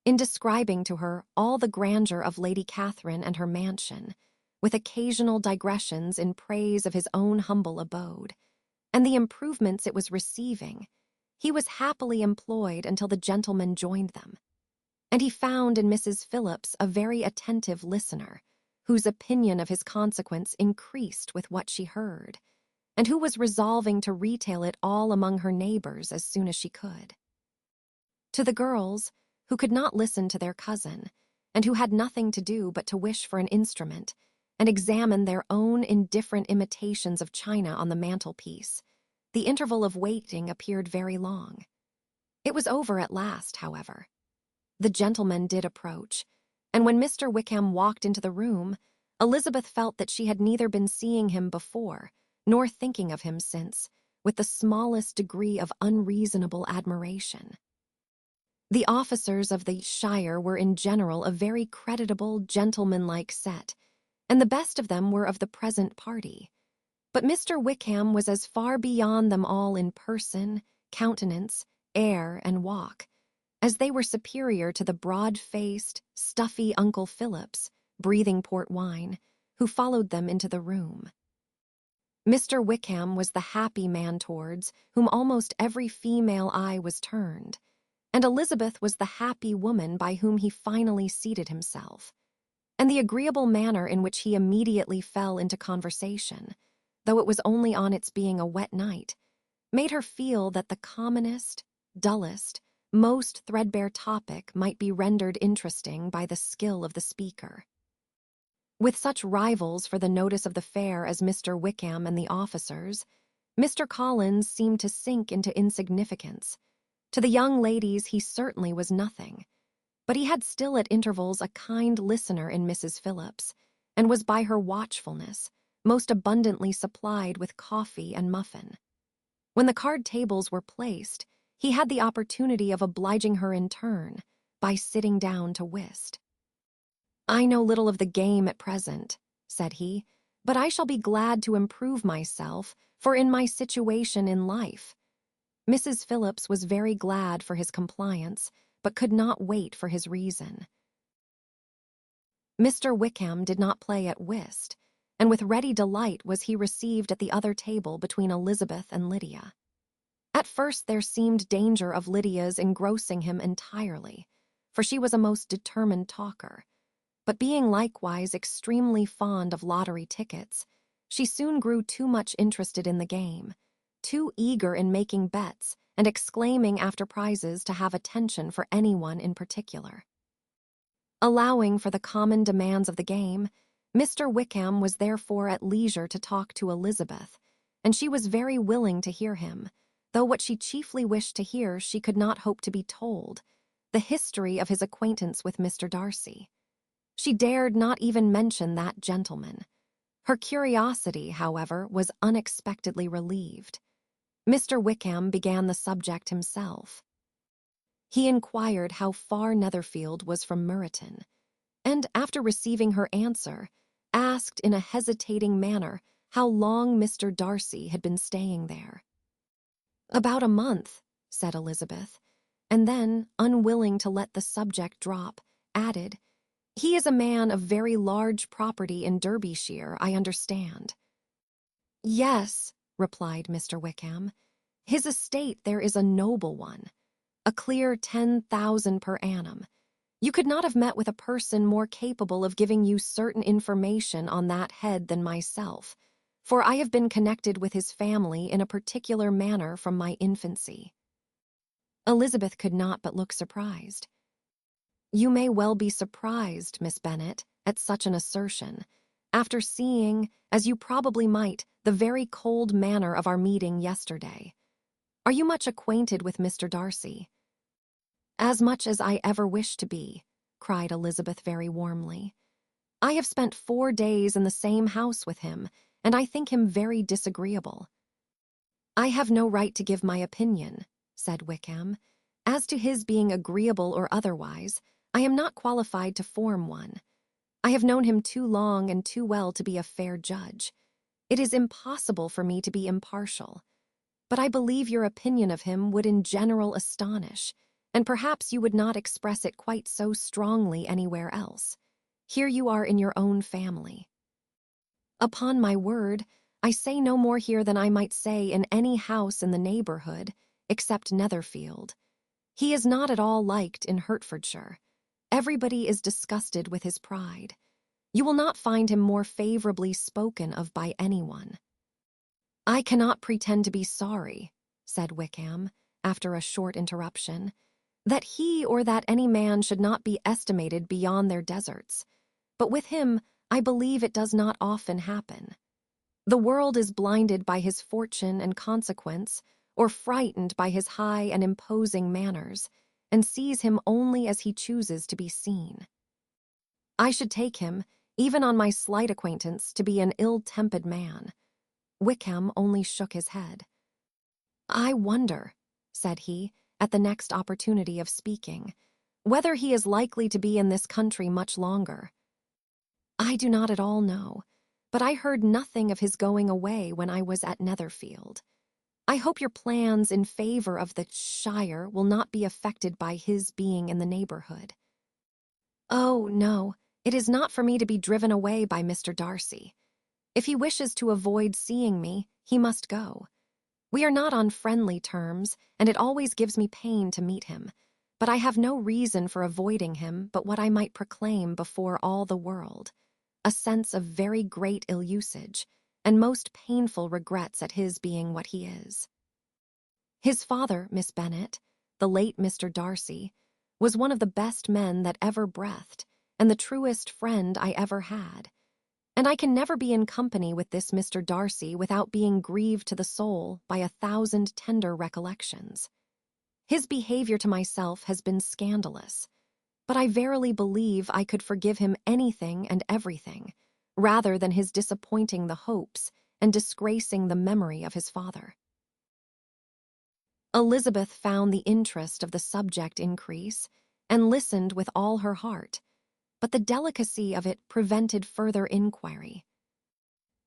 In describing to her all the grandeur of Lady Catherine and her mansion, with occasional digressions in praise of his own humble abode, and the improvements it was receiving, he was happily employed until the gentlemen joined them, and he found in Mrs. Phillips a very attentive listener, whose opinion of his consequence increased with what she heard, and who was resolving to retail it all among her neighbors as soon as she could. To the girls, who could not listen to their cousin, and who had nothing to do but to wish for an instrument, and examine their own indifferent imitations of china on the mantelpiece, the interval of waiting appeared very long. It was over at last, however. The gentlemen did approach, and when Mr. Wickham walked into the room, Elizabeth felt that she had neither been seeing him before, nor thinking of him since, with the smallest degree of unreasonable admiration. The officers of the shire were in general a very creditable, gentlemanlike set, and the best of them were of the present party. But Mr. Wickham was as far beyond them all in person, countenance, air, and walk, as they were superior to the broad-faced, stuffy Uncle Phillips, breathing port wine, who followed them into the room. Mr. Wickham was the happy man towards whom almost every female eye was turned, and Elizabeth was the happy woman by whom he finally seated himself, and the agreeable manner in which he immediately fell into conversation, though it was only on its being a wet night, made her feel that the commonest, dullest, most threadbare topic might be rendered interesting by the skill of the speaker. With such rivals for the notice of the fair as Mr. Wickham and the officers, Mr. Collins seemed to sink into insignificance. To the young ladies he certainly was nothing, but he had still at intervals a kind listener in Mrs. Phillips, and was by her watchfulness most abundantly supplied with coffee and muffin. When the card tables were placed, he had the opportunity of obliging her in turn by sitting down to whist. "I know little of the game at present," said he, "but I shall be glad to improve myself, for in my situation in life." Mrs. Phillips was very glad for his compliance, but could not wait for his reason. Mr. Wickham did not play at whist, and with ready delight was he received at the other table between Elizabeth and Lydia. At first there seemed danger of Lydia's engrossing him entirely, for she was a most determined talker. But being likewise extremely fond of lottery tickets, she soon grew too much interested in the game, too eager in making bets and exclaiming after prizes to have attention for anyone in particular. Allowing for the common demands of the game, Mr. Wickham was therefore at leisure to talk to Elizabeth, and she was very willing to hear him, though what she chiefly wished to hear she could not hope to be told, the history of his acquaintance with Mr. Darcy. She dared not even mention that gentleman. Her curiosity, however, was unexpectedly relieved. Mr. Wickham began the subject himself. He inquired how far Netherfield was from Meryton, and, after receiving her answer, asked in a hesitating manner how long Mr. Darcy had been staying there. "About a month," said Elizabeth, and then, unwilling to let the subject drop, added, "He is a man of very large property in Derbyshire, I understand." "Yes," replied Mr. Wickham. "His estate there is a noble one, a clear 10,000 per annum. You could not have met with a person more capable of giving you certain information on that head than myself, for I have been connected with his family in a particular manner from my infancy." Elizabeth could not but look surprised. "You may well be surprised, Miss Bennet, at such an assertion, after seeing, as you probably might, the very cold manner of our meeting yesterday. Are you much acquainted with Mr. Darcy?" "As much as I ever wish to be," cried Elizabeth very warmly. "I have spent 4 days in the same house with him, and I think him very disagreeable." "I have no right to give my opinion," said Wickham. "As to his being agreeable or otherwise, I am not qualified to form one. I have known him too long and too well to be a fair judge. It is impossible for me to be impartial. But I believe your opinion of him would in general astonish, and perhaps you would not express it quite so strongly anywhere else. Here you are in your own family." "Upon my word, I say no more here than I might say in any house in the neighborhood, except Netherfield. He is not at all liked in Hertfordshire. Everybody is disgusted with his pride. You will not find him more favorably spoken of by anyone." "I cannot pretend to be sorry," said Wickham, after a short interruption, "that he or that any man should not be estimated beyond their deserts. But with him, I believe it does not often happen. The world is blinded by his fortune and consequence, or frightened by his high and imposing manners, and sees him only as he chooses to be seen. I should take him, even on my slight acquaintance, to be an ill-tempered man." Wickham only shook his head. "I wonder," said he, at the next opportunity of speaking, "whether he is likely to be in this country much longer." "I do not at all know, but I heard nothing of his going away when I was at Netherfield. I hope your plans in favor of the shire will not be affected by his being in the neighborhood." "Oh, no, it is not for me to be driven away by Mr. Darcy. If he wishes to avoid seeing me, he must go. We are not on friendly terms, and it always gives me pain to meet him, but I have no reason for avoiding him but what I might proclaim before all the world, a sense of very great ill-usage, and most painful regrets at his being what he is. His father, Miss Bennet, the late Mr. Darcy, was one of the best men that ever breathed, and the truest friend I ever had. And I can never be in company with this Mr. Darcy without being grieved to the soul by 1,000 tender recollections. His behavior to myself has been scandalous, but I verily believe I could forgive him anything and everything, rather than his disappointing the hopes and disgracing the memory of his father." Elizabeth found the interest of the subject increase, and listened with all her heart, but the delicacy of it prevented further inquiry.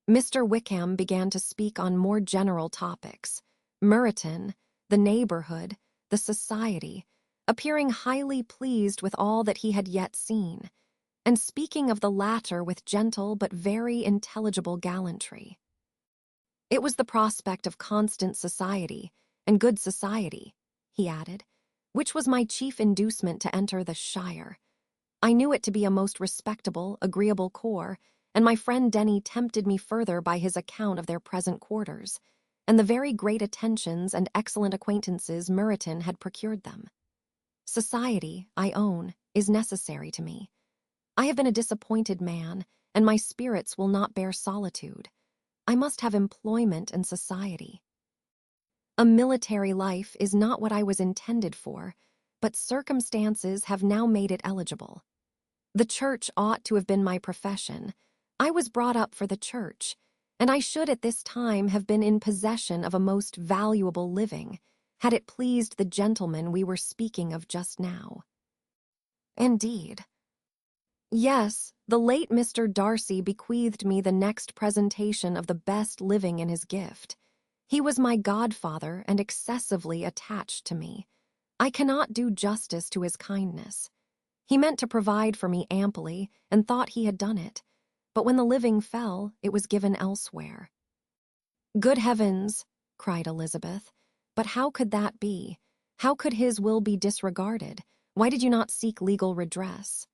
Mr. Wickham began to speak on more general topics: Meryton, the neighborhood, the society, appearing highly pleased with all that he had yet seen, and speaking of the latter with gentle but very intelligible gallantry. It was the prospect of constant society, and good society, he added, which was my chief inducement to enter the shire. I knew it to be a most respectable, agreeable corps, and my friend Denny tempted me further by his account of their present quarters, and the very great attentions and excellent acquaintances Meryton had procured them. Society, I own, is necessary to me. I have been a disappointed man, and my spirits will not bear solitude. I must have employment and society. A military life is not what I was intended for, but circumstances have now made it eligible. The church ought to have been my profession. I was brought up for the church, and I should at this time have been in possession of a most valuable living, had it pleased the gentleman we were speaking of just now. Indeed. Yes, the late Mr. Darcy bequeathed me the next presentation of the best living in his gift. He was my godfather and excessively attached to me. I cannot do justice to his kindness. He meant to provide for me amply and thought he had done it, but when the living fell, it was given elsewhere. Good heavens, cried Elizabeth, but how could that be? How could his will be disregarded? Why did you not seek legal redress?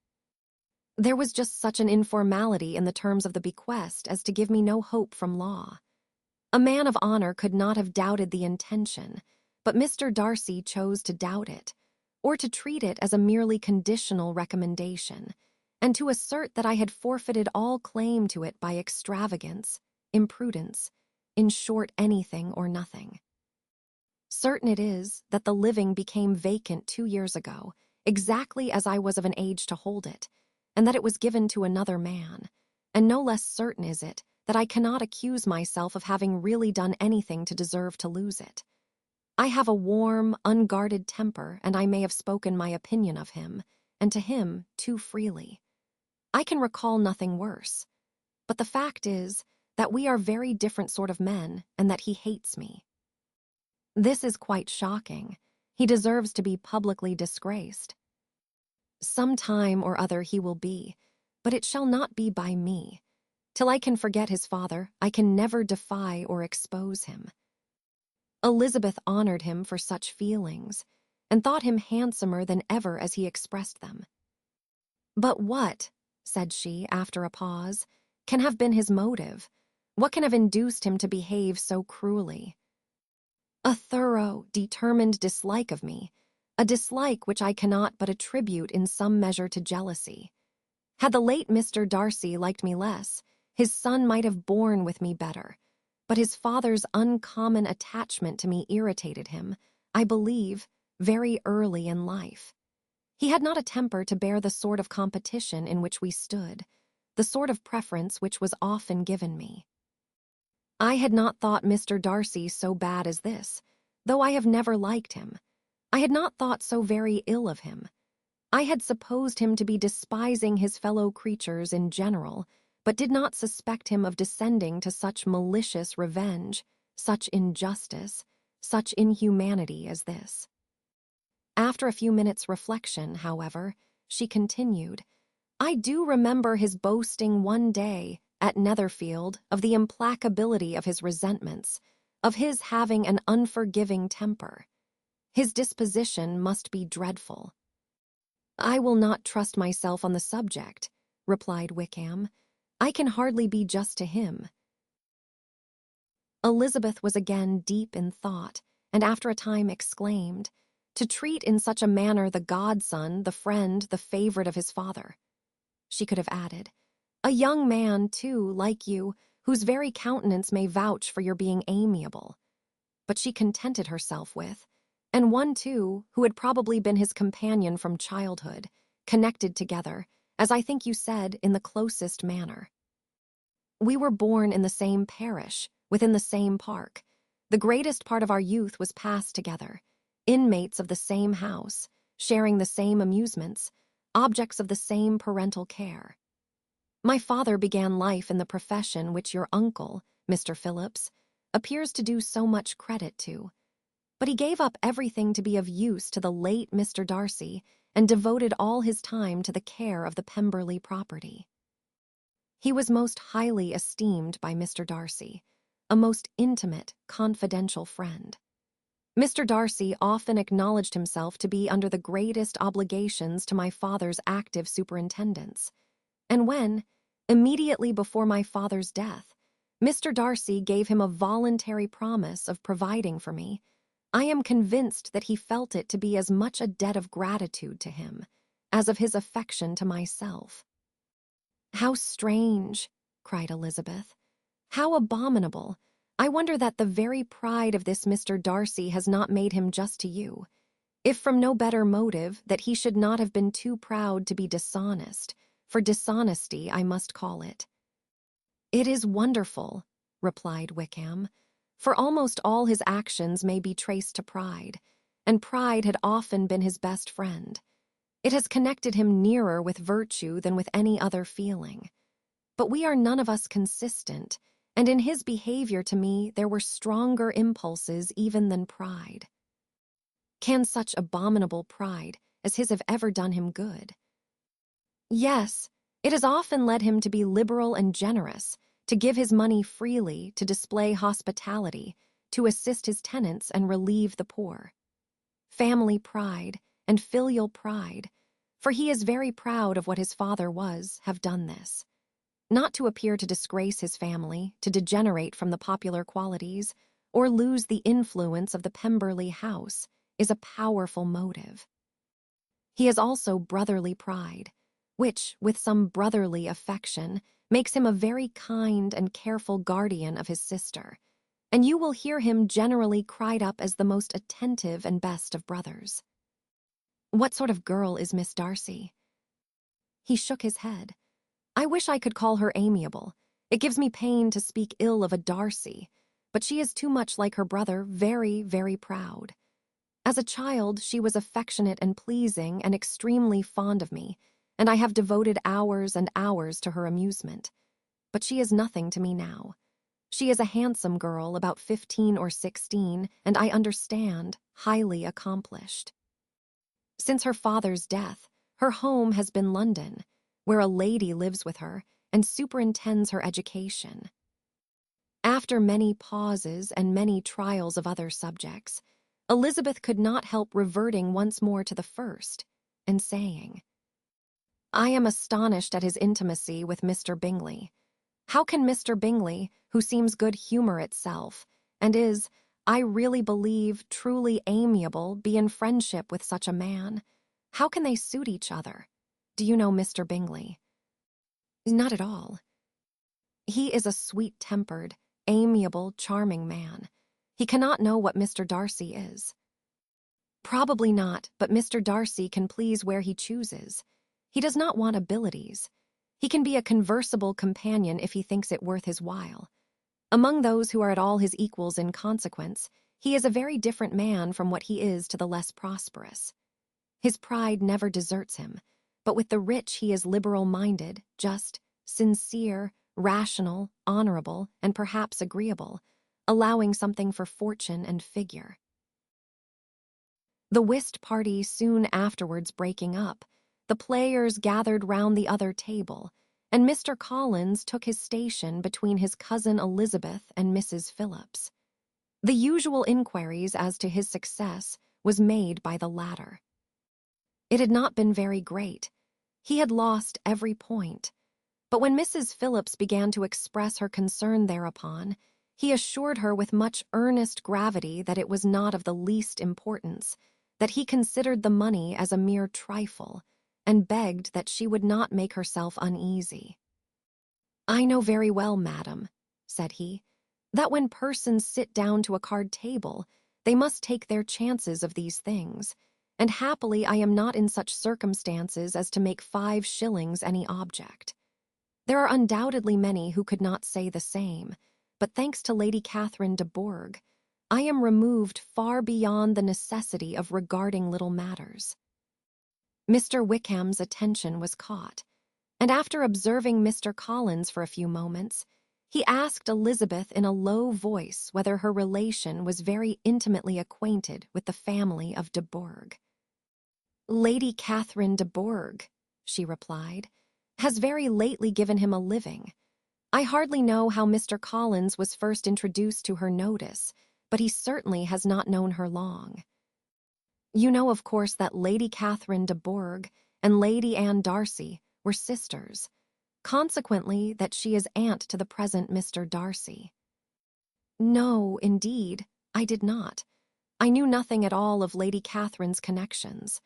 There was just such an informality in the terms of the bequest as to give me no hope from law. A man of honor could not have doubted the intention, but Mr. Darcy chose to doubt it, or to treat it as a merely conditional recommendation, and to assert that I had forfeited all claim to it by extravagance, imprudence, in short, anything or nothing. Certain it is that the living became vacant 2 years ago, exactly as I was of an age to hold it, and that it was given to another man, and no less certain is it that I cannot accuse myself of having really done anything to deserve to lose it. I have a warm, unguarded temper, and I may have spoken my opinion of him, and to him too freely. I can recall nothing worse, but the fact is that we are very different sort of men, and that he hates me. This is quite shocking. He deserves to be publicly disgraced. Some time or other he will be, but it shall not be by me. Till I can forget his father, I can never defy or expose him. Elizabeth honored him for such feelings, and thought him handsomer than ever as he expressed them. But what, said she after a pause, can have been his motive? What can have induced him to behave so cruelly? A thorough, determined dislike of me, a dislike which I cannot but attribute in some measure to jealousy. Had the late Mr. Darcy liked me less, his son might have borne with me better, but his father's uncommon attachment to me irritated him, I believe, very early in life. He had not a temper to bear the sort of competition in which we stood, the sort of preference which was often given me. I had not thought Mr. Darcy so bad as this, though I have never liked him. I had not thought so very ill of him. I had supposed him to be despising his fellow creatures in general, but did not suspect him of descending to such malicious revenge, such injustice, such inhumanity as this. After a few minutes' reflection, however, she continued, I do remember his boasting one day at Netherfield of the implacability of his resentments, of his having an unforgiving temper. His disposition must be dreadful. I will not trust myself on the subject, replied Wickham. I can hardly be just to him. Elizabeth was again deep in thought, and after a time exclaimed, to treat in such a manner the godson, the friend, the favorite of his father. She could have added, a young man, too, like you, whose very countenance may vouch for your being amiable. But she contented herself with, and one, too, who had probably been his companion from childhood, connected together, as I think you said, in the closest manner. We were born in the same parish, within the same park. The greatest part of our youth was passed together, inmates of the same house, sharing the same amusements, objects of the same parental care. My father began life in the profession which your uncle, Mr. Phillips, appears to do so much credit to. but he gave up everything to be of use to the late Mr. Darcy and devoted all his time to the care of the Pemberley property. He was most highly esteemed by Mr. Darcy, a most intimate, confidential friend. Mr. Darcy often acknowledged himself to be under the greatest obligations to my father's active superintendence, and when, immediately before my father's death, Mr. Darcy gave him a voluntary promise of providing for me, I am convinced that he felt it to be as much a debt of gratitude to him as of his affection to myself. "How strange!" cried Elizabeth. "How abominable! I wonder that the very pride of this Mr. Darcy has not made him just to you, if from no better motive that he should not have been too proud to be dishonest, for dishonesty I must call it." "It is wonderful," replied Wickham, "for almost all his actions may be traced to pride, and pride had often been his best friend. It has connected him nearer with virtue than with any other feeling. But we are none of us consistent, and in his behavior to me there were stronger impulses even than pride. Can such abominable pride as his have ever done him good? Yes, it has often led him to be liberal and generous, to give his money freely, to display hospitality, to assist his tenants and relieve the poor. Family pride and filial pride, for he is very proud of what his father was, have done this. Not to appear to disgrace his family, to degenerate from the popular qualities, or lose the influence of the Pemberley house, is a powerful motive. He has also brotherly pride, which, with some brotherly affection, makes him a very kind and careful guardian of his sister, and you will hear him generally cried up as the most attentive and best of brothers. What sort of girl is Miss Darcy? He shook his head. I wish I could call her amiable. It gives me pain to speak ill of a Darcy, but she is too much like her brother, very, very proud. As a child, she was affectionate and pleasing and extremely fond of me, and I have devoted hours and hours to her amusement. But she is nothing to me now. She is a handsome girl, about 15 or 16, and I understand, highly accomplished. Since her father's death, her home has been London, where a lady lives with her and superintends her education. After many pauses and many trials of other subjects, Elizabeth could not help reverting once more to the first, and saying, I am astonished at his intimacy with Mr. Bingley. How can Mr. Bingley, who seems good humor itself, and is, I really believe, truly amiable, be in friendship with such a man? How can they suit each other? Do you know Mr. Bingley? Not at all. He is a sweet-tempered, amiable, charming man. He cannot know what Mr. Darcy is. Probably not, but Mr. Darcy can please where he chooses. He does not want abilities. He can be a conversable companion if he thinks it worth his while. Among those who are at all his equals in consequence, he is a very different man from what he is to the less prosperous. His pride never deserts him, but with the rich he is liberal-minded, just, sincere, rational, honorable, and perhaps agreeable, allowing something for fortune and figure. The whist party soon afterwards breaking up, the players gathered round the other table, and Mr. Collins took his station between his cousin Elizabeth and Mrs. Phillips. The usual inquiries as to his success was made by the latter. It had not been very great. He had lost every point. But when Mrs. Phillips began to express her concern thereupon, he assured her with much earnest gravity that it was not of the least importance, that he considered the money as a mere trifle, and begged that she would not make herself uneasy. I know very well, madam, said he, that when persons sit down to a card table, they must take their chances of these things, and happily I am not in such circumstances as to make 5 shillings any object. There are undoubtedly many who could not say the same, but thanks to Lady Catherine de Bourgh, I am removed far beyond the necessity of regarding little matters. Mr. Wickham's attention was caught, and after observing Mr. Collins for a few moments, He asked Elizabeth in a low voice whether her relation was very intimately acquainted with the family of de Bourgh. Lady Catherine de Bourgh, she replied, has very lately given him a living. I hardly know how Mr. Collins was first introduced to her notice, but he certainly has not known her long. You know, of course, that Lady Catherine de Bourgh and Lady Anne Darcy were sisters, consequently that she is aunt to the present Mr. Darcy. No, indeed, I did not. I knew nothing at all of Lady Catherine's connections.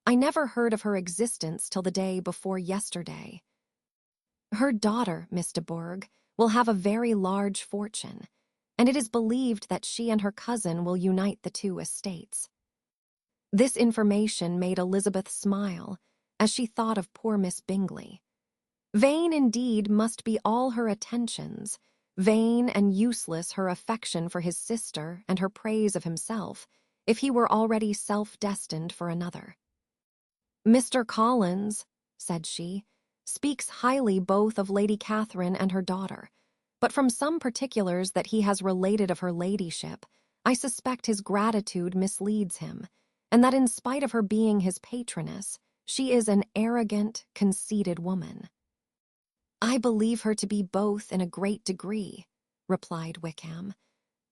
I never heard of her existence till the day before yesterday. Her daughter, Miss de Bourgh, will have a very large fortune, and it is believed that she and her cousin will unite the two estates. This information made Elizabeth smile as she thought of poor Miss Bingley. Vain indeed must be all her attentions, vain and useless her affection for his sister and her praise of himself, if he were already self-destined for another. Mr. Collins, said she, speaks highly both of Lady Catherine and her daughter, but from some particulars that he has related of her ladyship, I suspect his gratitude misleads him, and that in spite of her being his patroness, she is an arrogant, conceited woman. I believe her to be both in a great degree, replied Wickham.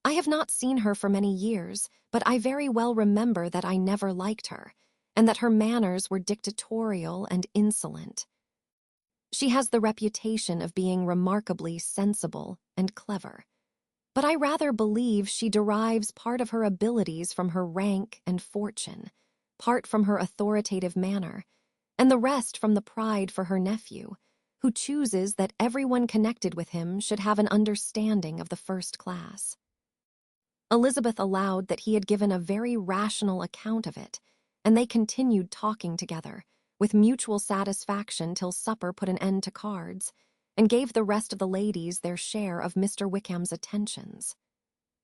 I have not seen her for many years, but I very well remember that I never liked her, and that her manners were dictatorial and insolent. She has the reputation of being remarkably sensible and clever, but I rather believe she derives part of her abilities from her rank and fortune, part from her authoritative manner, and the rest from the pride for her nephew, who chooses that everyone connected with him should have an understanding of the first class. Elizabeth allowed that he had given a very rational account of it, and they continued talking together, with mutual satisfaction till supper put an end to cards, and gave the rest of the ladies their share of Mr. Wickham's attentions.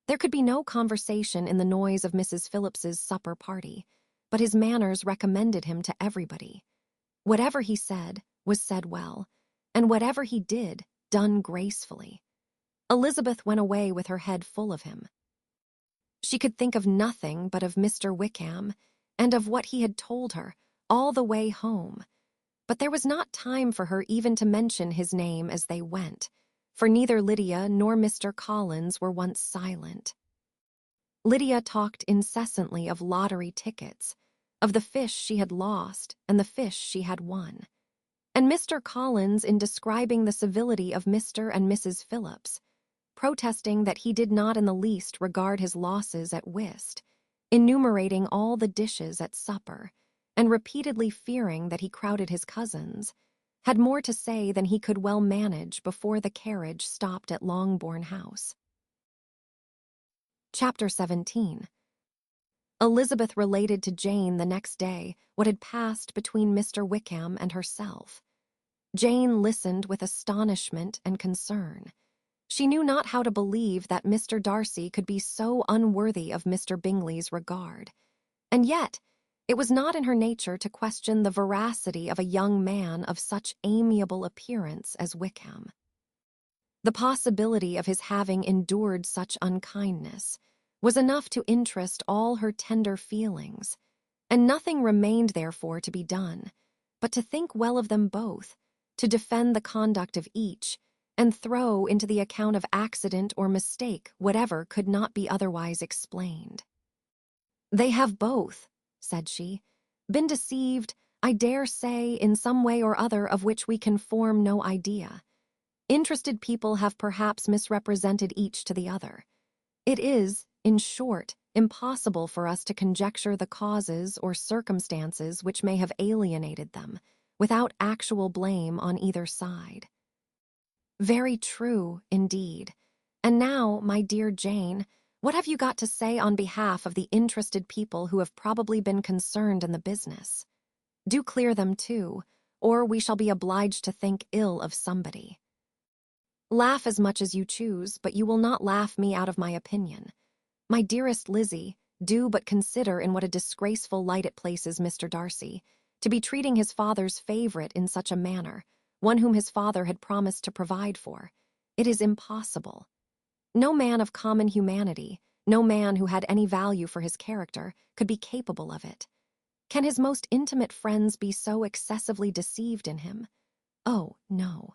There could be no conversation in the noise of Mrs. Phillips's supper party, but his manners recommended him to everybody. Whatever he said was said well, and whatever he did, done gracefully. Elizabeth went away with her head full of him. She could think of nothing but of Mr. Wickham, and of what he had told her, all the way home. But there was not time for her even to mention his name as they went, for neither Lydia nor Mr. Collins were once silent. Lydia talked incessantly of lottery tickets, of the fish she had lost and the fish she had won. And Mr. Collins, in describing the civility of Mr. and Mrs. Phillips, protesting that he did not in the least regard his losses at whist, enumerating all the dishes at supper, and repeatedly fearing that he crowded his cousins, had more to say than he could well manage before the carriage stopped at Longbourn House. Chapter 17. Elizabeth related to Jane the next day what had passed between Mr. Wickham and herself. Jane listened with astonishment and concern. She knew not how to believe that Mr. Darcy could be so unworthy of Mr. Bingley's regard, and yet it was not in her nature to question the veracity of a young man of such amiable appearance as Wickham. The possibility of his having endured such unkindness was enough to interest all her tender feelings, and nothing remained therefore to be done but to think well of them both, to defend the conduct of each, and throw into the account of accident or mistake whatever could not be otherwise explained. They have both, said she, been deceived, I dare say, in some way or other of which we can form no idea. Interested people have perhaps misrepresented each to the other. It is, in short, impossible for us to conjecture the causes or circumstances which may have alienated them, without actual blame on either side. Very true, indeed. And now, my dear Jane, what have you got to say on behalf of the interested people who have probably been concerned in the business? Do clear them too, or we shall be obliged to think ill of somebody. Laugh as much as you choose, but you will not laugh me out of my opinion. My dearest Lizzie, do but consider in what a disgraceful light it places Mr. Darcy, to be treating his father's favourite in such a manner, one whom his father had promised to provide for. It is impossible. No man of common humanity, no man who had any value for his character, could be capable of it. Can his most intimate friends be so excessively deceived in him? Oh, no.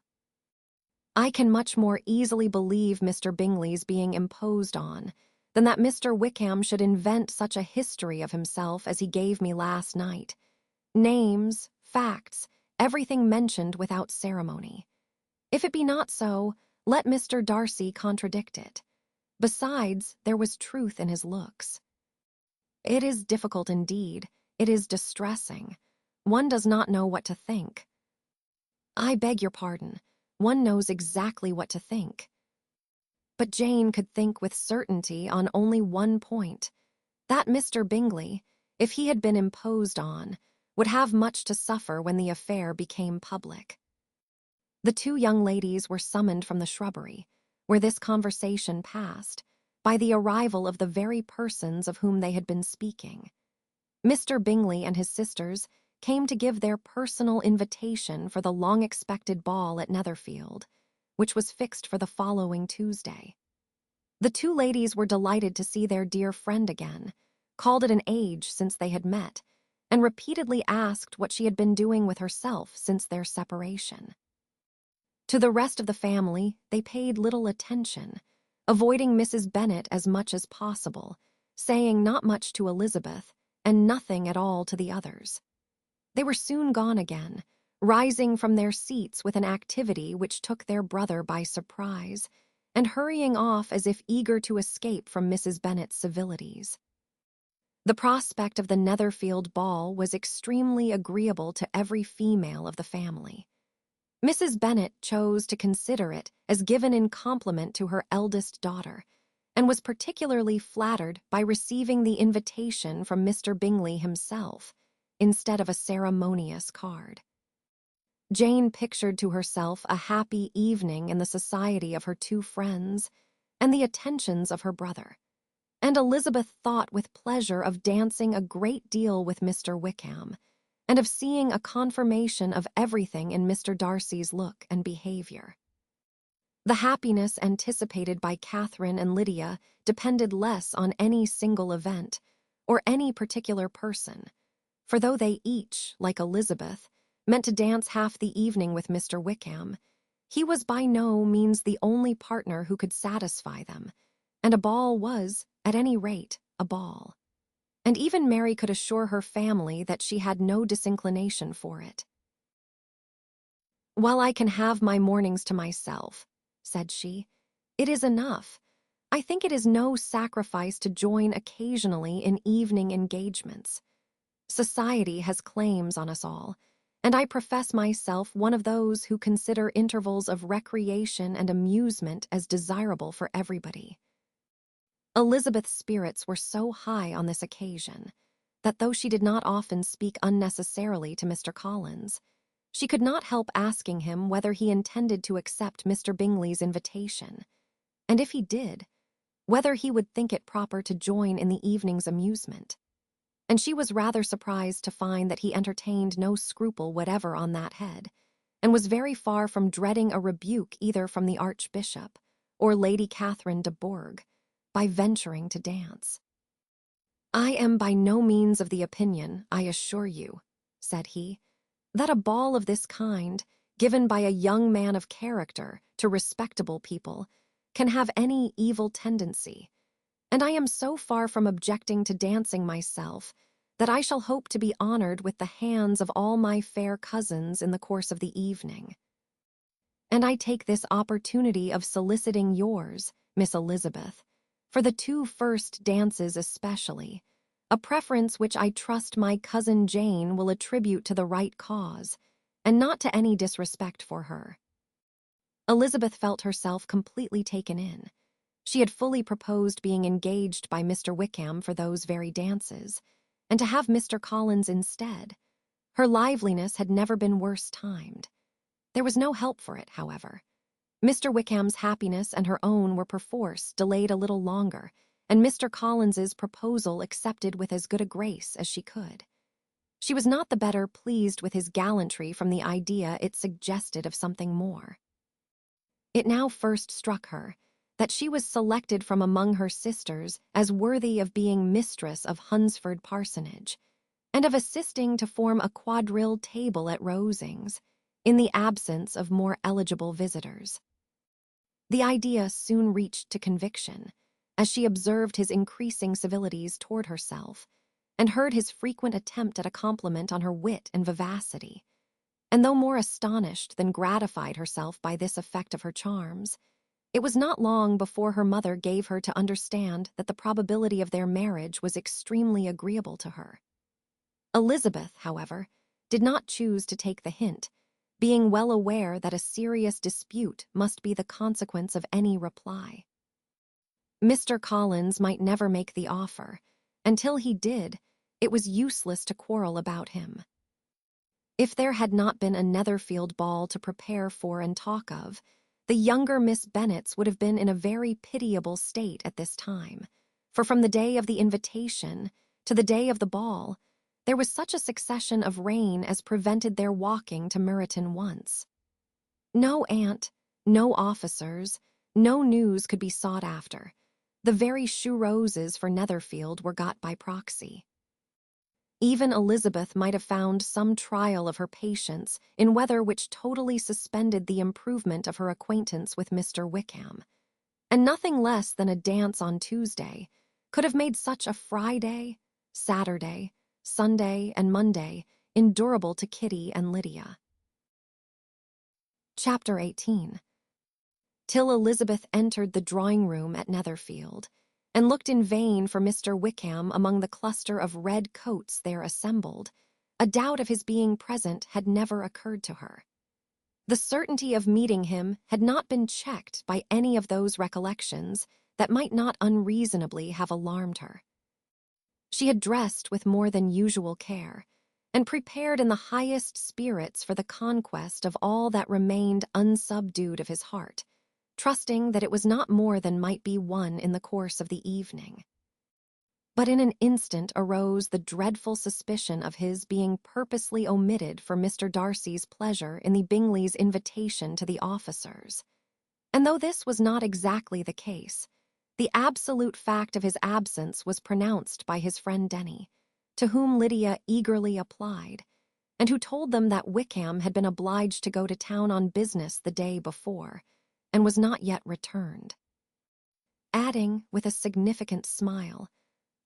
I can much more easily believe Mr. Bingley's being imposed on than that Mr. Wickham should invent such a history of himself as he gave me last night. Names, facts, everything mentioned without ceremony. If it be not so, let Mr. Darcy contradict it. Besides, there was truth in his looks. It is difficult indeed. It is distressing. One does not know what to think. I beg your pardon. One knows exactly what to think. But Jane could think with certainty on only one point. That Mr. Bingley, if he had been imposed on, would have much to suffer when the affair became public. The two young ladies were summoned from the shrubbery, where this conversation passed, by the arrival of the very persons of whom they had been speaking. Mr. Bingley and his sisters came to give their personal invitation for the long-expected ball at Netherfield, which was fixed for the following Tuesday. The two ladies were delighted to see their dear friend again, called it an age since they had met, and repeatedly asked what she had been doing with herself since their separation. To the rest of the family they paid little attention, avoiding Mrs. Bennet as much as possible, saying not much to Elizabeth, and nothing at all to the others. They were soon gone again, rising from their seats with an activity which took their brother by surprise, and hurrying off as if eager to escape from Mrs. Bennet's civilities. The prospect of the Netherfield ball was extremely agreeable to every female of the family. Mrs. Bennet chose to consider it as given in compliment to her eldest daughter, and was particularly flattered by receiving the invitation from Mr. Bingley himself, instead of a ceremonious card. Jane pictured to herself a happy evening in the society of her two friends and the attentions of her brother, and Elizabeth thought with pleasure of dancing a great deal with Mr. Wickham, and of seeing a confirmation of everything in Mr. Darcy's look and behavior. The happiness anticipated by Catherine and Lydia depended less on any single event or any particular person, for though they each, like Elizabeth, meant to dance half the evening with Mr. Wickham, he was by no means the only partner who could satisfy them, and a ball was, at any rate, a ball. And even Mary could assure her family that she had no disinclination for it. "While I can have my mornings to myself," said she, "it is enough. I think it is no sacrifice to join occasionally in evening engagements. Society has claims on us all, and I profess myself one of those who consider intervals of recreation and amusement as desirable for everybody." Elizabeth's spirits were so high on this occasion that though she did not often speak unnecessarily to Mr. Collins, she could not help asking him whether he intended to accept Mr. Bingley's invitation, and if he did, whether he would think it proper to join in the evening's amusement. And she was rather surprised to find that he entertained no scruple whatever on that head, and was very far from dreading a rebuke either from the Archbishop or Lady Catherine de Bourgh by venturing to dance. "I am by no means of the opinion, I assure you," said he, "that a ball of this kind, given by a young man of character to respectable people, can have any evil tendency, and I am so far from objecting to dancing myself that I shall hope to be honored with the hands of all my fair cousins in the course of the evening. And I take this opportunity of soliciting yours, Miss Elizabeth, for the two first dances especially, a preference which I trust my cousin Jane will attribute to the right cause, and not to any disrespect for her." Elizabeth felt herself completely taken in. She had fully proposed being engaged by Mr. Wickham for those very dances, and to have Mr. Collins instead. Her liveliness had never been worse timed. There was no help for it, however. Mr. Wickham's happiness and her own were perforce delayed a little longer, and Mr. Collins's proposal accepted with as good a grace as she could. She was not the better pleased with his gallantry from the idea it suggested of something more. It now first struck her that she was selected from among her sisters as worthy of being mistress of Hunsford Parsonage, and of assisting to form a quadrille table at Rosings, in the absence of more eligible visitors. The idea soon reached to conviction, as she observed his increasing civilities toward herself, and heard his frequent attempt at a compliment on her wit and vivacity. And though more astonished than gratified herself by this effect of her charms, it was not long before her mother gave her to understand that the probability of their marriage was extremely agreeable to her. Elizabeth, however, did not choose to take the hint, being well aware that a serious dispute must be the consequence of any reply. Mr. Collins might never make the offer. Until he did, it was useless to quarrel about him. If there had not been a Netherfield ball to prepare for and talk of, the younger Miss Bennets would have been in a very pitiable state at this time, for from the day of the invitation to the day of the ball, there was such a succession of rain as prevented their walking to Meryton once. No aunt, no officers, no news could be sought after. The very shoe roses for Netherfield were got by proxy. Even Elizabeth might have found some trial of her patience in weather which totally suspended the improvement of her acquaintance with Mr. Wickham, and nothing less than a dance on Tuesday could have made such a Friday, Saturday, Sunday, and Monday endurable to Kitty and Lydia. Chapter 18. Till Elizabeth entered the drawing-room at Netherfield, and looked in vain for Mr. Wickham among the cluster of red coats there assembled, a doubt of his being present had never occurred to her. The certainty of meeting him had not been checked by any of those recollections that might not unreasonably have alarmed her. She had dressed with more than usual care, and prepared in the highest spirits for the conquest of all that remained unsubdued of his heart, trusting that it was not more than might be won in the course of the evening. But in an instant arose the dreadful suspicion of his being purposely omitted for Mr. Darcy's pleasure in the Bingleys' invitation to the officers. And though this was not exactly the case, the absolute fact of his absence was pronounced by his friend Denny, to whom Lydia eagerly applied, and who told them that Wickham had been obliged to go to town on business the day before, and was not yet returned. Adding, with a significant smile,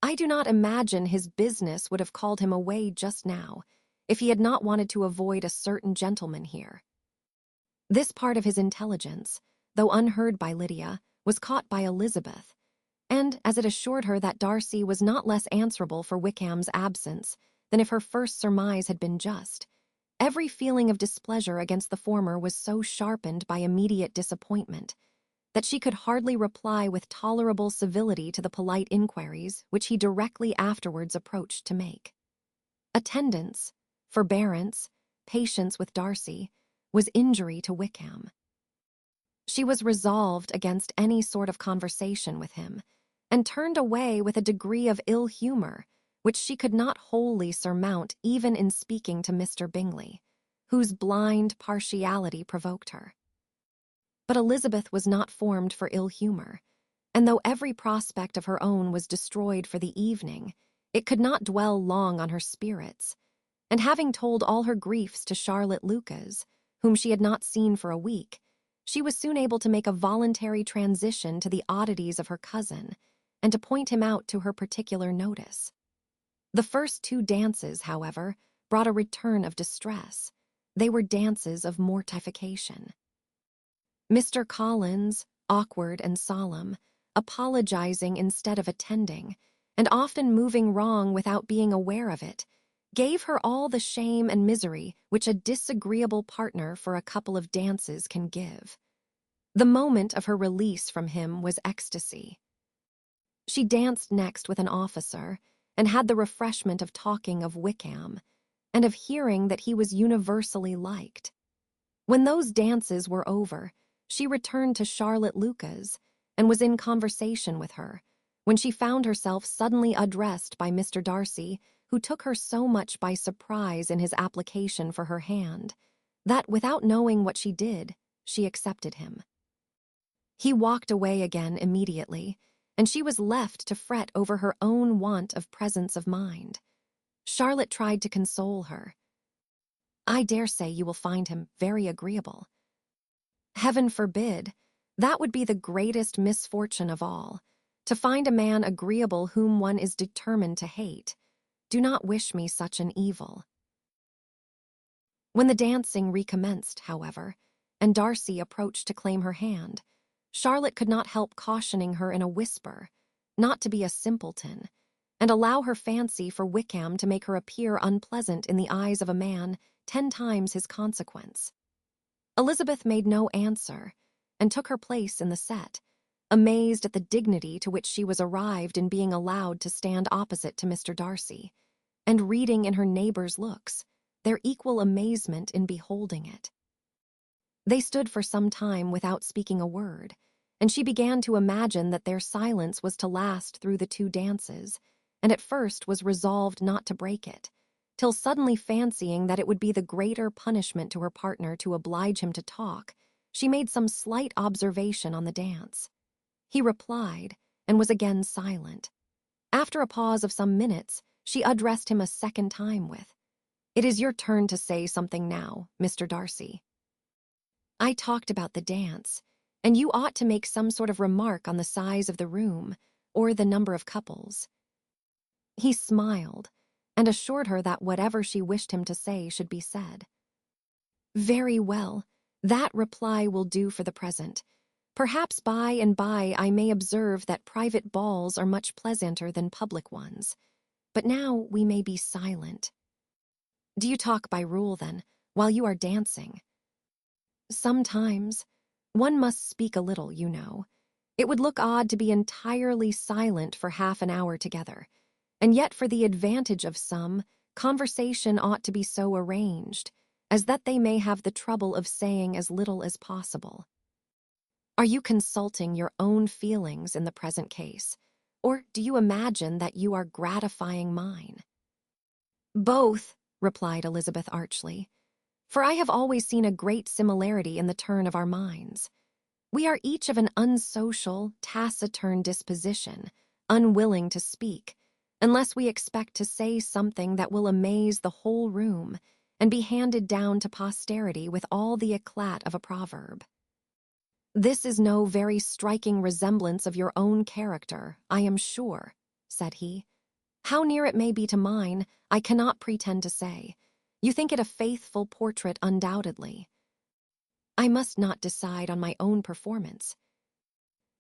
"I do not imagine his business would have called him away just now, if he had not wanted to avoid a certain gentleman here." This part of his intelligence, though unheard by Lydia, was caught by Elizabeth, and as it assured her that Darcy was not less answerable for Wickham's absence than if her first surmise had been just, every feeling of displeasure against the former was so sharpened by immediate disappointment that she could hardly reply with tolerable civility to the polite inquiries which he directly afterwards approached to make. Attendance, forbearance, patience with Darcy, was injury to Wickham. She was resolved against any sort of conversation with him, and turned away with a degree of ill humor which she could not wholly surmount even in speaking to Mr. Bingley, whose blind partiality provoked her. But Elizabeth was not formed for ill humor, and though every prospect of her own was destroyed for the evening, it could not dwell long on her spirits, and having told all her griefs to Charlotte Lucas, whom she had not seen for a week, she was soon able to make a voluntary transition to the oddities of her cousin, and to point him out to her particular notice. The first 2 dances, however, brought a return of distress. They were dances of mortification. Mr. Collins, awkward and solemn, apologizing instead of attending, and often moving wrong without being aware of it, gave her all the shame and misery which a disagreeable partner for a couple of dances can give. The moment of her release from him was ecstasy. She danced next with an officer, and had the refreshment of talking of Wickham, and of hearing that he was universally liked. When those dances were over, she returned to Charlotte Lucas, and was in conversation with her, when she found herself suddenly addressed by Mr. Darcy, who took her so much by surprise in his application for her hand, that, without knowing what she did, she accepted him. He walked away again immediately, and she was left to fret over her own want of presence of mind. Charlotte tried to console her. "I dare say you will find him very agreeable." "Heaven forbid! That would be the greatest misfortune of all, to find a man agreeable whom one is determined to hate. Do not wish me such an evil." When the dancing recommenced, however, and Darcy approached to claim her hand, Charlotte could not help cautioning her in a whisper not to be a simpleton, and allow her fancy for Wickham to make her appear unpleasant in the eyes of a man 10 times his consequence. Elizabeth made no answer, and took her place in the set, amazed at the dignity to which she was arrived in being allowed to stand opposite to Mr. Darcy, and reading in her neighbours' looks their equal amazement in beholding it. They stood for some time without speaking a word, and she began to imagine that their silence was to last through the 2 dances, and at first was resolved not to break it, till suddenly fancying that it would be the greater punishment to her partner to oblige him to talk, she made some slight observation on the dance. He replied, and was again silent. After a pause of some minutes, she addressed him a second time with, "It is your turn to say something now, Mr. Darcy. I talked about the dance, and you ought to make some sort of remark on the size of the room, or the number of couples." He smiled, and assured her that whatever she wished him to say should be said. "Very well, that reply will do for the present. Perhaps by and by I may observe that private balls are much pleasanter than public ones. But now we may be silent." "Do you talk by rule, then, while you are dancing?" "Sometimes. One must speak a little, you know. It would look odd to be entirely silent for half an hour together, and yet for the advantage of some, conversation ought to be so arranged as that they may have the trouble of saying as little as possible." "Are you consulting your own feelings in the present case, or do you imagine that you are gratifying mine?" "Both," replied Elizabeth archly, "for I have always seen a great similarity in the turn of our minds. We are each of an unsocial, taciturn disposition, unwilling to speak, unless we expect to say something that will amaze the whole room and be handed down to posterity with all the eclat of a proverb." "This is no very striking resemblance of your own character, I am sure," said he. "How near it may be to mine, I cannot pretend to say. You think it a faithful portrait undoubtedly." "I must not decide on my own performance."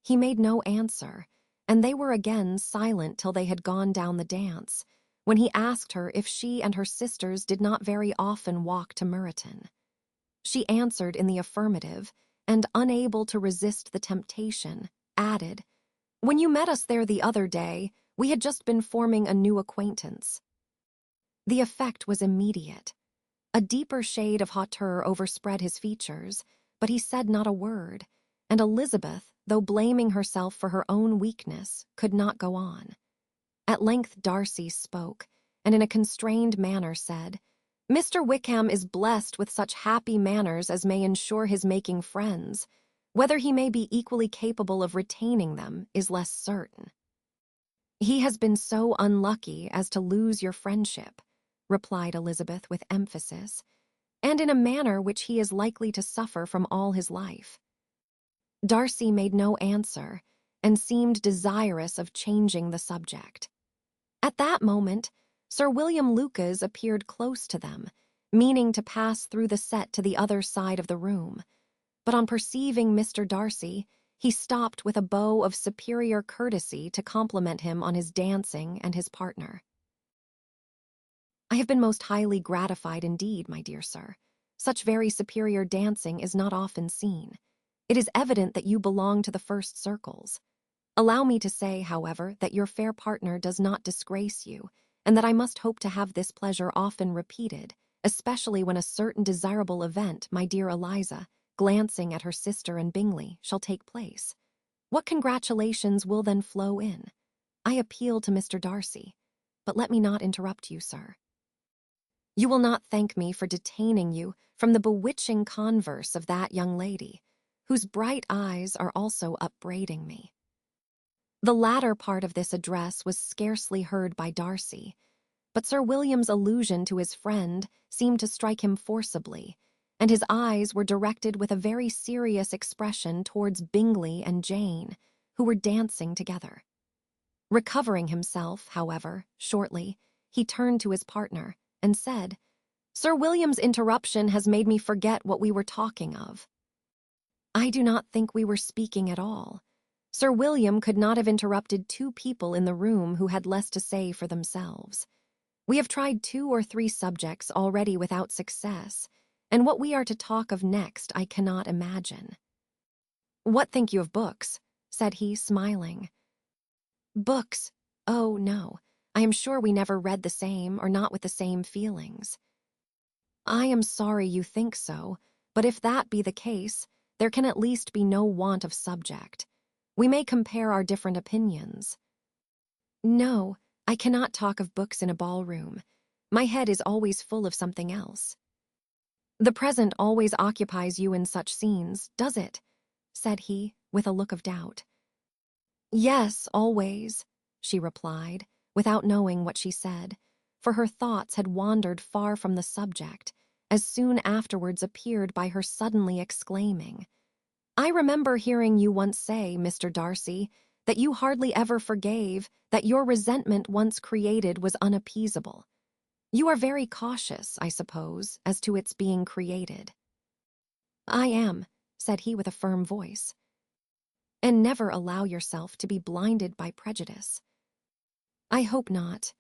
He made no answer, and they were again silent till they had gone down the dance, when he asked her if she and her sisters did not very often walk to Meryton. She answered in the affirmative, and, unable to resist the temptation, added, "When you met us there the other day, we had just been forming a new acquaintance." The effect was immediate. A deeper shade of hauteur overspread his features, but he said not a word, and Elizabeth, though blaming herself for her own weakness, could not go on. At length Darcy spoke, and in a constrained manner said, "Mr. Wickham is blessed with such happy manners as may ensure his making friends. Whether he may be equally capable of retaining them is less certain." "He has been so unlucky as to lose your friendship," replied Elizabeth with emphasis, "and in a manner which he is likely to suffer from all his life." Darcy made no answer, and seemed desirous of changing the subject. At that moment, Sir William Lucas appeared close to them, meaning to pass through the set to the other side of the room, but on perceiving Mr. Darcy, he stopped with a bow of superior courtesy to compliment him on his dancing and his partner. "I have been most highly gratified indeed, my dear sir. Such very superior dancing is not often seen. It is evident that you belong to the first circles. Allow me to say, however, that your fair partner does not disgrace you, and that I must hope to have this pleasure often repeated, especially when a certain desirable event, my dear Eliza, glancing at her sister and Bingley, shall take place. What congratulations will then flow in? I appeal to Mr. Darcy, but let me not interrupt you, sir. You will not thank me for detaining you from the bewitching converse of that young lady, whose bright eyes are also upbraiding me." The latter part of this address was scarcely heard by Darcy, but Sir William's allusion to his friend seemed to strike him forcibly, and his eyes were directed with a very serious expression towards Bingley and Jane, who were dancing together. Recovering himself, however, shortly, he turned to his partner and said, "Sir William's interruption has made me forget what we were talking of." "I do not think we were speaking at all. Sir William could not have interrupted two people in the room who had less to say for themselves. We have tried 2 or 3 subjects already without success, and what we are to talk of next I cannot imagine." "What think you of books?" said he, smiling. "Books? Oh, no. I am sure we never read the same, or not with the same feelings." "I am sorry you think so, but if that be the case, there can at least be no want of subject. We may compare our different opinions." "No, I cannot talk of books in a ballroom. My head is always full of something else." "The present always occupies you in such scenes, does it?" said he, with a look of doubt. "Yes, always," she replied, without knowing what she said, for her thoughts had wandered far from the subject, as soon afterwards appeared by her suddenly exclaiming, "I remember hearing you once say, Mr. Darcy, that you hardly ever forgave, that your resentment once created was unappeasable. You are very cautious, I suppose, as to its being created." "I am," said he with a firm voice. "And never allow yourself to be blinded by prejudice." "I hope not.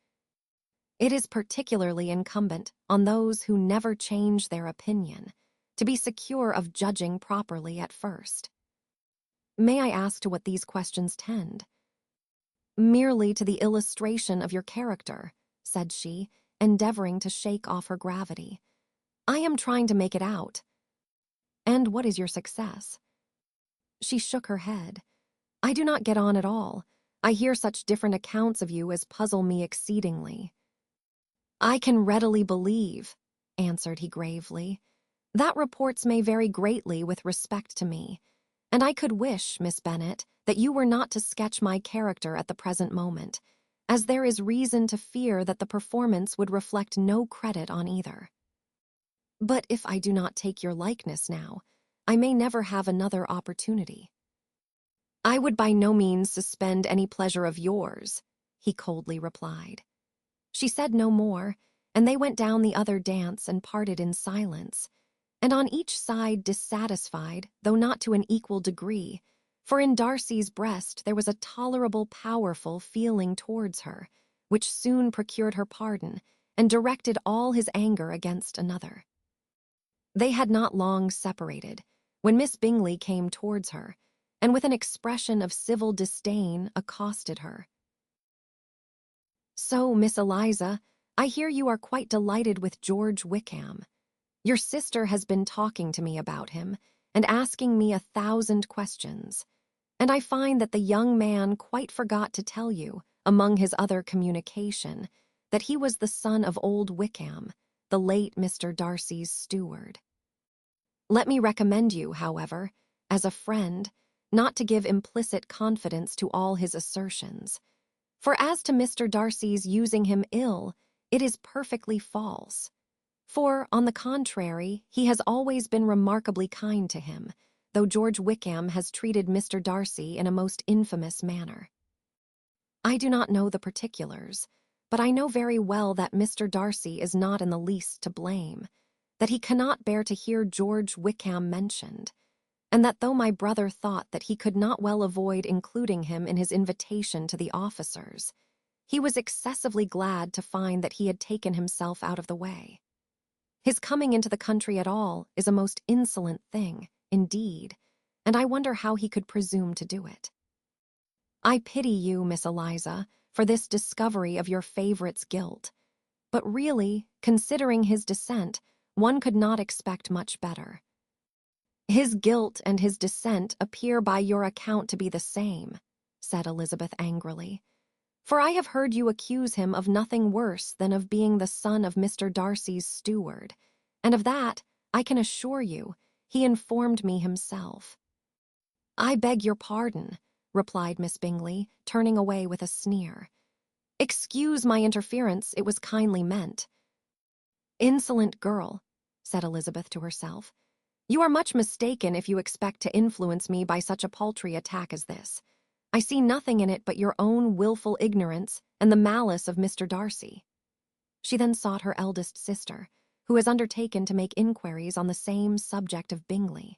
It is particularly incumbent on those who never change their opinion to be secure of judging properly at first." "May I ask to what these questions tend?" "Merely to the illustration of your character," said she, endeavoring to shake off her gravity. "I am trying to make it out." "And what is your success?" She shook her head. "I do not get on at all. I hear such different accounts of you as puzzle me exceedingly." "I can readily believe," answered he gravely, "that reports may vary greatly with respect to me, and I could wish, Miss Bennet, that you were not to sketch my character at the present moment, as there is reason to fear that the performance would reflect no credit on either. But if I do not take your likeness now, I may never have another opportunity." "I would by no means suspend any pleasure of yours," he coldly replied. She said no more, and they went down the other dance and parted in silence, and on each side dissatisfied, though not to an equal degree, for in Darcy's breast there was a tolerable powerful feeling towards her, which soon procured her pardon and directed all his anger against another. They had not long separated, when Miss Bingley came towards her, and with an expression of civil disdain accosted her. "So, Miss Eliza, I hear you are quite delighted with George Wickham. Your sister has been talking to me about him, and asking me 1,000 questions, and I find that the young man quite forgot to tell you, among his other communication, that he was the son of old Wickham, the late Mr. Darcy's steward. Let me recommend you, however, as a friend, not to give implicit confidence to all his assertions, for as to Mr. Darcy's using him ill, it is perfectly false. For, on the contrary, he has always been remarkably kind to him, though George Wickham has treated Mr. Darcy in a most infamous manner. I do not know the particulars, but I know very well that Mr. Darcy is not in the least to blame, that he cannot bear to hear George Wickham mentioned, and that though my brother thought that he could not well avoid including him in his invitation to the officers, he was excessively glad to find that he had taken himself out of the way. His coming into the country at all is a most insolent thing, indeed, and I wonder how he could presume to do it. I pity you, Miss Eliza, for this discovery of your favourite's guilt, but really, considering his descent, one could not expect much better. His guilt and his descent appear by your account to be the same, said Elizabeth angrily, for I have heard you accuse him of nothing worse than of being the son of Mr. Darcy's steward, and of that, I can assure you, he informed me himself. "I beg your pardon," replied Miss Bingley, turning away with a sneer. "Excuse my interference, it was kindly meant." "Insolent girl," said Elizabeth to herself. "You are much mistaken if you expect to influence me by such a paltry attack as this. I see nothing in it but your own wilful ignorance and the malice of Mr. Darcy." She then sought her eldest sister, who has undertaken to make inquiries on the same subject of Bingley.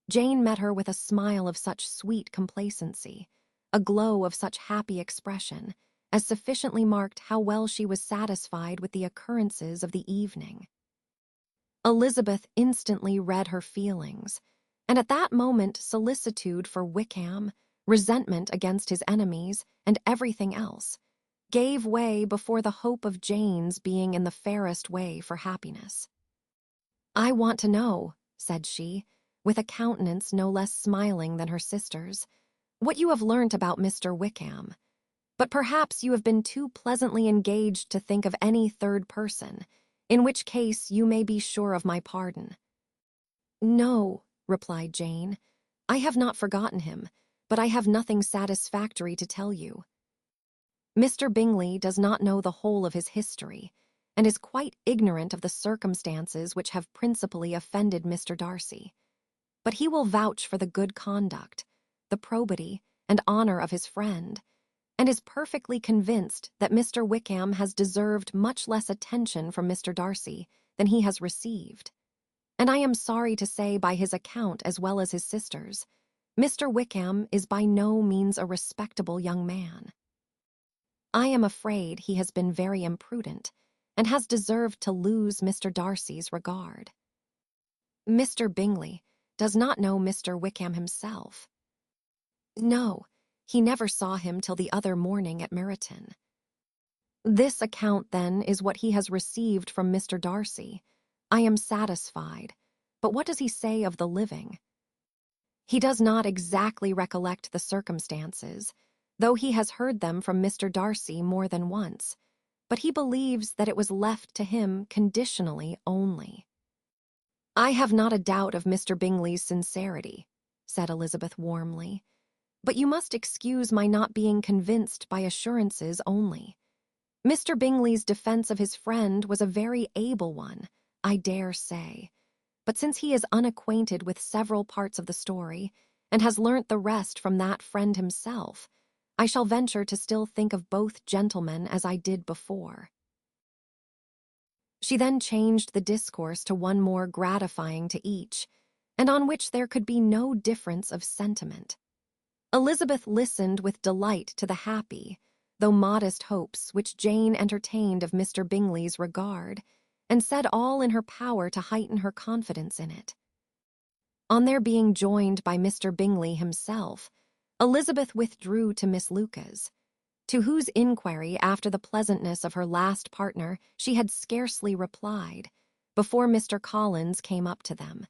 Jane met her with a smile of such sweet complacency, a glow of such happy expression, as sufficiently marked how well she was satisfied with the occurrences of the evening. Elizabeth instantly read her feelings, and at that moment solicitude for Wickham, resentment against his enemies, and everything else, gave way before the hope of Jane's being in the fairest way for happiness. "I want to know," said she, with a countenance no less smiling than her sister's, "what you have learnt about Mr. Wickham. But perhaps you have been too pleasantly engaged to think of any third person, in which case you may be sure of my pardon." "No," replied Jane, "I have not forgotten him, but I have nothing satisfactory to tell you. Mr. Bingley does not know the whole of his history, and is quite ignorant of the circumstances which have principally offended Mr. Darcy. But he will vouch for the good conduct, the probity, and honour of his friend, and is perfectly convinced that Mr. Wickham has deserved much less attention from Mr. Darcy than he has received. And I am sorry to say by his account as well as his sister's, Mr. Wickham is by no means a respectable young man. I am afraid he has been very imprudent, and has deserved to lose Mr. Darcy's regard. Mr. Bingley does not know Mr. Wickham himself. No, he never saw him till the other morning at Meryton. This account, then, is what he has received from Mr. Darcy. I am satisfied, but what does he say of the living? He does not exactly recollect the circumstances, though he has heard them from Mr. Darcy more than once, but he believes that it was left to him conditionally only. "I have not a doubt of Mr. Bingley's sincerity," said Elizabeth warmly, "but you must excuse my not being convinced by assurances only. Mr. Bingley's defence of his friend was a very able one, I dare say, but since he is unacquainted with several parts of the story, and has learnt the rest from that friend himself, I shall venture to still think of both gentlemen as I did before." She then changed the discourse to one more gratifying to each, and on which there could be no difference of sentiment. Elizabeth listened with delight to the happy, though modest hopes which Jane entertained of Mr. Bingley's regard, and said all in her power to heighten her confidence in it. On their being joined by Mr. Bingley himself, Elizabeth withdrew to Miss Luca's, to whose inquiry after the pleasantness of her last partner she had scarcely replied, before Mr. Collins came up to them,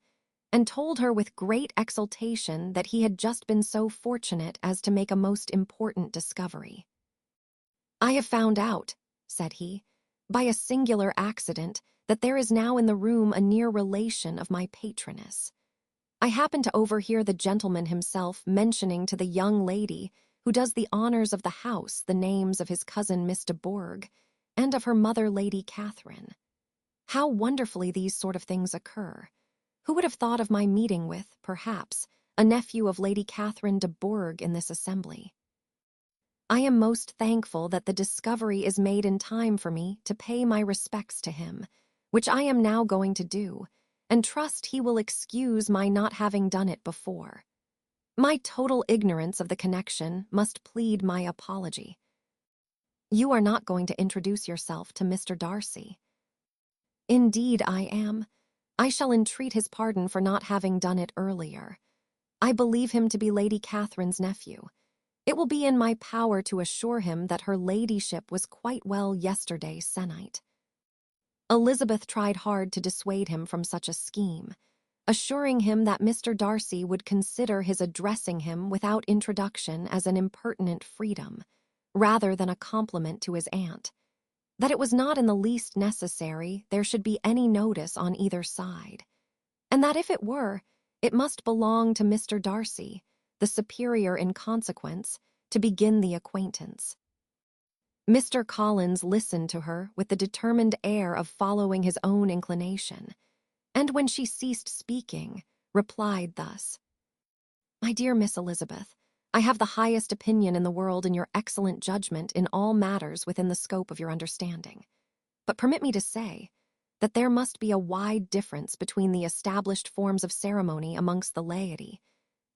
and told her with great exultation that he had just been so fortunate as to make a most important discovery. "I have found out," said he, "by a singular accident, that there is now in the room a near relation of my patroness. I happened to overhear the gentleman himself mentioning to the young lady who does the honours of the house the names of his cousin Miss de Bourgh, and of her mother Lady Catherine. How wonderfully these sort of things occur! Who would have thought of my meeting with, perhaps, a nephew of Lady Catherine de Bourgh in this assembly? I am most thankful that the discovery is made in time for me to pay my respects to him, which I am now going to do, and trust he will excuse my not having done it before. My total ignorance of the connection must plead my apology. You are not going to introduce yourself to Mr. Darcy." "Indeed I am. I shall entreat his pardon for not having done it earlier. I believe him to be Lady Catherine's nephew. It will be in my power to assure him that her ladyship was quite well yesterday se'nnight." Elizabeth tried hard to dissuade him from such a scheme, assuring him that Mr. Darcy would consider his addressing him without introduction as an impertinent freedom, rather than a compliment to his aunt, that it was not in the least necessary there should be any notice on either side, and that if it were, it must belong to Mr. Darcy, the superior in consequence, to begin the acquaintance. Mr. Collins listened to her with the determined air of following his own inclination, and when she ceased speaking, replied thus: "My dear Miss Elizabeth, I have the highest opinion in the world in your excellent judgment in all matters within the scope of your understanding. But permit me to say that there must be a wide difference between the established forms of ceremony amongst the laity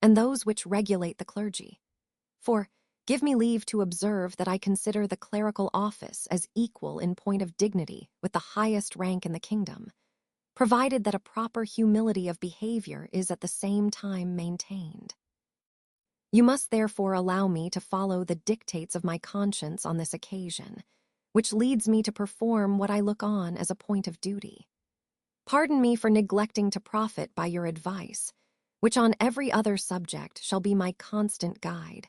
and those which regulate the clergy. For, give me leave to observe that I consider the clerical office as equal in point of dignity with the highest rank in the kingdom, provided that a proper humility of behavior is at the same time maintained. You must therefore allow me to follow the dictates of my conscience on this occasion, which leads me to perform what I look on as a point of duty. Pardon me for neglecting to profit by your advice, which on every other subject shall be my constant guide,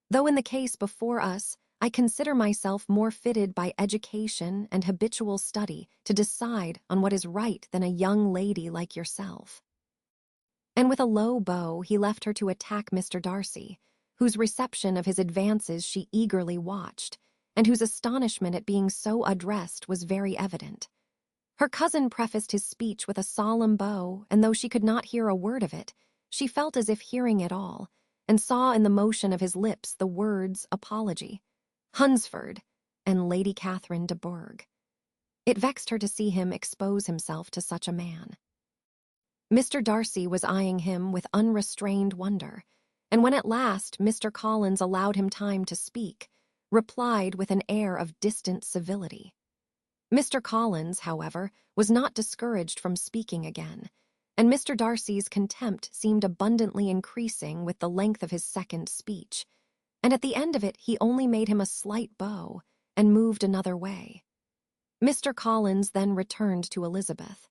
though in the case before us I consider myself more fitted by education and habitual study to decide on what is right than a young lady like yourself." And with a low bow he left her to attack Mr. Darcy, whose reception of his advances she eagerly watched, and whose astonishment at being so addressed was very evident. Her cousin prefaced his speech with a solemn bow, and though she could not hear a word of it, she felt as if hearing it all, and saw in the motion of his lips the words apology, Hunsford, and Lady Catherine de Bourgh. It vexed her to see him expose himself to such a man. Mr. Darcy was eyeing him with unrestrained wonder, and when at last Mr. Collins allowed him time to speak, replied with an air of distant civility. Mr. Collins, however, was not discouraged from speaking again, and Mr. Darcy's contempt seemed abundantly increasing with the length of his second speech, and at the end of it he only made him a slight bow and moved another way. Mr. Collins then returned to Elizabeth.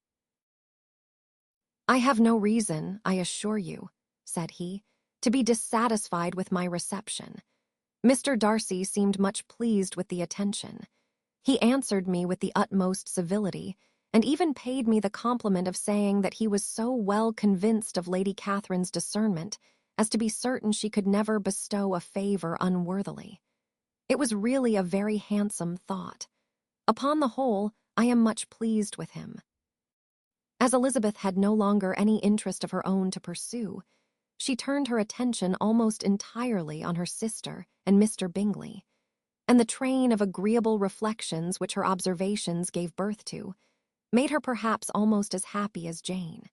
"I have no reason, I assure you," said he, "to be dissatisfied with my reception. Mr. Darcy seemed much pleased with the attention. He answered me with the utmost civility, and even paid me the compliment of saying that he was so well convinced of Lady Catherine's discernment as to be certain she could never bestow a favor unworthily. It was really a very handsome thought. Upon the whole, I am much pleased with him." As Elizabeth had no longer any interest of her own to pursue, she turned her attention almost entirely on her sister and Mr. Bingley, and the train of agreeable reflections which her observations gave birth to made her perhaps almost as happy as Jane.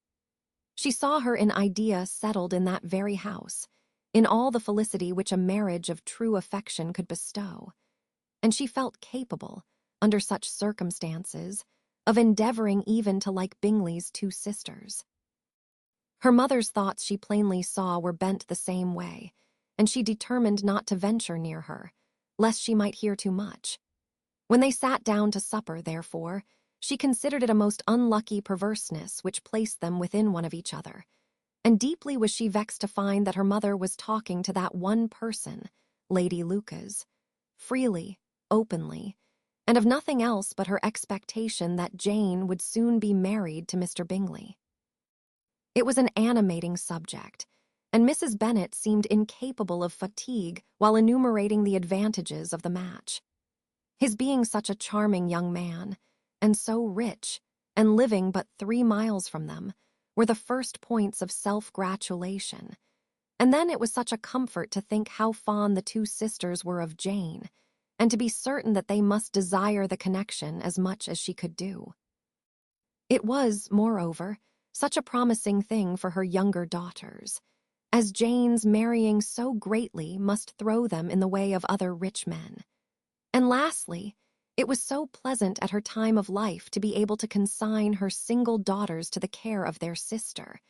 She saw her in idea settled in that very house, in all the felicity which a marriage of true affection could bestow, and she felt capable, under such circumstances, of endeavoring even to like Bingley's two sisters. Her mother's thoughts she plainly saw were bent the same way, and she determined not to venture near her, lest she might hear too much. When they sat down to supper, therefore, she considered it a most unlucky perverseness which placed them within one of each other, and deeply was she vexed to find that her mother was talking to that one person, Lady Lucas, freely, openly, and of nothing else but her expectation that Jane would soon be married to Mr. Bingley. It was an animating subject, and Mrs. Bennet seemed incapable of fatigue while enumerating the advantages of the match. His being such a charming young man, and so rich, and living but 3 miles from them, were the first points of self-gratulation, and then it was such a comfort to think how fond the two sisters were of Jane, and to be certain that they must desire the connection as much as she could do. It was, moreover, such a promising thing for her younger daughters, as Jane's marrying so greatly must throw them in the way of other rich men. And lastly, it was so pleasant at her time of life to be able to consign her single daughters to the care of their sister,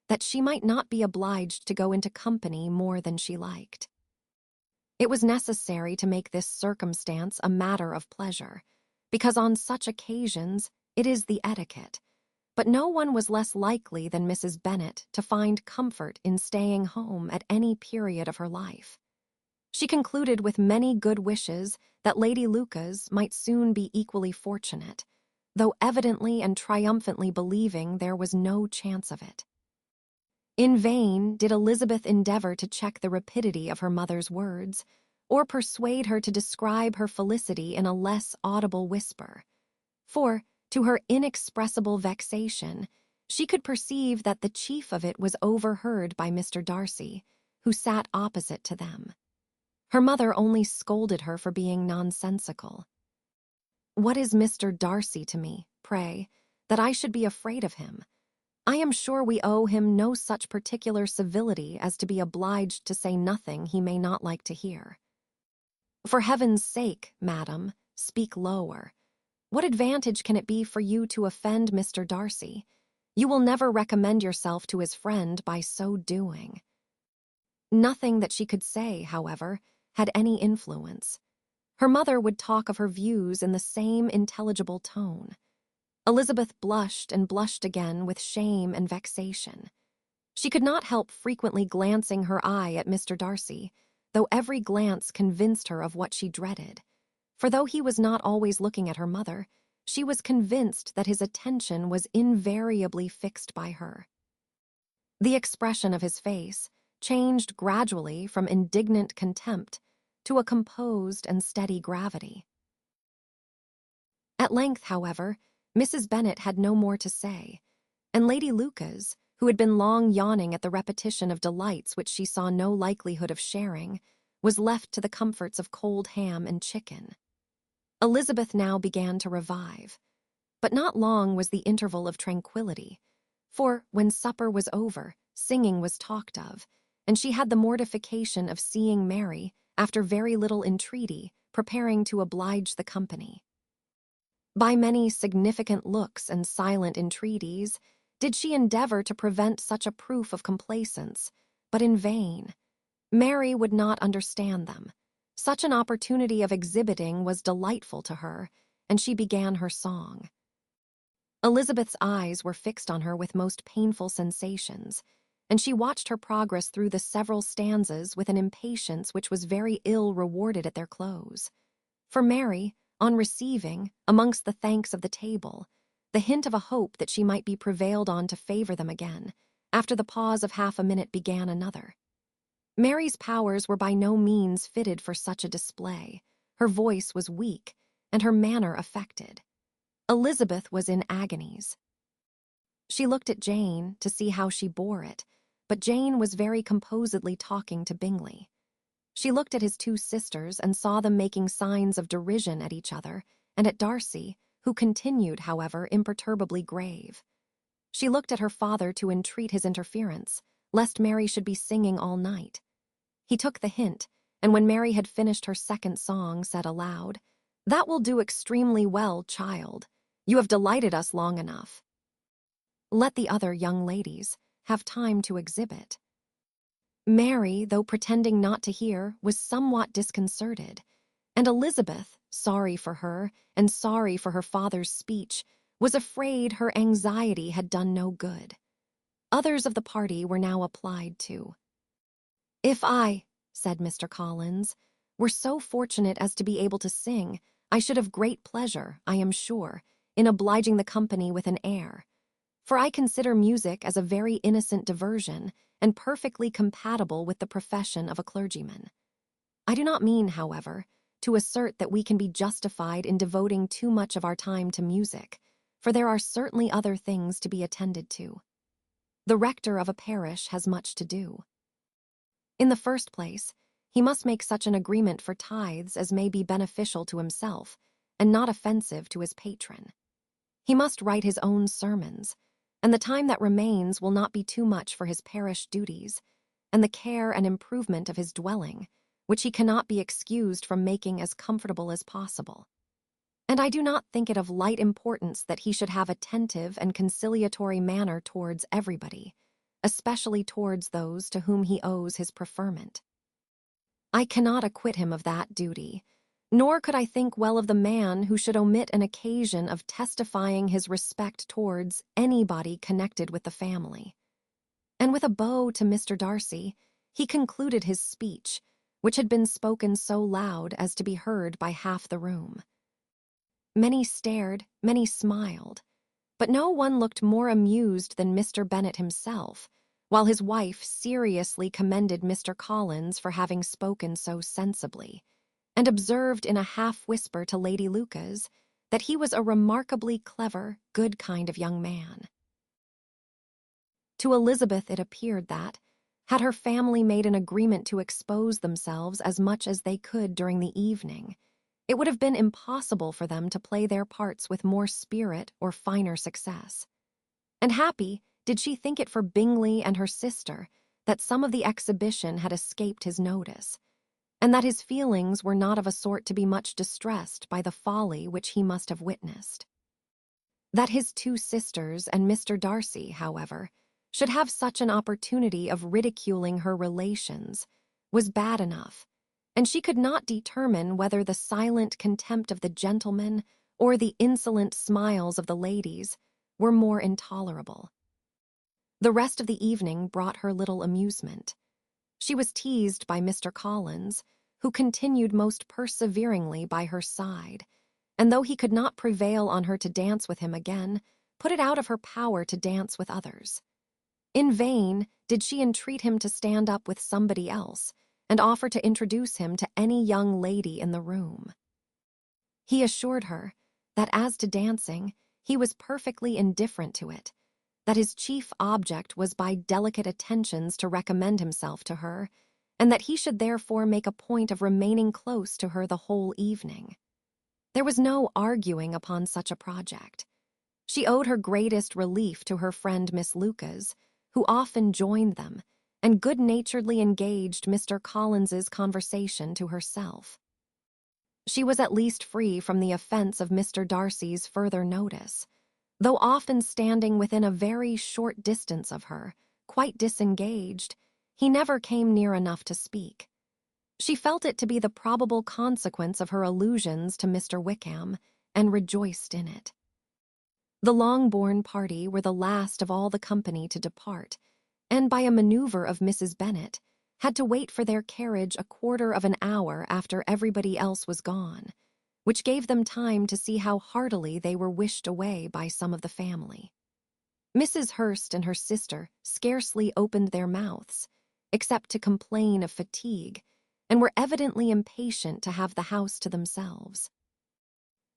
that she might not be obliged to go into company more than she liked. It was necessary to make this circumstance a matter of pleasure, because on such occasions it is the etiquette, but no one was less likely than Mrs. Bennet to find comfort in staying home at any period of her life. She concluded with many good wishes that Lady Lucas might soon be equally fortunate, though evidently and triumphantly believing there was no chance of it. In vain did Elizabeth endeavor to check the rapidity of her mother's words, or persuade her to describe her felicity in a less audible whisper. For, to her inexpressible vexation, she could perceive that the chief of it was overheard by Mr. Darcy, who sat opposite to them. Her mother only scolded her for being nonsensical. "What is Mr. Darcy to me, pray, that I should be afraid of him? I am sure we owe him no such particular civility as to be obliged to say nothing he may not like to hear. For heaven's sake, madam, speak lower. What advantage can it be for you to offend Mr. Darcy? You will never recommend yourself to his friend by so doing." Nothing that she could say, however, had any influence. Her mother would talk of her views in the same intelligible tone. Elizabeth blushed and blushed again with shame and vexation. She could not help frequently glancing her eye at Mr. Darcy, though every glance convinced her of what she dreaded. For though he was not always looking at her mother, she was convinced that his attention was invariably fixed by her. The expression of his face changed gradually from indignant contempt to a composed and steady gravity. At length, however, Mrs. Bennet had no more to say, and Lady Lucas, who had been long yawning at the repetition of delights which she saw no likelihood of sharing, was left to the comforts of cold ham and chicken. Elizabeth now began to revive, but not long was the interval of tranquillity, for when supper was over, singing was talked of, and she had the mortification of seeing Mary, after very little entreaty, preparing to oblige the company. By many significant looks and silent entreaties did she endeavor to prevent such a proof of complaisance, but in vain. Mary would not understand them. Such an opportunity of exhibiting was delightful to her, and she began her song. Elizabeth's eyes were fixed on her with most painful sensations, and she watched her progress through the several stanzas with an impatience which was very ill rewarded at their close. For Mary, on receiving, amongst the thanks of the table, the hint of a hope that she might be prevailed on to favor them again, after the pause of half a minute began another. Mary's powers were by no means fitted for such a display. Her voice was weak, and her manner affected. Elizabeth was in agonies. She looked at Jane to see how she bore it, but Jane was very composedly talking to Bingley. She looked at his two sisters and saw them making signs of derision at each other, and at Darcy, who continued, however, imperturbably grave. She looked at her father to entreat his interference, lest Mary should be singing all night. He took the hint, and when Mary had finished her second song, said aloud, "That will do extremely well, child. You have delighted us long enough. Let the other young ladies have time to exhibit." Mary, though pretending not to hear, was somewhat disconcerted, and Elizabeth, sorry for her and sorry for her father's speech, was afraid her anxiety had done no good. Others of the party were now applied to. "If I," said Mr. Collins, "were so fortunate as to be able to sing, I should have great pleasure, I am sure, in obliging the company with an air. For I consider music as a very innocent diversion and perfectly compatible with the profession of a clergyman. I do not mean, however, to assert that we can be justified in devoting too much of our time to music, for there are certainly other things to be attended to. The rector of a parish has much to do. In the first place, he must make such an agreement for tithes as may be beneficial to himself and not offensive to his patron. He must write his own sermons, and the time that remains will not be too much for his parish duties, and the care and improvement of his dwelling, which he cannot be excused from making as comfortable as possible. And I do not think it of light importance that he should have attentive and conciliatory manner towards everybody, especially towards those to whom he owes his preferment. I cannot acquit him of that duty, nor could I think well of the man who should omit an occasion of testifying his respect towards anybody connected with the family." And with a bow to Mr. Darcy, he concluded his speech, which had been spoken so loud as to be heard by half the room. Many stared, many smiled, but no one looked more amused than Mr. Bennet himself, while his wife seriously commended Mr. Collins for having spoken so sensibly, and observed in a half-whisper to Lady Lucas that he was a remarkably clever, good kind of young man. To Elizabeth it appeared that, had her family made an agreement to expose themselves as much as they could during the evening, it would have been impossible for them to play their parts with more spirit or finer success. And happy did she think it for Bingley and her sister that some of the exhibition had escaped his notice, and that his feelings were not of a sort to be much distressed by the folly which he must have witnessed. That his two sisters and Mr. Darcy, however, should have such an opportunity of ridiculing her relations was bad enough, and she could not determine whether the silent contempt of the gentlemen or the insolent smiles of the ladies were more intolerable. The rest of the evening brought her little amusement. She was teased by Mr. Collins, who continued most perseveringly by her side, and though he could not prevail on her to dance with him again, put it out of her power to dance with others. In vain did she entreat him to stand up with somebody else, and offer to introduce him to any young lady in the room. He assured her that as to dancing, he was perfectly indifferent to it, that his chief object was by delicate attentions to recommend himself to her, and that he should therefore make a point of remaining close to her the whole evening. There was no arguing upon such a project. She owed her greatest relief to her friend Miss Lucas, who often joined them, and good-naturedly engaged Mr. Collins's conversation to herself. She was at least free from the offense of Mr. Darcy's further notice, though often standing within a very short distance of her, quite disengaged, he never came near enough to speak. She felt it to be the probable consequence of her allusions to Mr. Wickham, and rejoiced in it. The Longbourn party were the last of all the company to depart, and by a maneuver of Mrs. Bennet, had to wait for their carriage a quarter of an hour after everybody else was gone, which gave them time to see how heartily they were wished away by some of the family. Mrs. Hurst and her sister scarcely opened their mouths, except to complain of fatigue, and were evidently impatient to have the house to themselves.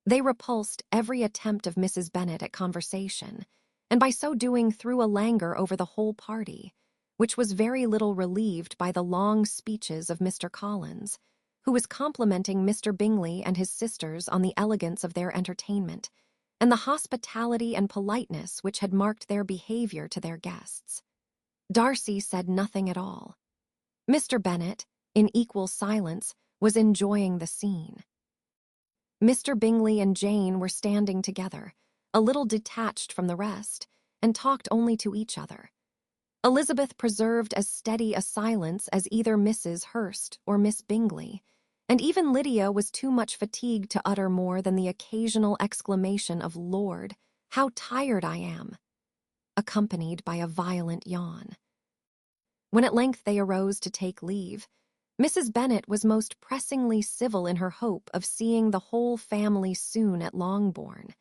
They repulsed every attempt of Mrs. Bennet at conversation, and by so doing threw a languor over the whole party, which was very little relieved by the long speeches of Mr. Collins, who was complimenting Mr. Bingley and his sisters on the elegance of their entertainment, and the hospitality and politeness which had marked their behavior to their guests. Darcy said nothing at all. Mr. Bennet, in equal silence, was enjoying the scene. Mr. Bingley and Jane were standing together, a little detached from the rest, and talked only to each other. Elizabeth preserved as steady a silence as either Mrs. Hurst or Miss Bingley, and even Lydia was too much fatigued to utter more than the occasional exclamation of "Lord, how tired I am!" accompanied by a violent yawn. When at length they arose to take leave, Mrs. Bennet was most pressingly civil in her hope of seeing the whole family soon at Longbourn,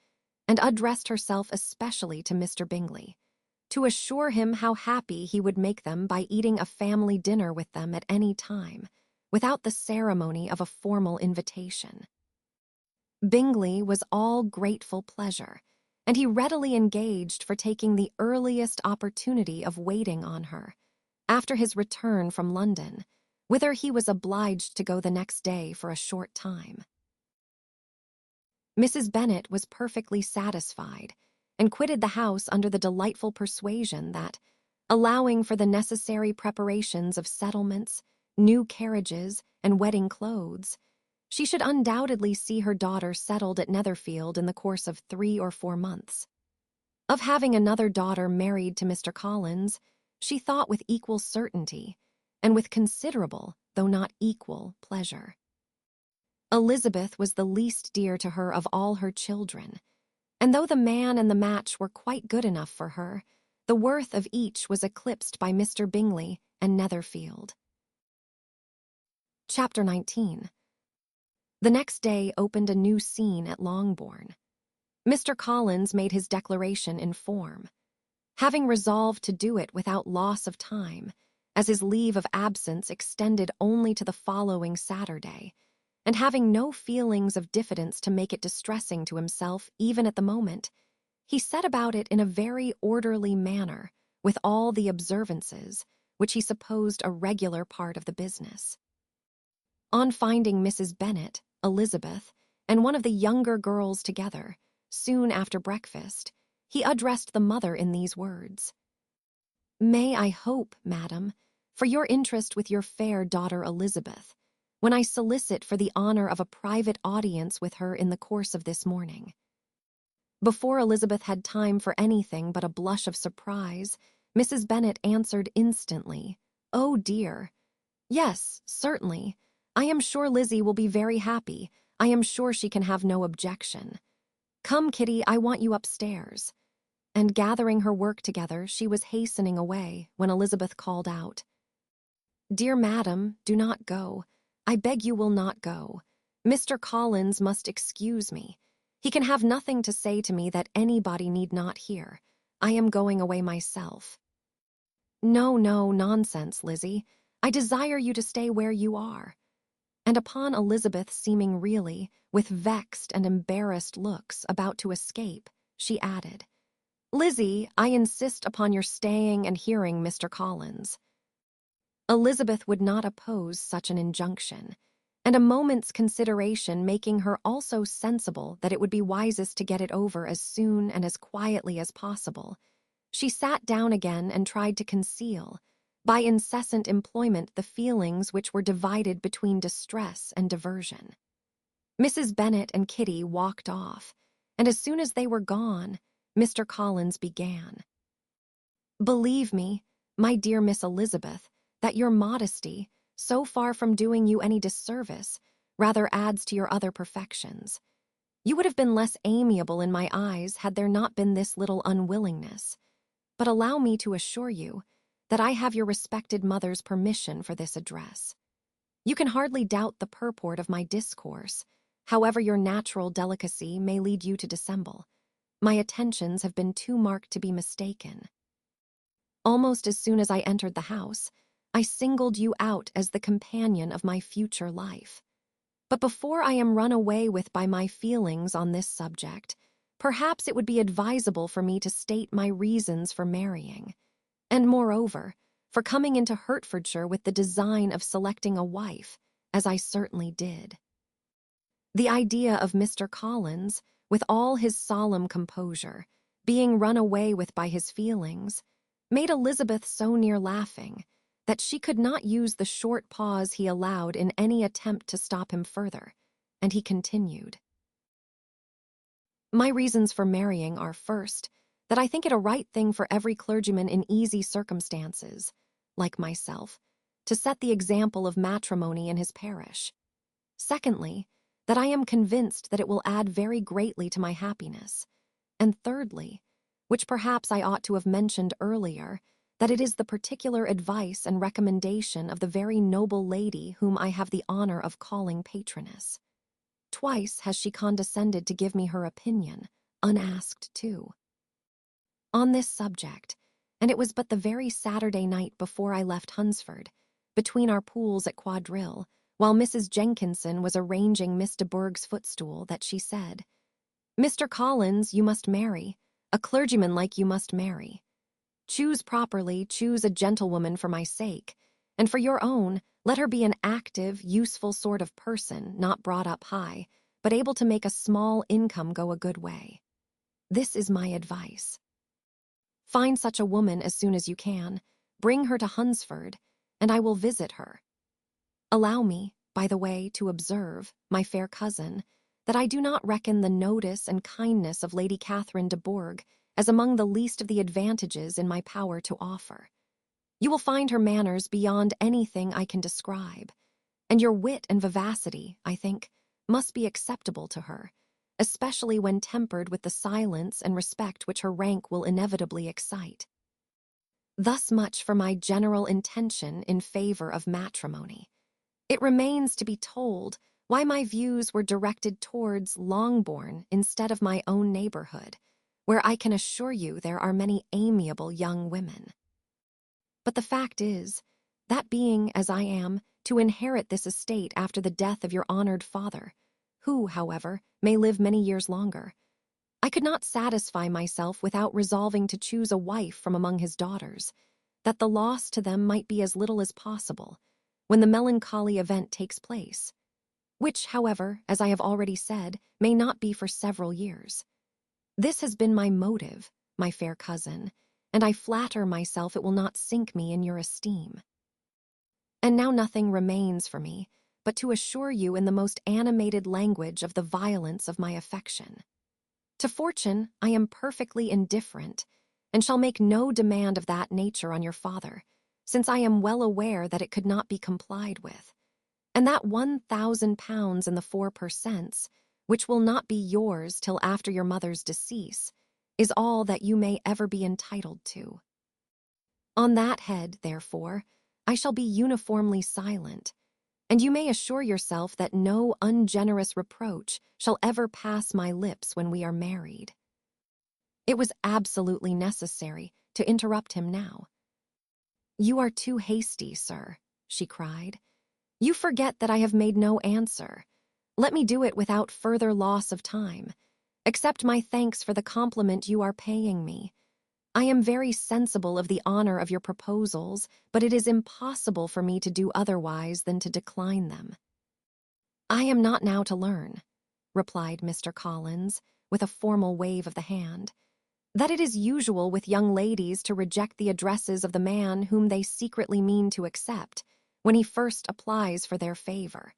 and addressed herself especially to Mr. Bingley, to assure him how happy he would make them by eating a family dinner with them at any time, without the ceremony of a formal invitation. Bingley was all grateful pleasure, and he readily engaged for taking the earliest opportunity of waiting on her, after his return from London, whither he was obliged to go the next day for a short time. Mrs. Bennet was perfectly satisfied, and quitted the house under the delightful persuasion that, allowing for the necessary preparations of settlements, new carriages, and wedding clothes, she should undoubtedly see her daughter settled at Netherfield in the course of 3 or 4 months. Of having another daughter married to Mr. Collins, she thought with equal certainty, and with considerable, though not equal, pleasure. Elizabeth was the least dear to her of all her children, and though the man and the match were quite good enough for her, the worth of each was eclipsed by Mr. Bingley and Netherfield. Chapter 19. The next day opened a new scene at Longbourn. Mr. Collins made his declaration in form. having resolved to do it without loss of time, as his leave of absence extended only to the following Saturday, and having no feelings of diffidence to make it distressing to himself even at the moment, he set about it in a very orderly manner, with all the observances which he supposed a regular part of the business. On finding Mrs. Bennet, Elizabeth, and one of the younger girls together, soon after breakfast, he addressed the mother in these words: "May I hope, madam, for your interest with your fair daughter Elizabeth, when I solicit for the honor of a private audience with her in the course of this morning." Before Elizabeth had time for anything but a blush of surprise, Mrs. Bennet answered instantly, "Oh dear! Yes, certainly. I am sure Lizzie will be very happy. I am sure she can have no objection. Come, Kitty, I want you upstairs." And gathering her work together, she was hastening away when Elizabeth called out, "Dear madam, do not go. I beg you will not go. Mr. Collins must excuse me. He can have nothing to say to me that anybody need not hear. I am going away myself." "No, no, nonsense, Lizzie. I desire you to stay where you are." And upon Elizabeth seeming really, with vexed and embarrassed looks, about to escape, she added, "Lizzie, I insist upon your staying and hearing Mr. Collins." Elizabeth would not oppose such an injunction, and a moment's consideration making her also sensible that it would be wisest to get it over as soon and as quietly as possible, she sat down again and tried to conceal, by incessant employment, the feelings which were divided between distress and diversion. Mrs. Bennet and Kitty walked off, and as soon as they were gone, Mr. Collins began. "Believe me, my dear Miss Elizabeth, that your modesty, so far from doing you any disservice, rather adds to your other perfections. You would have been less amiable in my eyes had there not been this little unwillingness. But allow me to assure you that I have your respected mother's permission for this address. You can hardly doubt the purport of my discourse, however your natural delicacy may lead you to dissemble. My attentions have been too marked to be mistaken. Almost as soon as I entered the house, I singled you out as the companion of my future life. But before I am run away with by my feelings on this subject, perhaps it would be advisable for me to state my reasons for marrying, and moreover, for coming into Hertfordshire with the design of selecting a wife, as I certainly did. The idea of Mr. Collins, with all his solemn composure, being run away with by his feelings, made Elizabeth so near laughing that she could not use the short pause he allowed in any attempt to stop him further, and he continued. "My reasons for marrying are, first, that I think it a right thing for every clergyman in easy circumstances, like myself, to set the example of matrimony in his parish. Secondly, that I am convinced that it will add very greatly to my happiness. And thirdly, which perhaps I ought to have mentioned earlier, that it is the particular advice and recommendation of the very noble lady whom I have the honor of calling patroness. Twice has she condescended to give me her opinion, unasked too, on this subject, and it was but the very Saturday night before I left Hunsford, between our pools at quadrille, while Mrs. Jenkinson was arranging Miss de Bourgh's footstool, that she said, 'Mr. Collins, you must marry. A clergyman like you must marry. Choose properly, choose a gentlewoman for my sake, and for your own, let her be an active, useful sort of person, not brought up high, but able to make a small income go a good way. This is my advice. Find such a woman as soon as you can, bring her to Hunsford, and I will visit her. Allow me, by the way, to observe, my fair cousin, that I do not reckon the notice and kindness of Lady Catherine de Bourgh as among the least of the advantages in my power to offer. You will find her manners beyond anything I can describe, and your wit and vivacity, I think, must be acceptable to her, especially when tempered with the silence and respect which her rank will inevitably excite. Thus much for my general intention in favor of matrimony. It remains to be told why my views were directed towards Longbourn instead of my own neighborhood, where I can assure you there are many amiable young women. But the fact is, that being, as I am, to inherit this estate after the death of your honored father, who, however, may live many years longer, I could not satisfy myself without resolving to choose a wife from among his daughters, that the loss to them might be as little as possible, when the melancholy event takes place, which, however, as I have already said, may not be for several years. This has been my motive, my fair cousin, and I flatter myself it will not sink me in your esteem. And now nothing remains for me but to assure you in the most animated language of the violence of my affection. To fortune I am perfectly indifferent, and shall make no demand of that nature on your father, since I am well aware that it could not be complied with, and that £1,000 and the 4 per cents, which will not be yours till after your mother's decease, is all that you may ever be entitled to. On that head, therefore, I shall be uniformly silent, and you may assure yourself that no ungenerous reproach shall ever pass my lips when we are married. It was absolutely necessary to interrupt him now. "You are too hasty, sir," she cried. "You forget that I have made no answer. Let me do it without further loss of time. Accept my thanks for the compliment you are paying me. I am very sensible of the honor of your proposals, but it is impossible for me to do otherwise than to decline them." "I am not now to learn," replied Mr. Collins, with a formal wave of the hand, "that it is usual with young ladies to reject the addresses of the man whom they secretly mean to accept, when he first applies for their favor,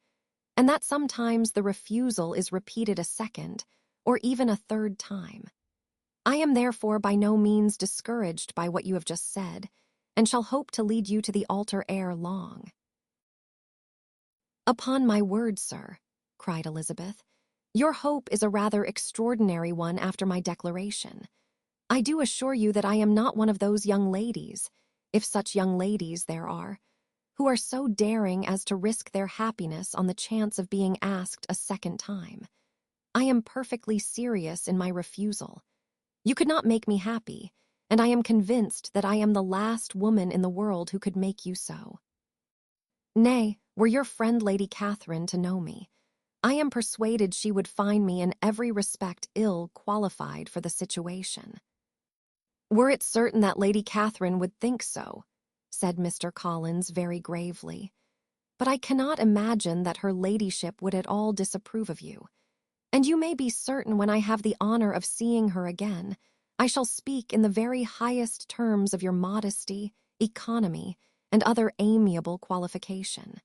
and that sometimes the refusal is repeated a second, or even a third time. I am therefore by no means discouraged by what you have just said, and shall hope to lead you to the altar ere long." "Upon my word, sir," cried Elizabeth, "your hope is a rather extraordinary one after my declaration. I do assure you that I am not one of those young ladies, if such young ladies there are, who are so daring as to risk their happiness on the chance of being asked a second time. I am perfectly serious in my refusal. You could not make me happy, and I am convinced that I am the last woman in the world who could make you so. Nay, were your friend Lady Catherine to know me, I am persuaded she would find me in every respect ill qualified for the situation." "Were it certain that Lady Catherine would think so," said Mr. Collins very gravely, "but I cannot imagine that her ladyship would at all disapprove of you. And you may be certain when I have the honor of seeing her again, I shall speak in the very highest terms of your modesty, economy, and other amiable qualification.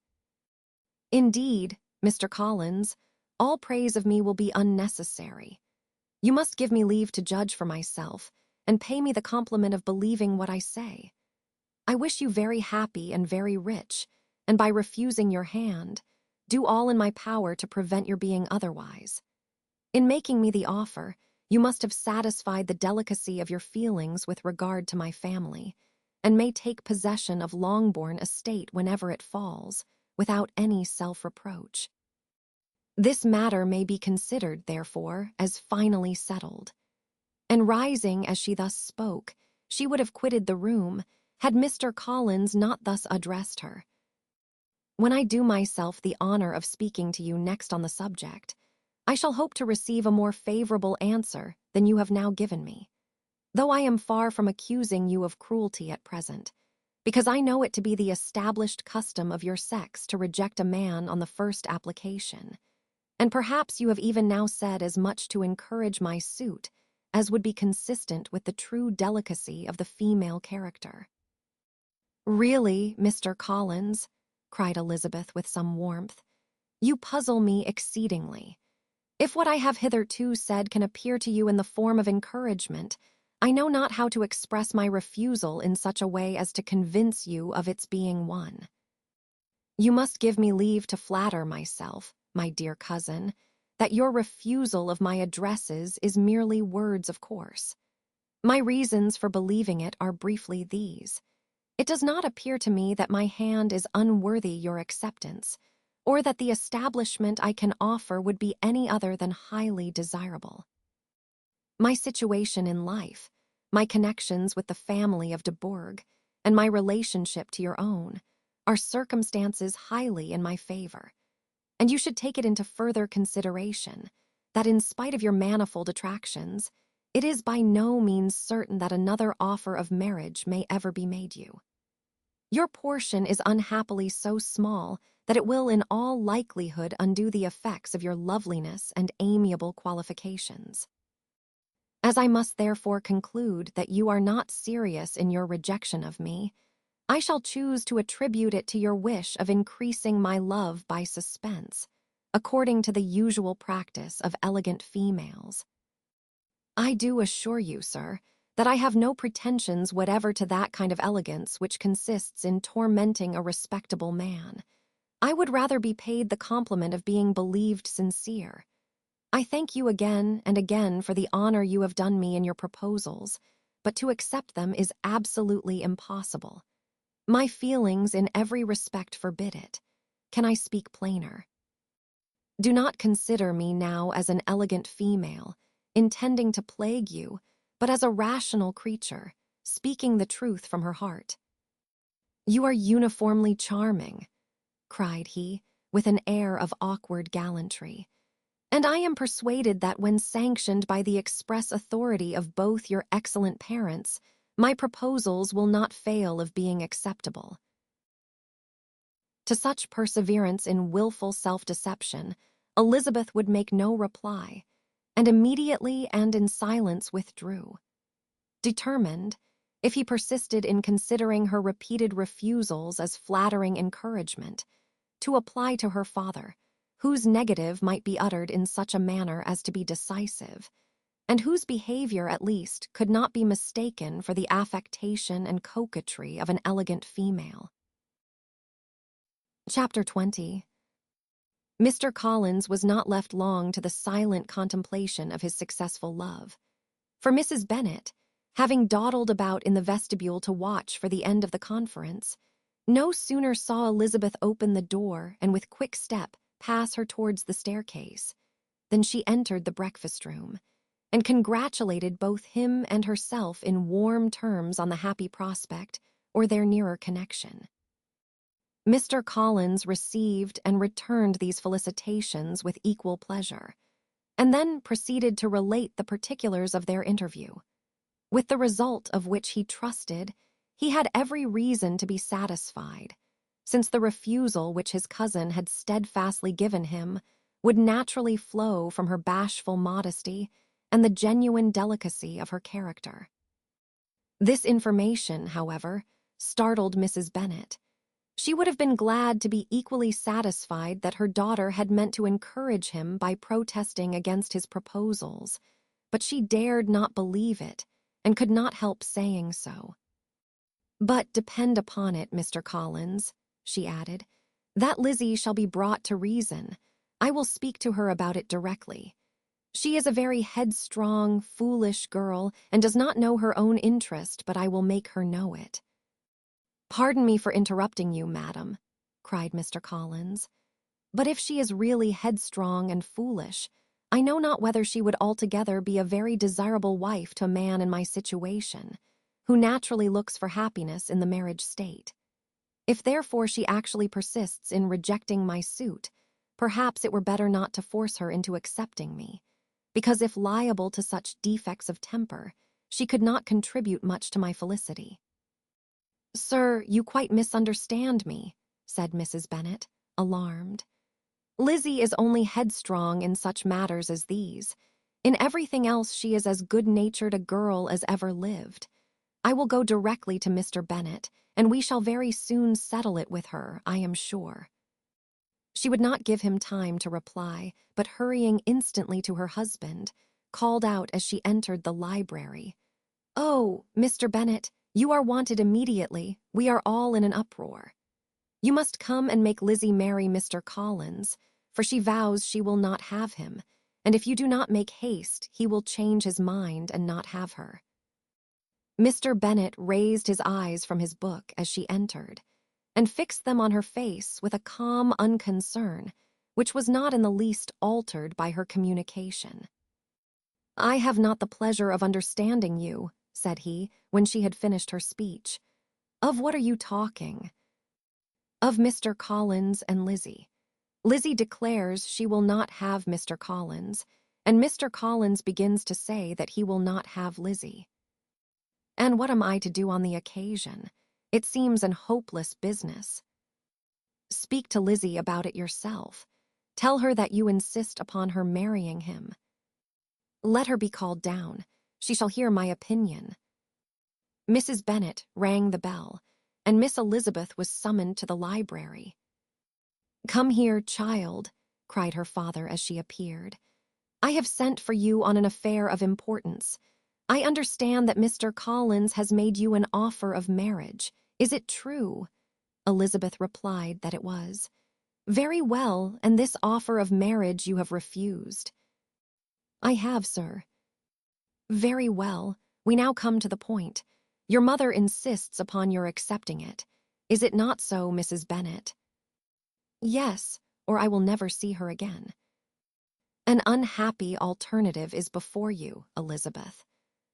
Indeed, Mr. Collins, all praise of me will be unnecessary. You must give me leave to judge for myself, and pay me the compliment of believing what I say. I wish you very happy and very rich, and by refusing your hand, do all in my power to prevent your being otherwise. In making me the offer, you must have satisfied the delicacy of your feelings with regard to my family, and may take possession of Longbourn estate whenever it falls, without any self-reproach. This matter may be considered, therefore, as finally settled." And rising as she thus spoke, she would have quitted the room, had Mr. Collins not thus addressed her. "When I do myself the honor of speaking to you next on the subject, I shall hope to receive a more favorable answer than you have now given me, though I am far from accusing you of cruelty at present, because I know it to be the established custom of your sex to reject a man on the first application, and perhaps you have even now said as much to encourage my suit as would be consistent with the true delicacy of the female character." "Really, Mr. Collins," cried Elizabeth with some warmth, "you puzzle me exceedingly. If what I have hitherto said can appear to you in the form of encouragement, I know not how to express my refusal in such a way as to convince you of its being one. You must give me leave to flatter myself, my dear cousin, that your refusal of my addresses is merely words of course. My reasons for believing it are briefly these. It does not appear to me that my hand is unworthy your acceptance, or that the establishment I can offer would be any other than highly desirable. My situation in life, my connections with the family of de Bourgh, and my relationship to your own are circumstances highly in my favor. And you should take it into further consideration that in spite of your manifold attractions, it is by no means certain that another offer of marriage may ever be made you. Your portion is unhappily so small that it will in all likelihood undo the effects of your loveliness and amiable qualifications. As I must therefore conclude that you are not serious in your rejection of me, I shall choose to attribute it to your wish of increasing my love by suspense, according to the usual practice of elegant females. I do assure you, sir, that I have no pretensions whatever to that kind of elegance which consists in tormenting a respectable man. I would rather be paid the compliment of being believed sincere. I thank you again and again for the honor you have done me in your proposals, but to accept them is absolutely impossible. My feelings in every respect forbid it. Can I speak plainer? Do not consider me now as an elegant female, intending to plague you, but as a rational creature, speaking the truth from her heart. You are uniformly charming, cried he, with an air of awkward gallantry, and I am persuaded that when sanctioned by the express authority of both your excellent parents, my proposals will not fail of being acceptable. To such perseverance in wilful self-deception, Elizabeth would make no reply, and immediately and in silence withdrew. Determined, if he persisted in considering her repeated refusals as flattering encouragement, to apply to her father, whose negative might be uttered in such a manner as to be decisive, and whose behavior, at least, could not be mistaken for the affectation and coquetry of an elegant female. Chapter 20. Mr. Collins was not left long to the silent contemplation of his successful love, for Mrs. Bennet, having dawdled about in the vestibule to watch for the end of the conference, no sooner saw Elizabeth open the door and with quick step pass her towards the staircase than she entered the breakfast-room, and congratulated both him and herself in warm terms on the happy prospect or their nearer connection. Mr. Collins received and returned these felicitations with equal pleasure, and then proceeded to relate the particulars of their interview, with the result of which he trusted he had every reason to be satisfied, since the refusal which his cousin had steadfastly given him would naturally flow from her bashful modesty and the genuine delicacy of her character. This information, however, startled Mrs. Bennet. She would have been glad to be equally satisfied that her daughter had meant to encourage him by protesting against his proposals, but she dared not believe it, and could not help saying so. "But depend upon it, Mr. Collins," she added, "that Lizzie shall be brought to reason. I will speak to her about it directly. She is a very headstrong, foolish girl, and does not know her own interest, but I will make her know it." "Pardon me for interrupting you, madam," cried Mr. Collins, "but if she is really headstrong and foolish, I know not whether she would altogether be a very desirable wife to a man in my situation, who naturally looks for happiness in the marriage state. If therefore she actually persists in rejecting my suit, perhaps it were better not to force her into accepting me, because if liable to such defects of temper, she could not contribute much to my felicity." "Sir, you quite misunderstand me," said Mrs. Bennet, alarmed. "Lizzie is only headstrong in such matters as these. In everything else she is as good-natured a girl as ever lived. I will go directly to Mr. Bennet, and we shall very soon settle it with her, I am sure." She would not give him time to reply, but hurrying instantly to her husband, called out as she entered the library, "Oh, Mr. Bennet, you are wanted immediately. We are all in an uproar. You must come and make Lizzie marry Mr. Collins, for she vows she will not have him, and if you do not make haste, he will change his mind and not have her." Mr. Bennet raised his eyes from his book as she entered, and fixed them on her face with a calm unconcern, which was not in the least altered by her communication. I have not the pleasure of understanding you, said he, when she had finished her speech. Of what are you talking? Of Mr. Collins and Lizzie. Lizzie declares she will not have Mr. Collins, and Mr. Collins begins to say that he will not have Lizzie. And what am I to do on the occasion? It seems an hopeless business. Speak to Lizzie about it yourself. Tell her that you insist upon her marrying him. Let her be called down. She shall hear my opinion. Mrs. Bennet rang the bell, and Miss Elizabeth was summoned to the library. Come here, child, cried her father as she appeared. I have sent for you on an affair of importance. I understand that Mr. Collins has made you an offer of marriage. Is it true? Elizabeth replied that it was. Very well, and this offer of marriage you have refused. I have, sir. Very well, we now come to the point. Your mother insists upon your accepting it. Is it not so, Mrs. Bennet? Yes, or I will never see her again. An unhappy alternative is before you, Elizabeth.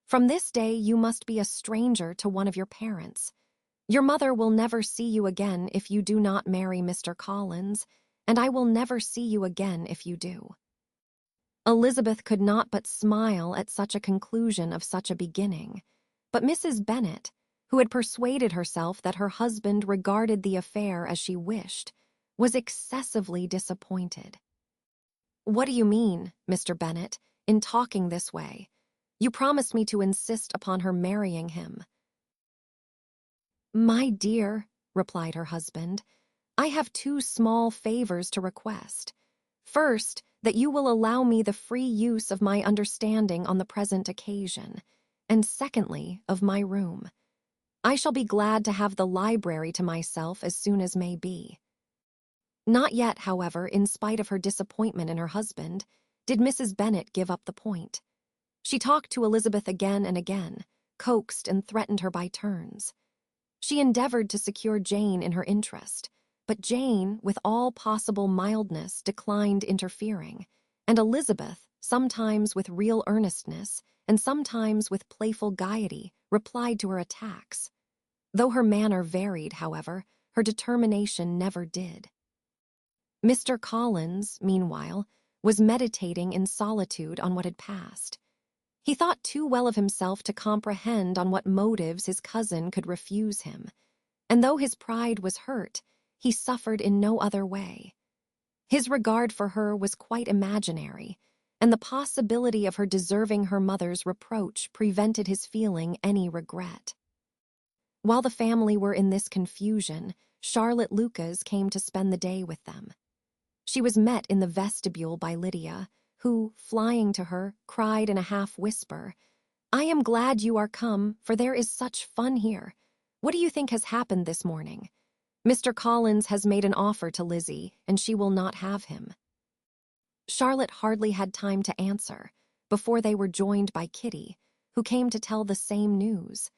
From this day you must be a stranger to one of your parents. Your mother will never see you again if you do not marry Mr. Collins, and I will never see you again if you do. Elizabeth could not but smile at such a conclusion of such a beginning, but Mrs. Bennet, who had persuaded herself that her husband regarded the affair as she wished, was excessively disappointed. What do you mean, Mr. Bennet, in talking this way? You promised me to insist upon her marrying him. My dear, replied her husband, I have two small favors to request. First, that you will allow me the free use of my understanding on the present occasion, and secondly, of my room. I shall be glad to have the library to myself as soon as may be. Not yet, however, in spite of her disappointment in her husband, did Mrs. Bennet give up the point. She talked to Elizabeth again and again, coaxed and threatened her by turns. She endeavored to secure Jane in her interest, but Jane, with all possible mildness, declined interfering, and Elizabeth, sometimes with real earnestness and sometimes with playful gaiety, replied to her attacks. Though her manner varied, however, her determination never did. Mr. Collins, meanwhile, was meditating in solitude on what had passed. He thought too well of himself to comprehend on what motives his cousin could refuse him, and though his pride was hurt, he suffered in no other way. His regard for her was quite imaginary, and the possibility of her deserving her mother's reproach prevented his feeling any regret. While the family were in this confusion, Charlotte Lucas came to spend the day with them. She was met in the vestibule by Lydia, who, flying to her, cried in a half-whisper, I am glad you are come, for there is such fun here. What do you think has happened this morning? Mr. Collins has made an offer to Lizzie, and she will not have him. Charlotte hardly had time to answer, before they were joined by Kitty, who came to tell the same news.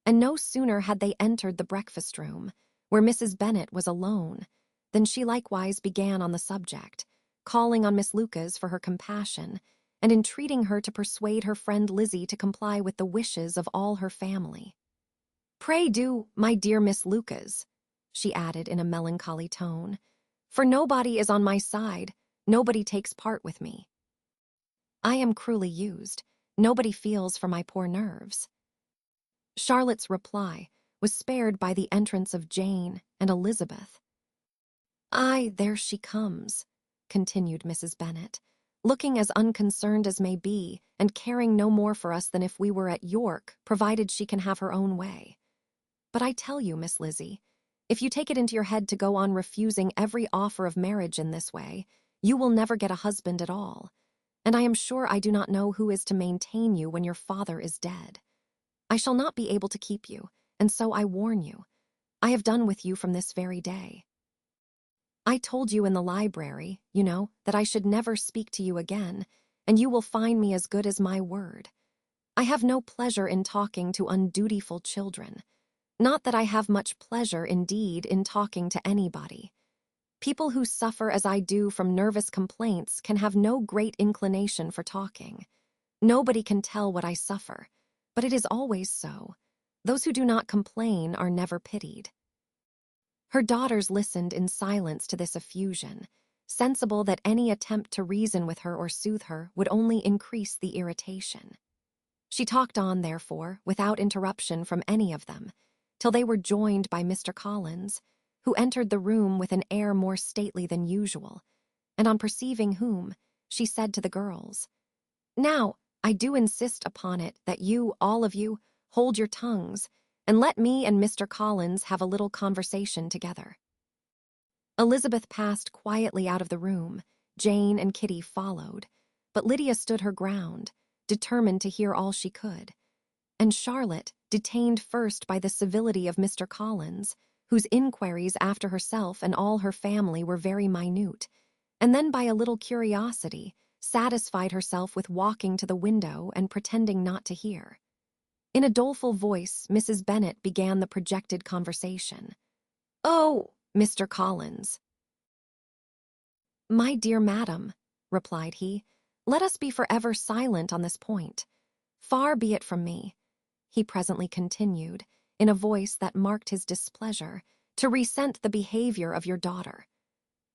And no sooner had they entered the breakfast-room, where Mrs. Bennet was alone, than she likewise began on the subject, calling on Miss Lucas for her compassion, and entreating her to persuade her friend Lizzie to comply with the wishes of all her family. Pray do, my dear Miss Lucas, she added in a melancholy tone, for nobody is on my side, nobody takes part with me. I am cruelly used, nobody feels for my poor nerves. Charlotte's reply was spared by the entrance of Jane and Elizabeth. Aye, there she comes, continued Mrs. Bennet, looking as unconcerned as may be, and caring no more for us than if we were at York, provided she can have her own way. But I tell you, Miss Lizzie, if you take it into your head to go on refusing every offer of marriage in this way, you will never get a husband at all, and I am sure I do not know who is to maintain you when your father is dead. I shall not be able to keep you, and so I warn you. I have done with you from this very day. I told you in the library, you know, that I should never speak to you again, and you will find me as good as my word. I have no pleasure in talking to undutiful children. Not that I have much pleasure, indeed, in talking to anybody. People who suffer as I do from nervous complaints can have no great inclination for talking. Nobody can tell what I suffer, but it is always so. Those who do not complain are never pitied." Her daughters listened in silence to this effusion, sensible that any attempt to reason with her or soothe her would only increase the irritation. She talked on, therefore, without interruption from any of them, till they were joined by Mr. Collins, who entered the room with an air more stately than usual, and on perceiving whom, she said to the girls, "Now, I do insist upon it that you, all of you, hold your tongues, and let me and Mr. Collins have a little conversation together." Elizabeth passed quietly out of the room. Jane and Kitty followed, but Lydia stood her ground, determined to hear all she could. And Charlotte, detained first by the civility of Mr. Collins, whose inquiries after herself and all her family were very minute, and then by a little curiosity, satisfied herself with walking to the window and pretending not to hear. In a doleful voice, Mrs. Bennet began the projected conversation. "Oh, Mr. Collins." "My dear madam," replied he, "let us be forever silent on this point. Far be it from me," he presently continued, in a voice that marked his displeasure, "to resent the behavior of your daughter.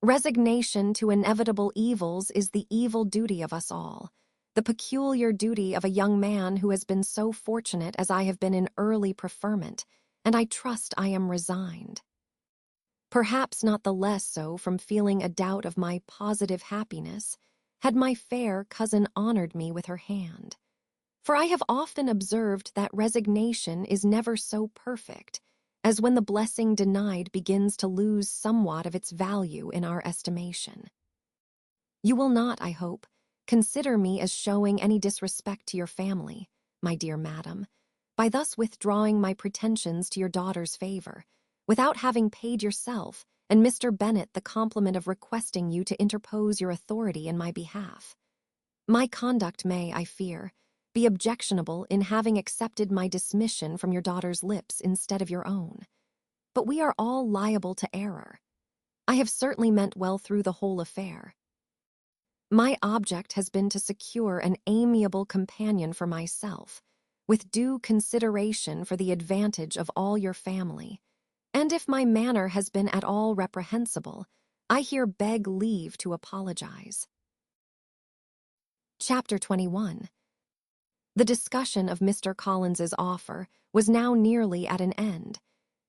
Resignation to inevitable evils is the evil duty of us all, the peculiar duty of a young man who has been so fortunate as I have been in early preferment, and I trust I am resigned. Perhaps not the less so from feeling a doubt of my positive happiness, had my fair cousin honored me with her hand. For I have often observed that resignation is never so perfect as when the blessing denied begins to lose somewhat of its value in our estimation. You will not, I hope, consider me as showing any disrespect to your family, my dear madam, by thus withdrawing my pretensions to your daughter's favor, without having paid yourself and Mr. Bennet the compliment of requesting you to interpose your authority in my behalf. My conduct may, I fear, be objectionable in having accepted my dismission from your daughter's lips instead of your own. But we are all liable to error. I have certainly meant well through the whole affair. My object has been to secure an amiable companion for myself, with due consideration for the advantage of all your family. And if my manner has been at all reprehensible, I here beg leave to apologize. Chapter 21. The discussion of Mr. Collins's offer was now nearly at an end,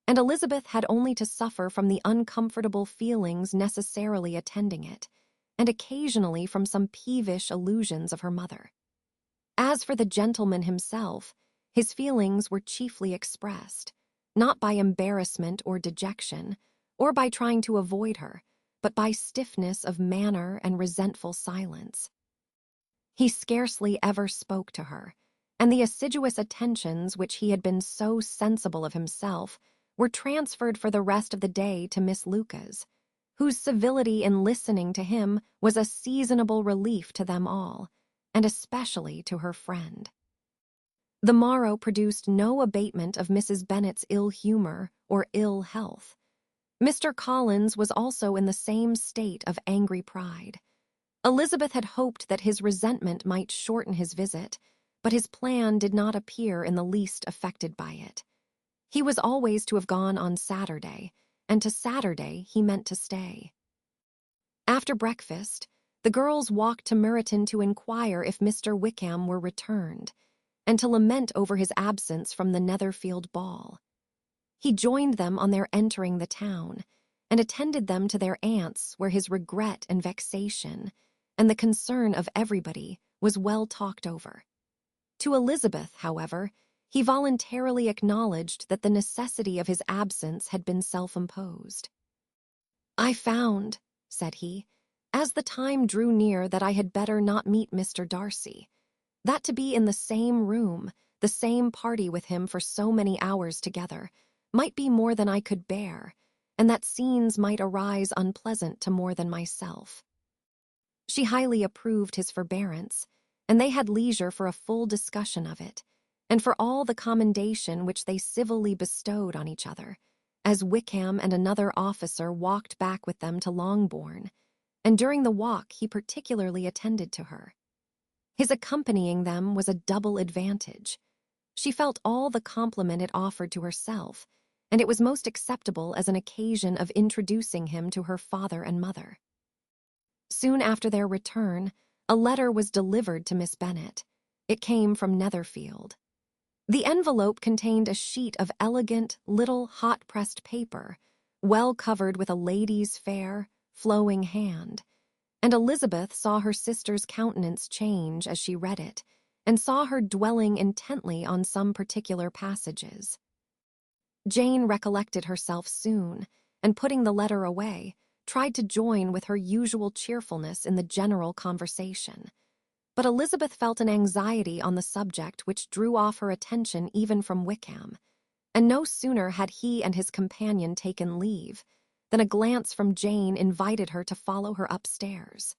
and Elizabeth had only to suffer from the uncomfortable feelings necessarily attending it, and occasionally from some peevish allusions of her mother. As for the gentleman himself, his feelings were chiefly expressed, not by embarrassment or dejection, or by trying to avoid her, but by stiffness of manner and resentful silence. He scarcely ever spoke to her, and the assiduous attentions which he had been so sensible of himself were transferred for the rest of the day to Miss Lucas, whose civility in listening to him was a seasonable relief to them all, and especially to her friend. The morrow produced no abatement of Mrs. Bennet's ill humor or ill health. Mr. Collins was also in the same state of angry pride. Elizabeth had hoped that his resentment might shorten his visit, but his plan did not appear in the least affected by it. He was always to have gone on Saturday, and to Saturday he meant to stay. After breakfast, the girls walked to Meryton to inquire if Mr. Wickham were returned, and to lament over his absence from the Netherfield ball. He joined them on their entering the town, and attended them to their aunt's, where his regret and vexation, and the concern of everybody, was well talked over. To Elizabeth, however, he voluntarily acknowledged that the necessity of his absence had been self-imposed. "I found," said he, "as the time drew near that I had better not meet Mr. Darcy, that to be in the same room, the same party with him for so many hours together, might be more than I could bear, and that scenes might arise unpleasant to more than myself." She highly approved his forbearance, and they had leisure for a full discussion of it, and for all the commendation which they civilly bestowed on each other, as Wickham and another officer walked back with them to Longbourn, and during the walk he particularly attended to her. His accompanying them was a double advantage. She felt all the compliment it offered to herself, and it was most acceptable as an occasion of introducing him to her father and mother. Soon after their return, a letter was delivered to Miss Bennet. It came from Netherfield. The envelope contained a sheet of elegant, little hot-pressed paper, well covered with a lady's fair, flowing hand, and Elizabeth saw her sister's countenance change as she read it, and saw her dwelling intently on some particular passages. Jane recollected herself soon, and putting the letter away, tried to join with her usual cheerfulness in the general conversation. But Elizabeth felt an anxiety on the subject which drew off her attention even from Wickham, and no sooner had he and his companion taken leave than a glance from Jane invited her to follow her upstairs.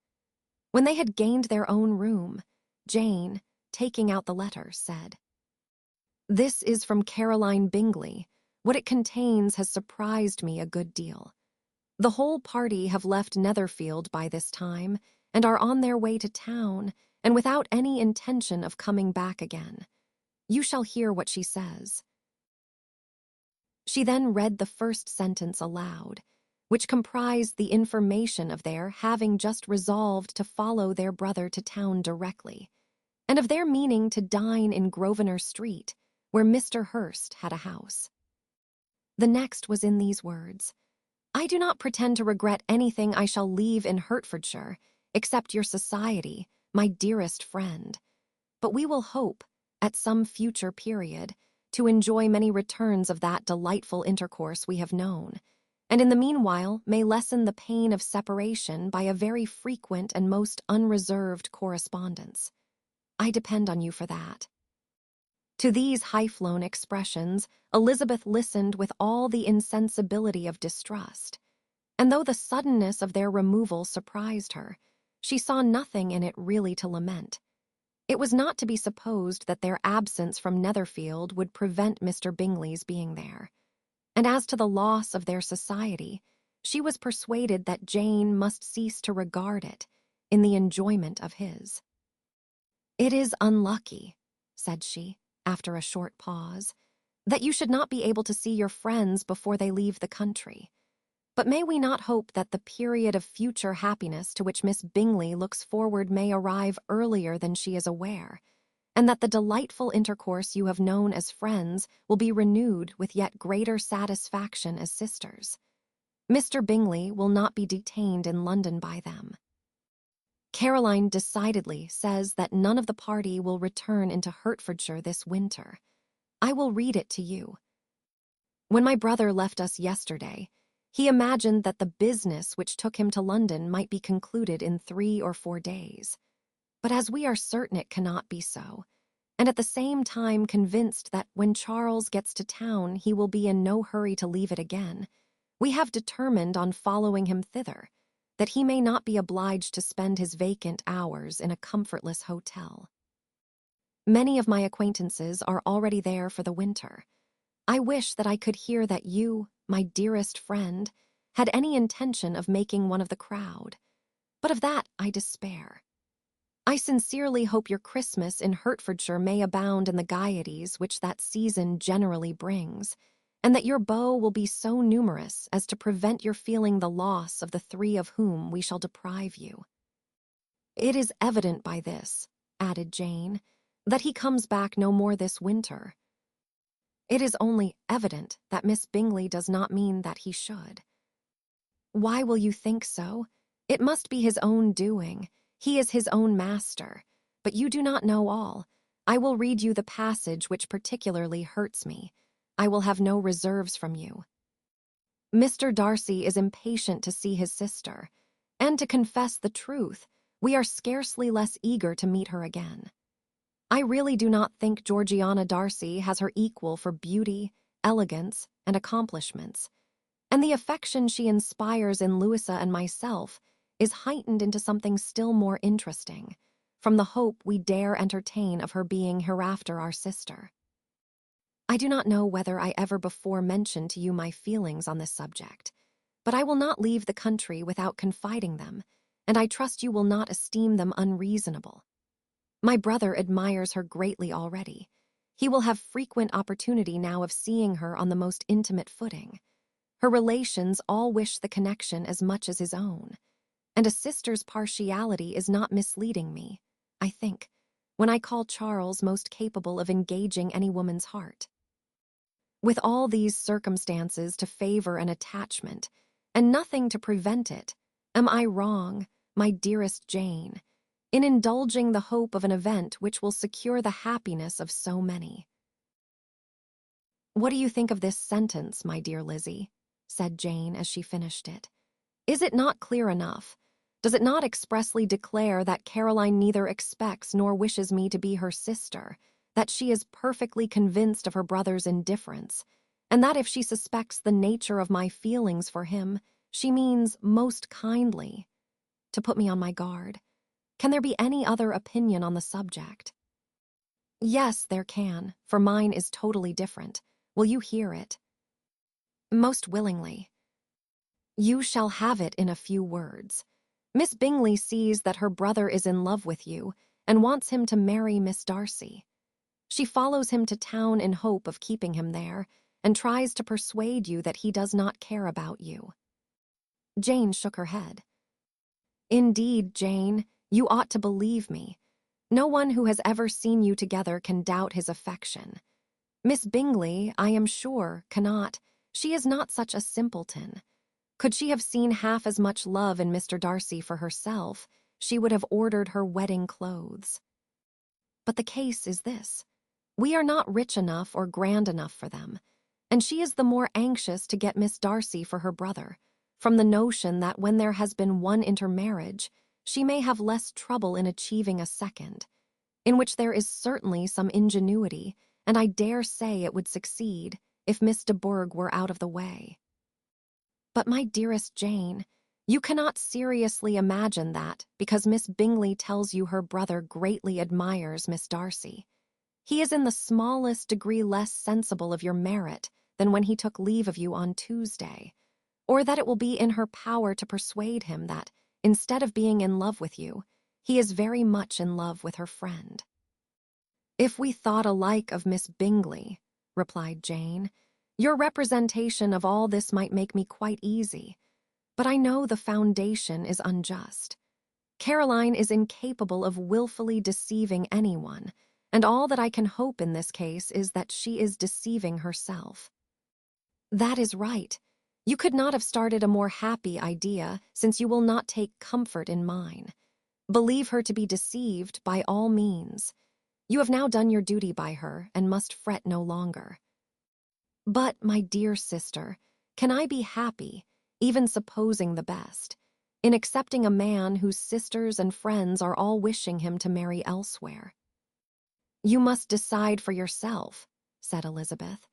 When they had gained their own room, Jane, taking out the letter, said, "This is from Caroline Bingley. What it contains has surprised me a good deal. The whole party have left Netherfield by this time, and are on their way to town, and without any intention of coming back again. You shall hear what she says." She then read the first sentence aloud, which comprised the information of their having just resolved to follow their brother to town directly, and of their meaning to dine in Grosvenor Street, where Mr. Hurst had a house. The next was in these words: "I do not pretend to regret anything I shall leave in Hertfordshire, except your society, my dearest friend. But we will hope, at some future period, to enjoy many returns of that delightful intercourse we have known, and in the meanwhile may lessen the pain of separation by a very frequent and most unreserved correspondence. I depend on you for that." To these high-flown expressions, Elizabeth listened with all the insensibility of distrust, and though the suddenness of their removal surprised her, she saw nothing in it really to lament. It was not to be supposed that their absence from Netherfield would prevent Mr. Bingley's being there, and as to the loss of their society, she was persuaded that Jane must cease to regard it in the enjoyment of his. "It is unlucky," said she, after a short pause, "that you should not be able to see your friends before they leave the country. But may we not hope that the period of future happiness to which Miss Bingley looks forward may arrive earlier than she is aware, and that the delightful intercourse you have known as friends will be renewed with yet greater satisfaction as sisters? Mr. Bingley will not be detained in London by them. Caroline decidedly says that none of the party will return into Hertfordshire this winter. I will read it to you. When my brother left us yesterday, he imagined that the business which took him to London might be concluded in 3 or 4 days. But as we are certain it cannot be so, and at the same time convinced that when Charles gets to town he will be in no hurry to leave it again, we have determined on following him thither, that he may not be obliged to spend his vacant hours in a comfortless hotel. Many of my acquaintances are already there for the winter. I wish that I could hear that you, my dearest friend, had any intention of making one of the crowd, but of that I despair. I sincerely hope your Christmas in Hertfordshire may abound in the gaieties which that season generally brings, and that your beaux will be so numerous as to prevent your feeling the loss of the 3 of whom we shall deprive you. It is evident by this," added Jane, "that he comes back no more this winter. It is only evident that Miss Bingley does not mean that he should." "Why will you think so? It must be his own doing. He is his own master. But you do not know all. I will read you the passage which particularly hurts me. I will have no reserves from you. Mr. Darcy is impatient to see his sister, and to confess the truth, we are scarcely less eager to meet her again. I really do not think Georgiana Darcy has her equal for beauty, elegance, and accomplishments, and the affection she inspires in Louisa and myself is heightened into something still more interesting, from the hope we dare entertain of her being hereafter our sister. I do not know whether I ever before mentioned to you my feelings on this subject, but I will not leave the country without confiding them, and I trust you will not esteem them unreasonable. My brother admires her greatly already. He will have frequent opportunity now of seeing her on the most intimate footing. Her relations all wish the connection as much as his own. And a sister's partiality is not misleading me, I think, when I call Charles most capable of engaging any woman's heart. With all these circumstances to favor an attachment, and nothing to prevent it, am I wrong, my dearest Jane, in indulging the hope of an event which will secure the happiness of so many? What do you think of this sentence, my dear Lizzie? Said Jane as she finished it. Is it not clear enough? Does it not expressly declare that Caroline neither expects nor wishes me to be her sister, that she is perfectly convinced of her brother's indifference, and that if she suspects the nature of my feelings for him, she means most kindly to put me on my guard? Can there be any other opinion on the subject? Yes, there can, for mine is totally different. Will you hear it? Most willingly. You shall have it in a few words. Miss Bingley sees that her brother is in love with you and wants him to marry Miss Darcy. She follows him to town in hope of keeping him there and tries to persuade you that he does not care about you. Jane shook her head. Indeed, Jane, you ought to believe me. No one who has ever seen you together can doubt his affection. Miss Bingley, I am sure, cannot. She is not such a simpleton. Could she have seen half as much love in Mr. Darcy for herself, she would have ordered her wedding clothes. But the case is this. We are not rich enough or grand enough for them, and she is the more anxious to get Miss Darcy for her brother, from the notion that when there has been one intermarriage, she may have less trouble in achieving a second, in which there is certainly some ingenuity, and I dare say it would succeed if Miss de Bourgh were out of the way. But my dearest Jane, you cannot seriously imagine that, because Miss Bingley tells you her brother greatly admires Miss Darcy, he is in the smallest degree less sensible of your merit than when he took leave of you on Tuesday, or that it will be in her power to persuade him that, instead of being in love with you, he is very much in love with her friend. If we thought alike of Miss Bingley, replied Jane, your representation of all this might make me quite easy, but I know the foundation is unjust. Caroline is incapable of willfully deceiving anyone, and all that I can hope in this case is that she is deceiving herself. That is right. You could not have started a more happy idea, since you will not take comfort in mine. Believe her to be deceived by all means. You have now done your duty by her, and must fret no longer. But, my dear sister, can I be happy, even supposing the best, in accepting a man whose sisters and friends are all wishing him to marry elsewhere? You must decide for yourself, said Elizabeth.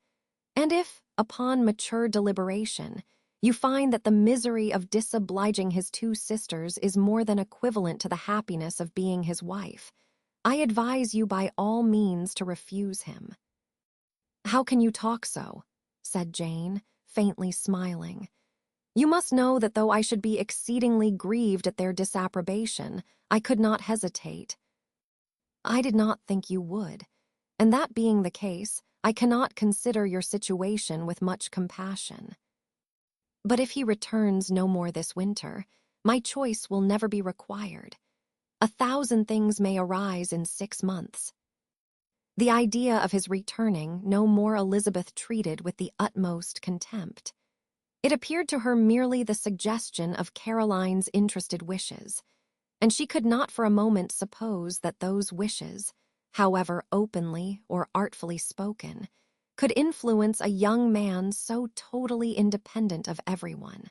And if, upon mature deliberation, you find that the misery of disobliging his two sisters is more than equivalent to the happiness of being his wife, I advise you by all means to refuse him. How can you talk so? Said Jane, faintly smiling. You must know that though I should be exceedingly grieved at their disapprobation, I could not hesitate. I did not think you would, and that being the case, I cannot consider your situation with much compassion. But if he returns no more this winter, my choice will never be required. 1,000 things may arise in 6 months. The idea of his returning no more Elizabeth treated with the utmost contempt. It appeared to her merely the suggestion of Caroline's interested wishes, and she could not for a moment suppose that those wishes, however openly or artfully spoken, could influence a young man so totally independent of everyone.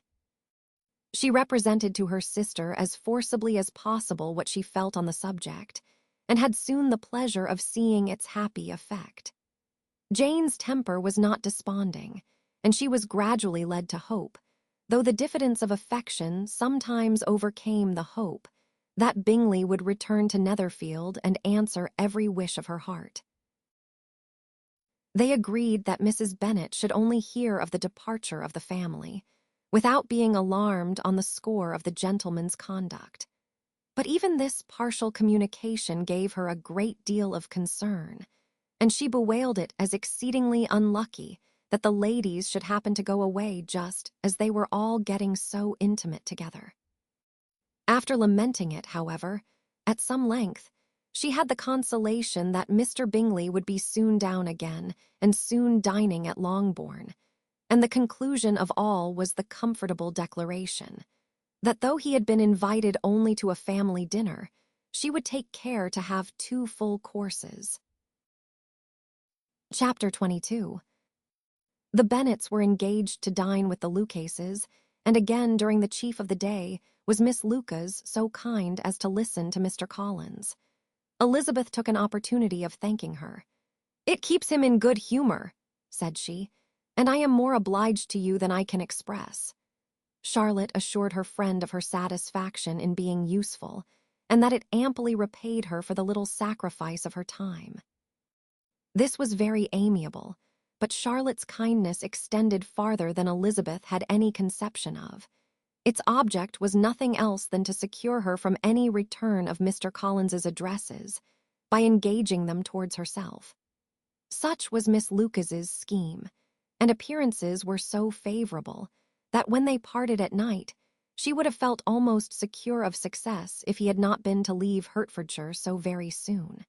She represented to her sister as forcibly as possible what she felt on the subject, and had soon the pleasure of seeing its happy effect. Jane's temper was not desponding, and she was gradually led to hope, though the diffidence of affection sometimes overcame the hope, that Bingley would return to Netherfield and answer every wish of her heart. They agreed that Mrs. Bennet should only hear of the departure of the family, without being alarmed on the score of the gentleman's conduct. But even this partial communication gave her a great deal of concern, and she bewailed it as exceedingly unlucky that the ladies should happen to go away just as they were all getting so intimate together. After lamenting it, however, at some length, she had the consolation that Mr. Bingley would be soon down again and soon dining at Longbourn, and the conclusion of all was the comfortable declaration that though he had been invited only to a family dinner, she would take care to have 2 full courses. Chapter 22. The Bennets were engaged to dine with the Lucases, and again during the chief of the day was Miss Lucas so kind as to listen to Mr. Collins. Elizabeth took an opportunity of thanking her. "It keeps him in good humor," said she, "and I am more obliged to you than I can express." Charlotte assured her friend of her satisfaction in being useful, and that it amply repaid her for the little sacrifice of her time. This was very amiable, but Charlotte's kindness extended farther than Elizabeth had any conception of. Its object was nothing else than to secure her from any return of Mr. Collins's addresses by engaging them towards herself. Such was Miss Lucas's scheme, and appearances were so favorable that when they parted at night, she would have felt almost secure of success if he had not been to leave Hertfordshire so very soon.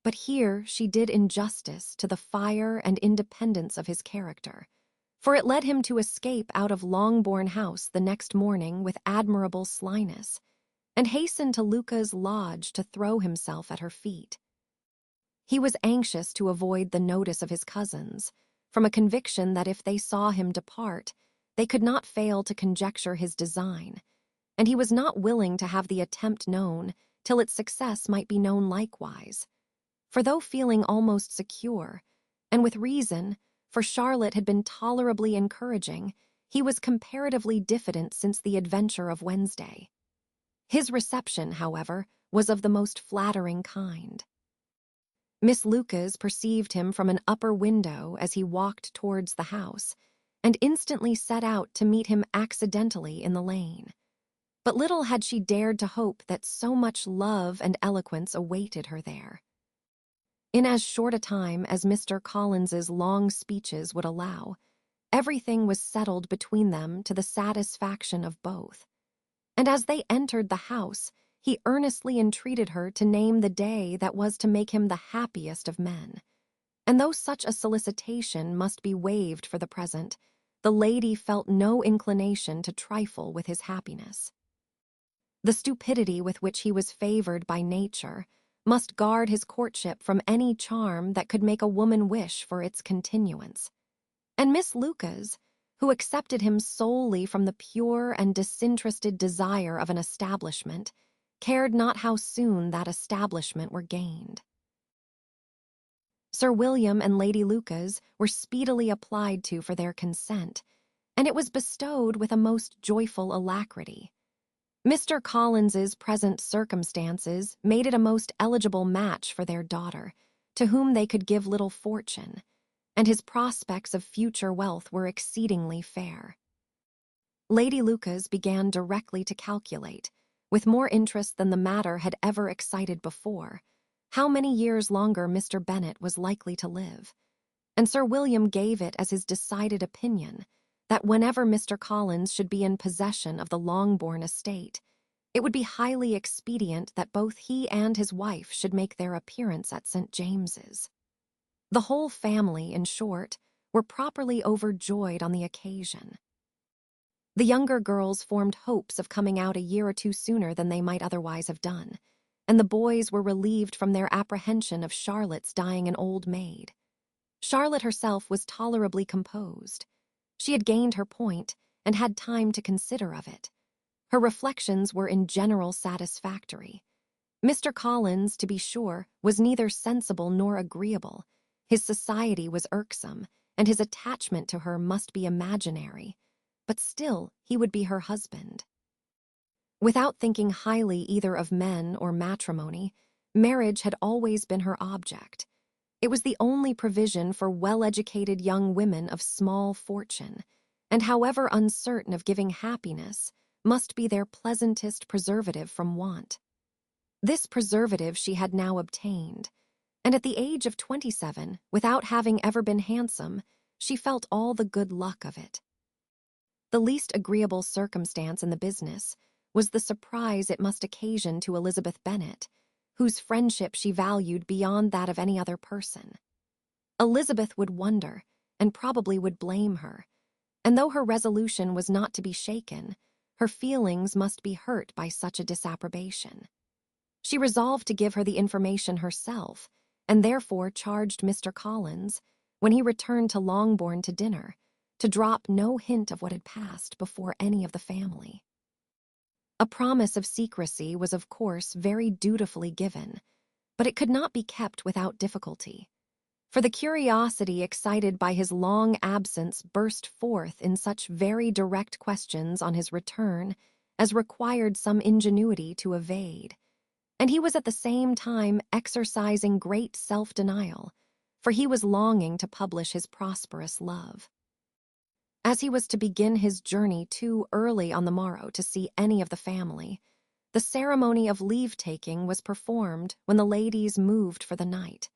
But here she did injustice to the fire and independence of his character, for it led him to escape out of Longbourn House the next morning with admirable slyness, and hasten to Luca's lodge to throw himself at her feet. He was anxious to avoid the notice of his cousins, from a conviction that if they saw him depart, they could not fail to conjecture his design, and he was not willing to have the attempt known till its success might be known likewise. For though feeling almost secure, and with reason, for Charlotte had been tolerably encouraging, he was comparatively diffident since the adventure of Wednesday. His reception, however, was of the most flattering kind. Miss Lucas perceived him from an upper window as he walked towards the house, and instantly set out to meet him accidentally in the lane. But little had she dared to hope that so much love and eloquence awaited her there. In as short a time as Mr. Collins's long speeches would allow, everything was settled between them to the satisfaction of both. And as they entered the house, he earnestly entreated her to name the day that was to make him the happiest of men. And though such a solicitation must be waived for the present, the lady felt no inclination to trifle with his happiness. The stupidity with which he was favored by nature must guard his courtship from any charm that could make a woman wish for its continuance. And Miss Lucas, who accepted him solely from the pure and disinterested desire of an establishment, cared not how soon that establishment were gained. Sir William and Lady Lucas were speedily applied to for their consent, and it was bestowed with a most joyful alacrity. Mr. Collins's present circumstances made it a most eligible match for their daughter, to whom they could give little fortune, and his prospects of future wealth were exceedingly fair. Lady Lucas began directly to calculate, with more interest than the matter had ever excited before, how many years longer Mr. Bennet was likely to live, and Sir William gave it as his decided opinion that whenever Mr. Collins should be in possession of the Longbourn estate, it would be highly expedient that both he and his wife should make their appearance at St. James's. The whole family, in short, were properly overjoyed on the occasion. The younger girls formed hopes of coming out a year or two sooner than they might otherwise have done, and the boys were relieved from their apprehension of Charlotte's dying an old maid. Charlotte herself was tolerably composed. She had gained her point and had time to consider of it. Her reflections were in general satisfactory. Mr. Collins, to be sure, was neither sensible nor agreeable. His society was irksome, and his attachment to her must be imaginary, but still he would be her husband. Without thinking highly either of men or matrimony, marriage had always been her object. It was the only provision for well-educated young women of small fortune, and however uncertain of giving happiness, must be their pleasantest preservative from want. This preservative she had now obtained, and at the age of 27, without having ever been handsome, she felt all the good luck of it. The least agreeable circumstance in the business was the surprise it must occasion to Elizabeth Bennet, whose friendship she valued beyond that of any other person. Elizabeth would wonder, and probably would blame her, and though her resolution was not to be shaken, her feelings must be hurt by such a disapprobation. She resolved to give her the information herself, and therefore charged Mr. Collins, when he returned to Longbourn to dinner, to drop no hint of what had passed before any of the family. A promise of secrecy was of course very dutifully given, but it could not be kept without difficulty, for the curiosity excited by his long absence burst forth in such very direct questions on his return as required some ingenuity to evade, and he was at the same time exercising great self-denial, for he was longing to publish his prosperous love. As he was to begin his journey too early on the morrow to see any of the family, the ceremony of leave-taking was performed when the ladies moved for the night,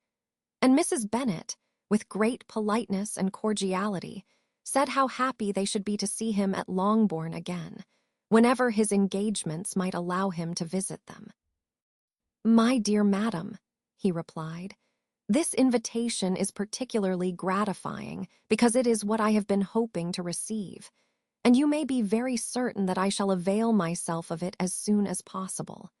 and Mrs. Bennet, with great politeness and cordiality, said how happy they should be to see him at Longbourn again, whenever his engagements might allow him to visit them. "My dear madam," he replied, "this invitation is particularly gratifying because it is what I have been hoping to receive, and you may be very certain that I shall avail myself of it as soon as possible."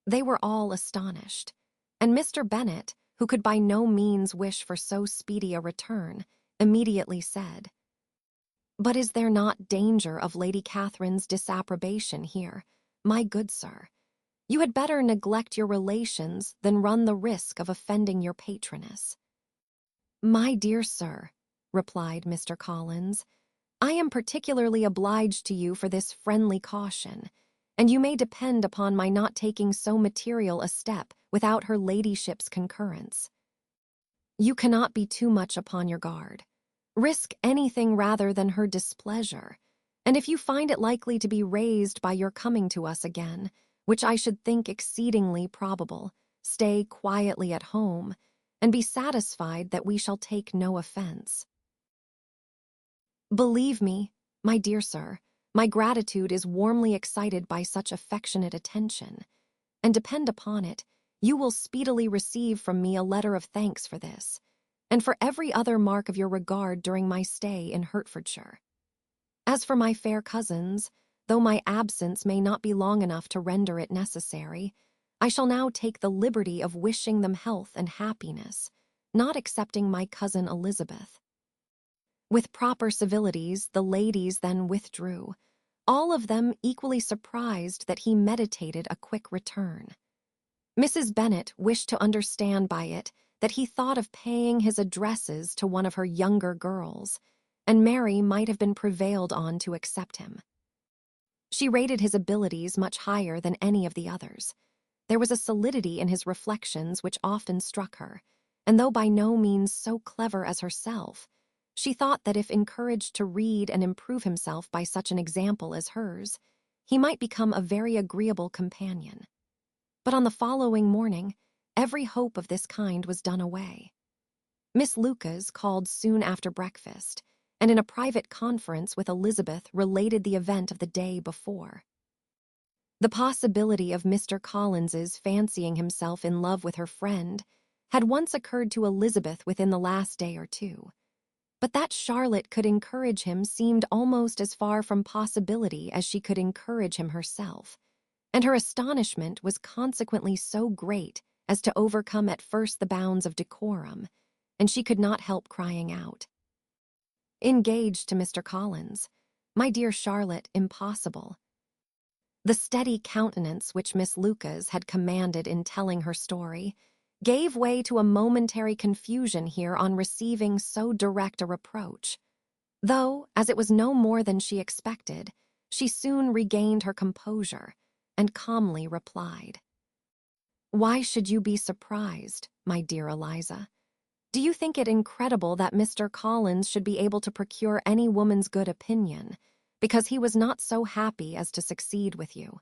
They were all astonished, and Mr. Bennet, who could by no means wish for so speedy a return, immediately said, "But is there not danger of Lady Catherine's disapprobation here, my good sir? You had better neglect your relations than run the risk of offending your patroness." "My dear sir," replied Mr. Collins, "I am particularly obliged to you for this friendly caution, and you may depend upon my not taking so material a step without her ladyship's concurrence. You cannot be too much upon your guard. Risk anything rather than her displeasure, and if you find it likely to be raised by your coming to us again, which I should think exceedingly probable, stay quietly at home, and be satisfied that we shall take no offense. Believe me, my dear sir, my gratitude is warmly excited by such affectionate attention, and depend upon it, you will speedily receive from me a letter of thanks for this, and for every other mark of your regard during my stay in Hertfordshire. As for my fair cousins, though my absence may not be long enough to render it necessary, I shall now take the liberty of wishing them health and happiness, not excepting my cousin Elizabeth." With proper civilities, the ladies then withdrew, all of them equally surprised that he meditated a quick return. Mrs. Bennet wished to understand by it that he thought of paying his addresses to one of her younger girls, and Mary might have been prevailed on to accept him. She rated his abilities much higher than any of the others. There was a solidity in his reflections which often struck her, and though by no means so clever as herself, she thought that if encouraged to read and improve himself by such an example as hers, he might become a very agreeable companion. But on the following morning, every hope of this kind was done away. Miss Lucas called soon after breakfast, and in a private conference with Elizabeth related the event of the day before. The possibility of Mr. Collins's fancying himself in love with her friend had once occurred to Elizabeth within the last day or two, but that Charlotte could encourage him seemed almost as far from possibility as she could encourage him herself, and her astonishment was consequently so great as to overcome at first the bounds of decorum, and she could not help crying out, "Engaged to Mr. Collins? My dear Charlotte, impossible." The steady countenance which Miss Lucas had commanded in telling her story gave way to a momentary confusion here on receiving so direct a reproach, though, as it was no more than she expected, she soon regained her composure and calmly replied, "Why should you be surprised, my dear Eliza? Do you think it incredible that Mr. Collins should be able to procure any woman's good opinion, because he was not so happy as to succeed with you.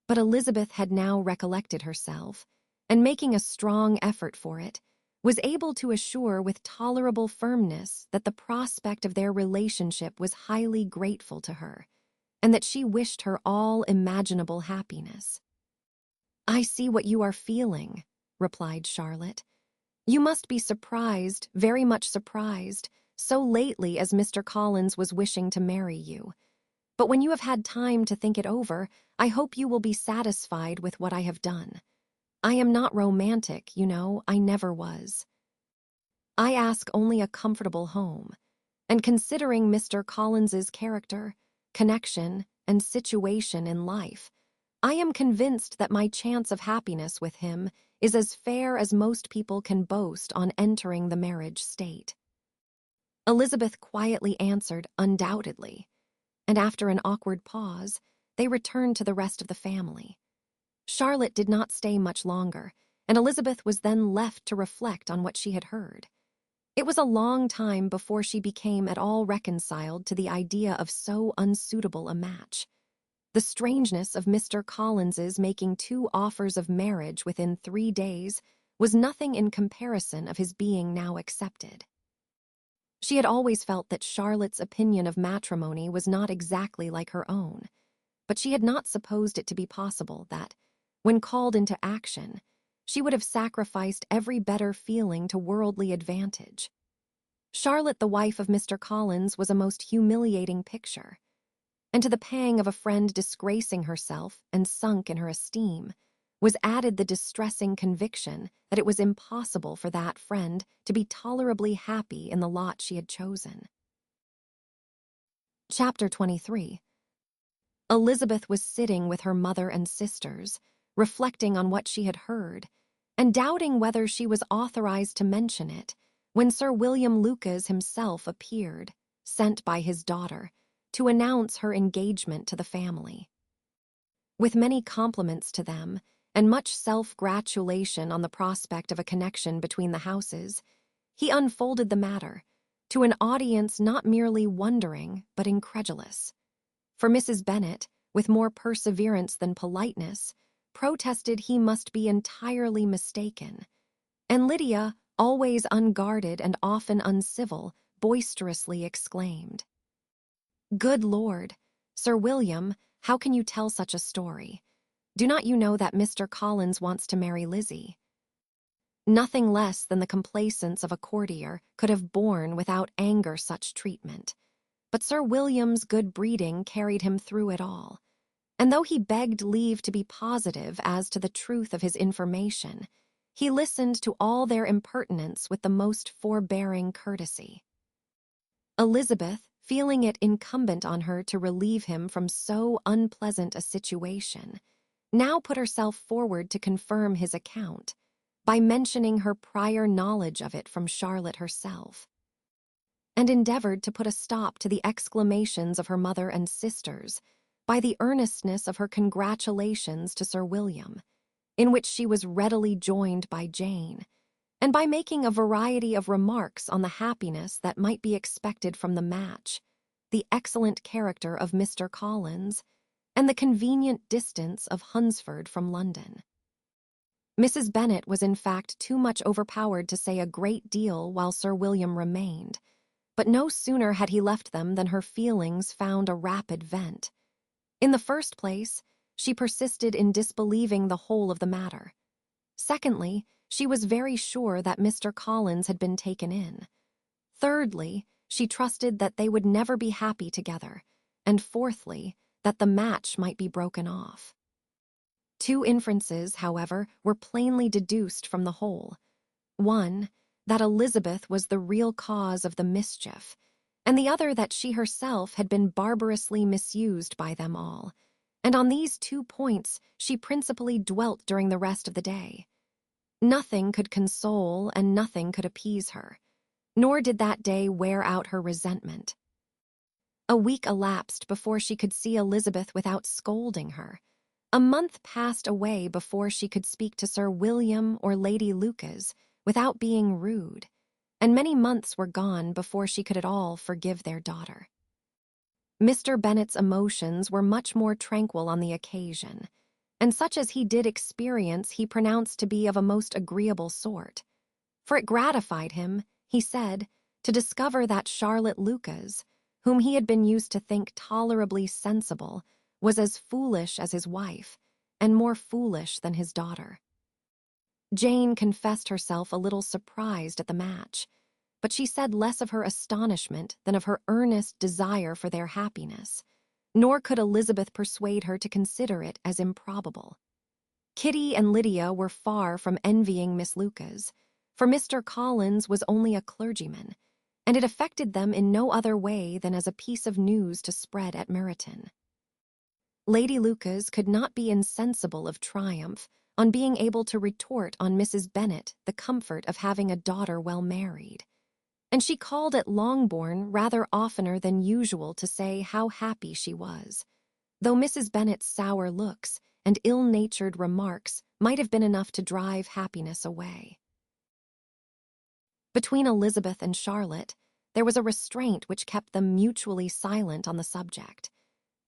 But Elizabeth had now recollected herself, and making a strong effort for it, was able to assure with tolerable firmness that the prospect of their relationship was highly grateful to her, and that she wished her all imaginable happiness. "I see what you are feeling," replied Charlotte. "You must be surprised, very much surprised, so lately as Mr. Collins was wishing to marry you. But when you have had time to think it over, I hope you will be satisfied with what I have done. I am not romantic, you know, I never was. I ask only a comfortable home, and considering Mr. Collins's character, connection, and situation in life, I am convinced that my chance of happiness with him is as fair as most people can boast on entering the marriage state." Elizabeth quietly answered, "Undoubtedly," and after an awkward pause, they returned to the rest of the family. Charlotte did not stay much longer, and Elizabeth was then left to reflect on what she had heard. It was a long time before she became at all reconciled to the idea of so unsuitable a match. The strangeness of Mr. Collins's making 2 offers of marriage within 3 days was nothing in comparison of his being now accepted. She had always felt that Charlotte's opinion of matrimony was not exactly like her own, but she had not supposed it to be possible that, when called into action, she would have sacrificed every better feeling to worldly advantage. Charlotte, the wife of Mr. Collins, was a most humiliating picture, and to the pang of a friend disgracing herself and sunk in her esteem was added the distressing conviction that it was impossible for that friend to be tolerably happy in the lot she had chosen. Chapter 23. Elizabeth was sitting with her mother and sisters, reflecting on what she had heard, and doubting whether she was authorized to mention it, when Sir William Lucas himself appeared, sent by his daughter, to announce her engagement to the family. With many compliments to them, and much self-gratulation on the prospect of a connection between the houses, he unfolded the matter, to an audience not merely wondering but incredulous. For Mrs. Bennet, with more perseverance than politeness, protested he must be entirely mistaken, and Lydia, always unguarded and often uncivil, boisterously exclaimed, "Good Lord, Sir William, how can you tell such a story? Do not you know that Mr. Collins wants to marry Lizzie?" Nothing less than the complacence of a courtier could have borne without anger such treatment, but Sir William's good breeding carried him through it all, and though he begged leave to be positive as to the truth of his information, he listened to all their impertinence with the most forbearing courtesy. Elizabeth, feeling it incumbent on her to relieve him from so unpleasant a situation, now put herself forward to confirm his account, by mentioning her prior knowledge of it from Charlotte herself, and endeavored to put a stop to the exclamations of her mother and sisters by the earnestness of her congratulations to Sir William, in which she was readily joined by Jane, and by making a variety of remarks on the happiness that might be expected from the match, the excellent character of Mr. Collins, and the convenient distance of Hunsford from London. Mrs. Bennet was in fact too much overpowered to say a great deal while Sir William remained, but no sooner had he left them than her feelings found a rapid vent. In the first place, she persisted in disbelieving the whole of the matter. Secondly, she was very sure that Mr. Collins had been taken in. Thirdly, she trusted that they would never be happy together, and fourthly, that the match might be broken off. 2 inferences, however, were plainly deduced from the whole. One, that Elizabeth was the real cause of the mischief, and the other that she herself had been barbarously misused by them all, and on these 2 points she principally dwelt during the rest of the day. Nothing could console and nothing could appease her, nor did that day wear out her resentment. A week elapsed before she could see Elizabeth without scolding her. A month passed away before she could speak to Sir William or Lady Lucas without being rude, and many months were gone before she could at all forgive their daughter. Mr. Bennet's emotions were much more tranquil on the occasion, and such as he did experience he pronounced to be of a most agreeable sort. For it gratified him, he said, to discover that Charlotte Lucas, whom he had been used to think tolerably sensible, was as foolish as his wife, and more foolish than his daughter. Jane confessed herself a little surprised at the match, but she said less of her astonishment than of her earnest desire for their happiness, nor could Elizabeth persuade her to consider it as improbable. Kitty and Lydia were far from envying Miss Lucas, for Mr. Collins was only a clergyman, and it affected them in no other way than as a piece of news to spread at Meryton. Lady Lucas could not be insensible of triumph on being able to retort on Mrs. Bennet the comfort of having a daughter well married, and she called at Longbourn rather oftener than usual to say how happy she was, though Mrs. Bennet's sour looks and ill-natured remarks might have been enough to drive happiness away. Between Elizabeth and Charlotte, there was a restraint which kept them mutually silent on the subject,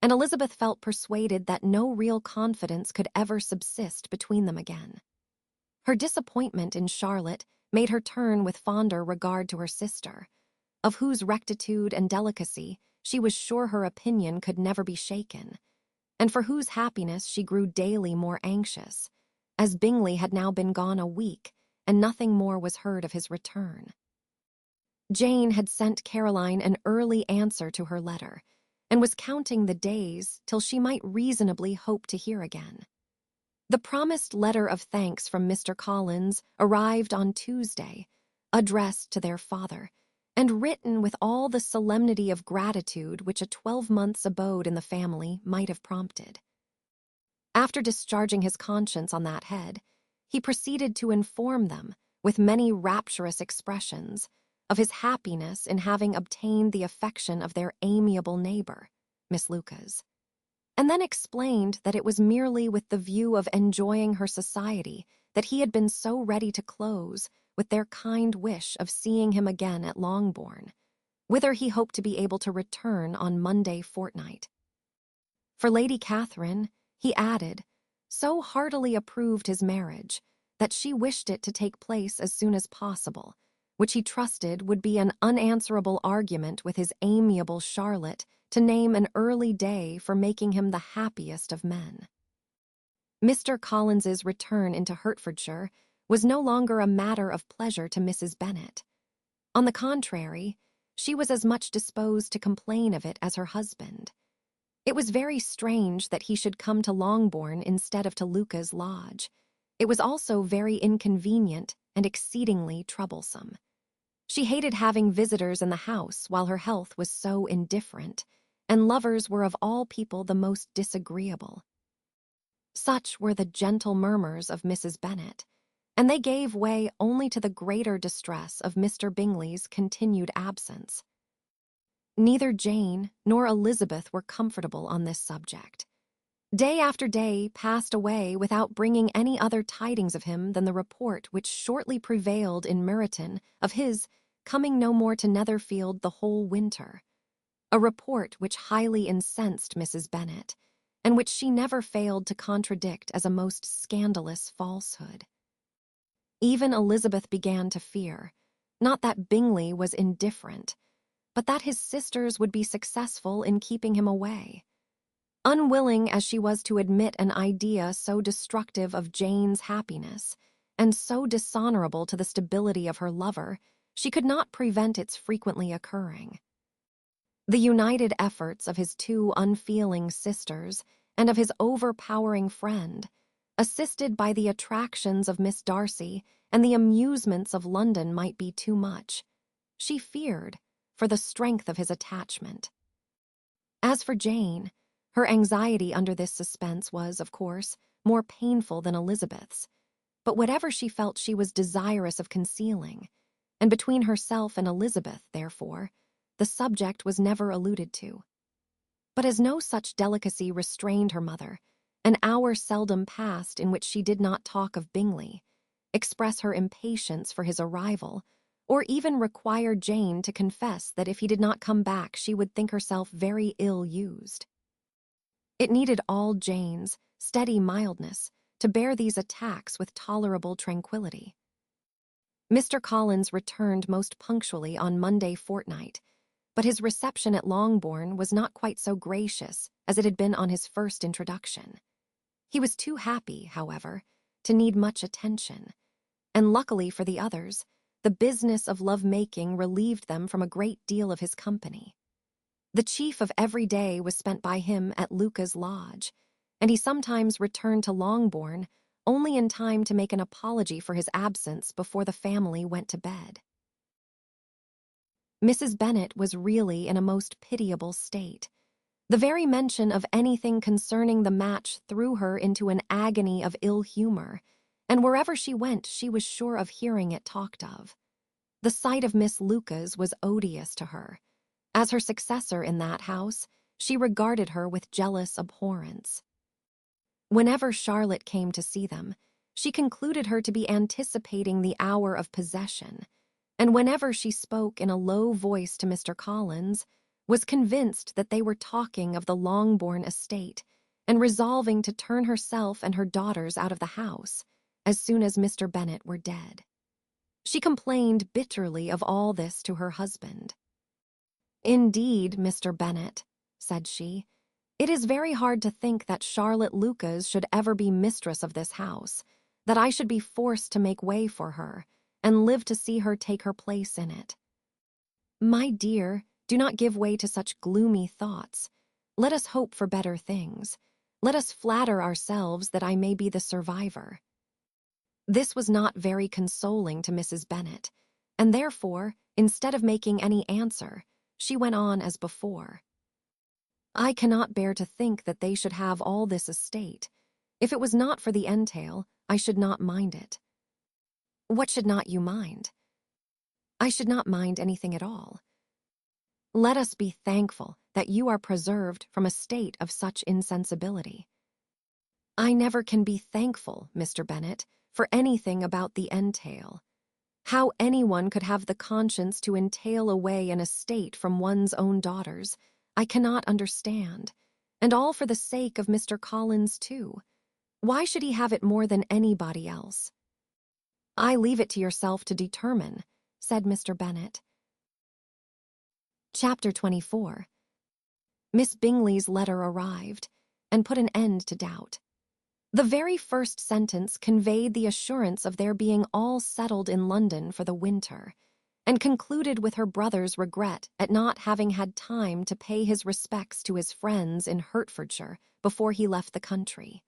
and Elizabeth felt persuaded that no real confidence could ever subsist between them again. Her disappointment in Charlotte made her turn with fonder regard to her sister, of whose rectitude and delicacy she was sure her opinion could never be shaken, and for whose happiness she grew daily more anxious, as Bingley had now been gone a week, and nothing more was heard of his return. Jane had sent Caroline an early answer to her letter, and was counting the days till she might reasonably hope to hear again. The promised letter of thanks from Mr. Collins arrived on Tuesday, addressed to their father, and written with all the solemnity of gratitude which a 12-month's abode in the family might have prompted. After discharging his conscience on that head, he proceeded to inform them, with many rapturous expressions, of his happiness in having obtained the affection of their amiable neighbor, Miss Lucas, and then explained that it was merely with the view of enjoying her society that he had been so ready to close with their kind wish of seeing him again at Longbourn, whither he hoped to be able to return on Monday fortnight. For Lady Catherine, he added, so heartily approved his marriage that she wished it to take place as soon as possible, which he trusted would be an unanswerable argument with his amiable Charlotte to name an early day for making him the happiest of men. Mr. Collins's return into Hertfordshire was no longer a matter of pleasure to Mrs. Bennet. On the contrary, she was as much disposed to complain of it as her husband. It was very strange that he should come to Longbourn instead of to Lucas Lodge. It was also very inconvenient and exceedingly troublesome. She hated having visitors in the house while her health was so indifferent, and lovers were of all people the most disagreeable. Such were the gentle murmurs of Mrs. Bennet, and they gave way only to the greater distress of Mr. Bingley's continued absence. Neither Jane nor Elizabeth were comfortable on this subject. Day after day passed away without bringing any other tidings of him than the report which shortly prevailed in Meryton of his coming no more to Netherfield the whole winter, a report which highly incensed Mrs. Bennet, and which she never failed to contradict as a most scandalous falsehood. Even Elizabeth began to fear, not that Bingley was indifferent, but that his sisters would be successful in keeping him away. Unwilling as she was to admit an idea so destructive of Jane's happiness, and so dishonorable to the stability of her lover, she could not prevent its frequently occurring. The united efforts of his two unfeeling sisters and of his overpowering friend, assisted by the attractions of Miss Darcy and the amusements of London, might be too much, she feared, for the strength of his attachment. As for Jane, her anxiety under this suspense was, of course, more painful than Elizabeth's, but whatever she felt she was desirous of concealing, and between herself and Elizabeth, therefore, the subject was never alluded to. But as no such delicacy restrained her mother, an hour seldom passed in which she did not talk of Bingley, express her impatience for his arrival, or even require Jane to confess that if he did not come back, she would think herself very ill-used. It needed all Jane's steady mildness to bear these attacks with tolerable tranquility. Mr. Collins returned most punctually on Monday fortnight, but his reception at Longbourn was not quite so gracious as it had been on his first introduction. He was too happy, however, to need much attention, and luckily for the others, the business of love-making relieved them from a great deal of his company. The chief of every day was spent by him at Luca's lodge, and he sometimes returned to Longbourn only in time to make an apology for his absence before the family went to bed. Mrs. Bennet was really in a most pitiable state. The very mention of anything concerning the match threw her into an agony of ill humor, and wherever she went she was sure of hearing it talked of. The sight of Miss Lucas was odious to her. As her successor in that house, she regarded her with jealous abhorrence. Whenever Charlotte came to see them, she concluded her to be anticipating the hour of possession, and whenever she spoke in a low voice to Mr. Collins, was convinced that they were talking of the Longbourn estate and resolving to turn herself and her daughters out of the house as soon as Mr. Bennet were dead. She complained bitterly of all this to her husband. "Indeed, Mr. Bennet," said she, "it is very hard to think that Charlotte Lucas should ever be mistress of this house, that I should be forced to make way for her, and live to see her take her place in it. My dear, do not give way to such gloomy thoughts. Let us hope for better things. Let us flatter ourselves that I may be the survivor." This was not very consoling to Mrs. Bennet, and therefore, instead of making any answer, she went on as before. "I cannot bear to think that they should have all this estate. If it was not for the entail, I should not mind it." "What should not you mind?" "I should not mind anything at all. Let us be thankful that you are preserved from a state of such insensibility." "I never can be thankful, Mr. Bennet, for anything about the entail. How anyone could have the conscience to entail away an estate from one's own daughters, I cannot understand, and all for the sake of Mr. Collins, too. Why should he have it more than anybody else?" "I leave it to yourself to determine," said Mr. Bennet. Chapter 24. Miss Bingley's letter arrived, and put an end to doubt. The very first sentence conveyed the assurance of their being all settled in London for the winter, and concluded with her brother's regret at not having had time to pay his respects to his friends in Hertfordshire before he left the country.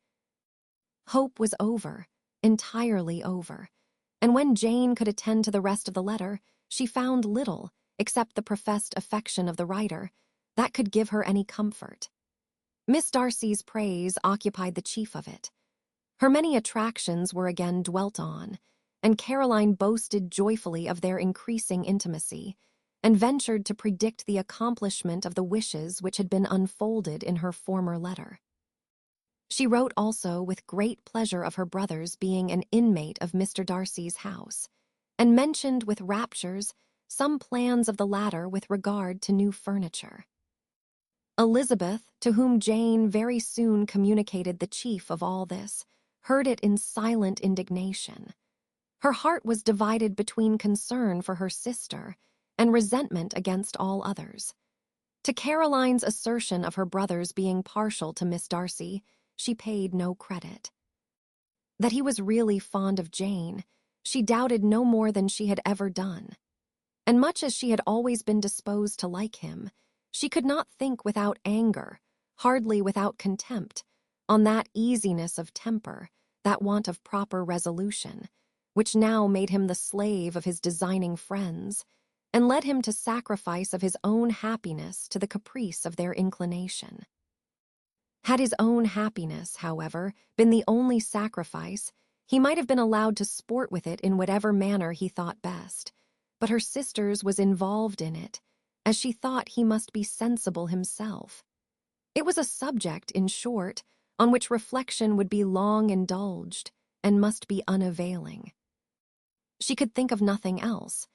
Hope was over, entirely over, and when Jane could attend to the rest of the letter, she found little, except the professed affection of the writer, that could give her any comfort. Miss Darcy's praise occupied the chief of it. Her many attractions were again dwelt on, and Caroline boasted joyfully of their increasing intimacy, and ventured to predict the accomplishment of the wishes which had been unfolded in her former letter. She wrote also with great pleasure of her brother's being an inmate of Mr. Darcy's house, and mentioned with raptures some plans of the latter with regard to new furniture. Elizabeth, to whom Jane very soon communicated the chief of all this, heard it in silent indignation. Her heart was divided between concern for her sister and resentment against all others. To Caroline's assertion of her brother's being partial to Miss Darcy, she paid no credit. That he was really fond of Jane, she doubted no more than she had ever done. And much as she had always been disposed to like him, she could not think without anger, hardly without contempt, on that easiness of temper, that want of proper resolution, which now made him the slave of his designing friends, and led him to sacrifice of his own happiness to the caprice of their inclination. Had his own happiness, however, been the only sacrifice, he might have been allowed to sport with it in whatever manner he thought best, but her sister's was involved in it, as she thought he must be sensible himself. It was a subject, in short, on which reflection would be long indulged, and must be unavailing. She could think of nothing else,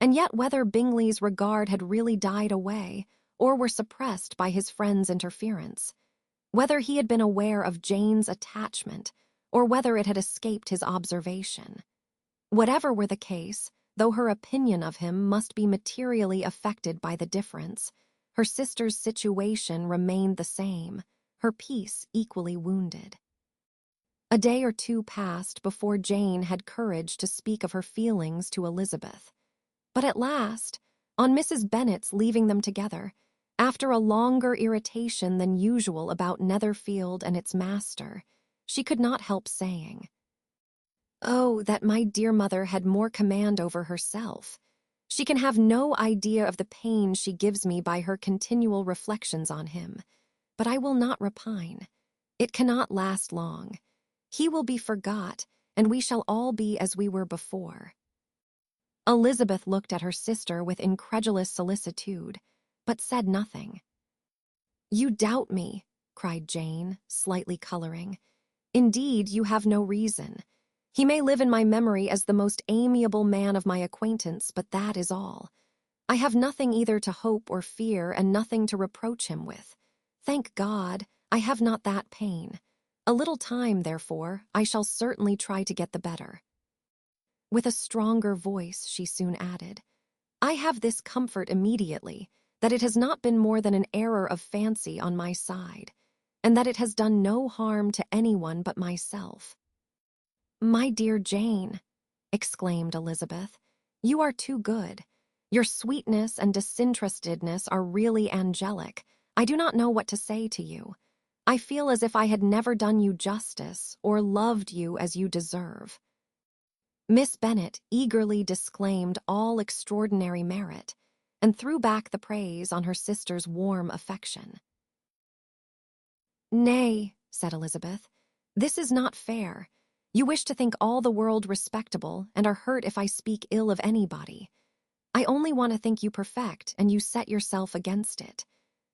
And yet whether Bingley's regard had really died away or were suppressed by his friend's interference, whether he had been aware of Jane's attachment or whether it had escaped his observation. Whatever were the case, though her opinion of him must be materially affected by the difference, her sister's situation remained the same, her peace equally wounded. A day or two passed before Jane had courage to speak of her feelings to Elizabeth. But at last, on Mrs. Bennet's leaving them together, after a longer irritation than usual about Netherfield and its master, she could not help saying, "Oh, that my dear mother had more command over herself. She can have no idea of the pain she gives me by her continual reflections on him. But I will not repine. It cannot last long. He will be forgot, and we shall all be as we were before." Elizabeth looked at her sister with incredulous solicitude, but said nothing. "You doubt me," cried Jane, slightly coloring. "Indeed, you have no reason. He may live in my memory as the most amiable man of my acquaintance, but that is all. I have nothing either to hope or fear and nothing to reproach him with. Thank God, I have not that pain. A little time, therefore, I shall certainly try to get the better." With a stronger voice, she soon added, "I have this comfort immediately, that it has not been more than an error of fancy on my side, and that it has done no harm to anyone but myself." "My dear Jane," exclaimed Elizabeth, "you are too good. Your sweetness and disinterestedness are really angelic. I do not know what to say to you. I feel as if I had never done you justice or loved you as you deserve." Miss Bennet eagerly disclaimed all extraordinary merit and threw back the praise on her sister's warm affection. "Nay," said Elizabeth, "this is not fair. You wish to think all the world respectable and are hurt if I speak ill of anybody. I only want to think you perfect, and you set yourself against it.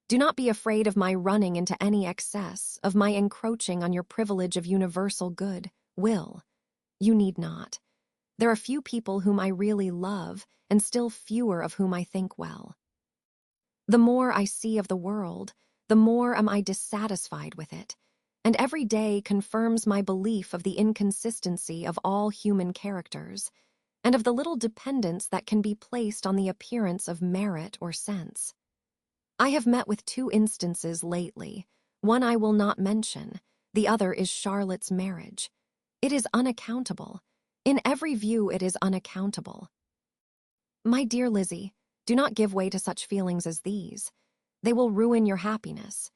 Do not be afraid of my running into any excess, of my encroaching on your privilege of universal good will. You need not. There are few people whom I really love, and still fewer of whom I think well. The more I see of the world, the more am I dissatisfied with it, and every day confirms my belief of the inconsistency of all human characters, and of the little dependence that can be placed on the appearance of merit or sense. I have met with two instances lately. One I will not mention, the other is Charlotte's marriage. It is unaccountable. In every view it is unaccountable. My dear Lizzie, do not give way to such feelings as these. They will ruin your happiness.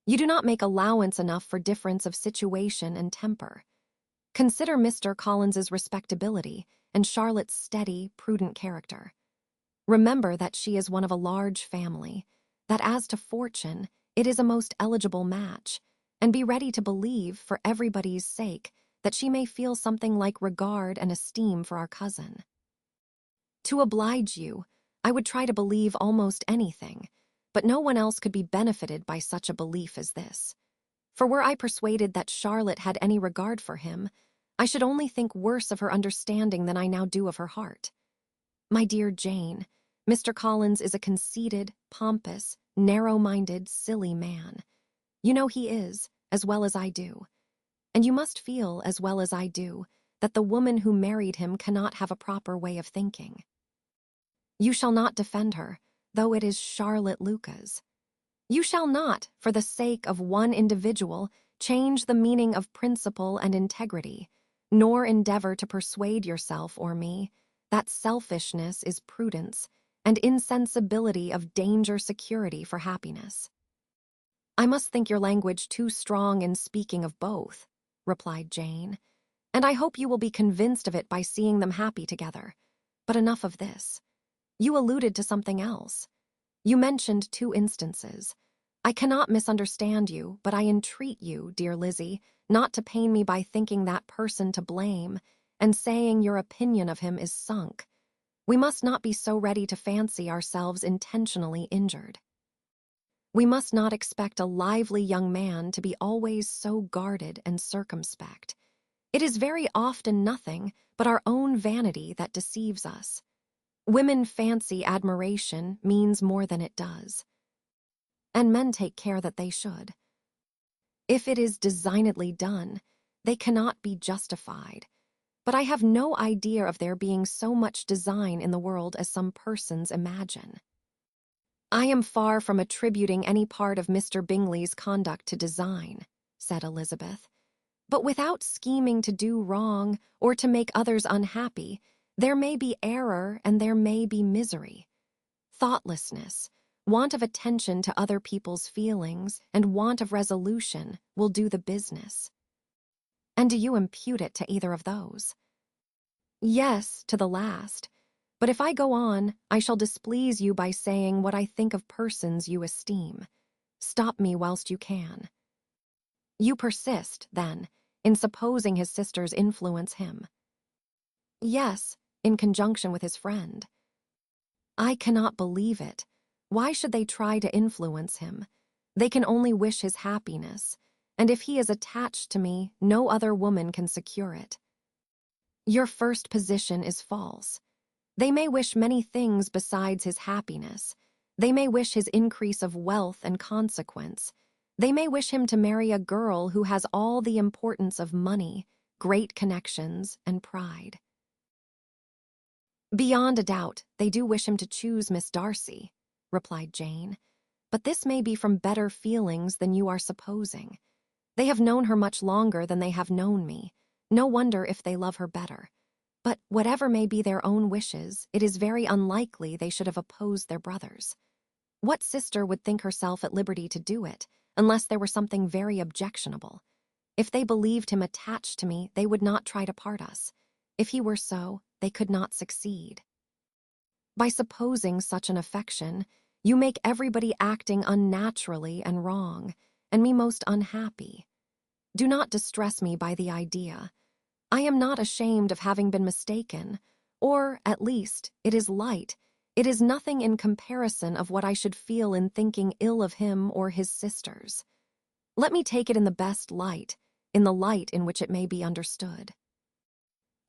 You do not make allowance enough for difference of situation and temper. Consider Mr. Collins's respectability and Charlotte's steady, prudent character. Remember that she is one of a large family, that as to fortune, it is a most eligible match, and be ready to believe, for everybody's sake, that she may feel something like regard and esteem for our cousin. To oblige you, I would try to believe almost anything, but no one else could be benefited by such a belief as this. For were I persuaded that Charlotte had any regard for him, I should only think worse of her understanding than I now do of her heart. My dear Jane, Mr. Collins is a conceited, pompous, narrow-minded, silly man. You know he is, as well as I do. And you must feel, as well as I do, that the woman who married him cannot have a proper way of thinking. You shall not defend her, though it is Charlotte Lucas. You shall not, for the sake of one individual, change the meaning of principle and integrity, nor endeavor to persuade yourself or me that selfishness is prudence and insensibility of danger security for happiness. I must think your language too strong in speaking of both, replied Jane, and I hope you will be convinced of it by seeing them happy together. But enough of this. You alluded to something else. You mentioned two instances. I cannot misunderstand you, but I entreat you, dear Lizzie, not to pain me by thinking that person to blame, and saying your opinion of him is sunk. We must not be so ready to fancy ourselves intentionally injured. We must not expect a lively young man to be always so guarded and circumspect. It is very often nothing but our own vanity that deceives us. Women fancy admiration means more than it does, and men take care that they should. If it is designedly done, they cannot be justified. But I have no idea of there being so much design in the world as some persons imagine. I am far from attributing any part of Mr. Bingley's conduct to design, said Elizabeth. But without scheming to do wrong or to make others unhappy, there may be error and there may be misery. Thoughtlessness, want of attention to other people's feelings, and want of resolution will do the business. And do you impute it to either of those? Yes, to the last. But if I go on, I shall displease you by saying what I think of persons you esteem. Stop me whilst you can. You persist, then, in supposing his sisters influence him. Yes, in conjunction with his friend. I cannot believe it. Why should they try to influence him? They can only wish his happiness, and if he is attached to me, no other woman can secure it. Your first position is false. They may wish many things besides his happiness. They may wish his increase of wealth and consequence. They may wish him to marry a girl who has all the importance of money, great connections, and pride. Beyond a doubt, they do wish him to choose Miss Darcy, replied Jane. But this may be from better feelings than you are supposing. They have known her much longer than they have known me. No wonder if they love her better. But whatever may be their own wishes, it is very unlikely they should have opposed their brothers. What sister would think herself at liberty to do it, unless there were something very objectionable? If they believed him attached to me, they would not try to part us. If he were so, they could not succeed. By supposing such an affection, you make everybody acting unnaturally and wrong, and me most unhappy. Do not distress me by the idea. I am not ashamed of having been mistaken, or, at least, it is light. It is nothing in comparison of what I should feel in thinking ill of him or his sisters. Let me take it in the best light, in the light in which it may be understood.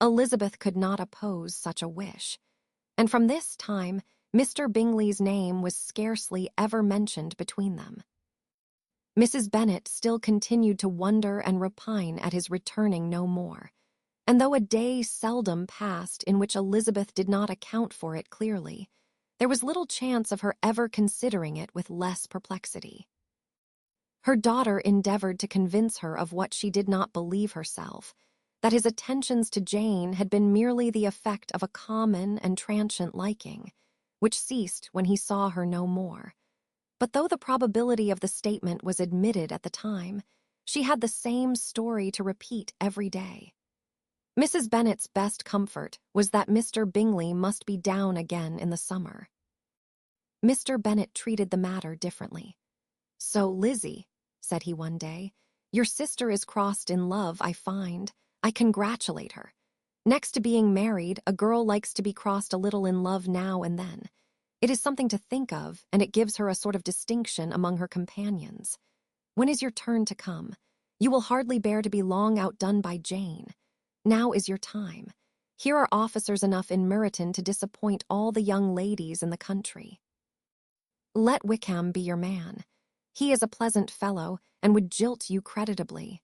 Elizabeth could not oppose such a wish, and from this time Mr. Bingley's name was scarcely ever mentioned between them. Mrs. Bennet still continued to wonder and repine at his returning no more, and though a day seldom passed in which Elizabeth did not account for it clearly, there was little chance of her ever considering it with less perplexity. Her daughter endeavored to convince her of what she did not believe herself, that his attentions to Jane had been merely the effect of a common and transient liking, which ceased when he saw her no more. But though the probability of the statement was admitted at the time, she had the same story to repeat every day. Mrs. Bennet's best comfort was that Mr. Bingley must be down again in the summer. Mr. Bennet treated the matter differently. "So, Lizzie," said he one day, "your sister is crossed in love, I find. I congratulate her. Next to being married, a girl likes to be crossed a little in love now and then. It is something to think of, and it gives her a sort of distinction among her companions. When is your turn to come? You will hardly bear to be long outdone by Jane. Now is your time. Here are officers enough in Meryton to disappoint all the young ladies in the country. Let Wickham be your man. He is a pleasant fellow, and would jilt you creditably."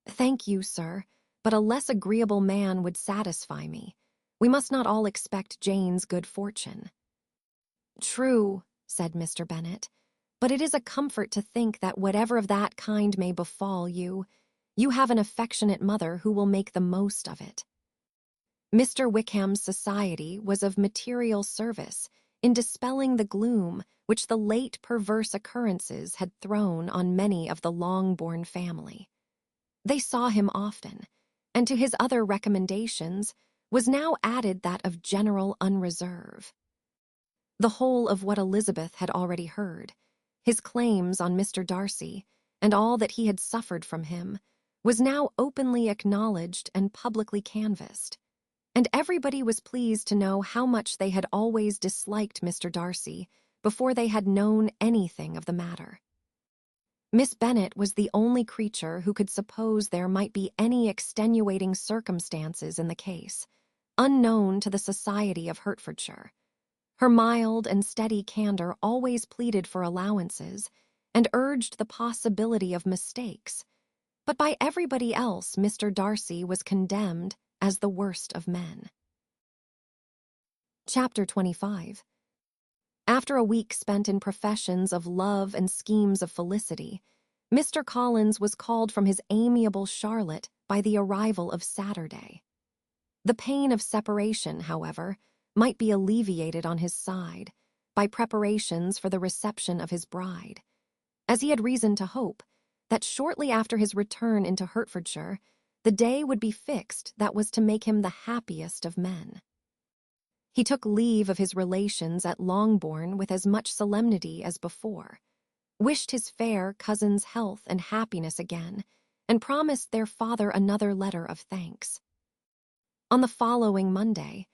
"Thank you, sir, but a less agreeable man would satisfy me. We must not all expect Jane's good fortune." "True," said Mr. Bennet, "but it is a comfort to think that whatever of that kind may befall you, you have an affectionate mother who will make the most of it." Mr. Wickham's society was of material service in dispelling the gloom which the late perverse occurrences had thrown on many of the Longbourn family. They saw him often, and to his other recommendations was now added that of general unreserve. The whole of what Elizabeth had already heard, his claims on Mr. Darcy, and all that he had suffered from him, was now openly acknowledged and publicly canvassed, and everybody was pleased to know how much they had always disliked Mr. Darcy before they had known anything of the matter. Miss Bennet was the only creature who could suppose there might be any extenuating circumstances in the case. unknown to the society of Hertfordshire. Her mild and steady candor always pleaded for allowances and urged the possibility of mistakes, but by everybody else Mr. Darcy was condemned as the worst of men. Chapter 25. After a week spent in professions of love and schemes of felicity, Mr. Collins was called from his amiable Charlotte by the arrival of Saturday. The pain of separation, however, might be alleviated on his side by preparations for the reception of his bride, as he had reason to hope that shortly after his return into Hertfordshire, the day would be fixed that was to make him the happiest of men. He took leave of his relations at Longbourn with as much solemnity as before, wished his fair cousin's health and happiness again, and promised their father another letter of thanks. On the following Monday,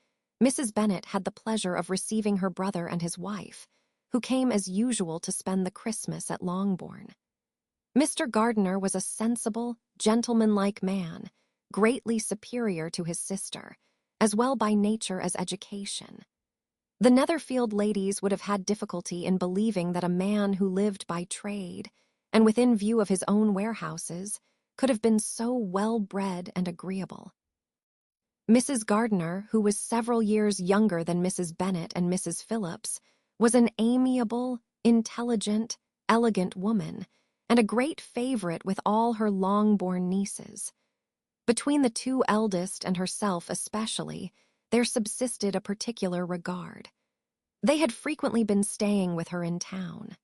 Mrs. Bennet had the pleasure of receiving her brother and his wife, who came as usual to spend the Christmas at Longbourn. Mr. Gardiner was a sensible, gentlemanlike man, greatly superior to his sister, as well by nature as education. The Netherfield ladies would have had difficulty in believing that a man who lived by trade, and within view of his own warehouses, could have been so well-bred and agreeable. Mrs. Gardiner, who was several years younger than Mrs. Bennet and Mrs. Phillips, was an amiable, intelligent, elegant woman, and a great favorite with all her Longbourn nieces. Between the two eldest and herself especially, there subsisted a particular regard. They had frequently been staying with her in town.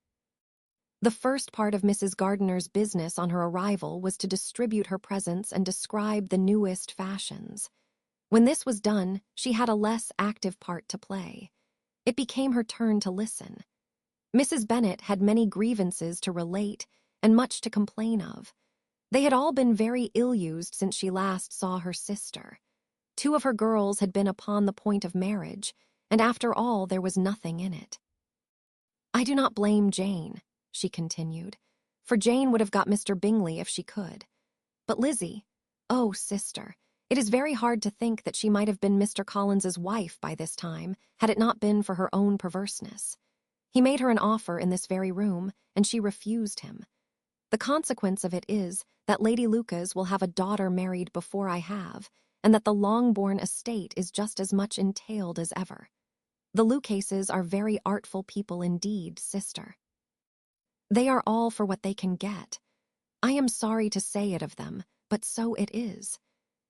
The first part of Mrs. Gardiner's business on her arrival was to distribute her presents and describe the newest fashions. When this was done, she had a less active part to play. It became her turn to listen. Mrs. Bennet had many grievances to relate and much to complain of. They had all been very ill-used since she last saw her sister. 2 of her girls had been upon the point of marriage, and after all there was nothing in it. "I do not blame Jane," she continued, "for Jane would have got Mr. Bingley if she could. But Lizzie, oh, sister, it is very hard to think that she might have been Mr. Collins's wife by this time, had it not been for her own perverseness. He made her an offer in this very room, and she refused him. The consequence of it is that Lady Lucas will have a daughter married before I have, and that the Longbourn estate is just as much entailed as ever. The Lucases are very artful people indeed, sister. They are all for what they can get. I am sorry to say it of them, but so it is.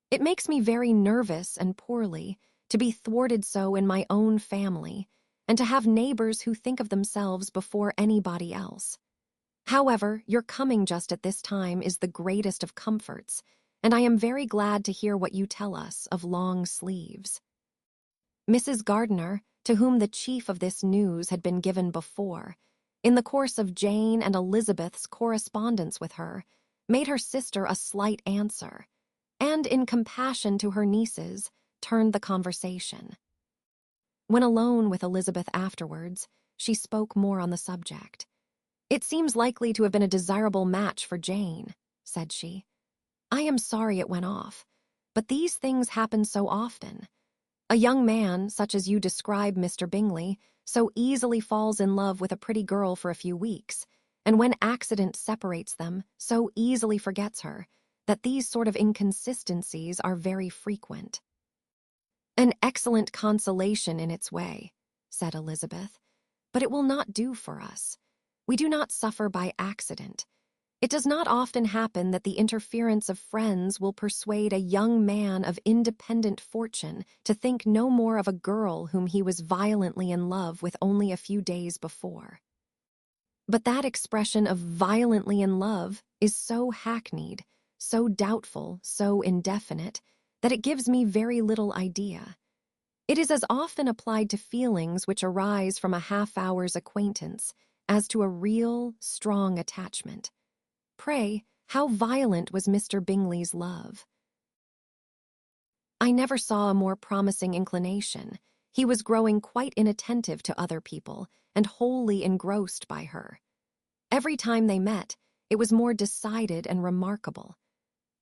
It makes me very nervous and poorly to be thwarted so in my own family, and to have neighbors who think of themselves before anybody else. However, your coming just at this time is the greatest of comforts, and I am very glad to hear what you tell us of long sleeves." Mrs. Gardiner, to whom the chief of this news had been given before, in the course of Jane and Elizabeth's correspondence with her, made her sister a slight answer, and in compassion to her nieces, turned the conversation. When alone with Elizabeth afterwards, she spoke more on the subject. "It seems likely to have been a desirable match for Jane," said she. "I am sorry it went off, but these things happen so often. A young man, such as you describe Mr. Bingley, so easily falls in love with a pretty girl for a few weeks, and when accident separates them, so easily forgets her, that these sort of inconsistencies are very frequent." "An excellent consolation in its way," said Elizabeth, "but it will not do for us. We do not suffer by accident. It does not often happen that the interference of friends will persuade a young man of independent fortune to think no more of a girl whom he was violently in love with only a few days before. But that expression of violently in love is so hackneyed, so doubtful, so indefinite, that it gives me very little idea. It is as often applied to feelings which arise from a half-hour's acquaintance as to a real, strong attachment. Pray, how violent was Mr. Bingley's love?" "I never saw a more promising inclination. He was growing quite inattentive to other people, and wholly engrossed by her. Every time they met, it was more decided and remarkable.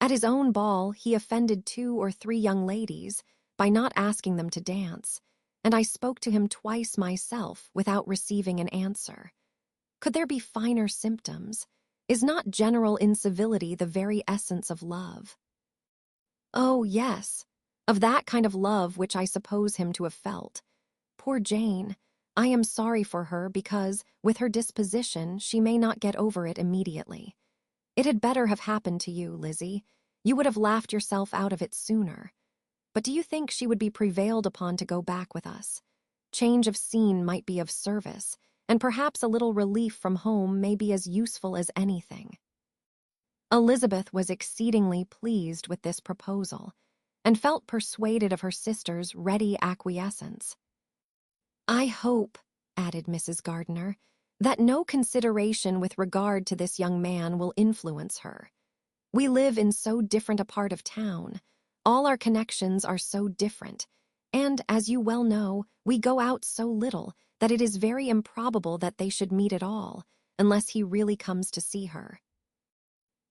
At his own ball, he offended 2 or 3 young ladies, by not asking them to dance, and I spoke to him twice myself without receiving an answer. Could there be finer symptoms? Is not general incivility the very essence of love? Oh, yes, of that kind of love which I suppose him to have felt. Poor Jane, I am sorry for her because, with her disposition, she may not get over it immediately. It had better have happened to you, Lizzie. You would have laughed yourself out of it sooner. But do you think she would be prevailed upon to go back with us? Change of scene might be of service, and perhaps a little relief from home may be as useful as anything. Elizabeth was exceedingly pleased with this proposal, and felt persuaded of her sister's ready acquiescence. I hope, added Mrs. Gardiner, that no consideration with regard to this young man will influence her. We live in so different a part of town. All our connections are so different, and, as you well know, we go out so little that it is very improbable that they should meet at all, unless he really comes to see her.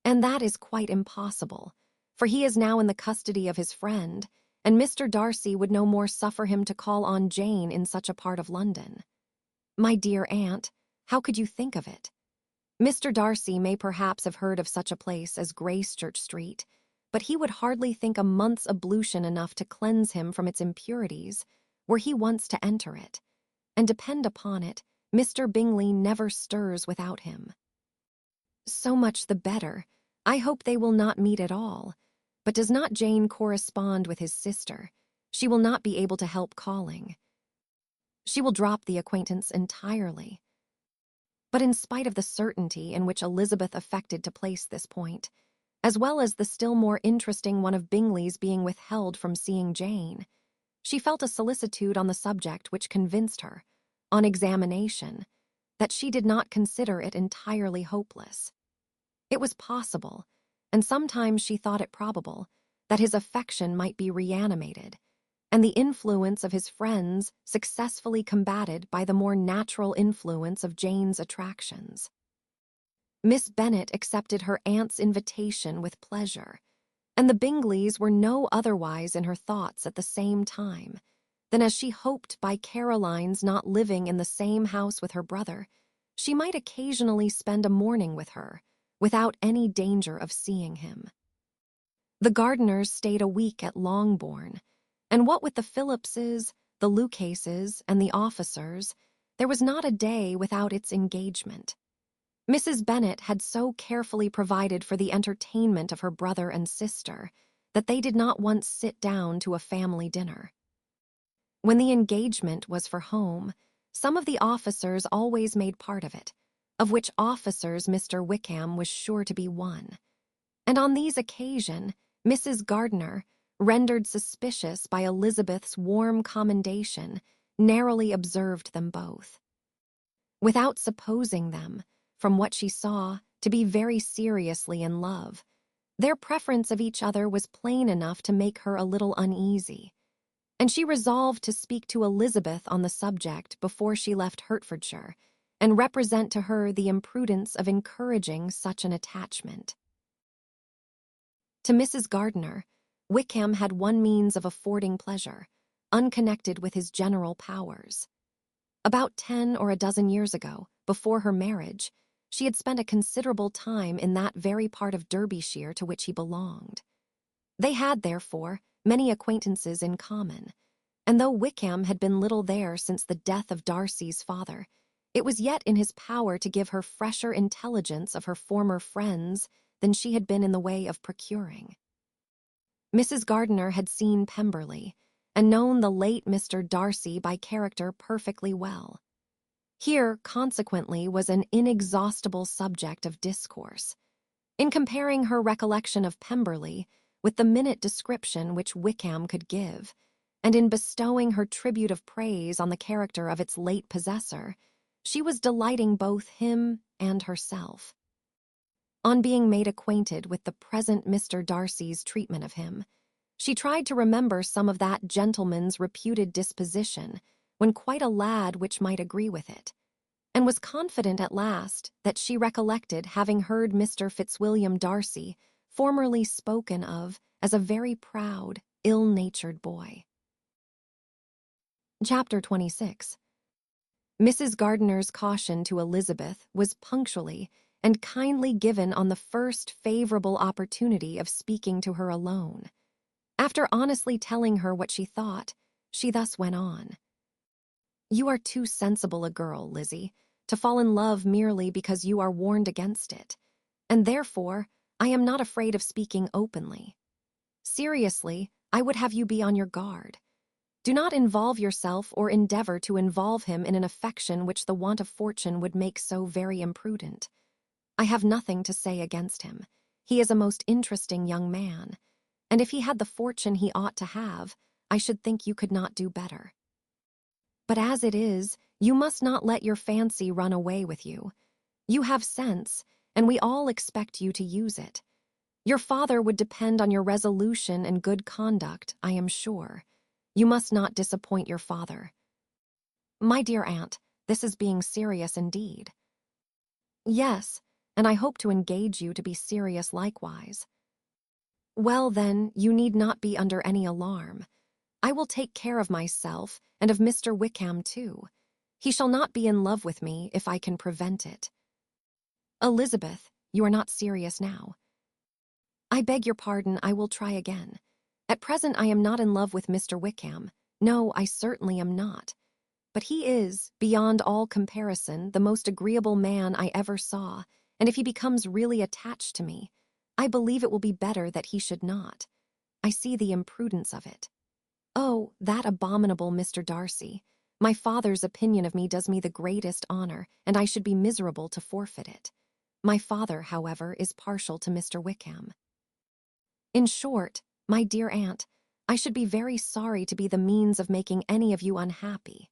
And that is quite impossible, for he is now in the custody of his friend, and Mr. Darcy would no more suffer him to call on Jane in such a part of London. My dear aunt, how could you think of it? Mr. Darcy may perhaps have heard of such a place as Gracechurch Street, but he would hardly think a month's ablution enough to cleanse him from its impurities, were he once to enter it. And depend upon it, Mr. Bingley never stirs without him. So much the better. I hope they will not meet at all. But does not Jane correspond with his sister? She will not be able to help calling. She will drop the acquaintance entirely. But in spite of the certainty in which Elizabeth affected to place this point, as well as the still more interesting one of Bingley's being withheld from seeing Jane, she felt a solicitude on the subject which convinced her, on examination, that she did not consider it entirely hopeless. It was possible, and sometimes she thought it probable, that his affection might be reanimated, and the influence of his friends successfully combated by the more natural influence of Jane's attractions. Miss Bennet accepted her aunt's invitation with pleasure, and the Bingleys were no otherwise in her thoughts at the same time than as she hoped by Caroline's not living in the same house with her brother, she might occasionally spend a morning with her, without any danger of seeing him. The Gardiners stayed a week at Longbourn, and what with the Phillipses, the Lucases, and the officers, there was not a day without its engagement. Mrs. Bennet had so carefully provided for the entertainment of her brother and sister that they did not once sit down to a family dinner. When the engagement was for home, some of the officers always made part of it, of which officers Mr. Wickham was sure to be one. And on these occasions, Mrs. Gardiner, rendered suspicious by Elizabeth's warm commendation, narrowly observed them both. Without supposing them, from what she saw, to be very seriously in love, their preference of each other was plain enough to make her a little uneasy, and she resolved to speak to Elizabeth on the subject before she left Hertfordshire, and represent to her the imprudence of encouraging such an attachment. To Mrs. Gardiner, Wickham had one means of affording pleasure, unconnected with his general powers. About 10 or a dozen years ago, before her marriage, she had spent a considerable time in that very part of Derbyshire to which he belonged. They had, therefore, many acquaintances in common, and though Wickham had been little there since the death of Darcy's father, it was yet in his power to give her fresher intelligence of her former friends than she had been in the way of procuring. Mrs. Gardiner had seen Pemberley, and known the late Mr. Darcy by character perfectly well. Here, consequently, was an inexhaustible subject of discourse. In comparing her recollection of Pemberley with the minute description which Wickham could give, and in bestowing her tribute of praise on the character of its late possessor, she was delighting both him and herself. On being made acquainted with the present Mr. Darcy's treatment of him, she tried to remember some of that gentleman's reputed disposition when quite a lad which might agree with it, and was confident at last that she recollected having heard Mr. Fitzwilliam Darcy formerly spoken of as a very proud, ill-natured boy. Chapter 26. Mrs. Gardiner's caution to Elizabeth was punctually and kindly given on the first favorable opportunity of speaking to her alone. After honestly telling her what she thought, she thus went on. "You are too sensible a girl, Lizzie, to fall in love merely because you are warned against it, and therefore I am not afraid of speaking openly. Seriously, I would have you be on your guard. Do not involve yourself or endeavor to involve him in an affection which the want of fortune would make so very imprudent. I have nothing to say against him. He is a most interesting young man, and if he had the fortune he ought to have, I should think you could not do better. But as it is, you must not let your fancy run away with you. You have sense, and we all expect you to use it. Your father would depend on your resolution and good conduct, I am sure. You must not disappoint your father." "My dear aunt, this is being serious indeed." "Yes, and I hope to engage you to be serious likewise." "Well, then, you need not be under any alarm. I will take care of myself and of Mr. Wickham too. He shall not be in love with me if I can prevent it." "Elizabeth, you are not serious now." "I beg your pardon, I will try again. At present I am not in love with Mr. Wickham. No, I certainly am not. But he is, beyond all comparison, the most agreeable man I ever saw, and if he becomes really attached to me, I believe it will be better that he should not. I see the imprudence of it. Oh, that abominable Mr. Darcy. My father's opinion of me does me the greatest honor, and I should be miserable to forfeit it. My father, however, is partial to Mr. Wickham. In short, my dear aunt, I should be very sorry to be the means of making any of you unhappy.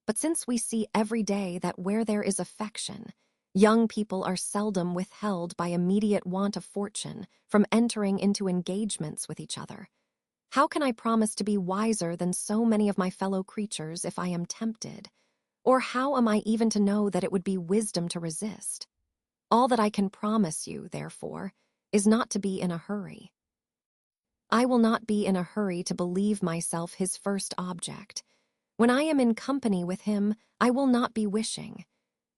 But since we see every day that where there is affection, young people are seldom withheld by immediate want of fortune from entering into engagements with each other, how can I promise to be wiser than so many of my fellow creatures if I am tempted? Or how am I even to know that it would be wisdom to resist? All that I can promise you, therefore, is not to be in a hurry. I will not be in a hurry to believe myself his first object. When I am in company with him, I will not be wishing.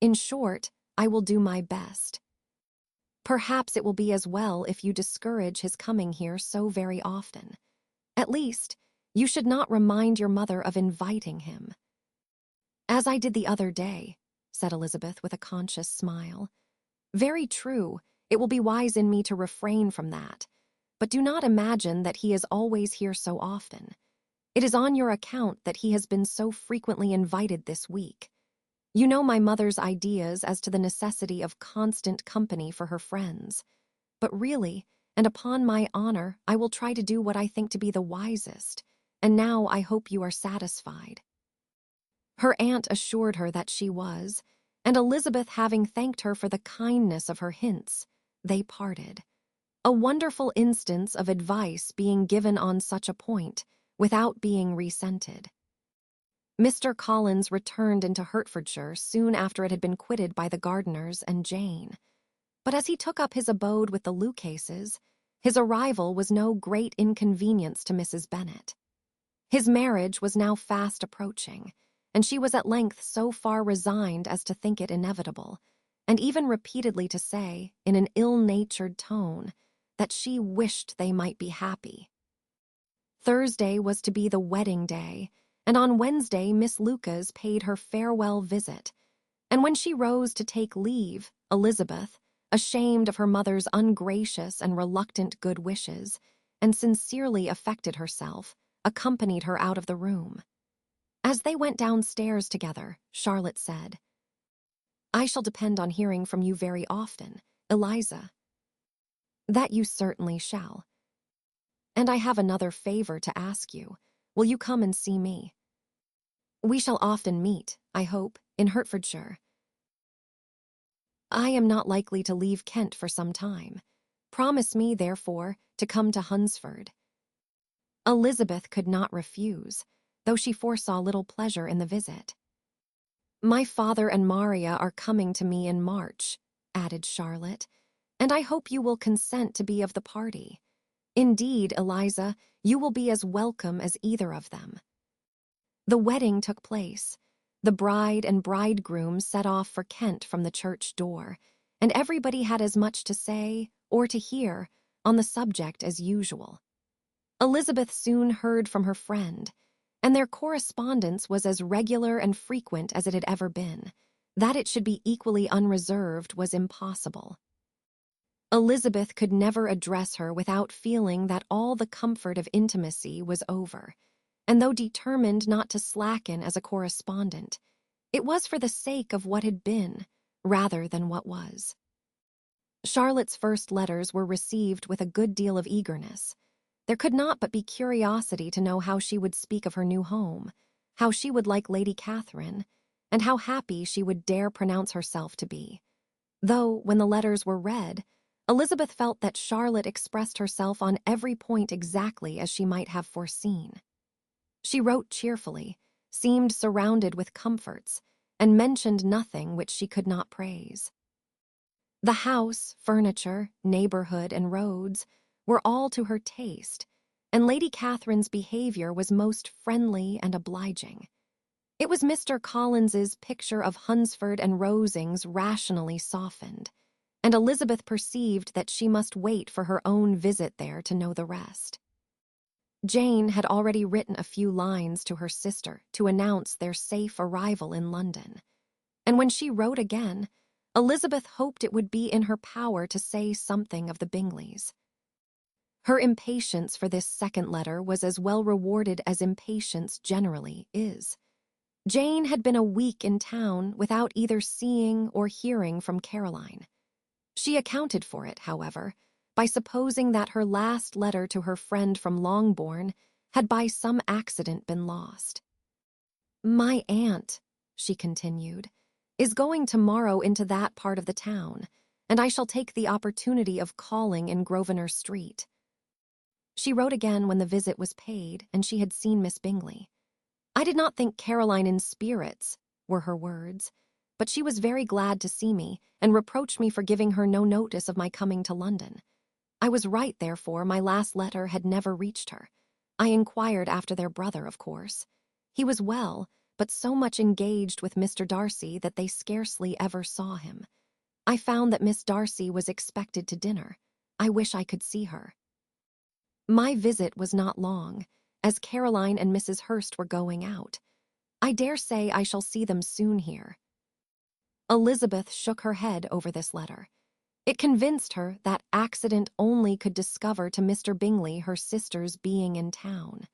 In short, I will do my best. Perhaps it will be as well if you discourage his coming here so very often. At least, you should not remind your mother of inviting him." "As I did the other day," said Elizabeth with a conscious smile. "Very true, it will be wise in me to refrain from that. But do not imagine that he is always here so often. It is on your account that he has been so frequently invited this week. You know my mother's ideas as to the necessity of constant company for her friends. But really, and upon my honor, I will try to do what I think to be the wisest, and now I hope you are satisfied." Her aunt assured her that she was, and Elizabeth having thanked her for the kindness of her hints, they parted. A wonderful instance of advice being given on such a point, without being resented. Mr. Collins returned into Hertfordshire soon after it had been quitted by the Gardiners and Jane. But as he took up his abode with the Lucases, his arrival was no great inconvenience to Mrs. Bennet. His marriage was now fast approaching, and she was at length so far resigned as to think it inevitable, and even repeatedly to say, in an ill-natured tone, that she wished they might be happy. Thursday was to be the wedding day, and on Wednesday Miss Lucas paid her farewell visit, and when she rose to take leave, Elizabeth, ashamed of her mother's ungracious and reluctant good wishes, and sincerely affected herself, accompanied her out of the room. As they went downstairs together, Charlotte said, "I shall depend on hearing from you very often, Eliza." "That you certainly shall. And I have another favor to ask you. Will you come and see me? We shall often meet, I hope, in Hertfordshire. I am not likely to leave Kent for some time. Promise me, therefore, to come to Hunsford." Elizabeth could not refuse, though she foresaw little pleasure in the visit. "My father and Maria are coming to me in March," added Charlotte, "and I hope you will consent to be of the party. Indeed, Eliza, you will be as welcome as either of them." The wedding took place. The bride and bridegroom set off for Kent from the church door, and everybody had as much to say, or to hear, on the subject as usual. Elizabeth soon heard from her friend, and their correspondence was as regular and frequent as it had ever been. That it should be equally unreserved was impossible. Elizabeth could never address her without feeling that all the comfort of intimacy was over, and though determined not to slacken as a correspondent, it was for the sake of what had been, rather than what was. Charlotte's first letters were received with a good deal of eagerness. There could not but be curiosity to know how she would speak of her new home, how she would like Lady Catherine, and how happy she would dare pronounce herself to be. Though, when the letters were read, Elizabeth felt that Charlotte expressed herself on every point exactly as she might have foreseen. She wrote cheerfully, seemed surrounded with comforts, and mentioned nothing which she could not praise. The house, furniture, neighborhood, and roads were all to her taste, and Lady Catherine's behavior was most friendly and obliging. It was Mr. Collins's picture of Hunsford and Rosings rationally softened, and Elizabeth perceived that she must wait for her own visit there to know the rest. Jane had already written a few lines to her sister to announce their safe arrival in London, and when she wrote again, Elizabeth hoped it would be in her power to say something of the Bingleys. Her impatience for this second letter was as well rewarded as impatience generally is. Jane had been a week in town without either seeing or hearing from Caroline. She accounted for it, however, by supposing that her last letter to her friend from Longbourn had by some accident been lost. "My aunt," she continued, "is going tomorrow into that part of the town, and I shall take the opportunity of calling in Grosvenor Street." She wrote again when the visit was paid and she had seen Miss Bingley. "I did not think Caroline in spirits," were her words, "but she was very glad to see me, and reproached me for giving her no notice of my coming to London. I was right, therefore, my last letter had never reached her. I inquired after their brother, of course. He was well, but so much engaged with Mr. Darcy that they scarcely ever saw him. I found that Miss Darcy was expected to dinner. I wish I could see her." My visit was not long, as Caroline and Mrs. Hurst were going out. "I dare say I shall see them soon here." Elizabeth shook her head over this letter. It convinced her that accident only could discover to Mr. Bingley her sister's being in town.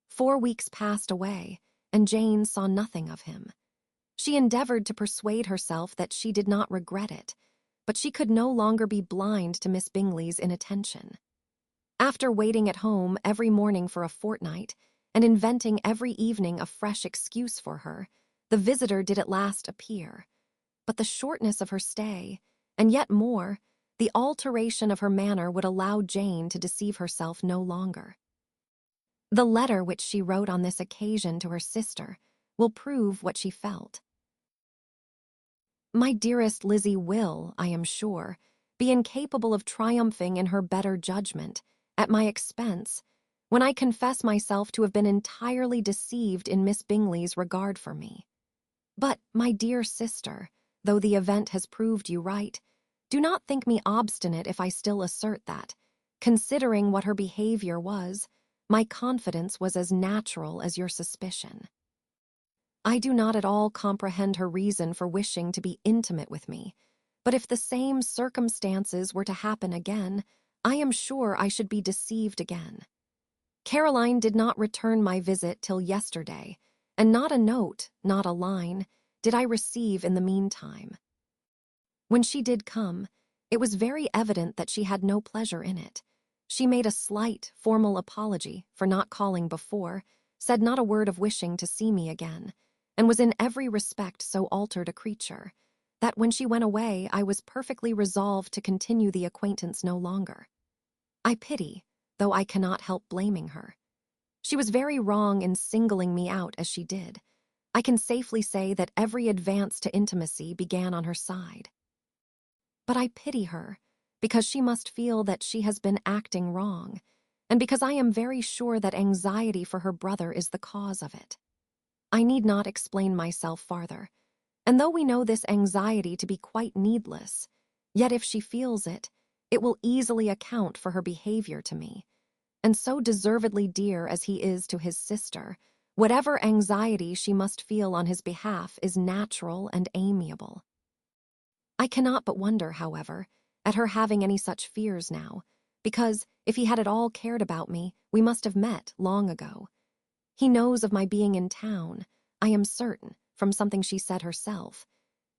4 weeks passed away, and Jane saw nothing of him. She endeavored to persuade herself that she did not regret it, but she could no longer be blind to Miss Bingley's inattention. After waiting at home every morning for a fortnight, and inventing every evening a fresh excuse for her, the visitor did at last appear. But the shortness of her stay, and yet more, the alteration of her manner would allow Jane to deceive herself no longer. The letter which she wrote on this occasion to her sister will prove what she felt. "My dearest Lizzie will, I am sure, be incapable of triumphing in her better judgment, at my expense, when I confess myself to have been entirely deceived in Miss Bingley's regard for me. But, my dear sister, though the event has proved you right, do not think me obstinate if I still assert that, considering what her behavior was, my confidence was as natural as your suspicion. I do not at all comprehend her reason for wishing to be intimate with me, but if the same circumstances were to happen again, I am sure I should be deceived again. Caroline did not return my visit till yesterday, and not a note, not a line, did I receive in the meantime. When she did come, it was very evident that she had no pleasure in it. She made a slight, formal apology for not calling before, said not a word of wishing to see me again, and was in every respect so altered a creature, that when she went away I was perfectly resolved to continue the acquaintance no longer. I pity, though I cannot help blaming her. She was very wrong in singling me out as she did. I can safely say that every advance to intimacy began on her side. But I pity her, because she must feel that she has been acting wrong, and because I am very sure that anxiety for her brother is the cause of it. I need not explain myself farther, and though we know this anxiety to be quite needless, yet if she feels it, it will easily account for her behavior to me, and so deservedly dear as he is to his sister, whatever anxiety she must feel on his behalf is natural and amiable. I cannot but wonder, however, at her having any such fears now, because if he had at all cared about me, we must have met long ago. He knows of my being in town, I am certain, from something she said herself,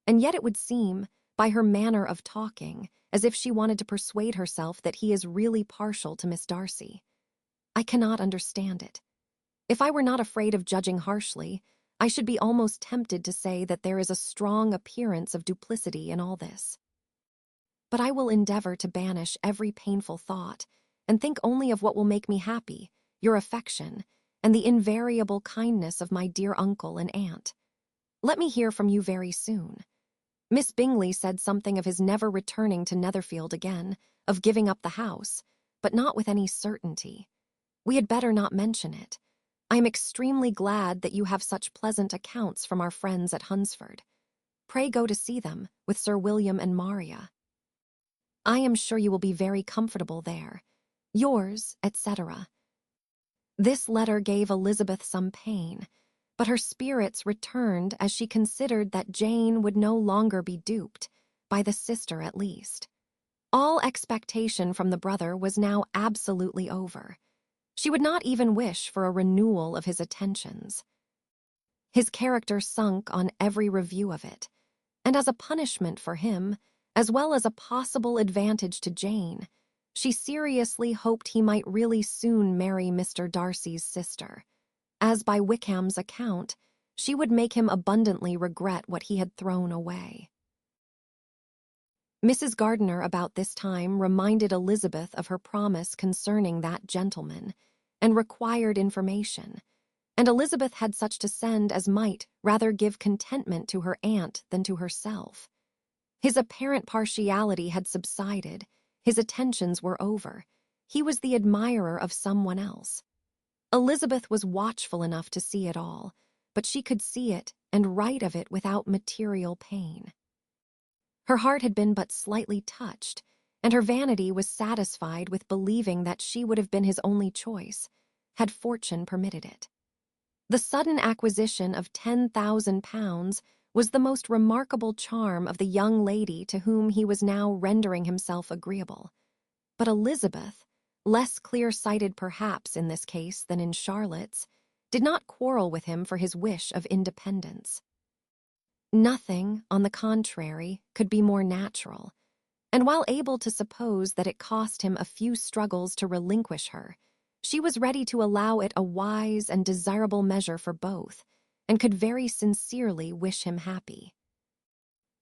and yet it would seem, by her manner of talking, as if she wanted to persuade herself that he is really partial to Miss Darcy. I cannot understand it. If I were not afraid of judging harshly, I should be almost tempted to say that there is a strong appearance of duplicity in all this. But I will endeavor to banish every painful thought and think only of what will make me happy, your affection, and the invariable kindness of my dear uncle and aunt. Let me hear from you very soon. Miss Bingley said something of his never returning to Netherfield again, of giving up the house, but not with any certainty. We had better not mention it. I am extremely glad that you have such pleasant accounts from our friends at Hunsford. Pray go to see them, with Sir William and Maria. I am sure you will be very comfortable there. Yours, etc. This letter gave Elizabeth some pain, but her spirits returned as she considered that Jane would no longer be duped, by the sister at least. All expectation from the brother was now absolutely over. She would not even wish for a renewal of his attentions. His character sunk on every review of it, and as a punishment for him, as well as a possible advantage to Jane, she seriously hoped he might really soon marry Mr. Darcy's sister, as by Wickham's account, she would make him abundantly regret what he had thrown away. Mrs. Gardiner about this time reminded Elizabeth of her promise concerning that gentleman, and required information, and Elizabeth had such to send as might rather give contentment to her aunt than to herself. His apparent partiality had subsided, his attentions were over, he was the admirer of someone else. Elizabeth was watchful enough to see it all, but she could see it and write of it without material pain. Her heart had been but slightly touched, and her vanity was satisfied with believing that she would have been his only choice, had fortune permitted it. The sudden acquisition of £10,000 was the most remarkable charm of the young lady to whom he was now rendering himself agreeable. But Elizabeth, less clear-sighted perhaps in this case than in Charlotte's, did not quarrel with him for his wish of independence. Nothing, on the contrary, could be more natural, and while able to suppose that it cost him a few struggles to relinquish her, she was ready to allow it a wise and desirable measure for both, and could very sincerely wish him happy.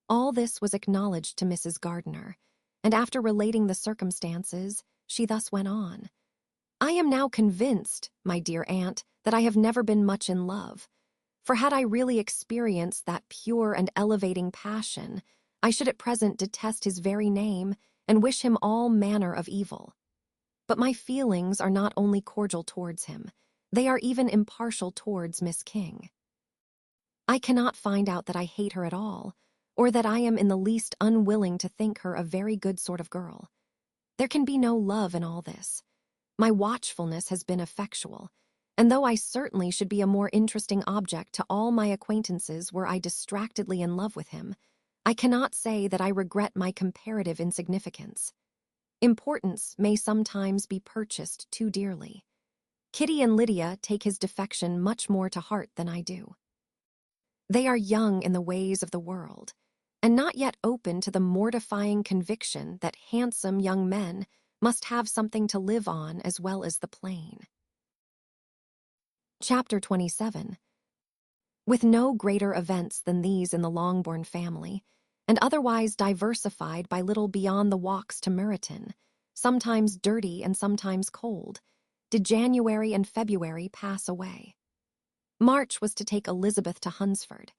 All this was acknowledged to Mrs. Gardiner, and after relating the circumstances, she thus went on. I am now convinced, my dear aunt, that I have never been much in love, for had I really experienced that pure and elevating passion, I should at present detest his very name and wish him all manner of evil. But my feelings are not only cordial towards him, they are even impartial towards Miss King. I cannot find out that I hate her at all, or that I am in the least unwilling to think her a very good sort of girl. There can be no love in all this. My watchfulness has been effectual, and though I certainly should be a more interesting object to all my acquaintances were I distractedly in love with him, I cannot say that I regret my comparative insignificance. Importance may sometimes be purchased too dearly. Kitty and Lydia take his defection much more to heart than I do. They are young in the ways of the world, and not yet open to the mortifying conviction that handsome young men must have something to live on as well as the plain. Chapter 27. With no greater events than these in the Longbourn family, and otherwise diversified by little beyond the walks to Meryton, sometimes dirty and sometimes cold, did January and February pass away. March was to take Elizabeth to Hunsford.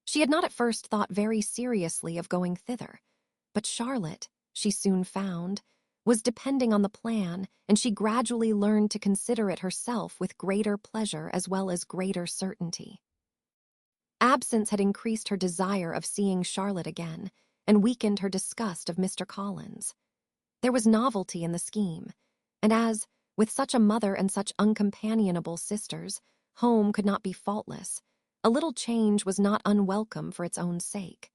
She had not at first thought very seriously of going thither, but Charlotte, she soon found, was depending on the plan, and she gradually learned to consider it herself with greater pleasure as well as greater certainty. absence had increased her desire of seeing Charlotte again and weakened her disgust of Mr. Collins. There was novelty in the scheme, and as, with such a mother and such uncompanionable sisters, home could not be faultless, a little change was not unwelcome for its own sake.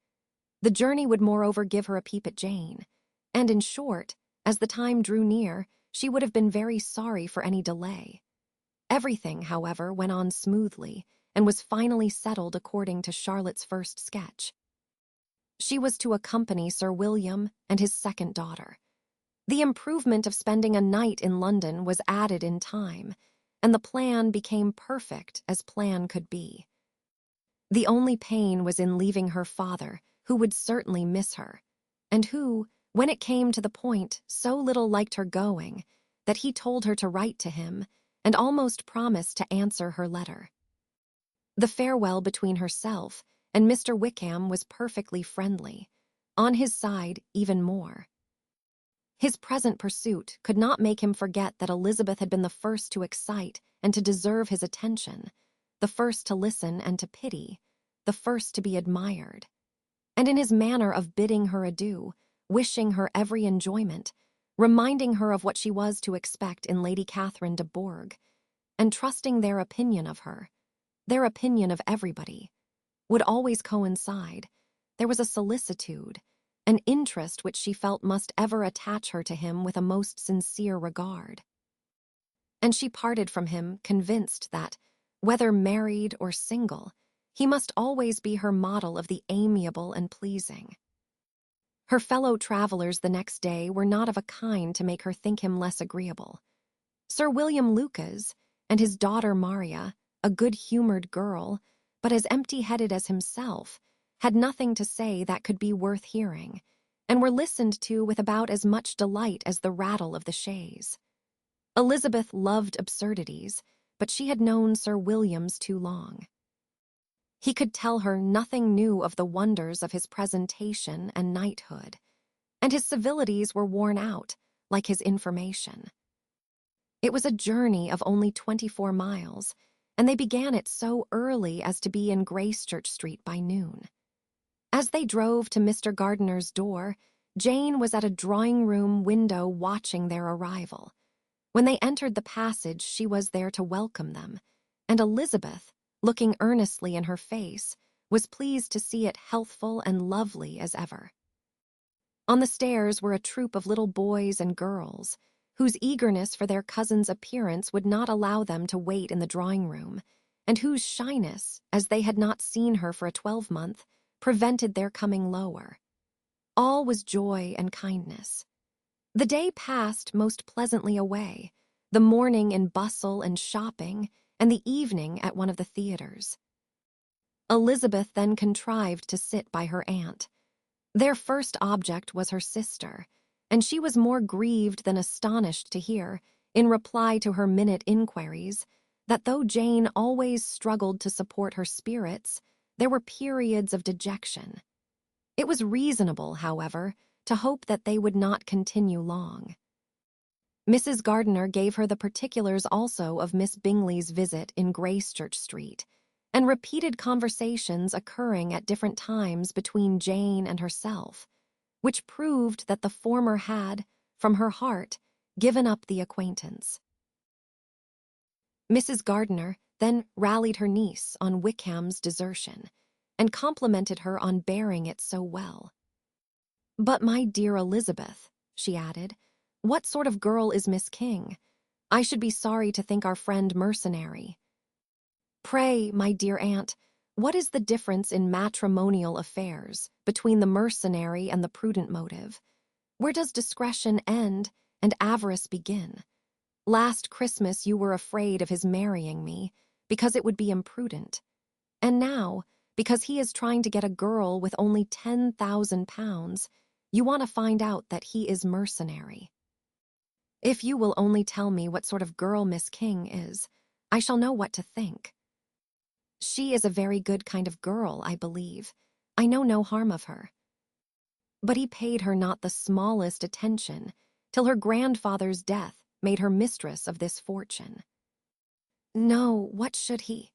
The journey would moreover give her a peep at Jane, and in short, as the time drew near, she would have been very sorry for any delay. Everything, however, went on smoothly, and was finally settled according to Charlotte's first sketch. She was to accompany Sir William and his second daughter. The improvement of spending a night in London was added in time, and the plan became perfect as plan could be. The only pain was in leaving her father, who would certainly miss her, and who, when it came to the point, so little liked her going, that he told her to write to him, and almost promised to answer her letter. The farewell between herself and Mr. Wickham was perfectly friendly, on his side even more. His present pursuit could not make him forget that Elizabeth had been the first to excite and to deserve his attention, the first to listen and to pity, the first to be admired. And in his manner of bidding her adieu, wishing her every enjoyment, reminding her of what she was to expect in Lady Catherine de Bourgh, and trusting their opinion of her, their opinion of everybody, would always coincide, there was a solicitude, an interest which she felt must ever attach her to him with a most sincere regard. And she parted from him convinced that, whether married or single, he must always be her model of the amiable and pleasing. Her fellow travelers the next day were not of a kind to make her think him less agreeable. Sir William Lucas and his daughter Maria, a good-humored girl, but as empty-headed as himself, had nothing to say that could be worth hearing, and were listened to with about as much delight as the rattle of the chaise. Elizabeth loved absurdities, but she had known Sir William's too long. He could tell her nothing new of the wonders of his presentation and knighthood, and his civilities were worn out, like his information. It was a journey of only 24 miles, and they began it so early as to be in Gracechurch Street by noon. As they drove to Mr. Gardiner's door, Jane was at a drawing-room window watching their arrival. When they entered the passage, she was there to welcome them, and Elizabeth, looking earnestly in her face, was pleased to see it healthful and lovely as ever. On the stairs were a troop of little boys and girls, whose eagerness for their cousin's appearance would not allow them to wait in the drawing-room, and whose shyness, as they had not seen her for a 12-month, prevented their coming lower. All was joy and kindness. The day passed most pleasantly away, the morning in bustle and shopping, and the evening at one of the theatres. Elizabeth then contrived to sit by her aunt. Their first object was her sister, and she was more grieved than astonished to hear, in reply to her minute inquiries, that though Jane always struggled to support her spirits, there were periods of dejection. It was reasonable, however, to hope that they would not continue long. Mrs. Gardiner gave her the particulars also of Miss Bingley's visit in Gracechurch Street, and repeated conversations occurring at different times between Jane and herself, which proved that the former had, from her heart, given up the acquaintance. Mrs. Gardiner then rallied her niece on Wickham's desertion, and complimented her on bearing it so well. "But, my dear Elizabeth," she added, "what sort of girl is Miss King? I should be sorry to think our friend mercenary." "Pray, my dear aunt, what is the difference in matrimonial affairs between the mercenary and the prudent motive? Where does discretion end and avarice begin? Last Christmas you were afraid of his marrying me, because it would be imprudent. And now, because he is trying to get a girl with only £10,000, you want to find out that he is mercenary. If you will only tell me what sort of girl Miss King is, I shall know what to think. She is a very good kind of girl, I believe. I know no harm of her." But he paid her not the smallest attention, till her grandfather's death made her mistress of this fortune. No, what should he?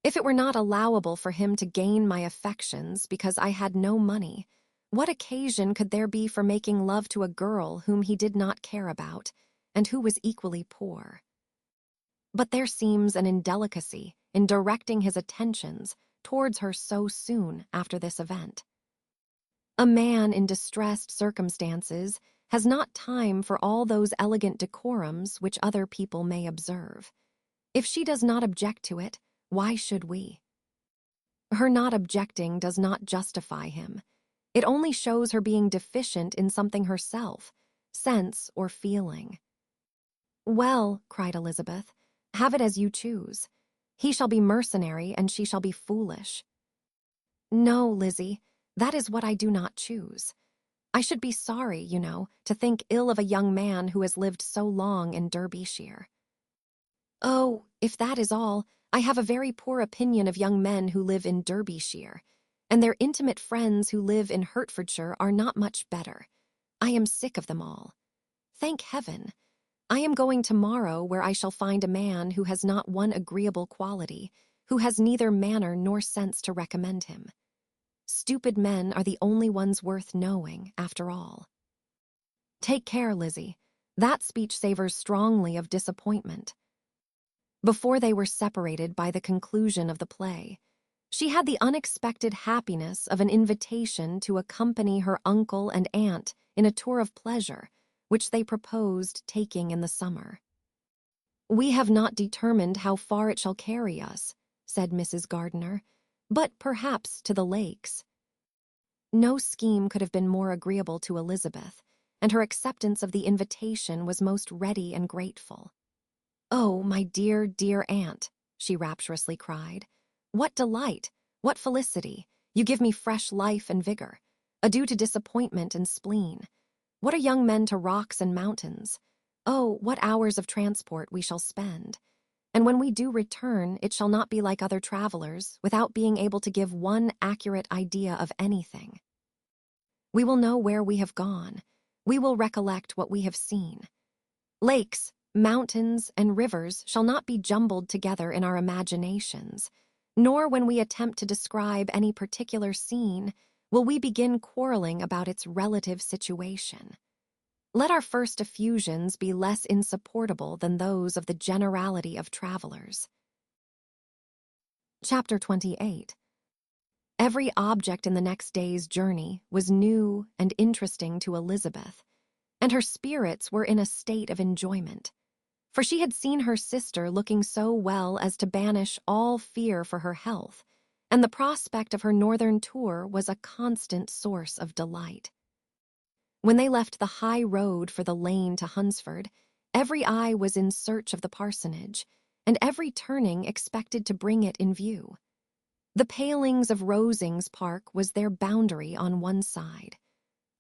If it were not allowable for him to gain my affections because I had no money, what occasion could there be for making love to a girl whom he did not care about, and who was equally poor? But there seems an indelicacy in directing his attentions towards her so soon after this event. A man in distressed circumstances has not time for all those elegant decorums which other people may observe. If she does not object to it, why should we? Her not objecting does not justify him. It only shows her being deficient in something herself, sense or feeling. "Well," cried Elizabeth, "have it as you choose. He shall be mercenary and she shall be foolish." "No, Lizzie, that is what I do not choose. I should be sorry, you know, to think ill of a young man who has lived so long in Derbyshire." "Oh, if that is all, I have a very poor opinion of young men who live in Derbyshire, and their intimate friends who live in Hertfordshire are not much better. I am sick of them all. Thank heaven! I am going tomorrow where I shall find a man who has not one agreeable quality, who has neither manner nor sense to recommend him. Stupid men are the only ones worth knowing, after all." "Take care, Lizzie. That speech savors strongly of disappointment." Before they were separated by the conclusion of the play, she had the unexpected happiness of an invitation to accompany her uncle and aunt in a tour of pleasure, which they proposed taking in the summer. "We have not determined how far it shall carry us," said Mrs. Gardiner, "but perhaps to the lakes." No scheme could have been more agreeable to Elizabeth, and her acceptance of the invitation was most ready and grateful. "Oh, my dear, dear aunt," she rapturously cried. "What delight! What felicity! You give me fresh life and vigor. Adieu to disappointment and spleen. What are young men to rocks and mountains? Oh, what hours of transport we shall spend! And when we do return, it shall not be like other travelers, without being able to give one accurate idea of anything. We will know where we have gone. We will recollect what we have seen. Lakes, mountains, and rivers shall not be jumbled together in our imaginations, nor when we attempt to describe any particular scene will we begin quarreling about its relative situation. Let our first effusions be less insupportable than those of the generality of travelers." Chapter 28. Every object in the next day's journey was new and interesting to Elizabeth, and her spirits were in a state of enjoyment, for she had seen her sister looking so well as to banish all fear for her health, and the prospect of her northern tour was a constant source of delight. When they left the high road for the lane to Hunsford, every eye was in search of the parsonage, and every turning expected to bring it in view. The palings of Rosings Park was their boundary on one side.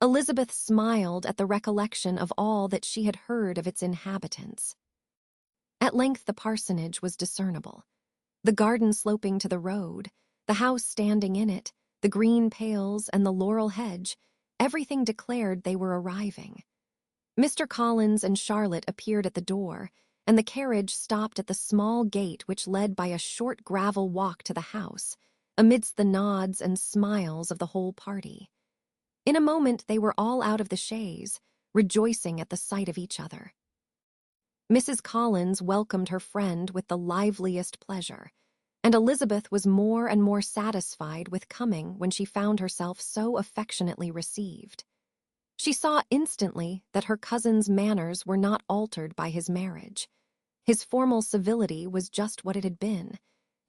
Elizabeth smiled at the recollection of all that she had heard of its inhabitants. At length the parsonage was discernible. The garden sloping to the road, the house standing in it, the green pales and the laurel hedge, everything declared they were arriving. Mr. Collins and Charlotte appeared at the door, and the carriage stopped at the small gate which led by a short gravel walk to the house, amidst the nods and smiles of the whole party. In a moment they were all out of the chaise, rejoicing at the sight of each other. Mrs. Collins welcomed her friend with the liveliest pleasure, and Elizabeth was more and more satisfied with coming when she found herself so affectionately received. She saw instantly that her cousin's manners were not altered by his marriage. His formal civility was just what it had been,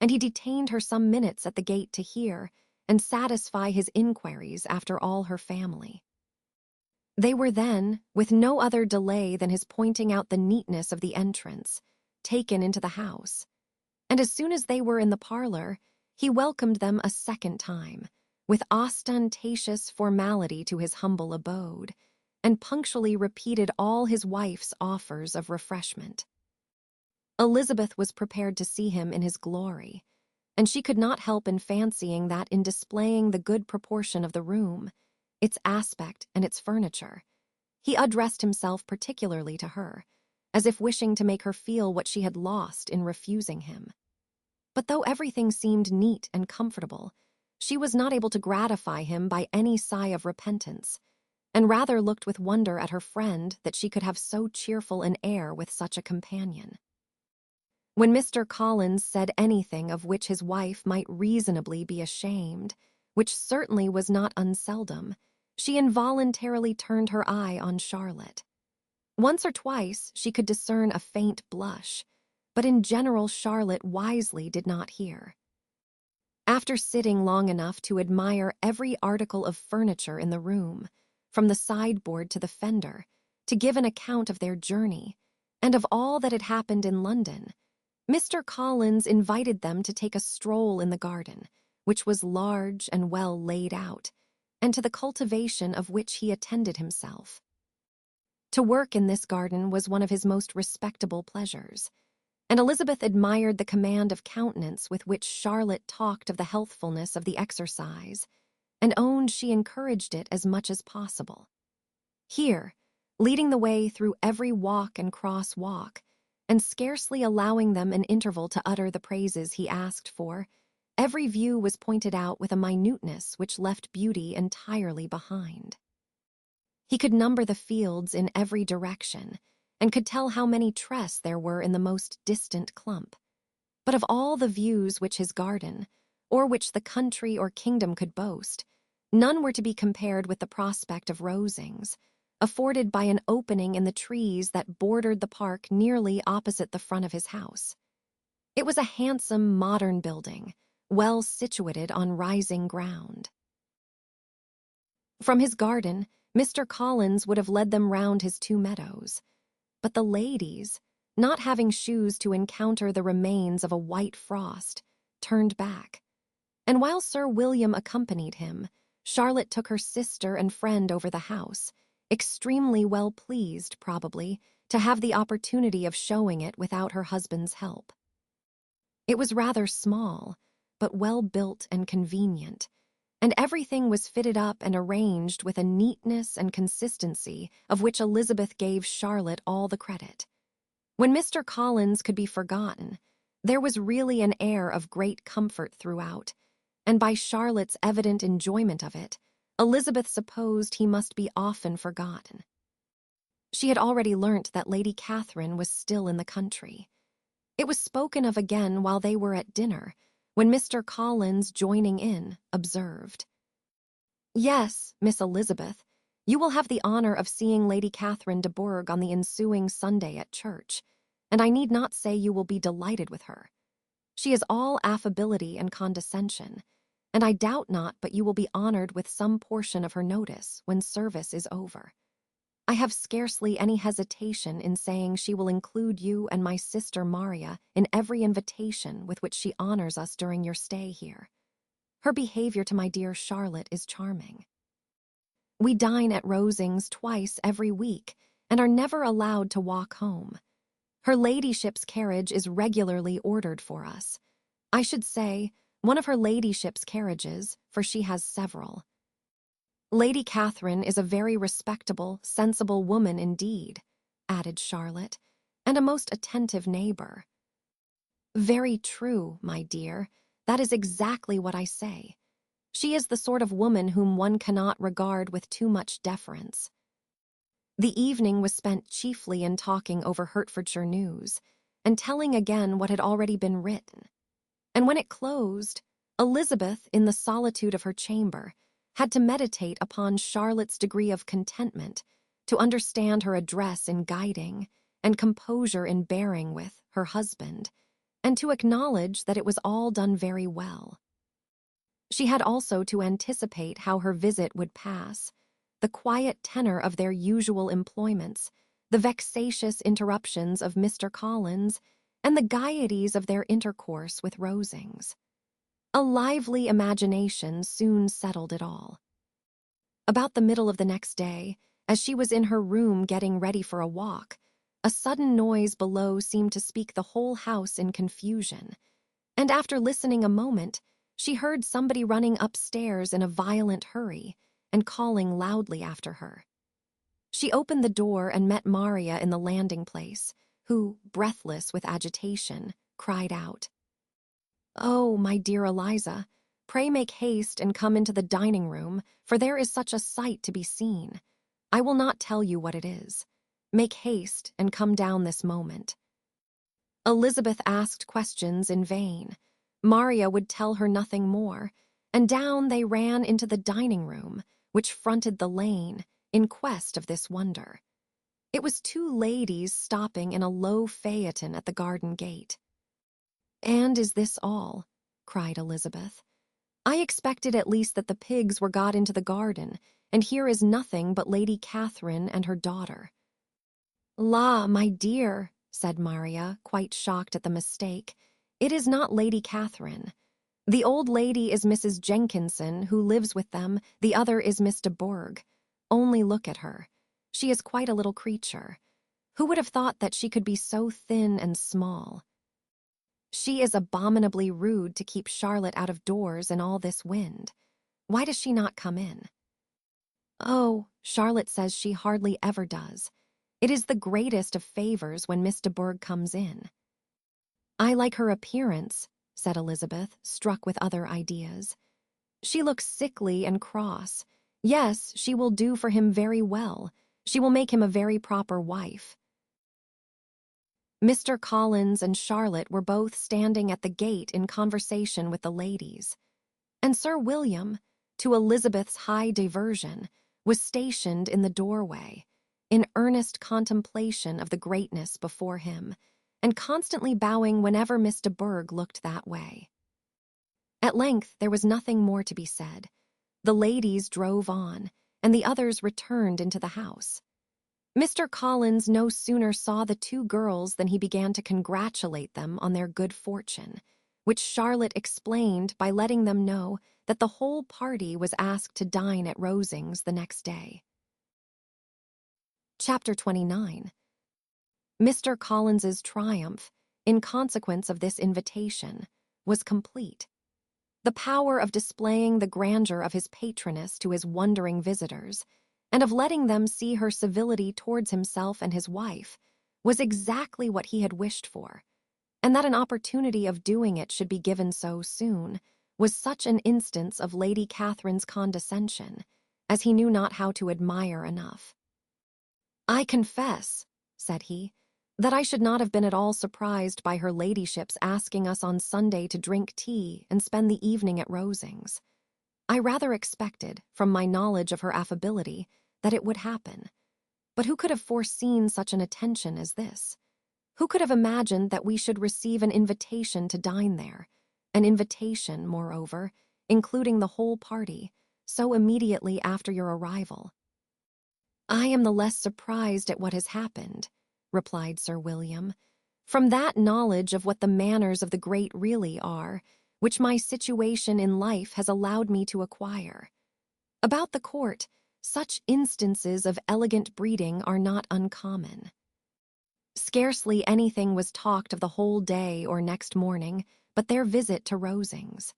and he detained her some minutes at the gate to hear and satisfy his inquiries after all her family. They were then, with no other delay than his pointing out the neatness of the entrance, taken into the house, and as soon as they were in the parlor, he welcomed them a second time, with ostentatious formality to his humble abode, and punctually repeated all his wife's offers of refreshment. Elizabeth was prepared to see him in his glory, and she could not help in fancying that in displaying the good proportion of the room, its aspect and its furniture, he addressed himself particularly to her, as if wishing to make her feel what she had lost in refusing him. But though everything seemed neat and comfortable, she was not able to gratify him by any sigh of repentance, and rather looked with wonder at her friend that she could have so cheerful an air with such a companion. When Mr. Collins said anything of which his wife might reasonably be ashamed, which certainly was not unseldom, she involuntarily turned her eye on Charlotte. Once or twice she could discern a faint blush, but in general Charlotte wisely did not hear. After sitting long enough to admire every article of furniture in the room, from the sideboard to the fender, to give an account of their journey, and of all that had happened in London, Mr. Collins invited them to take a stroll in the garden, which was large and well laid out, and to the cultivation of which he attended himself. To work in this garden was one of his most respectable pleasures, and Elizabeth admired the command of countenance with which Charlotte talked of the healthfulness of the exercise, and owned she encouraged it as much as possible. Here, leading the way through every walk and cross walk, and scarcely allowing them an interval to utter the praises he asked for, every view was pointed out with a minuteness which left beauty entirely behind. He could number the fields in every direction, and could tell how many tress there were in the most distant clump. But of all the views which his garden, or which the country or kingdom could boast, none were to be compared with the prospect of Rosings, afforded by an opening in the trees that bordered the park nearly opposite the front of his house. It was a handsome, modern building, well situated on rising ground. From his garden, Mr. Collins would have led them round his 2 meadows, but the ladies, not having shoes to encounter the remains of a white frost, turned back, and while Sir William accompanied him, Charlotte took her sister and friend over the house, extremely well pleased, probably, to have the opportunity of showing it without her husband's help. It was rather small, but well built and convenient, and everything was fitted up and arranged with a neatness and consistency of which Elizabeth gave Charlotte all the credit. When Mr. Collins could be forgotten, there was really an air of great comfort throughout, and by Charlotte's evident enjoyment of it, Elizabeth supposed he must be often forgotten. She had already learnt that Lady Catherine was still in the country. It was spoken of again while they were at dinner, when Mr. Collins, joining in, observed, "Yes, Miss Elizabeth, you will have the honour of seeing Lady Catherine de Bourgh on the ensuing Sunday at church, and I need not say you will be delighted with her. She is all affability and condescension, and I doubt not but you will be honoured with some portion of her notice when service is over. I have scarcely any hesitation in saying she will include you and my sister Maria in every invitation with which she honours us during your stay here. Her behaviour to my dear Charlotte is charming. We dine at Rosings twice every week, and are never allowed to walk home. Her ladyship's carriage is regularly ordered for us. I should say, one of her ladyship's carriages, for she has several. Lady Catherine is a very respectable, sensible woman indeed," added Charlotte, "and a most attentive neighbour." "Very true, my dear. That is exactly what I say. She is the sort of woman whom one cannot regard with too much deference." The evening was spent chiefly in talking over Hertfordshire news, and telling again what had already been written. And when it closed, Elizabeth, in the solitude of her chamber, had to meditate upon Charlotte's degree of contentment, to understand her address in guiding, and composure in bearing with, her husband, and to acknowledge that it was all done very well. She had also to anticipate how her visit would pass, the quiet tenor of their usual employments, the vexatious interruptions of Mr. Collins, and the gaieties of their intercourse with Rosings. A lively imagination soon settled it all. About the middle of the next day, as she was in her room getting ready for a walk, a sudden noise below seemed to speak the whole house in confusion, and after listening a moment, she heard somebody running upstairs in a violent hurry and calling loudly after her. She opened the door and met Maria in the landing-place, who, breathless with agitation, cried out, "Oh, my dear Eliza, pray make haste and come into the dining room, for there is such a sight to be seen. I will not tell you what it is. Make haste and come down this moment." Elizabeth asked questions in vain. Maria would tell her nothing more, and down they ran into the dining room, which fronted the lane, in quest of this wonder. It was two ladies stopping in a low phaeton at the garden gate. "And is this all?" cried Elizabeth. "I expected at least that the pigs were got into the garden, and here is nothing but Lady Catherine and her daughter." "La, my dear," said Maria, quite shocked at the mistake, "it is not Lady Catherine. The old lady is Mrs. Jenkinson, who lives with them, the other is Miss de Bourgh. Only look at her. She is quite a little creature. Who would have thought that she could be so thin and small? She is abominably rude to keep Charlotte out of doors in all this wind. Why does she not come in?" "Oh, Charlotte says she hardly ever does. It is the greatest of favors when Miss de Bourgh comes in." "I like her appearance," said Elizabeth, struck with other ideas. "She looks sickly and cross. Yes, she will do for him very well. She will make him a very proper wife." Mr. Collins and Charlotte were both standing at the gate in conversation with the ladies, and Sir William, to Elizabeth's high diversion, was stationed in the doorway, in earnest contemplation of the greatness before him, and constantly bowing whenever Miss de Bourgh looked that way. At length there was nothing more to be said. The ladies drove on, and the others returned into the house. Mr. Collins no sooner saw the two girls than he began to congratulate them on their good fortune, which Charlotte explained by letting them know that the whole party was asked to dine at Rosings the next day. Chapter 29. Mr. Collins's triumph, in consequence of this invitation, was complete. The power of displaying the grandeur of his patroness to his wondering visitors, and of letting them see her civility towards himself and his wife, was exactly what he had wished for, and that an opportunity of doing it should be given so soon was such an instance of Lady Catherine's condescension as he knew not how to admire enough. "I confess," said he, "that I should not have been at all surprised by her ladyship's asking us on Sunday to drink tea and spend the evening at Rosings. I rather expected, from my knowledge of her affability, that it would happen. But who could have foreseen such an attention as this? Who could have imagined that we should receive an invitation to dine there, an invitation, moreover, including the whole party, so immediately after your arrival?" "I am the less surprised at what has happened," replied Sir William, "from that knowledge of what the manners of the great really are, which my situation in life has allowed me to acquire. About the court, such instances of elegant breeding are not uncommon." Scarcely anything was talked of the whole day or next morning but their visit to Rosings.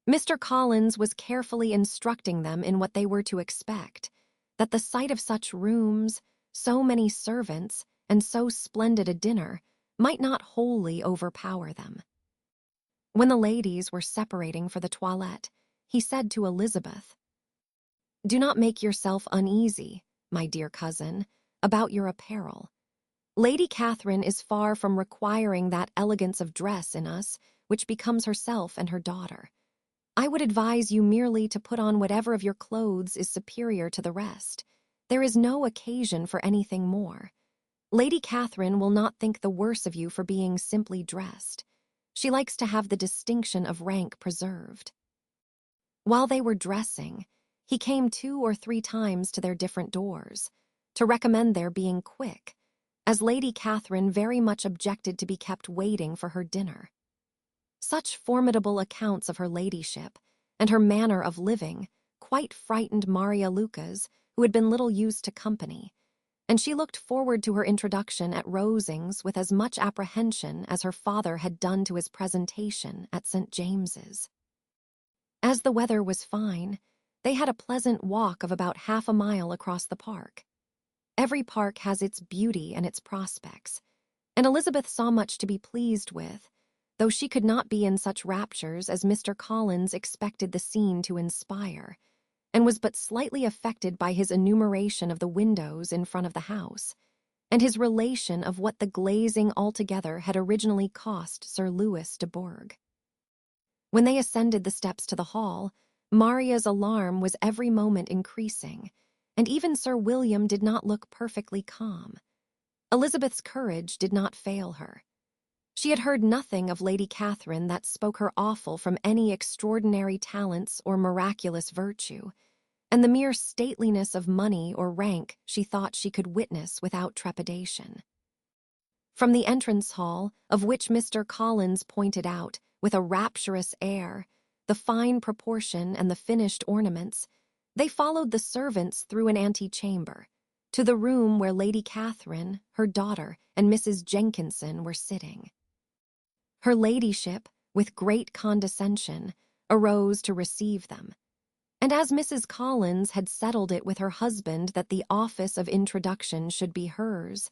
Mr. Collins was carefully instructing them in what they were to expect, that the sight of such rooms, so many servants, and so splendid a dinner might not wholly overpower them. When the ladies were separating for the toilette, he said to Elizabeth, "Do not make yourself uneasy, my dear cousin, about your apparel. Lady Catherine is far from requiring that elegance of dress in us which becomes herself and her daughter. I would advise you merely to put on whatever of your clothes is superior to the rest. There is no occasion for anything more. Lady Catherine will not think the worse of you for being simply dressed. She likes to have the distinction of rank preserved." While they were dressing, he came 2 or 3 times to their different doors, to recommend their being quick, as Lady Catherine very much objected to be kept waiting for her dinner. Such formidable accounts of her ladyship, and her manner of living, quite frightened Maria Lucas, who had been little used to company, and she looked forward to her introduction at Rosings with as much apprehension as her father had done to his presentation at St. James's. As the weather was fine, they had a pleasant walk of about half a mile across the park. Every park has its beauty and its prospects, and Elizabeth saw much to be pleased with, though she could not be in such raptures as Mr. Collins expected the scene to inspire, and was but slightly affected by his enumeration of the windows in front of the house, and his relation of what the glazing altogether had originally cost Sir Louis de Bourgh. When they ascended the steps to the hall, Maria's alarm was every moment increasing, and even Sir William did not look perfectly calm. Elizabeth's courage did not fail her. She had heard nothing of Lady Catherine that spoke her awful from any extraordinary talents or miraculous virtue, and the mere stateliness of money or rank she thought she could witness without trepidation. From the entrance hall, of which Mr. Collins pointed out, with a rapturous air, the fine proportion and the finished ornaments, they followed the servants through an antechamber, to the room where Lady Catherine, her daughter, and Mrs. Jenkinson were sitting. Her ladyship, with great condescension, arose to receive them, and as Mrs. Collins had settled it with her husband that the office of introduction should be hers,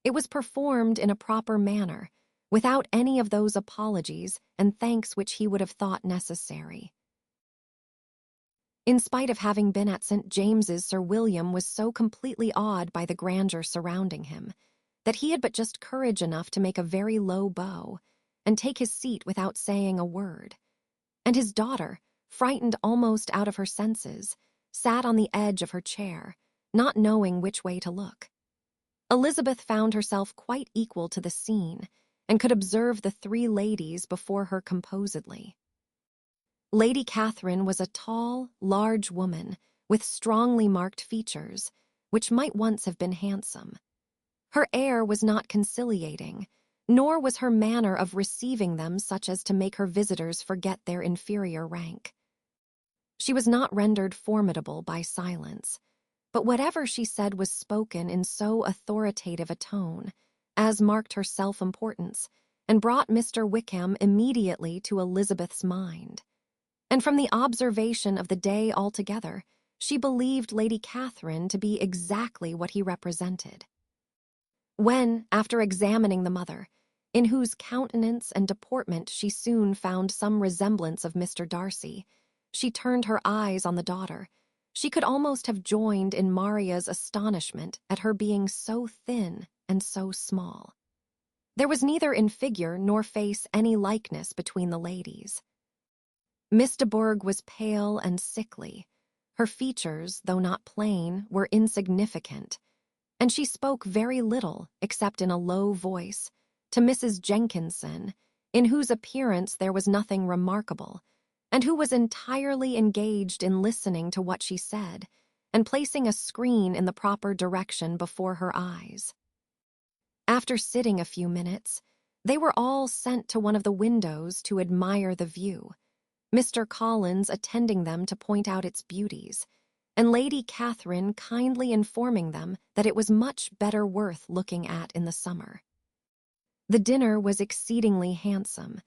it was performed in a proper manner, without any of those apologies and thanks which he would have thought necessary. In spite of having been at St. James's, Sir William was so completely awed by the grandeur surrounding him that he had but just courage enough to make a very low bow and take his seat without saying a word, and his daughter, frightened almost out of her senses, sat on the edge of her chair, not knowing which way to look. Elizabeth found herself quite equal to the scene, and could observe the three ladies before her composedly. Lady Catherine was a tall, large woman, with strongly marked features, which might once have been handsome. Her air was not conciliating, nor was her manner of receiving them such as to make her visitors forget their inferior rank. She was not rendered formidable by silence, but whatever she said was spoken in so authoritative a tone, as marked her self-importance, and brought Mr. Wickham immediately to Elizabeth's mind. And from the observation of the day altogether, she believed Lady Catherine to be exactly what he represented. When, after examining the mother, in whose countenance and deportment she soon found some resemblance of Mr. Darcy, she turned her eyes on the daughter, she could almost have joined in Maria's astonishment at her being so thin and so small. There was neither in figure nor face any likeness between the ladies. Miss de Bourgh was pale and sickly. Her features, though not plain, were insignificant, and she spoke very little, except in a low voice, to Mrs. Jenkinson, in whose appearance there was nothing remarkable, and who was entirely engaged in listening to what she said, and placing a screen in the proper direction before her eyes. After sitting a few minutes, they were all sent to one of the windows to admire the view, Mr. Collins attending them to point out its beauties, and Lady Catherine kindly informing them that it was much better worth looking at in the summer. The dinner was exceedingly handsome,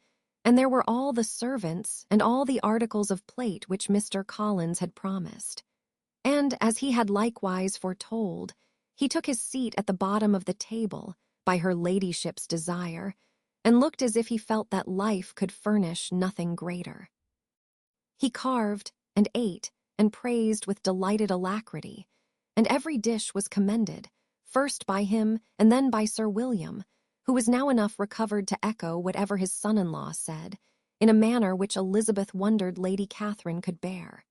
and there were all the servants and all the articles of plate which Mr. Collins had promised. And, as he had likewise foretold, he took his seat at the bottom of the table, by her ladyship's desire, and looked as if he felt that life could furnish nothing greater. He carved and ate and praised with delighted alacrity, and every dish was commended, first by him and then by Sir William, who was now enough recovered to echo whatever his son-in-law said, in a manner which Elizabeth wondered Lady Catherine could bear.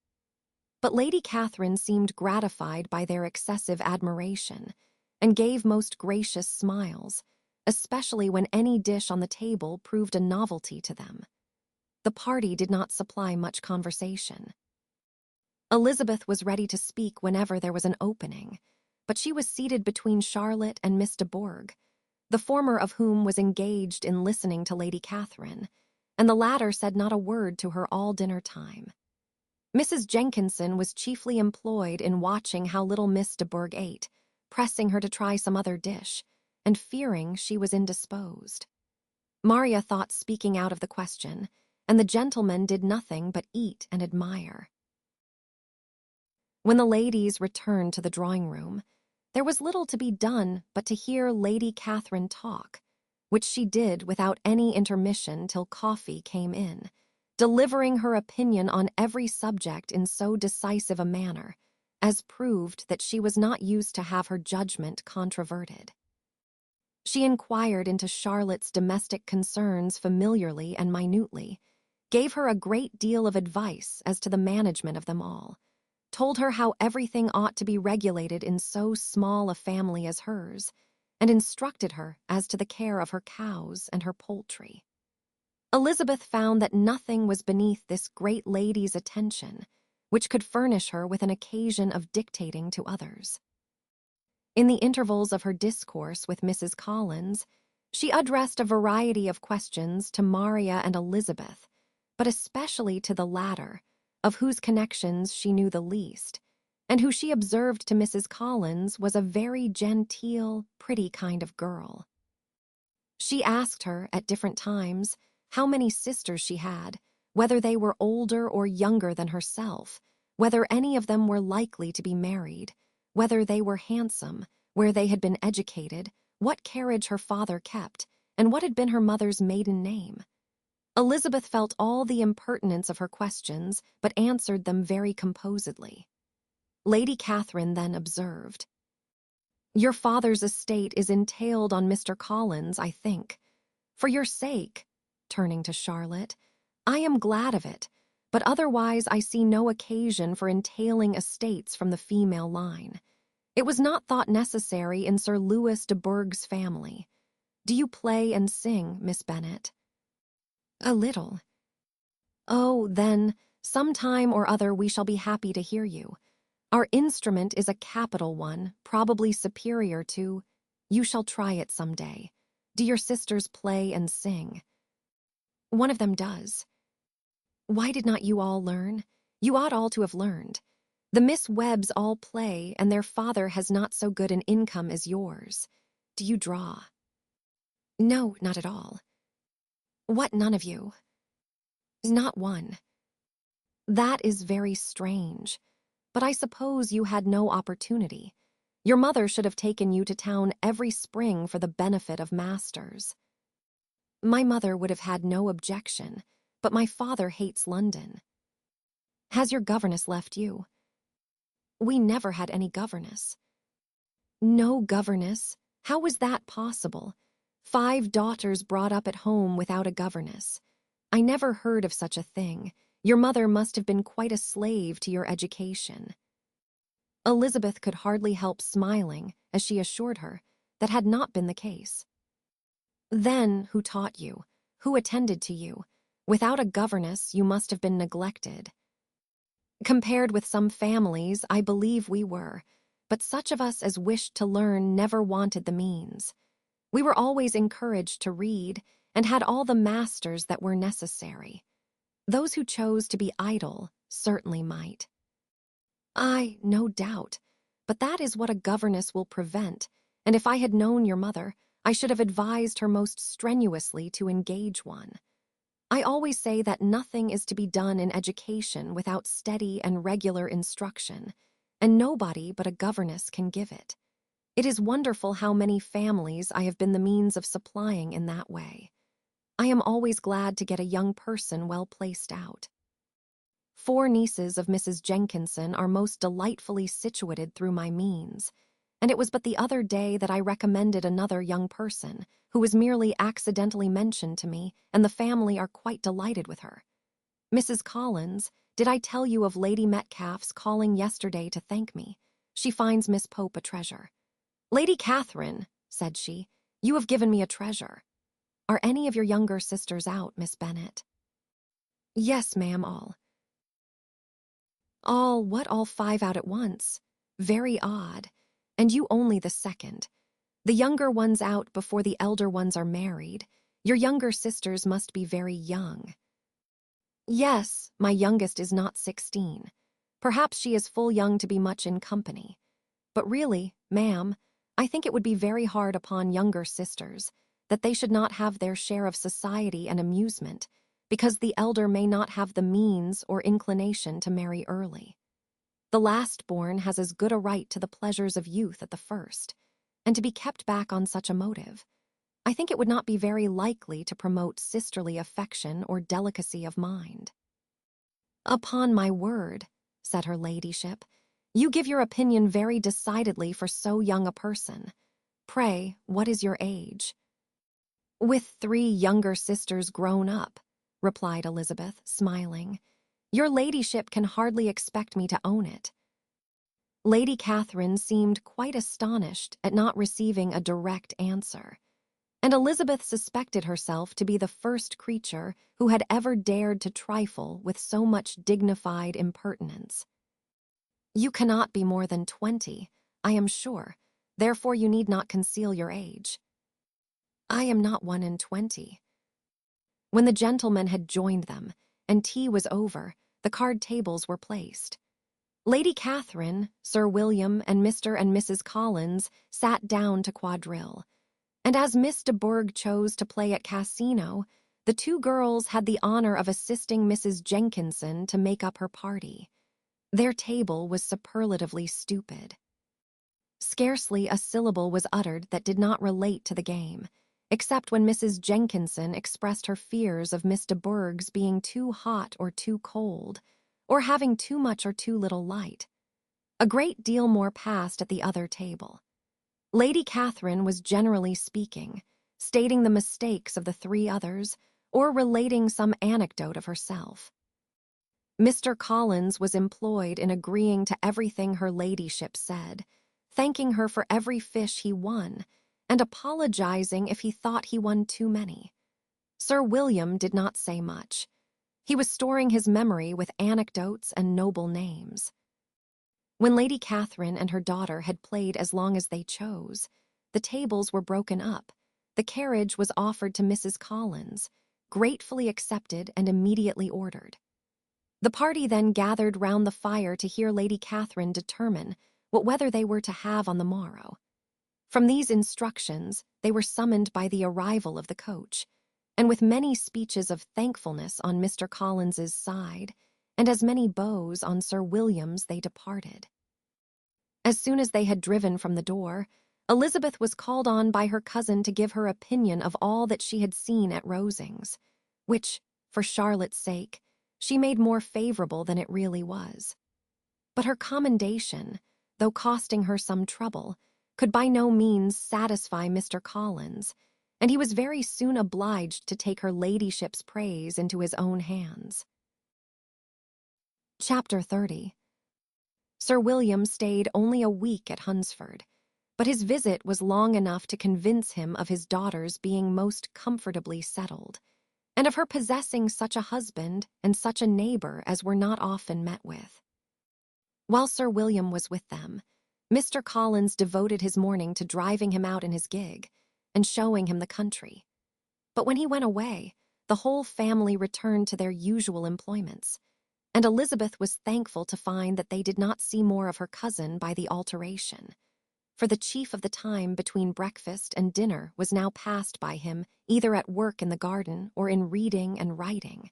But Lady Catherine seemed gratified by their excessive admiration, and gave most gracious smiles, especially when any dish on the table proved a novelty to them. The party did not supply much conversation. Elizabeth was ready to speak whenever there was an opening, but she was seated between Charlotte and Miss de Bourgh, the former of whom was engaged in listening to Lady Catherine, and the latter said not a word to her all dinner time. Mrs. Jenkinson was chiefly employed in watching how little Miss de Bourgh ate, pressing her to try some other dish, and fearing she was indisposed. Maria thought speaking out of the question, and the gentlemen did nothing but eat and admire. When the ladies returned to the drawing-room, there was little to be done but to hear Lady Catherine talk, which she did without any intermission till coffee came in, delivering her opinion on every subject in so decisive a manner, as proved that she was not used to have her judgment controverted. She inquired into Charlotte's domestic concerns familiarly and minutely, gave her a great deal of advice as to the management of them all, told her how everything ought to be regulated in so small a family as hers, and instructed her as to the care of her cows and her poultry. Elizabeth found that nothing was beneath this great lady's attention which could furnish her with an occasion of dictating to others. In the intervals of her discourse with Mrs. Collins, she addressed a variety of questions to Maria and Elizabeth, but especially to the latter, of whose connections she knew the least, and who she observed to Mrs. Collins was a very genteel, pretty kind of girl. She asked her, at different times, how many sisters she had, whether they were older or younger than herself, whether any of them were likely to be married, whether they were handsome, where they had been educated, what carriage her father kept, and what had been her mother's maiden name. Elizabeth felt all the impertinence of her questions, but answered them very composedly. Lady Catherine then observed, "Your father's estate is entailed on Mr. Collins, I think. For your sake," turning to Charlotte, "I am glad of it, but otherwise I see no occasion for entailing estates from the female line. It was not thought necessary in Sir Louis de Bourgh's family. Do you play and sing, Miss Bennet?" "A little." "Oh, then, some time or other we shall be happy to hear you. Our instrument is a capital one, probably superior to— You shall try it some day. Do your sisters play and sing?" "One of them does." "Why did not you all learn? You ought all to have learned. The Miss Webbs all play, and their father has not so good an income as yours. Do you draw?" "No, not at all." "What, none of you?" "Not one." "That is very strange. But I suppose you had no opportunity. Your mother should have taken you to town every spring for the benefit of masters." "My mother would have had no objection, but my father hates London." "Has your governess left you?" "We never had any governess." "No governess? How was that possible? 5 daughters brought up at home without a governess. I never heard of such a thing. Your mother must have been quite a slave to your education." Elizabeth could hardly help smiling as she assured her that had not been the case. "Then, who taught you? Who attended to you? Without a governess, you must have been neglected." "Compared with some families, I believe we were, but such of us as wished to learn never wanted the means. We were always encouraged to read, and had all the masters that were necessary. Those who chose to be idle certainly might." "Aye, no doubt, but that is what a governess will prevent, and if I had known your mother, I should have advised her most strenuously to engage one. I always say that nothing is to be done in education without steady and regular instruction, and nobody but a governess can give it. It is wonderful how many families I have been the means of supplying in that way. I am always glad to get a young person well placed out. 4 nieces of Mrs. Jenkinson are most delightfully situated through my means, and it was but the other day that I recommended another young person, who was merely accidentally mentioned to me, and the family are quite delighted with her. Mrs. Collins, did I tell you of Lady Metcalfe's calling yesterday to thank me? She finds Miss Pope a treasure. "Lady Catherine," said she, "you have given me a treasure. Are any of your younger sisters out, Miss Bennet?" "Yes, ma'am, all." "All, what, all 5 out at once? Very odd. And you only the second. The younger ones out before the elder ones are married. Your younger sisters must be very young." "Yes, my youngest is not 16. Perhaps she is full young to be much in company. But really, ma'am, I think it would be very hard upon younger sisters, that they should not have their share of society and amusement, because the elder may not have the means or inclination to marry early. The last-born has as good a right to the pleasures of youth at the first, and to be kept back on such a motive. I think it would not be very likely to promote sisterly affection or delicacy of mind." "Upon my word," said her ladyship, "you give your opinion very decidedly for so young a person. Pray, what is your age?" "With 3 younger sisters grown up," replied Elizabeth, smiling. "Your ladyship can hardly expect me to own it." Lady Catherine seemed quite astonished at not receiving a direct answer, and Elizabeth suspected herself to be the first creature who had ever dared to trifle with so much dignified impertinence. "You cannot be more than 20, I am sure, therefore you need not conceal your age." "I am not 21." When the gentlemen had joined them, and tea was over, the card tables were placed. Lady Catherine, Sir William, and Mr. and Mrs. Collins sat down to quadrille, and as Miss de Bourgh chose to play at Casino, the 2 girls had the honor of assisting Mrs. Jenkinson to make up her party. Their table was superlatively stupid. Scarcely a syllable was uttered that did not relate to the game, except when Mrs. Jenkinson expressed her fears of Miss de Bourgh's being too hot or too cold, or having too much or too little light. A great deal more passed at the other table. Lady Catherine was generally speaking, stating the mistakes of the 3 others, or relating some anecdote of herself. Mr. Collins was employed in agreeing to everything her ladyship said, thanking her for every fish he won, and apologizing if he thought he won too many. Sir William did not say much. He was storing his memory with anecdotes and noble names. When Lady Catherine and her daughter had played as long as they chose, the tables were broken up. The carriage was offered to Mrs. Collins, gratefully accepted and immediately ordered. The party then gathered round the fire to hear Lady Catherine determine what weather they were to have on the morrow. From these instructions, they were summoned by the arrival of the coach, and with many speeches of thankfulness on Mr. Collins's side, and as many bows on Sir William's, they departed. As soon as they had driven from the door, Elizabeth was called on by her cousin to give her opinion of all that she had seen at Rosings, which, for Charlotte's sake, she made more favorable than it really was. But her commendation, though costing her some trouble, could by no means satisfy Mr. Collins, and he was very soon obliged to take her ladyship's praise into his own hands. Chapter 30. Sir William stayed only a week at Hunsford, but his visit was long enough to convince him of his daughter's being most comfortably settled, and of her possessing such a husband and such a neighbor as were not often met with. While Sir William was with them, Mr. Collins devoted his morning to driving him out in his gig and showing him the country. But when he went away, the whole family returned to their usual employments, and Elizabeth was thankful to find that they did not see more of her cousin by the alteration, for the chief of the time between breakfast and dinner was now passed by him either at work in the garden or in reading and writing,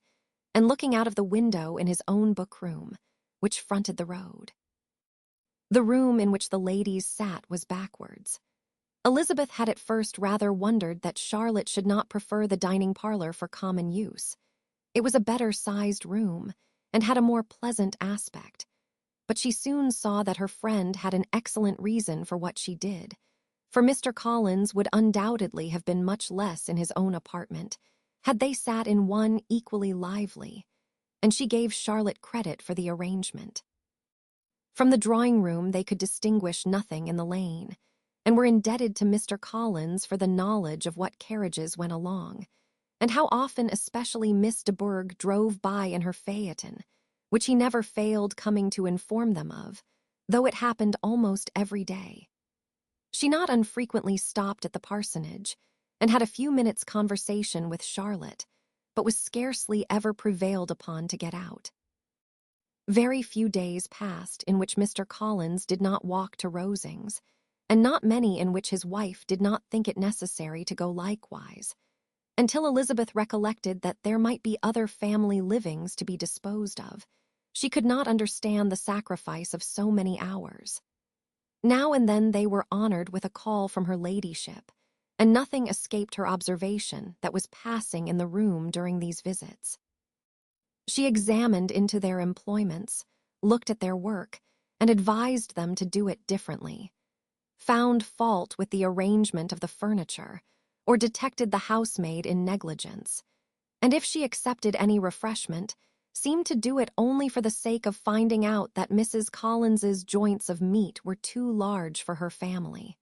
and looking out of the window in his own book-room, which fronted the road. The room in which the ladies sat was backwards. Elizabeth had at first rather wondered that Charlotte should not prefer the dining parlor for common use. It was a better-sized room, and had a more pleasant aspect, but she soon saw that her friend had an excellent reason for what she did, for Mr. Collins would undoubtedly have been much less in his own apartment had they sat in one equally lively, and she gave Charlotte credit for the arrangement. From the drawing-room they could distinguish nothing in the lane, and were indebted to Mr. Collins for the knowledge of what carriages went along, and how often especially Miss de Bourgh drove by in her phaeton, which he never failed coming to inform them of, though it happened almost every day. She not unfrequently stopped at the parsonage, and had a few minutes' conversation with Charlotte, but was scarcely ever prevailed upon to get out. Very few days passed in which Mr. Collins did not walk to Rosings, and not many in which his wife did not think it necessary to go likewise, until Elizabeth recollected that there might be other family livings to be disposed of. She could not understand the sacrifice of so many hours. Now and then they were honored with a call from her ladyship, and nothing escaped her observation that was passing in the room during these visits. She examined into their employments, looked at their work, and advised them to do it differently, found fault with the arrangement of the furniture, or detected the housemaid in negligence, and if she accepted any refreshment, seemed to do it only for the sake of finding out that Mrs. Collins's joints of meat were too large for her family.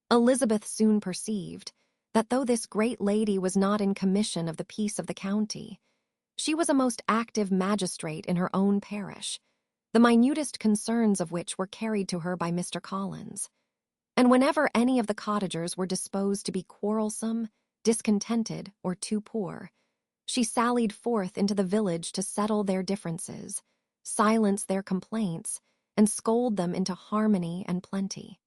Elizabeth soon perceived that though this great lady was not in commission of the peace of the county, she was a most active magistrate in her own parish, the minutest concerns of which were carried to her by Mr. Collins. And whenever any of the cottagers were disposed to be quarrelsome, discontented, or too poor, she sallied forth into the village to settle their differences, silence their complaints, and scold them into harmony and plenty.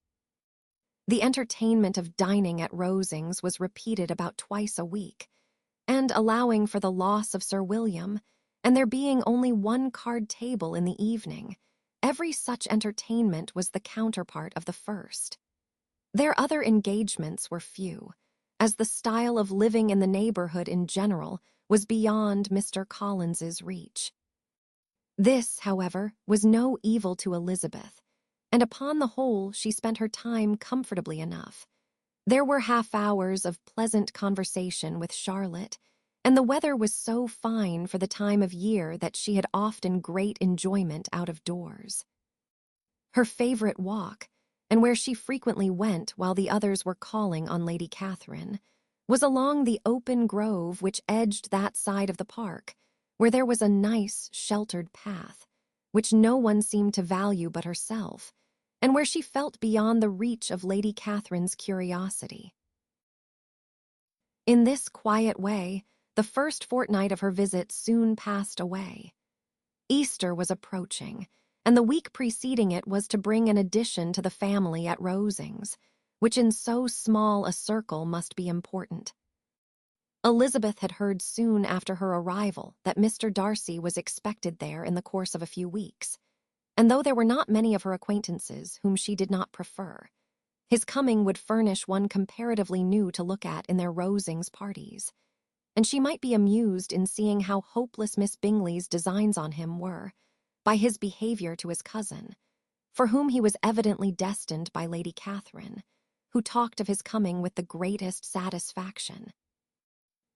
The entertainment of dining at Rosings was repeated about twice a week, and allowing for the loss of Sir William, and there being only one card table in the evening, every such entertainment was the counterpart of the first. Their other engagements were few, as the style of living in the neighborhood in general was beyond Mr. Collins's reach. This, however, was no evil to Elizabeth, and upon the whole she spent her time comfortably enough. There were half-hours of pleasant conversation with Charlotte, and the weather was so fine for the time of year that she had often great enjoyment out of doors. Her favorite walk, and where she frequently went while the others were calling on Lady Catherine, was along the open grove which edged that side of the park, where there was a nice, sheltered path, which no one seemed to value but herself, and where she felt beyond the reach of Lady Catherine's curiosity. In this quiet way, the first fortnight of her visit soon passed away. Easter was approaching, and the week preceding it was to bring an addition to the family at Rosings, which in so small a circle must be important. Elizabeth had heard soon after her arrival that Mr. Darcy was expected there in the course of a few weeks, and though there were not many of her acquaintances whom she did not prefer, his coming would furnish one comparatively new to look at in their Rosings parties, and she might be amused in seeing how hopeless Miss Bingley's designs on him were, by his behavior to his cousin, for whom he was evidently destined by Lady Catherine, who talked of his coming with the greatest satisfaction,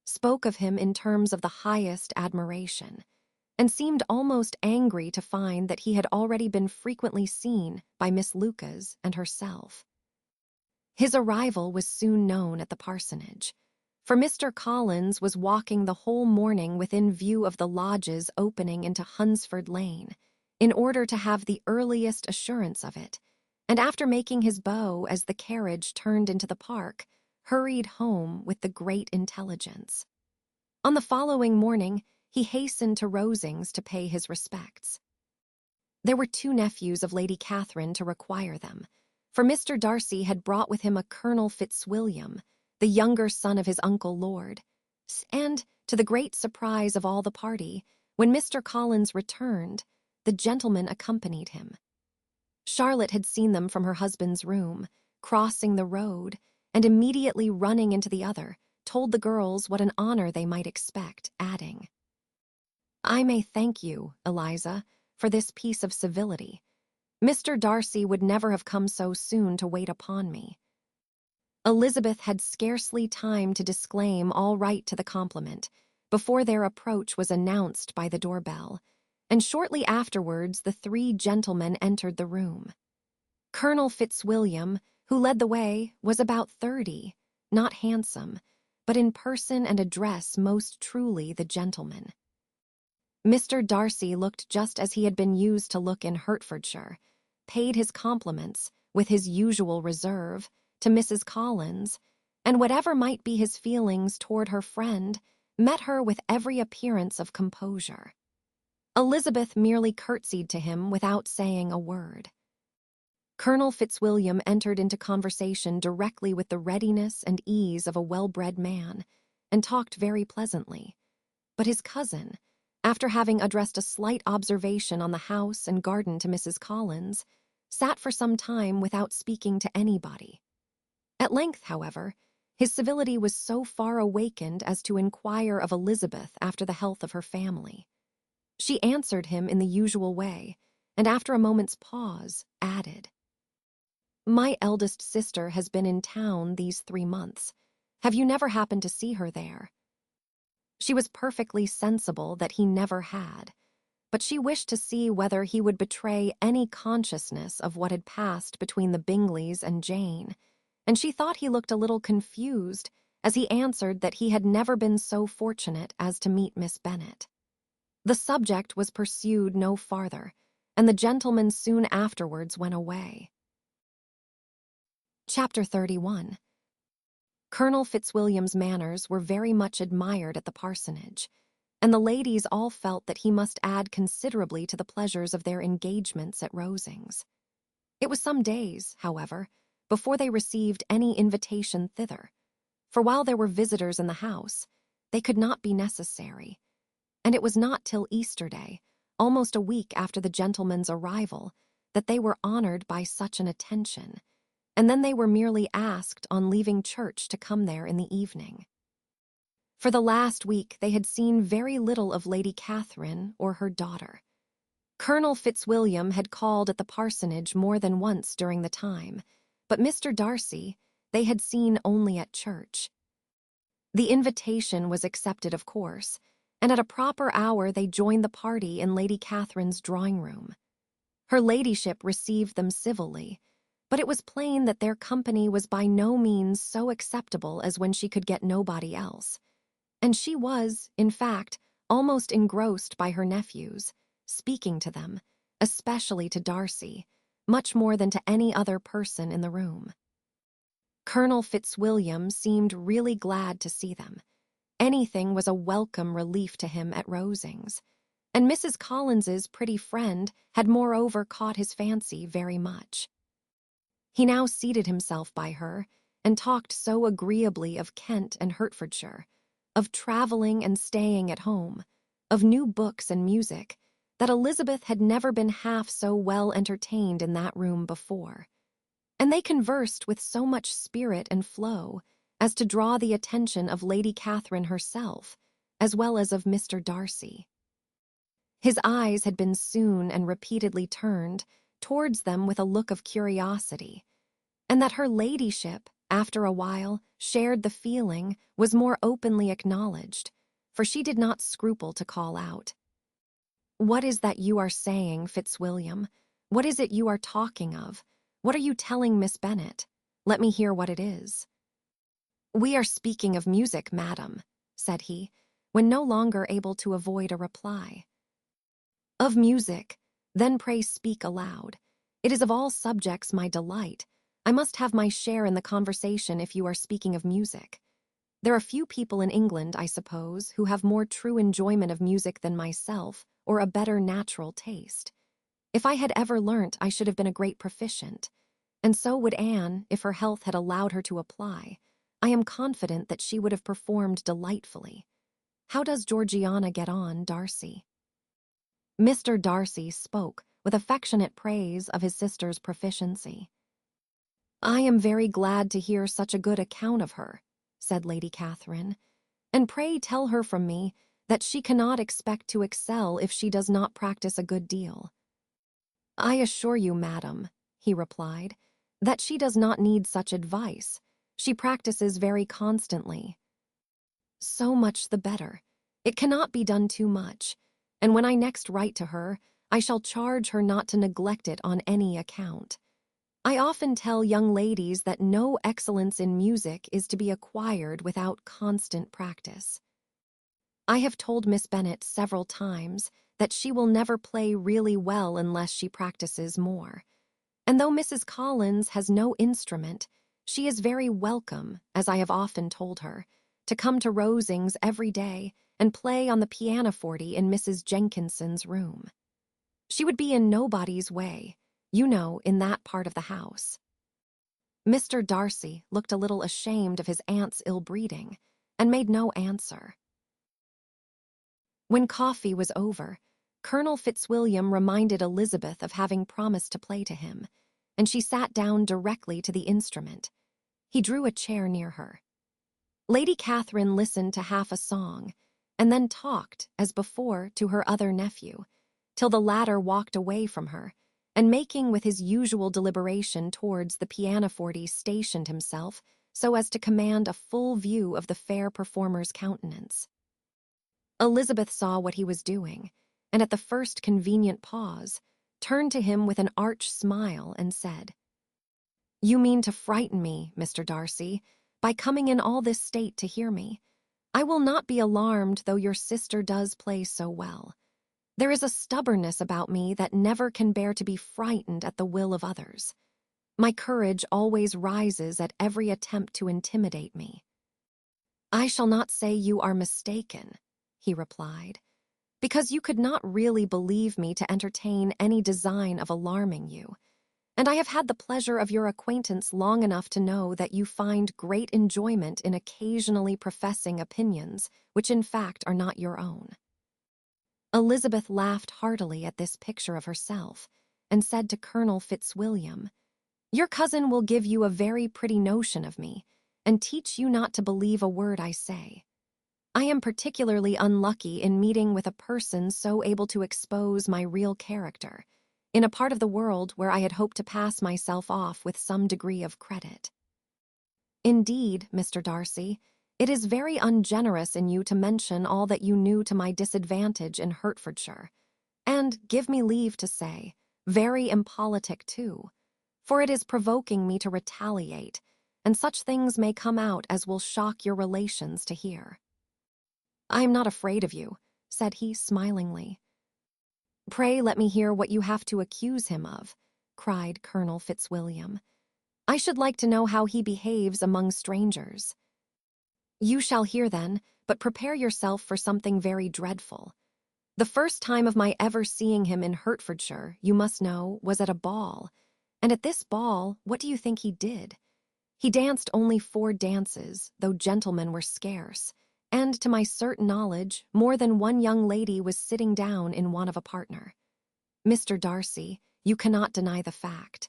spoke of him in terms of the highest admiration, and seemed almost angry to find that he had already been frequently seen by Miss Lucas and herself. His arrival was soon known at the parsonage, for Mr. Collins was walking the whole morning within view of the lodges opening into Hunsford Lane, in order to have the earliest assurance of it, and after making his bow as the carriage turned into the park, hurried home with the great intelligence. On the following morning, he hastened to Rosings to pay his respects. There were two nephews of Lady Catherine to require them, for Mr. Darcy had brought with him a Colonel Fitzwilliam, the younger son of his uncle Lord, and, to the great surprise of all the party, when Mr. Collins returned, the gentleman accompanied him. Charlotte had seen them from her husband's room, crossing the road, and immediately running into the other, told the girls what an honor they might expect, adding, "I may thank you, Eliza, for this piece of civility. Mr. Darcy would never have come so soon to wait upon me." Elizabeth had scarcely time to disclaim all right to the compliment before their approach was announced by the doorbell, and shortly afterwards the three gentlemen entered the room. Colonel Fitzwilliam, who led the way, was about 30, not handsome, but in person and address most truly the gentleman. Mr. Darcy looked just as he had been used to look in Hertfordshire, paid his compliments, with his usual reserve, to Mrs. Collins, and whatever might be his feelings toward her friend, met her with every appearance of composure. Elizabeth merely curtsied to him without saying a word. Colonel Fitzwilliam entered into conversation directly with the readiness and ease of a well-bred man, and talked very pleasantly, but his cousin, after having addressed a slight observation on the house and garden to Mrs. Collins, sat for some time without speaking to anybody. At length, however, his civility was so far awakened as to inquire of Elizabeth after the health of her family. She answered him in the usual way, and after a moment's pause, added, "My eldest sister has been in town these 3 months. Have you never happened to see her there?" She was perfectly sensible that he never had, but she wished to see whether he would betray any consciousness of what had passed between the Bingleys and Jane, and she thought he looked a little confused as he answered that he had never been so fortunate as to meet Miss Bennet. The subject was pursued no farther, and the gentleman soon afterwards went away. Chapter 31. Colonel Fitzwilliam's manners were very much admired at the parsonage, and the ladies all felt that he must add considerably to the pleasures of their engagements at Rosings. It was some days, however, before they received any invitation thither, for while there were visitors in the house, they could not be necessary, and it was not till Easter Day, almost a week after the gentleman's arrival, that they were honored by such an attention, and then they were merely asked on leaving church to come there in the evening. For the last week they had seen very little of Lady Catherine or her daughter. Colonel Fitzwilliam had called at the parsonage more than once during the time, but Mr. Darcy they had seen only at church. The invitation was accepted, of course, and at a proper hour they joined the party in Lady Catherine's drawing-room. Her ladyship received them civilly, but it was plain that their company was by no means so acceptable as when she could get nobody else, and she was, in fact, almost engrossed by her nephews, speaking to them, especially to Darcy, much more than to any other person in the room. Colonel Fitzwilliam seemed really glad to see them. Anything was a welcome relief to him at Rosings, and Mrs. Collins's pretty friend had moreover caught his fancy very much. He now seated himself by her and talked so agreeably of Kent and Hertfordshire, of travelling and staying at home, of new books and music, that Elizabeth had never been half so well entertained in that room before, and they conversed with so much spirit and flow as to draw the attention of Lady Catherine herself, as well as of Mr. Darcy. His eyes had been soon and repeatedly turned towards them with a look of curiosity, and that her ladyship, after a while, shared the feeling was more openly acknowledged, for she did not scruple to call out, "What is that you are saying, Fitzwilliam? What is it you are talking of? What are you telling Miss Bennet? Let me hear what it is." "We are speaking of music, madam," said he, when no longer able to avoid a reply. "Of music? Then pray speak aloud. It is of all subjects my delight. I must have my share in the conversation if you are speaking of music. There are few people in England, I suppose, who have more true enjoyment of music than myself, or a better natural taste. If I had ever learnt, I should have been a great proficient, and so would Anne, if her health had allowed her to apply. I am confident that she would have performed delightfully. How does Georgiana get on, Darcy?" Mr. Darcy spoke with affectionate praise of his sister's proficiency. "I am very glad to hear such a good account of her," said Lady Catherine, "and pray tell her from me that she cannot expect to excel if she does not practice a good deal." "I assure you, madam," he replied, "that she does not need such advice. She practices very constantly." "So much the better. It cannot be done too much, and when I next write to her, I shall charge her not to neglect it on any account. I often tell young ladies that no excellence in music is to be acquired without constant practice. I have told Miss Bennet several times that she will never play really well unless she practices more, and though Mrs. Collins has no instrument, she is very welcome, as I have often told her, to come to Rosings every day and play on the pianoforte in Mrs. Jenkinson's room. She would be in nobody's way, you know, in that part of the house." Mr. Darcy looked a little ashamed of his aunt's ill-breeding, and made no answer. When coffee was over, Colonel Fitzwilliam reminded Elizabeth of having promised to play to him, and she sat down directly to the instrument. He drew a chair near her. Lady Catherine listened to half a song, and then talked, as before, to her other nephew, till the latter walked away from her, and making with his usual deliberation towards the pianoforte stationed himself so as to command a full view of the fair performer's countenance. Elizabeth saw what he was doing, and at the first convenient pause, turned to him with an arch smile and said, "You mean to frighten me, Mr. Darcy, by coming in all this state to hear me. I will not be alarmed, though your sister does play so well. There is a stubbornness about me that never can bear to be frightened at the will of others. My courage always rises at every attempt to intimidate me." "I shall not say you are mistaken," he replied, "because you could not really believe me to entertain any design of alarming you, and I have had the pleasure of your acquaintance long enough to know that you find great enjoyment in occasionally professing opinions which in fact are not your own." Elizabeth laughed heartily at this picture of herself, and said to Colonel Fitzwilliam, "Your cousin will give you a very pretty notion of me, and teach you not to believe a word I say. I am particularly unlucky in meeting with a person so able to expose my real character, in a part of the world where I had hoped to pass myself off with some degree of credit. Indeed, Mr. Darcy, it is very ungenerous in you to mention all that you knew to my disadvantage in Hertfordshire, and, give me leave to say, very impolitic too, for it is provoking me to retaliate, and such things may come out as will shock your relations to hear." "I am not afraid of you," said he smilingly. "Pray let me hear what you have to accuse him of," cried Colonel Fitzwilliam. "I should like to know how he behaves among strangers." "You shall hear then, but prepare yourself for something very dreadful. The first time of my ever seeing him in Hertfordshire, you must know, was at a ball, and at this ball, what do you think he did? He danced only 4 dances, though gentlemen were scarce, and, to my certain knowledge, more than one young lady was sitting down in want of a partner. Mr. Darcy, you cannot deny the fact.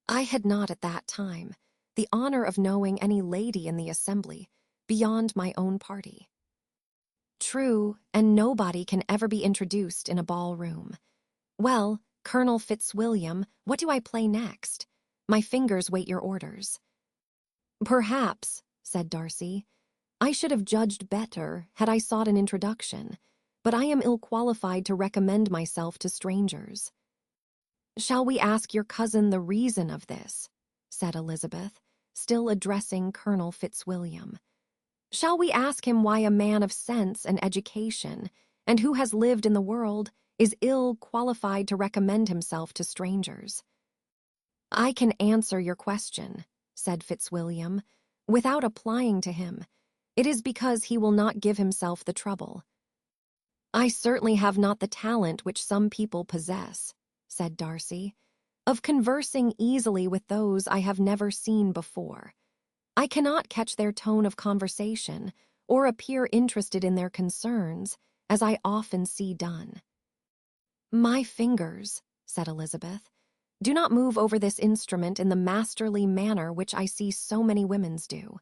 I had not at that time the honor of knowing any lady in the assembly beyond my own party. True, and nobody can ever be introduced in a ballroom. Well, Colonel Fitzwilliam, what do I play next? My fingers wait your orders." "Perhaps," said Darcy, "I should have judged better had I sought an introduction, but I am ill-qualified to recommend myself to strangers." "Shall we ask your cousin the reason of this?" said Elizabeth, still addressing Colonel Fitzwilliam. "Shall we ask him why a man of sense and education, and who has lived in the world, is ill-qualified to recommend himself to strangers?" "I can answer your question," said Fitzwilliam, "without applying to him. It is because he will not give himself the trouble." "I certainly have not the talent which some people possess," said Darcy, "of conversing easily with those I have never seen before. I cannot catch their tone of conversation, or appear interested in their concerns, as I often see done." "My fingers," said Elizabeth, "do not move over this instrument in the masterly manner which I see so many women's do.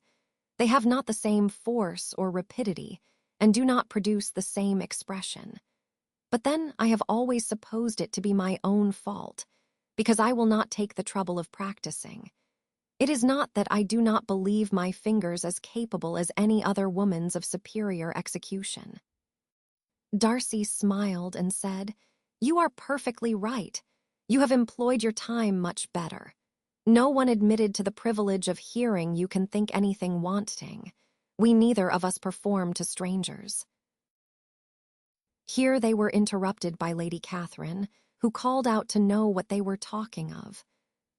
They have not the same force or rapidity, and do not produce the same expression. But then I have always supposed it to be my own fault, because I will not take the trouble of practicing. It is not that I do not believe my fingers as capable as any other woman's of superior execution." Darcy smiled and said, "You are perfectly right. You have employed your time much better. No one admitted to the privilege of hearing you can think anything wanting. We neither of us perform to strangers." Here they were interrupted by Lady Catherine, who called out to know what they were talking of.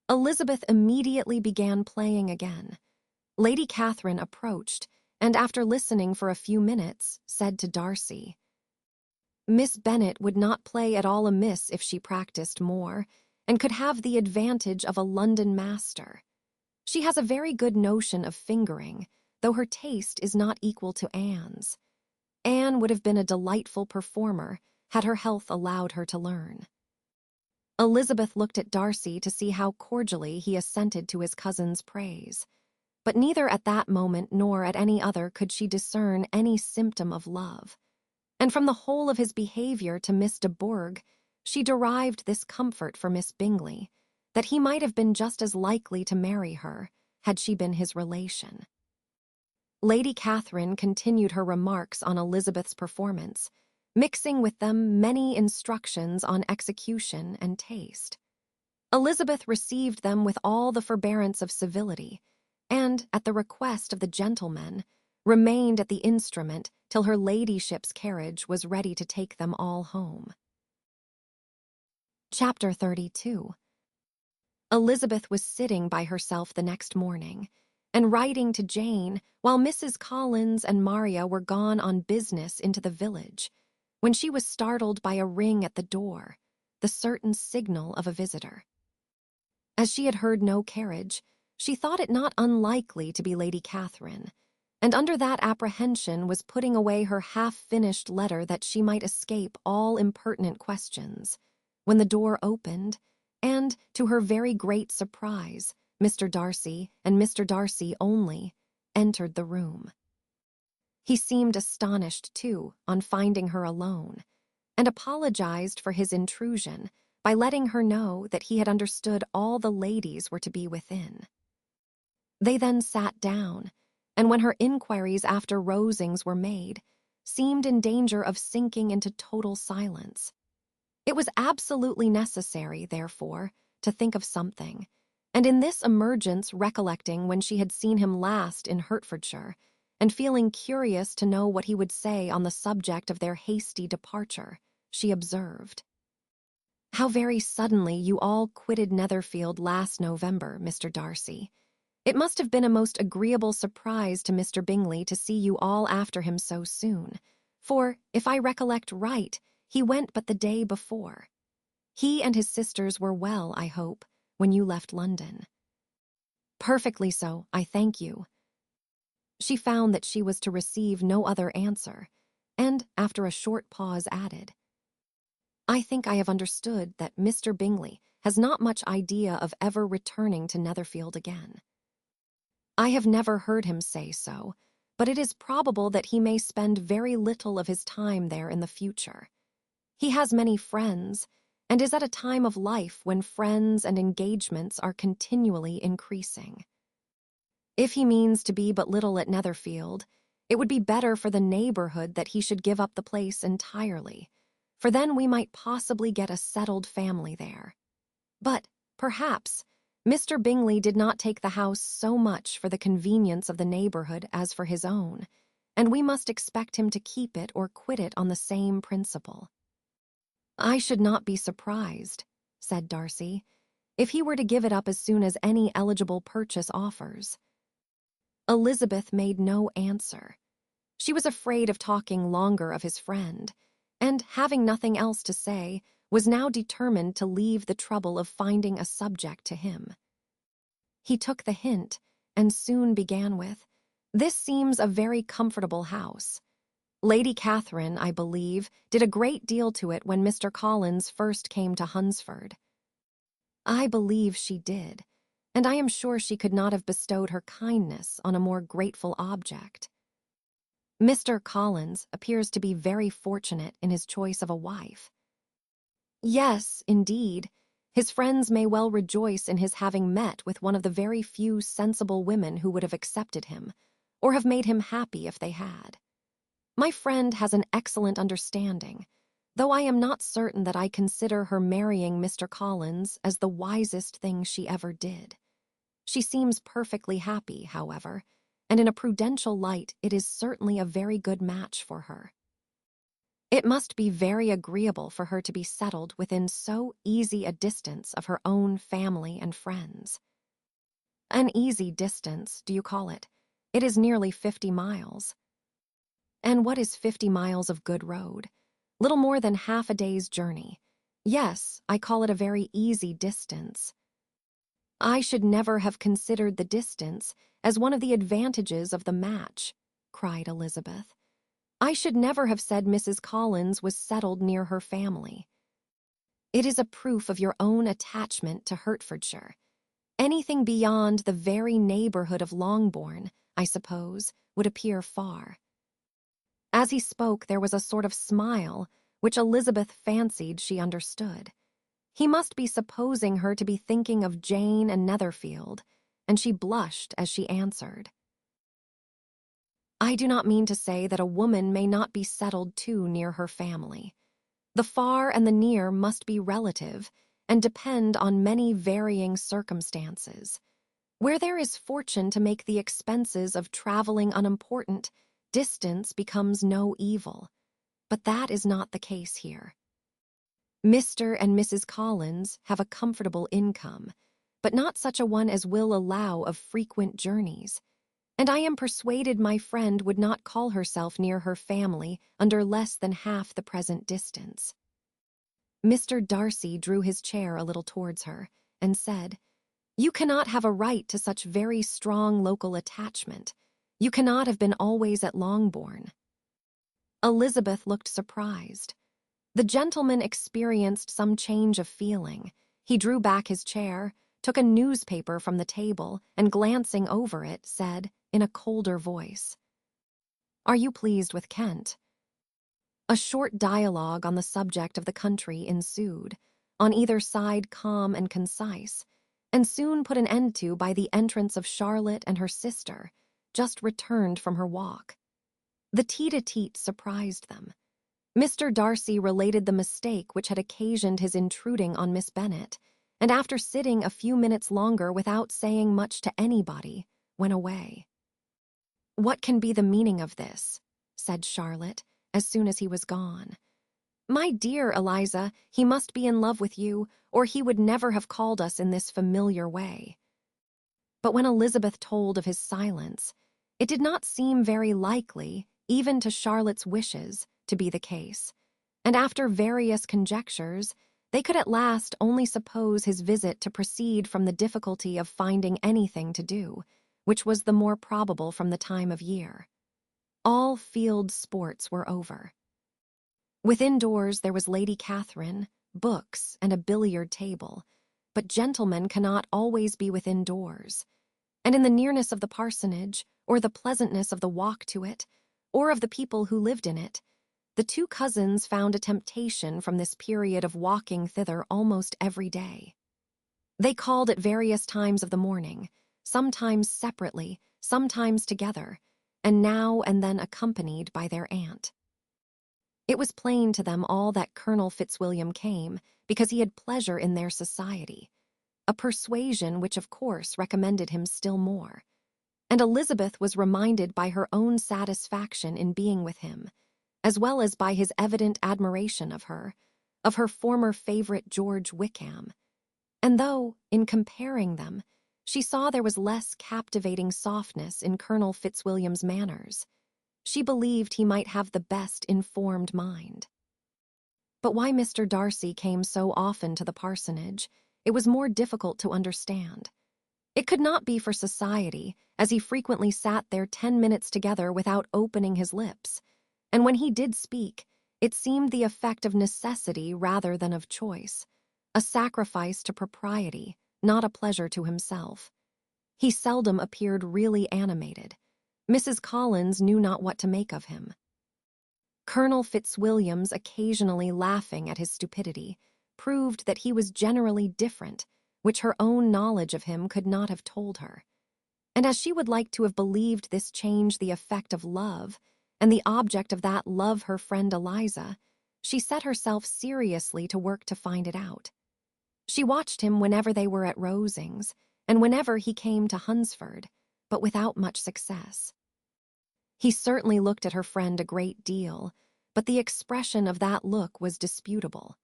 Elizabeth immediately began playing again. Lady Catherine approached, and after listening for a few minutes, said to Darcy, "Miss Bennet would not play at all amiss if she practiced more, and could have the advantage of a London master. She has a very good notion of fingering, though her taste is not equal to Anne's. Anne would have been a delightful performer had her health allowed her to learn." Elizabeth looked at Darcy to see how cordially he assented to his cousin's praise. but neither at that moment nor at any other could she discern any symptom of love. And from the whole of his behavior to Miss de Bourgh, she derived this comfort for Miss Bingley, that he might have been just as likely to marry her had she been his relation. Lady Catherine continued her remarks on Elizabeth's performance, mixing with them many instructions on execution and taste. Elizabeth received them with all the forbearance of civility, and, at the request of the gentlemen, remained at the instrument till her ladyship's carriage was ready to take them all home. Chapter 32. Elizabeth was sitting by herself the next morning, and writing to Jane while Mrs. Collins and Maria were gone on business into the village, when she was startled by a ring at the door, the certain signal of a visitor. As she had heard no carriage, she thought it not unlikely to be Lady Catherine, and under that apprehension was putting away her half-finished letter that she might escape all impertinent questions, when the door opened, and, to her very great surprise, Mr. Darcy, and Mr. Darcy only, entered the room. He seemed astonished, too, on finding her alone, and apologized for his intrusion by letting her know that he had understood all the ladies were to be within. They then sat down, and when her inquiries after Rosings were made, seemed in danger of sinking into total silence. It was absolutely necessary, therefore, to think of something, and in this emergence recollecting when she had seen him last in Hertfordshire, and feeling curious to know what he would say on the subject of their hasty departure, she observed, "How very suddenly you all quitted Netherfield last November, Mr. Darcy. It must have been a most agreeable surprise to Mr. Bingley to see you all after him so soon, for, if I recollect right, he went but the day before. He and his sisters were well, I hope, when you left London." "Perfectly so, I thank you." She found that she was to receive no other answer, and, after a short pause, added, "I think I have understood that Mr. Bingley has not much idea of ever returning to Netherfield again." "I have never heard him say so, but it is probable that he may spend very little of his time there in the future. He has many friends, and is at a time of life when friends and engagements are continually increasing. If he means to be but little at Netherfield, it would be better for the neighborhood that he should give up the place entirely, for then we might possibly get a settled family there. But, perhaps, Mr. Bingley did not take the house so much for the convenience of the neighborhood as for his own, and we must expect him to keep it or quit it on the same principle." "I should not be surprised," said Darcy, "if he were to give it up as soon as any eligible purchase offers." Elizabeth made no answer. She was afraid of talking longer of his friend, and, having nothing else to say, was now determined to leave the trouble of finding a subject to him. He took the hint, and soon began with, "This seems a very comfortable house. Lady Catherine, I believe, did a great deal to it when Mr. Collins first came to Hunsford." "I believe she did, and I am sure she could not have bestowed her kindness on a more grateful object. Mr. Collins appears to be very fortunate in his choice of a wife." "Yes, indeed. His friends may well rejoice in his having met with one of the very few sensible women who would have accepted him, or have made him happy if they had. My friend has an excellent understanding, though I am not certain that I consider her marrying Mr. Collins as the wisest thing she ever did. She seems perfectly happy, however, and in a prudential light it is certainly a very good match for her. It must be very agreeable for her to be settled within so easy a distance of her own family and friends." "An easy distance, do you call it? It is nearly 50 miles. "And what is 50 miles of good road? Little more than half a day's journey. Yes, I call it a very easy distance." "I should never have considered the distance as one of the advantages of the match," cried Elizabeth. "I should never have said Mrs. Collins was settled near her family. It is a proof of your own attachment to Hertfordshire. Anything beyond the very neighborhood of Longbourn, I suppose, would appear far. As he spoke, there was a sort of smile, which Elizabeth fancied she understood. He must be supposing her to be thinking of Jane and Netherfield, and she blushed as she answered. I do not mean to say that a woman may not be settled too near her family. The far and the near must be relative and depend on many varying circumstances. Where there is fortune to make the expenses of traveling unimportant, distance becomes no evil. But that is not the case here. Mr. and Mrs. Collins have a comfortable income, but not such a one as will allow of frequent journeys. And I am persuaded my friend would not call herself near her family under less than half the present distance. Mr. Darcy drew his chair a little towards her, and said, You cannot have a right to such very strong local attachment. You cannot have been always at Longbourn. Elizabeth looked surprised. The gentleman experienced some change of feeling. He drew back his chair, took a newspaper from the table, and glancing over it, said, in a colder voice, Are you pleased with Kent? A short dialogue on the subject of the country ensued, on either side calm and concise, and soon put an end to by the entrance of Charlotte and her sister, just returned from her walk. The tete-a-tete surprised them. Mr. Darcy related the mistake which had occasioned his intruding on Miss Bennet, and after sitting a few minutes longer without saying much to anybody, went away. What can be the meaning of this? Said Charlotte, as soon as he was gone. My dear Eliza, he must be in love with you, or he would never have called us in this familiar way. But when Elizabeth told of his silence, it did not seem very likely, even to Charlotte's wishes, to be the case, and after various conjectures, they could at last only suppose his visit to proceed from the difficulty of finding anything to do, which was the more probable from the time of year. All field sports were over. Within doors there was Lady Catherine, books, and a billiard table, but gentlemen cannot always be within doors, and in the nearness of the parsonage, or the pleasantness of the walk to it, or of the people who lived in it, the two cousins found a temptation from this period of walking thither almost every day. They called at various times of the morning, sometimes separately, sometimes together, and now and then accompanied by their aunt. It was plain to them all that Colonel Fitzwilliam came because he had pleasure in their society, a persuasion which of course recommended him still more, and Elizabeth was reminded by her own satisfaction in being with him, as well as by his evident admiration of her former favorite George Wickham, and though, in comparing them, she saw there was less captivating softness in Colonel Fitzwilliam's manners, she believed he might have the best informed mind. But why Mr. Darcy came so often to the parsonage, it was more difficult to understand. It could not be for society, as he frequently sat there 10 minutes together without opening his lips, and when he did speak, it seemed the effect of necessity rather than of choice, a sacrifice to propriety, not a pleasure to himself. He seldom appeared really animated. Mrs. Collins knew not what to make of him. Colonel Fitzwilliam's occasionally laughing at his stupidity proved that he was generally different, which her own knowledge of him could not have told her. And as she would like to have believed this change the effect of love, and the object of that love her friend Eliza, she set herself seriously to work to find it out. She watched him whenever they were at Rosings, and whenever he came to Hunsford, but without much success. He certainly looked at her friend a great deal, but the expression of that look was disputable.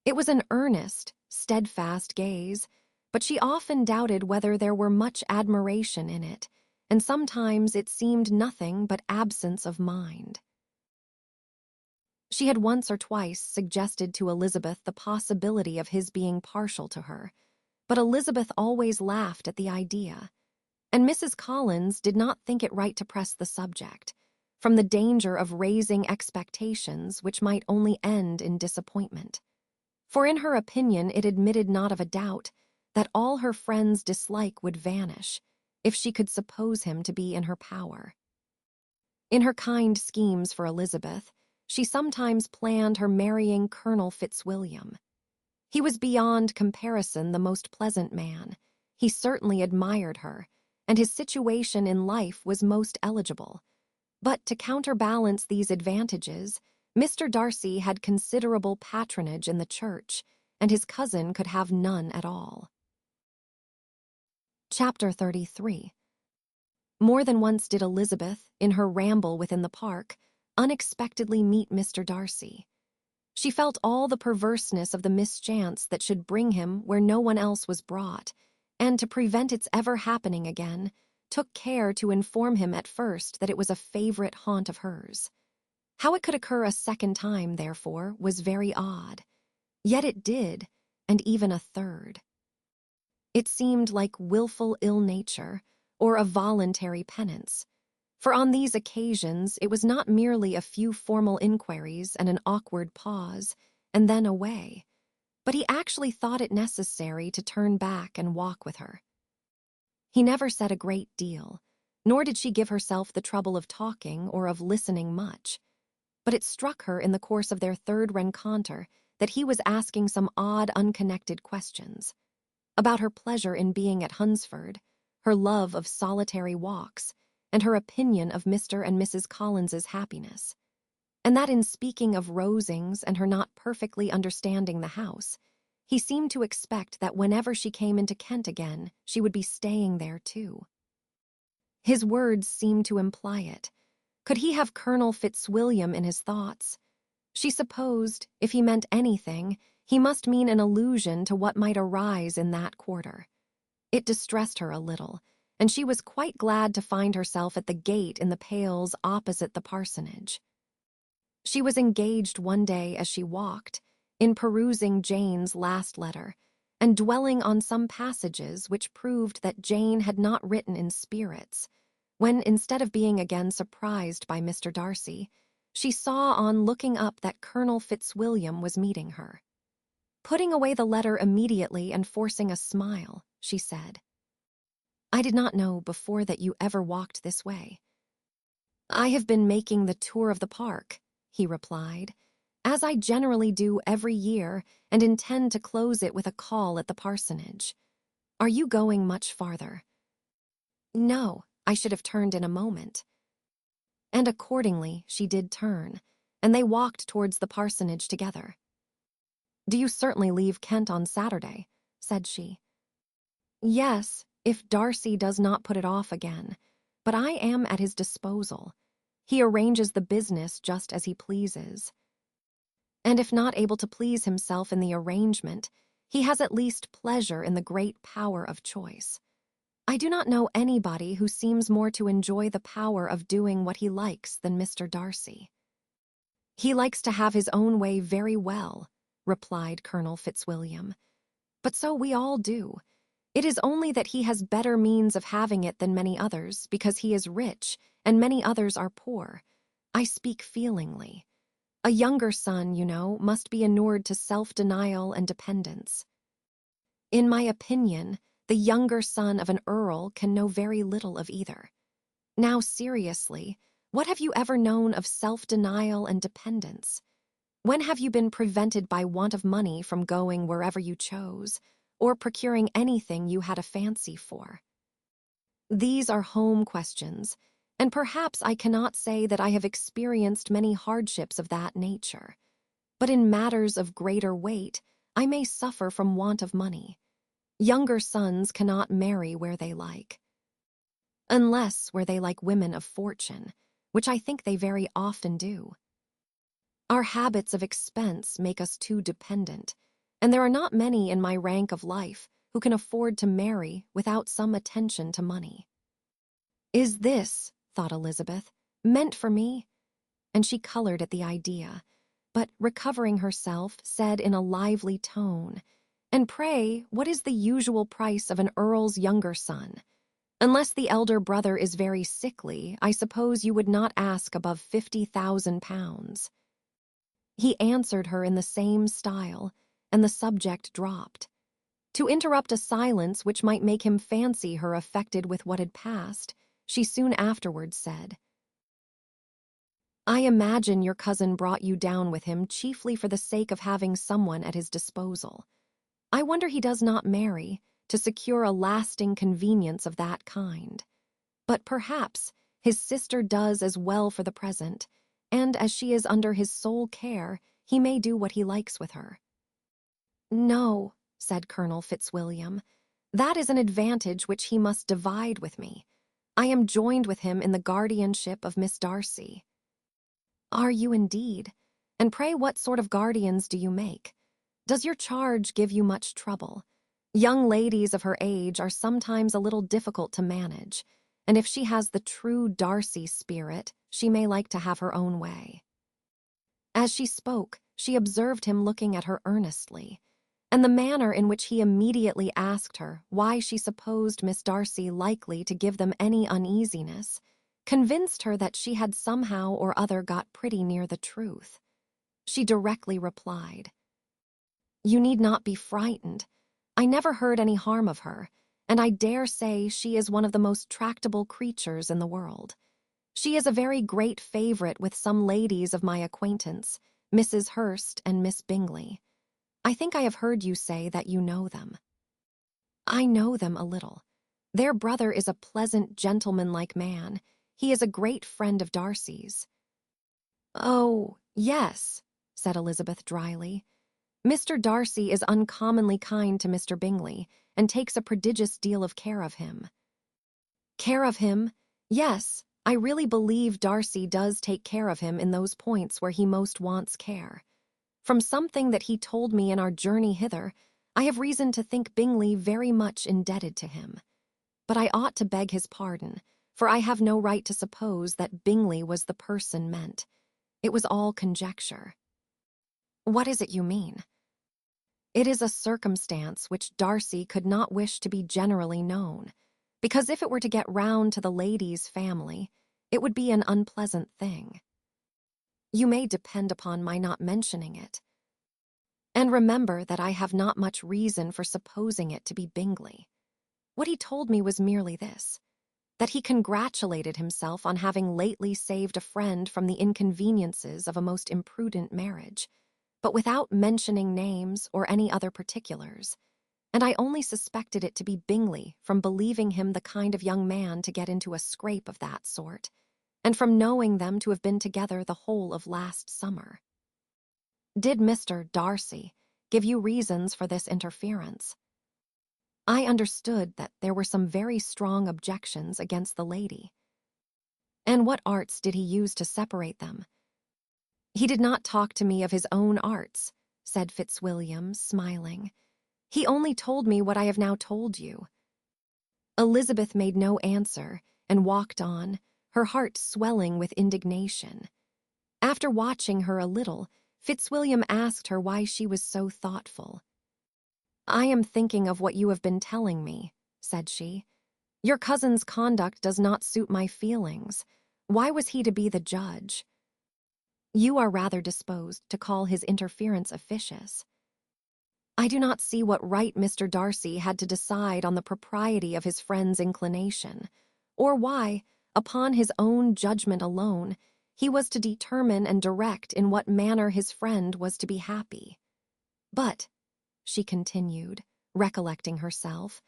It was an earnest, steadfast gaze, but she often doubted whether there were much admiration in it, and sometimes it seemed nothing but absence of mind. She had once or twice suggested to Elizabeth the possibility of his being partial to her, but Elizabeth always laughed at the idea, and Mrs. Collins did not think it right to press the subject, from the danger of raising expectations which might only end in disappointment. For in her opinion it admitted not of a doubt that all her friends' dislike would vanish if she could suppose him to be in her power. In her kind schemes for Elizabeth, she sometimes planned her marrying Colonel Fitzwilliam. He was beyond comparison the most pleasant man. He certainly admired her, and his situation in life was most eligible. But to counterbalance these advantages, Mr. Darcy had considerable patronage in the church, and his cousin could have none at all. Chapter 33. More than once did Elizabeth, in her ramble within the park, unexpectedly meet Mr. Darcy. She felt all the perverseness of the mischance that should bring him where no one else was brought, and to prevent its ever happening again, took care to inform him at first that it was a favorite haunt of hers. How it could occur a second time, therefore, was very odd. Yet it did, and even a third. It seemed like willful ill nature, or a voluntary penance. For on these occasions it was not merely a few formal inquiries and an awkward pause, and then away, but he actually thought it necessary to turn back and walk with her. He never said a great deal, nor did she give herself the trouble of talking or of listening much, but it struck her in the course of their third rencontre that he was asking some odd, unconnected questions about her pleasure in being at Hunsford, her love of solitary walks, and her opinion of Mr. and Mrs. Collins's happiness, and that in speaking of Rosings and her not perfectly understanding the house, he seemed to expect that whenever she came into Kent again, she would be staying there too. His words seemed to imply it. Could he have Colonel Fitzwilliam in his thoughts? She supposed, if he meant anything, he must mean an allusion to what might arise in that quarter. It distressed her a little, and she was quite glad to find herself at the gate in the Pales opposite the parsonage. She was engaged one day as she walked, in perusing Jane's last letter, and dwelling on some passages which proved that Jane had not written in spirits, when, instead of being again surprised by Mr. Darcy, she saw on looking up that Colonel Fitzwilliam was meeting her. Putting away the letter immediately and forcing a smile, she said, "I did not know before that you ever walked this way." "I have been making the tour of the park," he replied, "as I generally do every year, and intend to close it with a call at the parsonage. Are you going much farther?" "No, I should have turned in a moment." And accordingly she did turn, and they walked towards the parsonage together. "Do you certainly leave Kent on Saturday?" said she. "Yes, if Darcy does not put it off again, but I am at his disposal. He arranges the business just as he pleases. And if not able to please himself in the arrangement, he has at least pleasure in the great power of choice. I do not know anybody who seems more to enjoy the power of doing what he likes than Mr. Darcy." "He likes to have his own way very well," replied Colonel Fitzwilliam. "But so we all do. It is only that he has better means of having it than many others, because he is rich, and many others are poor. I speak feelingly. A younger son, you know, must be inured to self-denial and dependence. In my opinion, the younger son of an earl can know very little of either. Now, seriously, what have you ever known of self-denial and dependence? When have you been prevented by want of money from going wherever you chose, or procuring anything you had a fancy for? These are home questions, and perhaps I cannot say that I have experienced many hardships of that nature. But in matters of greater weight, I may suffer from want of money. Younger sons cannot marry where they like. Unless where they like women of fortune, which I think they very often do. Our habits of expense make us too dependent, and there are not many in my rank of life who can afford to marry without some attention to money. Is this, thought Elizabeth, meant for me? And she colored at the idea, but recovering herself, said in a lively tone, "And pray, what is the usual price of an earl's younger son? Unless the elder brother is very sickly, I suppose you would not ask above £50,000. He answered her in the same style, and the subject dropped. To interrupt a silence which might make him fancy her affected with what had passed, she soon afterwards said, "I imagine your cousin brought you down with him chiefly for the sake of having someone at his disposal. I wonder he does not marry, to secure a lasting convenience of that kind. But perhaps his sister does as well for the present, and as she is under his sole care, he may do what he likes with her." "No," said Colonel Fitzwilliam, "that is an advantage which he must divide with me. I am joined with him in the guardianship of Miss Darcy." "Are you indeed? And pray what sort of guardians do you make? Does your charge give you much trouble? Young ladies of her age are sometimes a little difficult to manage, and if she has the true Darcy spirit, she may like to have her own way." As she spoke, she observed him looking at her earnestly, and the manner in which he immediately asked her why she supposed Miss Darcy likely to give them any uneasiness convinced her that she had somehow or other got pretty near the truth. She directly replied, "You need not be frightened. I never heard any harm of her, and I dare say she is one of the most tractable creatures in the world. She is a very great favorite with some ladies of my acquaintance, Mrs. Hurst and Miss Bingley. I think I have heard you say that you know them." "I know them a little. Their brother is a pleasant, gentlemanlike man. He is a great friend of Darcy's." "Oh, yes," said Elizabeth dryly. "Mr. Darcy is uncommonly kind to Mr. Bingley, and takes a prodigious deal of care of him." "Care of him? Yes, I really believe Darcy does take care of him in those points where he most wants care. From something that he told me in our journey hither, I have reason to think Bingley very much indebted to him. But I ought to beg his pardon, for I have no right to suppose that Bingley was the person meant. It was all conjecture." "What is it you mean?" "It is a circumstance which Darcy could not wish to be generally known, because if it were to get round to the lady's family, it would be an unpleasant thing. You may depend upon my not mentioning it. And remember that I have not much reason for supposing it to be Bingley. What he told me was merely this, that he congratulated himself on having lately saved a friend from the inconveniences of a most imprudent marriage, but without mentioning names or any other particulars, and I only suspected it to be Bingley from believing him the kind of young man to get into a scrape of that sort, and from knowing them to have been together the whole of last summer." "Did Mr. Darcy give you reasons for this interference?" "I understood that there were some very strong objections against the lady." "And what arts did he use to separate them?" "He did not talk to me of his own arts," said Fitzwilliam, smiling. "He only told me what I have now told you." Elizabeth made no answer and walked on, her heart swelling with indignation. After watching her a little, Fitzwilliam asked her why she was so thoughtful. "I am thinking of what you have been telling me," said she. "Your cousin's conduct does not suit my feelings. Why was he to be the judge? You are rather disposed to call his interference officious. I do not see what right Mr. Darcy had to decide on the propriety of his friend's inclination, or why, upon his own judgment alone, he was to determine and direct in what manner his friend was to be happy. But," she continued, recollecting herself,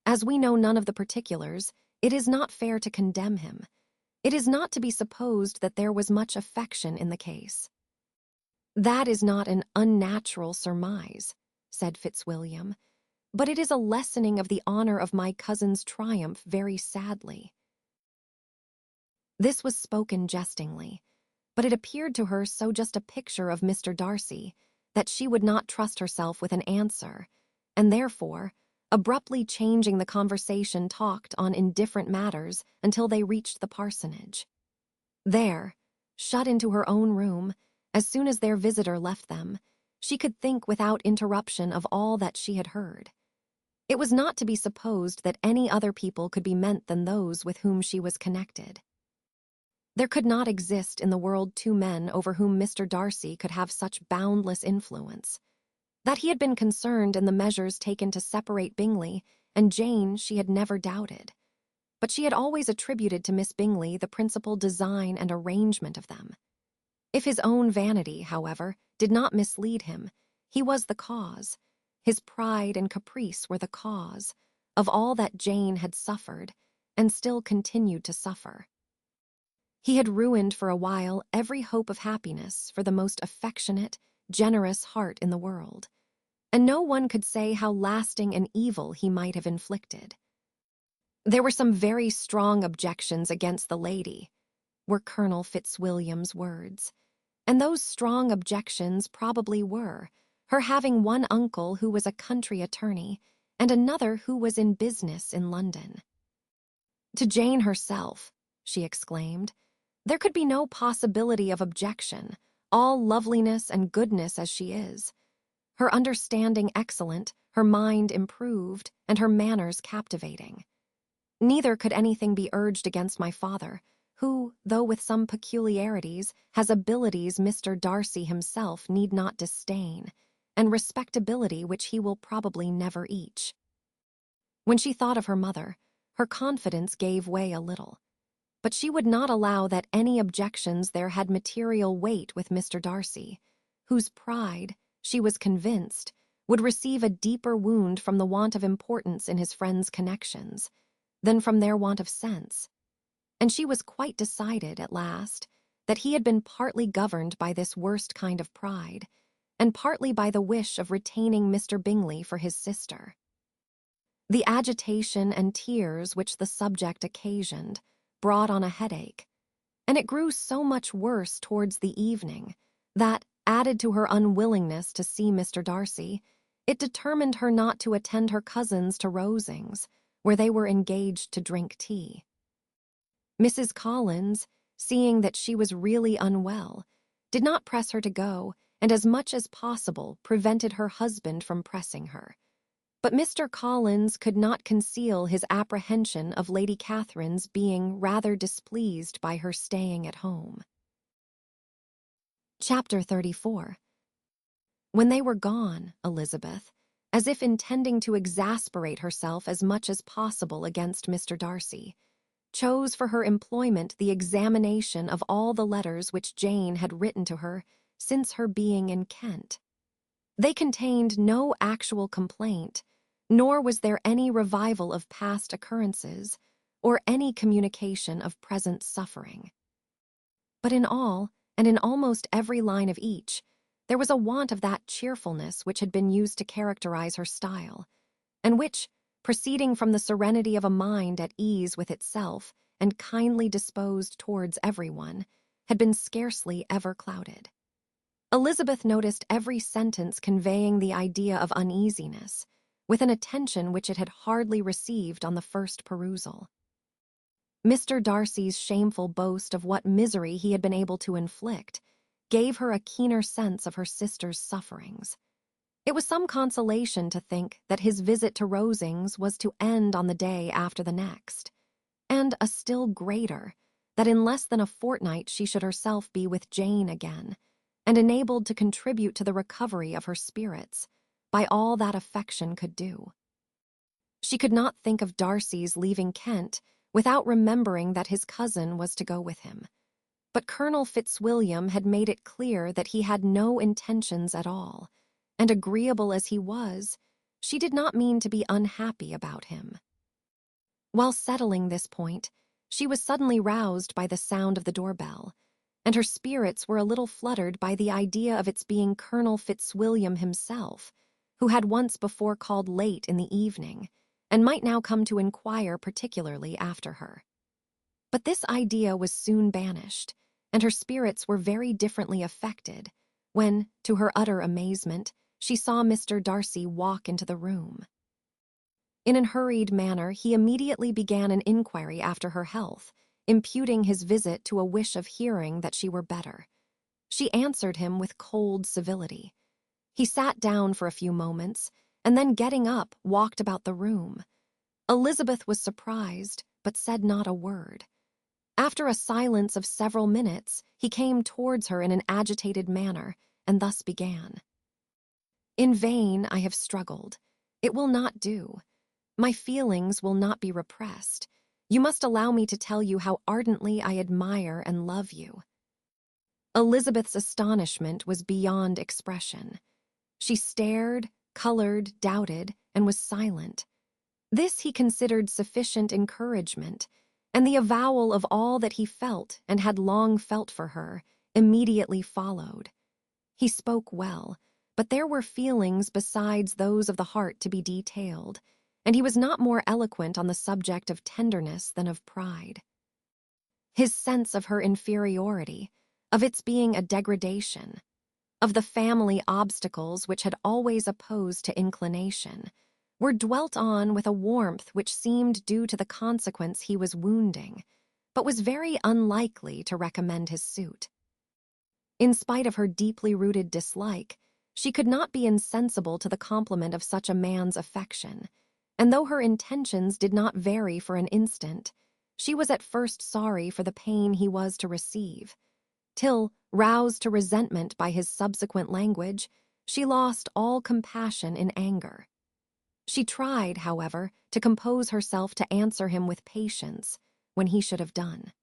"as we know none of the particulars, it is not fair to condemn him. It is not to be supposed that there was much affection in the case." "That is not an unnatural surmise," said Fitzwilliam, "but it is a lessening of the honor of my cousin's triumph very sadly." This was spoken jestingly, but it appeared to her so just a picture of Mr. Darcy that she would not trust herself with an answer, and therefore, abruptly changing the conversation, talked on indifferent matters until they reached the parsonage. There, shut into her own room, as soon as their visitor left them, she could think without interruption of all that she had heard. It was not to be supposed that any other people could be meant than those with whom she was connected. There could not exist in the world two men over whom Mr. Darcy could have such boundless influence. That he had been concerned in the measures taken to separate Bingley and Jane she had never doubted, but she had always attributed to Miss Bingley the principal design and arrangement of them. If his own vanity, however, did not mislead him, he was the cause. His pride and caprice were the cause of all that Jane had suffered and still continued to suffer. He had ruined for a while every hope of happiness for the most affectionate, generous heart in the world, and no one could say how lasting an evil he might have inflicted. There were some very strong objections against the lady, were Colonel Fitzwilliam's words, and those strong objections probably were her having one uncle who was a country attorney and another who was in business in London. To Jane herself, she exclaimed, there could be no possibility of objection, all loveliness and goodness as she is. Her understanding excellent, her mind improved, and her manners captivating. Neither could anything be urged against my father, who, though with some peculiarities, has abilities Mr. Darcy himself need not disdain, and respectability which he will probably never each. When she thought of her mother, her confidence gave way a little, but she would not allow that any objections there had material weight with Mr. Darcy, whose pride, she was convinced, would receive a deeper wound from the want of importance in his friends' connections than from their want of sense. And she was quite decided, at last, that he had been partly governed by this worst kind of pride, and partly by the wish of retaining Mr. Bingley for his sister. The agitation and tears which the subject occasioned brought on a headache, and it grew so much worse towards the evening that, added to her unwillingness to see Mr. Darcy, it determined her not to attend her cousins to Rosings, where they were engaged to drink tea. Mrs. Collins, seeing that she was really unwell, did not press her to go, and as much as possible prevented her husband from pressing her. But Mr. Collins could not conceal his apprehension of Lady Catherine's being rather displeased by her staying at home. Chapter 34. When they were gone, Elizabeth, as if intending to exasperate herself as much as possible against Mr. Darcy, chose for her employment the examination of all the letters which Jane had written to her since her being in Kent. They contained no actual complaint, nor was there any revival of past occurrences or any communication of present suffering. But in all, and in almost every line of each, there was a want of that cheerfulness which had been used to characterize her style, and which, proceeding from the serenity of a mind at ease with itself and kindly disposed towards everyone, had been scarcely ever clouded. Elizabeth noticed every sentence conveying the idea of uneasiness, with an attention which it had hardly received on the first perusal. Mr. Darcy's shameful boast of what misery he had been able to inflict gave her a keener sense of her sister's sufferings. It was some consolation to think that his visit to Rosings was to end on the day after the next, and a still greater, that in less than a fortnight she should herself be with Jane again, and enabled to contribute to the recovery of her spirits by all that affection could do. She could not think of Darcy's leaving Kent without remembering that his cousin was to go with him, but Colonel Fitzwilliam had made it clear that he had no intentions at all, and agreeable as he was, she did not mean to be unhappy about him. While settling this point, she was suddenly roused by the sound of the doorbell, and her spirits were a little fluttered by the idea of its being Colonel Fitzwilliam himself, who had once before called late in the evening, and might now come to inquire particularly after her. But this idea was soon banished, and her spirits were very differently affected when, to her utter amazement, she saw Mr. Darcy walk into the room. In an hurried manner, he immediately began an inquiry after her health, imputing his visit to a wish of hearing that she were better. She answered him with cold civility. He sat down for a few moments, and then getting up, walked about the room. Elizabeth was surprised, but said not a word. After a silence of several minutes, he came towards her in an agitated manner, and thus began. In vain I have struggled. It will not do. My feelings will not be repressed. You must allow me to tell you how ardently I admire and love you." Elizabeth's astonishment was beyond expression. She stared, colored, doubted, and was silent. This he considered sufficient encouragement, and the avowal of all that he felt and had long felt for her immediately followed. He spoke well, but there were feelings besides those of the heart to be detailed, and he was not more eloquent on the subject of tenderness than of pride. His sense of her inferiority, of its being a degradation, of the family obstacles which had always opposed to inclination, were dwelt on with a warmth which seemed due to the consequence he was wounding, but was very unlikely to recommend his suit. In spite of her deeply rooted dislike, she could not be insensible to the compliment of such a man's affection, and though her intentions did not vary for an instant, she was at first sorry for the pain he was to receive, till, roused to resentment by his subsequent language, she lost all compassion in anger. She tried, however, to compose herself to answer him with patience when he should have done.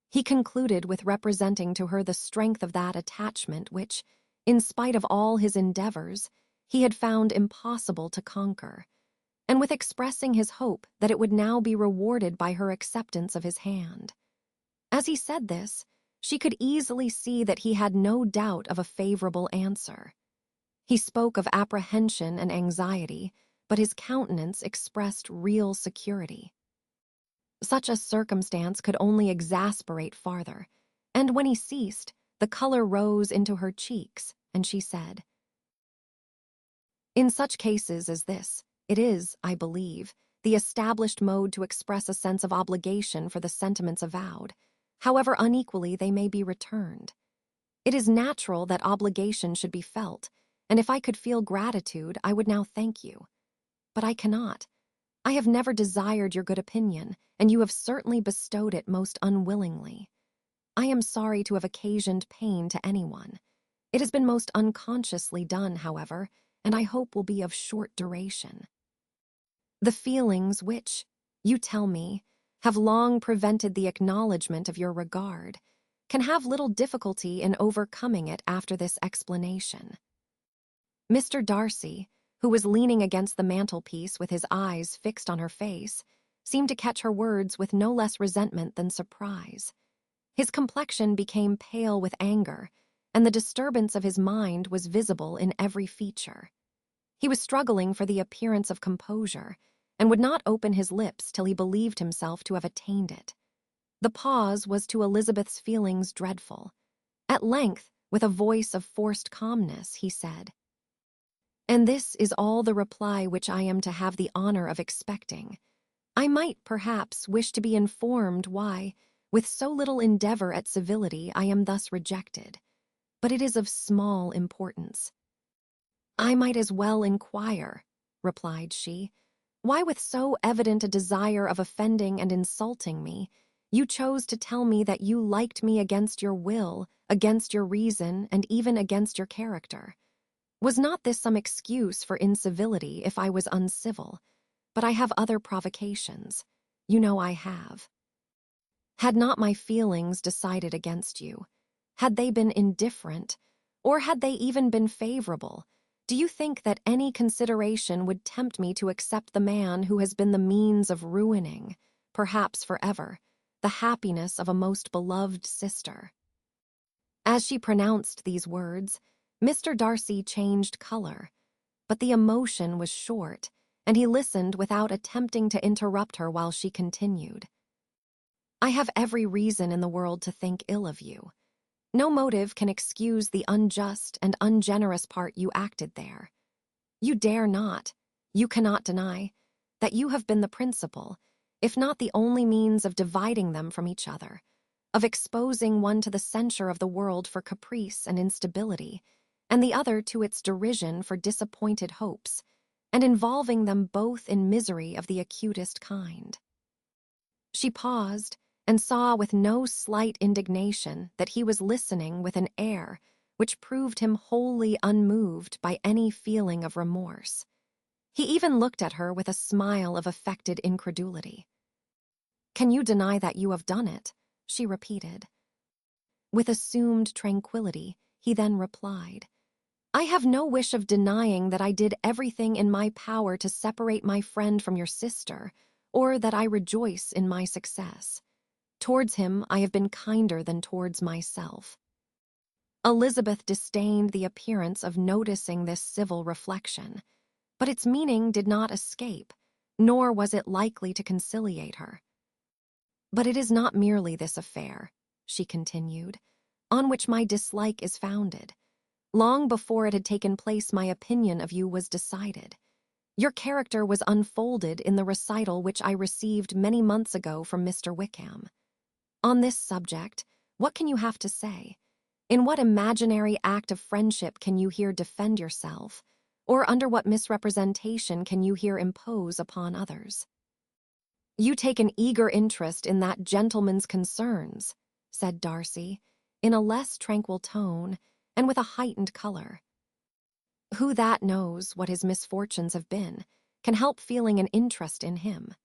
He concluded with representing to her the strength of that attachment which, in spite of all his endeavors, he had found impossible to conquer, and with expressing his hope that it would now be rewarded by her acceptance of his hand. As he said this, she could easily see that he had no doubt of a favorable answer. He spoke of apprehension and anxiety, but his countenance expressed real security. Such a circumstance could only exasperate farther, and when he ceased, the color rose into her cheeks, and she said, "In such cases as this, it is, I believe, the established mode to express a sense of obligation for the sentiments avowed, however unequally they may be returned. It is natural that obligation should be felt, and if I could feel gratitude, I would now thank you. But I cannot. I have never desired your good opinion, and you have certainly bestowed it most unwillingly. I am sorry to have occasioned pain to anyone. It has been most unconsciously done, however, and I hope will be of short duration. The feelings which, you tell me, have long prevented the acknowledgement of your regard, can have little difficulty in overcoming it after this explanation." Mr. Darcy, who was leaning against the mantelpiece with his eyes fixed on her face, seemed to catch her words with no less resentment than surprise. His complexion became pale with anger, and the disturbance of his mind was visible in every feature. He was struggling for the appearance of composure, and would not open his lips till he believed himself to have attained it. The pause was to Elizabeth's feelings dreadful. At length, with a voice of forced calmness, he said, "And this is all the reply which I am to have the honor of expecting. I might, perhaps, wish to be informed why, with so little endeavor at civility, I am thus rejected. But it is of small importance." "I might as well inquire," replied she, "why with so evident a desire of offending and insulting me, you chose to tell me that you liked me against your will, against your reason, and even against your character. Was not this some excuse for incivility if I was uncivil? But I have other provocations. You know I have. Had not my feelings decided against you? Had they been indifferent? Or had they even been favorable? Do you think that any consideration would tempt me to accept the man who has been the means of ruining, perhaps forever, the happiness of a most beloved sister?" As she pronounced these words, Mr. Darcy changed color, but the emotion was short, and he listened without attempting to interrupt her while she continued. "I have every reason in the world to think ill of you. No motive can excuse the unjust and ungenerous part you acted there. You dare not, you cannot deny, that you have been the principal, if not the only means of dividing them from each other, of exposing one to the censure of the world for caprice and instability, and the other to its derision for disappointed hopes, and involving them both in misery of the acutest kind." She paused, and saw with no slight indignation that he was listening with an air which proved him wholly unmoved by any feeling of remorse. He even looked at her with a smile of affected incredulity. "Can you deny that you have done it?" she repeated. With assumed tranquility, he then replied, "I have no wish of denying that I did everything in my power to separate my friend from your sister, or that I rejoice in my success. Towards him, I have been kinder than towards myself." Elizabeth disdained the appearance of noticing this civil reflection, but its meaning did not escape, nor was it likely to conciliate her. "But it is not merely this affair," she continued, "on which my dislike is founded. Long before it had taken place, my opinion of you was decided. Your character was unfolded in the recital which I received many months ago from Mr. Wickham. On this subject, what can you have to say? In what imaginary act of friendship can you here defend yourself, or under what misrepresentation can you here impose upon others?" "You take an eager interest in that gentleman's concerns," said Darcy, in a less tranquil tone and with a heightened color. "Who that knows what his misfortunes have been can help feeling an interest in him?"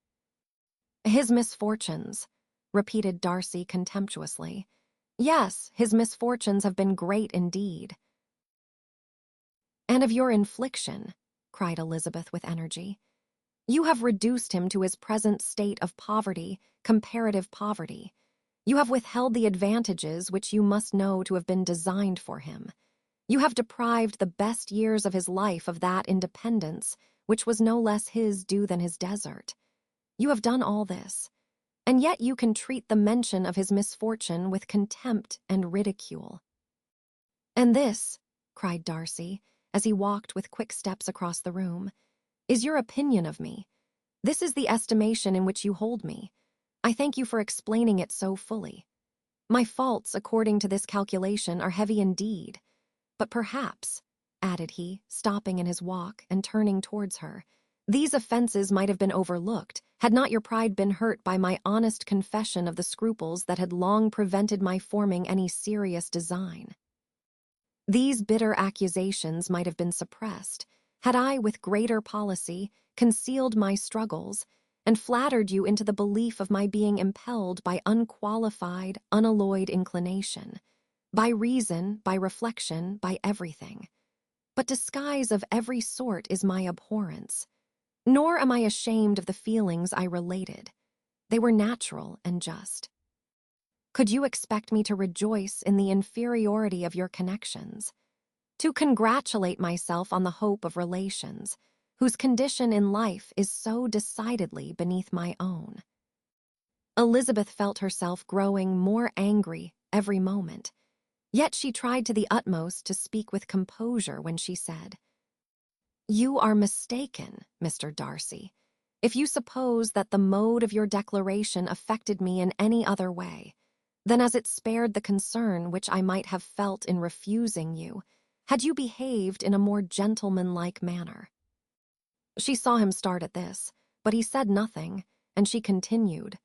"His misfortunes," repeated Darcy contemptuously. "Yes, his misfortunes have been great indeed." "And of your infliction," cried Elizabeth with energy. "You have reduced him to his present state of poverty, comparative poverty. You have withheld the advantages which you must know to have been designed for him. You have deprived the best years of his life of that independence which was no less his due than his desert. You have done all this, and yet you can treat the mention of his misfortune with contempt and ridicule." "And this," cried Darcy, as he walked with quick steps across the room, "is your opinion of me. This is the estimation in which you hold me. I thank you for explaining it so fully. My faults, according to this calculation, are heavy indeed. But perhaps," added he, stopping in his walk and turning towards her, "these offenses might have been overlooked, had not your pride been hurt by my honest confession of the scruples that had long prevented my forming any serious design. These bitter accusations might have been suppressed, had I, with greater policy, concealed my struggles, and flattered you into the belief of my being impelled by unqualified, unalloyed inclination, by reason, by reflection, by everything. But disguise of every sort is my abhorrence. Nor am I ashamed of the feelings I related. They were natural and just. Could you expect me to rejoice in the inferiority of your connections, to congratulate myself on the hope of relations, whose condition in life is so decidedly beneath my own?" Elizabeth felt herself growing more angry every moment, yet she tried to the utmost to speak with composure when she said, "You are mistaken, Mr. Darcy, if you suppose that the mode of your declaration affected me in any other way than as it spared the concern which I might have felt in refusing you, had you behaved in a more gentlemanlike manner." She saw him start at this, but he said nothing, and she continued,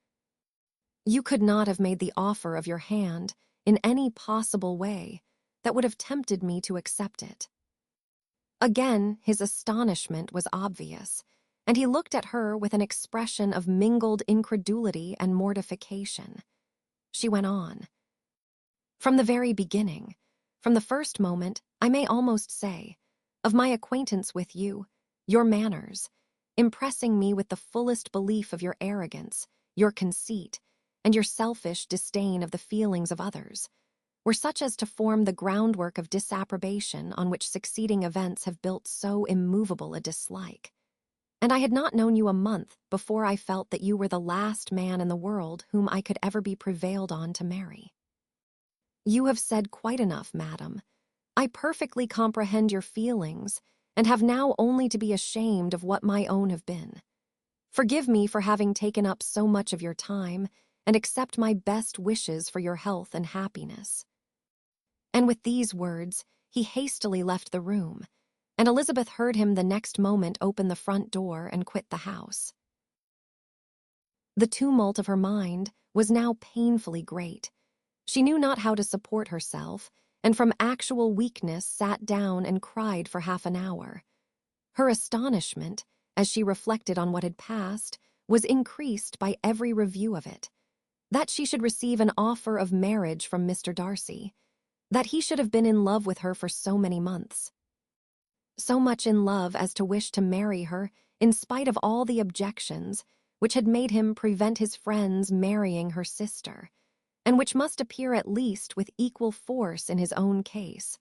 "You could not have made the offer of your hand in any possible way that would have tempted me to accept it." Again, his astonishment was obvious, and he looked at her with an expression of mingled incredulity and mortification. She went on, "From the very beginning, from the first moment, I may almost say, of my acquaintance with you, your manners, impressing me with the fullest belief of your arrogance, your conceit, and your selfish disdain of the feelings of others, were such as to form the groundwork of disapprobation on which succeeding events have built so immovable a dislike. And I had not known you a month before I felt that you were the last man in the world whom I could ever be prevailed on to marry. You have said quite enough, madam. I perfectly comprehend your feelings, and have now only to be ashamed of what my own have been. Forgive me for having taken up so much of your time, and accept my best wishes for your health and happiness." And with these words, he hastily left the room, and Elizabeth heard him the next moment open the front door and quit the house. The tumult of her mind was now painfully great. She knew not how to support herself, and from actual weakness sat down and cried for half an hour. Her astonishment, as she reflected on what had passed, was increased by every review of it. That she should receive an offer of marriage from Mr. Darcy, that he should have been in love with her for so many months. So much in love as to wish to marry her in spite of all the objections which had made him prevent his friends marrying her sister, and which must appear at least with equal force in his own case,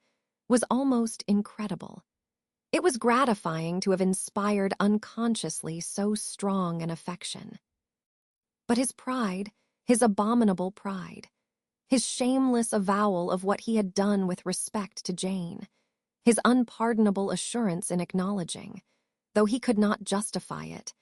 was almost incredible. It was gratifying to have inspired unconsciously so strong an affection. But his pride, his abominable pride, his shameless avowal of what he had done with respect to Jane, his unpardonable assurance in acknowledging, though he could not justify it,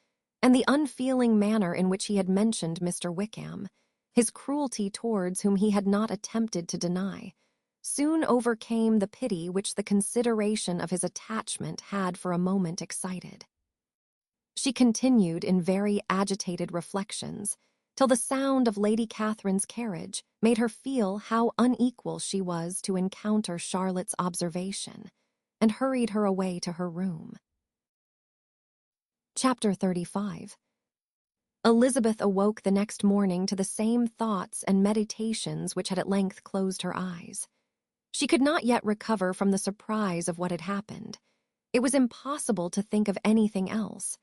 and the unfeeling manner in which he had mentioned Mr. Wickham, his cruelty towards whom he had not attempted to deny, soon overcame the pity which the consideration of his attachment had for a moment excited. She continued in very agitated reflections, till the sound of Lady Catherine's carriage made her feel how unequal she was to encounter Charlotte's observation, and hurried her away to her room. Chapter 35. Elizabeth awoke the next morning to the same thoughts and meditations which had at length closed her eyes. She could not yet recover from the surprise of what had happened. It was impossible to think of anything else,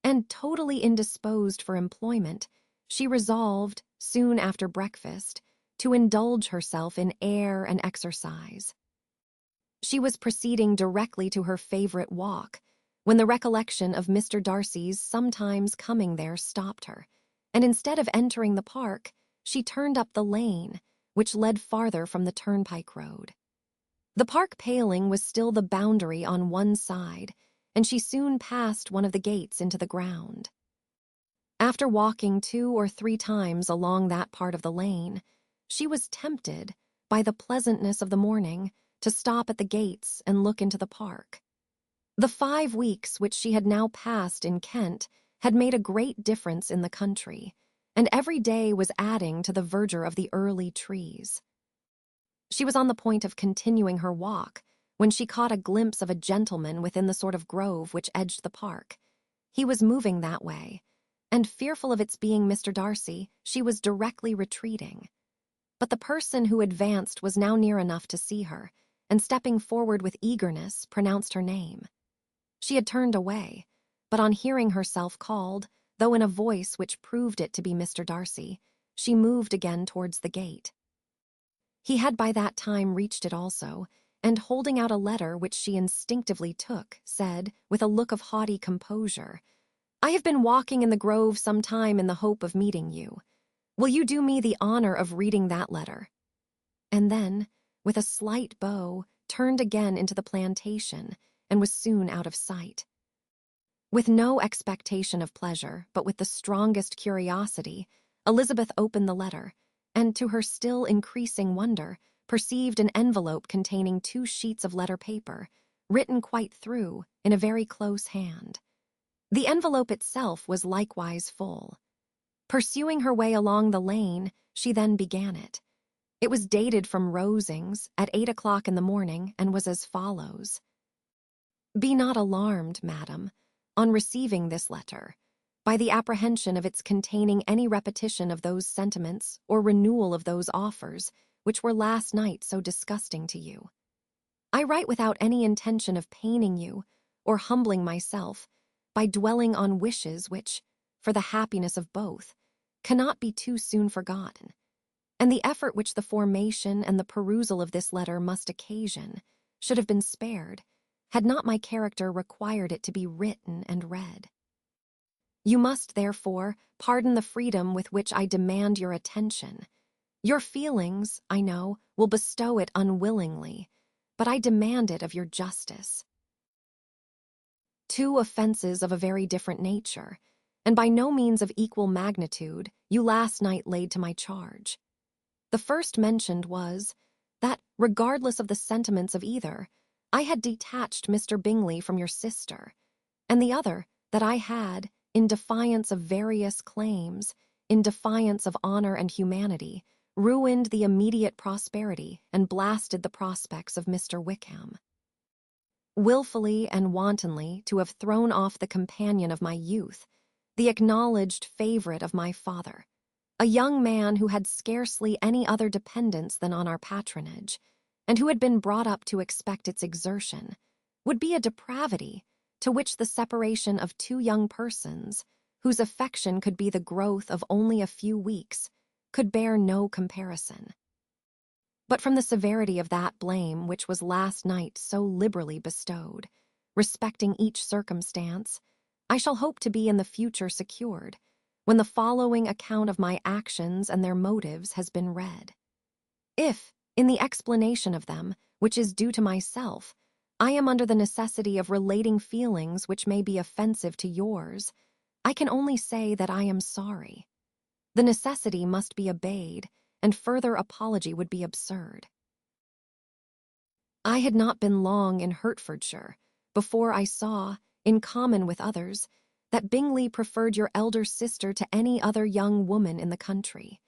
and totally indisposed for employment, she resolved, soon after breakfast, to indulge herself in air and exercise. She was proceeding directly to her favorite walk, when the recollection of Mr. Darcy's sometimes coming there stopped her, and instead of entering the park, she turned up the lane, which led farther from the turnpike road. The park paling was still the boundary on one side, and she soon passed one of the gates into the ground. After walking 2 or 3 times along that part of the lane, she was tempted, by the pleasantness of the morning, to stop at the gates and look into the park. The 5 weeks which she had now passed in Kent had made a great difference in the country, and every day was adding to the verdure of the early trees. She was on the point of continuing her walk when she caught a glimpse of a gentleman within the sort of grove which edged the park. He was moving that way, and fearful of its being Mr. Darcy, she was directly retreating. But the person who advanced was now near enough to see her, and stepping forward with eagerness, pronounced her name. She had turned away, but on hearing herself called, though in a voice which proved it to be Mr. Darcy, she moved again towards the gate. He had by that time reached it also, and holding out a letter which she instinctively took, said, with a look of haughty composure, "I have been walking in the grove some time in the hope of meeting you. Will you do me the honor of reading that letter?" And then, with a slight bow, turned again into the plantation, and was soon out of sight. With no expectation of pleasure, but with the strongest curiosity, Elizabeth opened the letter, and to her still increasing wonder, perceived an envelope containing 2 sheets of letter paper, written quite through, in a very close hand. The envelope itself was likewise full. Pursuing her way along the lane, she then began it. It was dated from Rosings at 8 o'clock in the morning, and was as follows. "Be not alarmed, madam, on receiving this letter, by the apprehension of its containing any repetition of those sentiments or renewal of those offers which were last night so disgusting to you. I write without any intention of paining you or humbling myself by dwelling on wishes which, for the happiness of both, cannot be too soon forgotten, and the effort which the formation and the perusal of this letter must occasion should have been spared, had not my character required it to be written and read. You must, therefore, pardon the freedom with which I demand your attention. Your feelings, I know, will bestow it unwillingly, but I demand it of your justice. 2 offenses of a very different nature, and by no means of equal magnitude, you last night laid to my charge. The first mentioned was, that, regardless of the sentiments of either, I had detached Mr. Bingley from your sister, and the other, that I had, in defiance of various claims, in defiance of honor and humanity, ruined the immediate prosperity and blasted the prospects of Mr. Wickham. Willfully and wantonly to have thrown off the companion of my youth, the acknowledged favorite of my father, a young man who had scarcely any other dependence than on our patronage, and who had been brought up to expect its exertion, would be a depravity to which the separation of two young persons, whose affection could be the growth of only a few weeks, could bear no comparison. But from the severity of that blame which was last night so liberally bestowed, respecting each circumstance, I shall hope to be in the future secured, when the following account of my actions and their motives has been read. If, in the explanation of them, which is due to myself, I am under the necessity of relating feelings which may be offensive to yours, I can only say that I am sorry. The necessity must be obeyed, and further apology would be absurd. I had not been long in Hertfordshire before I saw, in common with others, that Bingley preferred your elder sister to any other young woman in the country.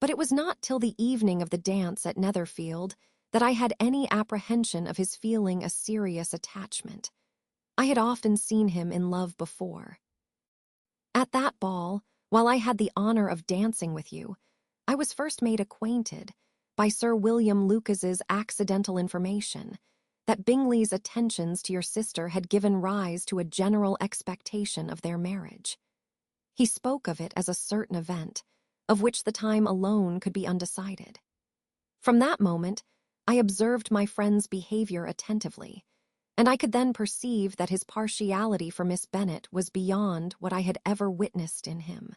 But it was not till the evening of the dance at Netherfield that I had any apprehension of his feeling a serious attachment. I had often seen him in love before. At that ball, while I had the honor of dancing with you, I was first made acquainted, by Sir William Lucas's accidental information, that Bingley's attentions to your sister had given rise to a general expectation of their marriage. He spoke of it as a certain event, of which the time alone could be undecided. From that moment, I observed my friend's behavior attentively, and I could then perceive that his partiality for Miss Bennet was beyond what I had ever witnessed in him.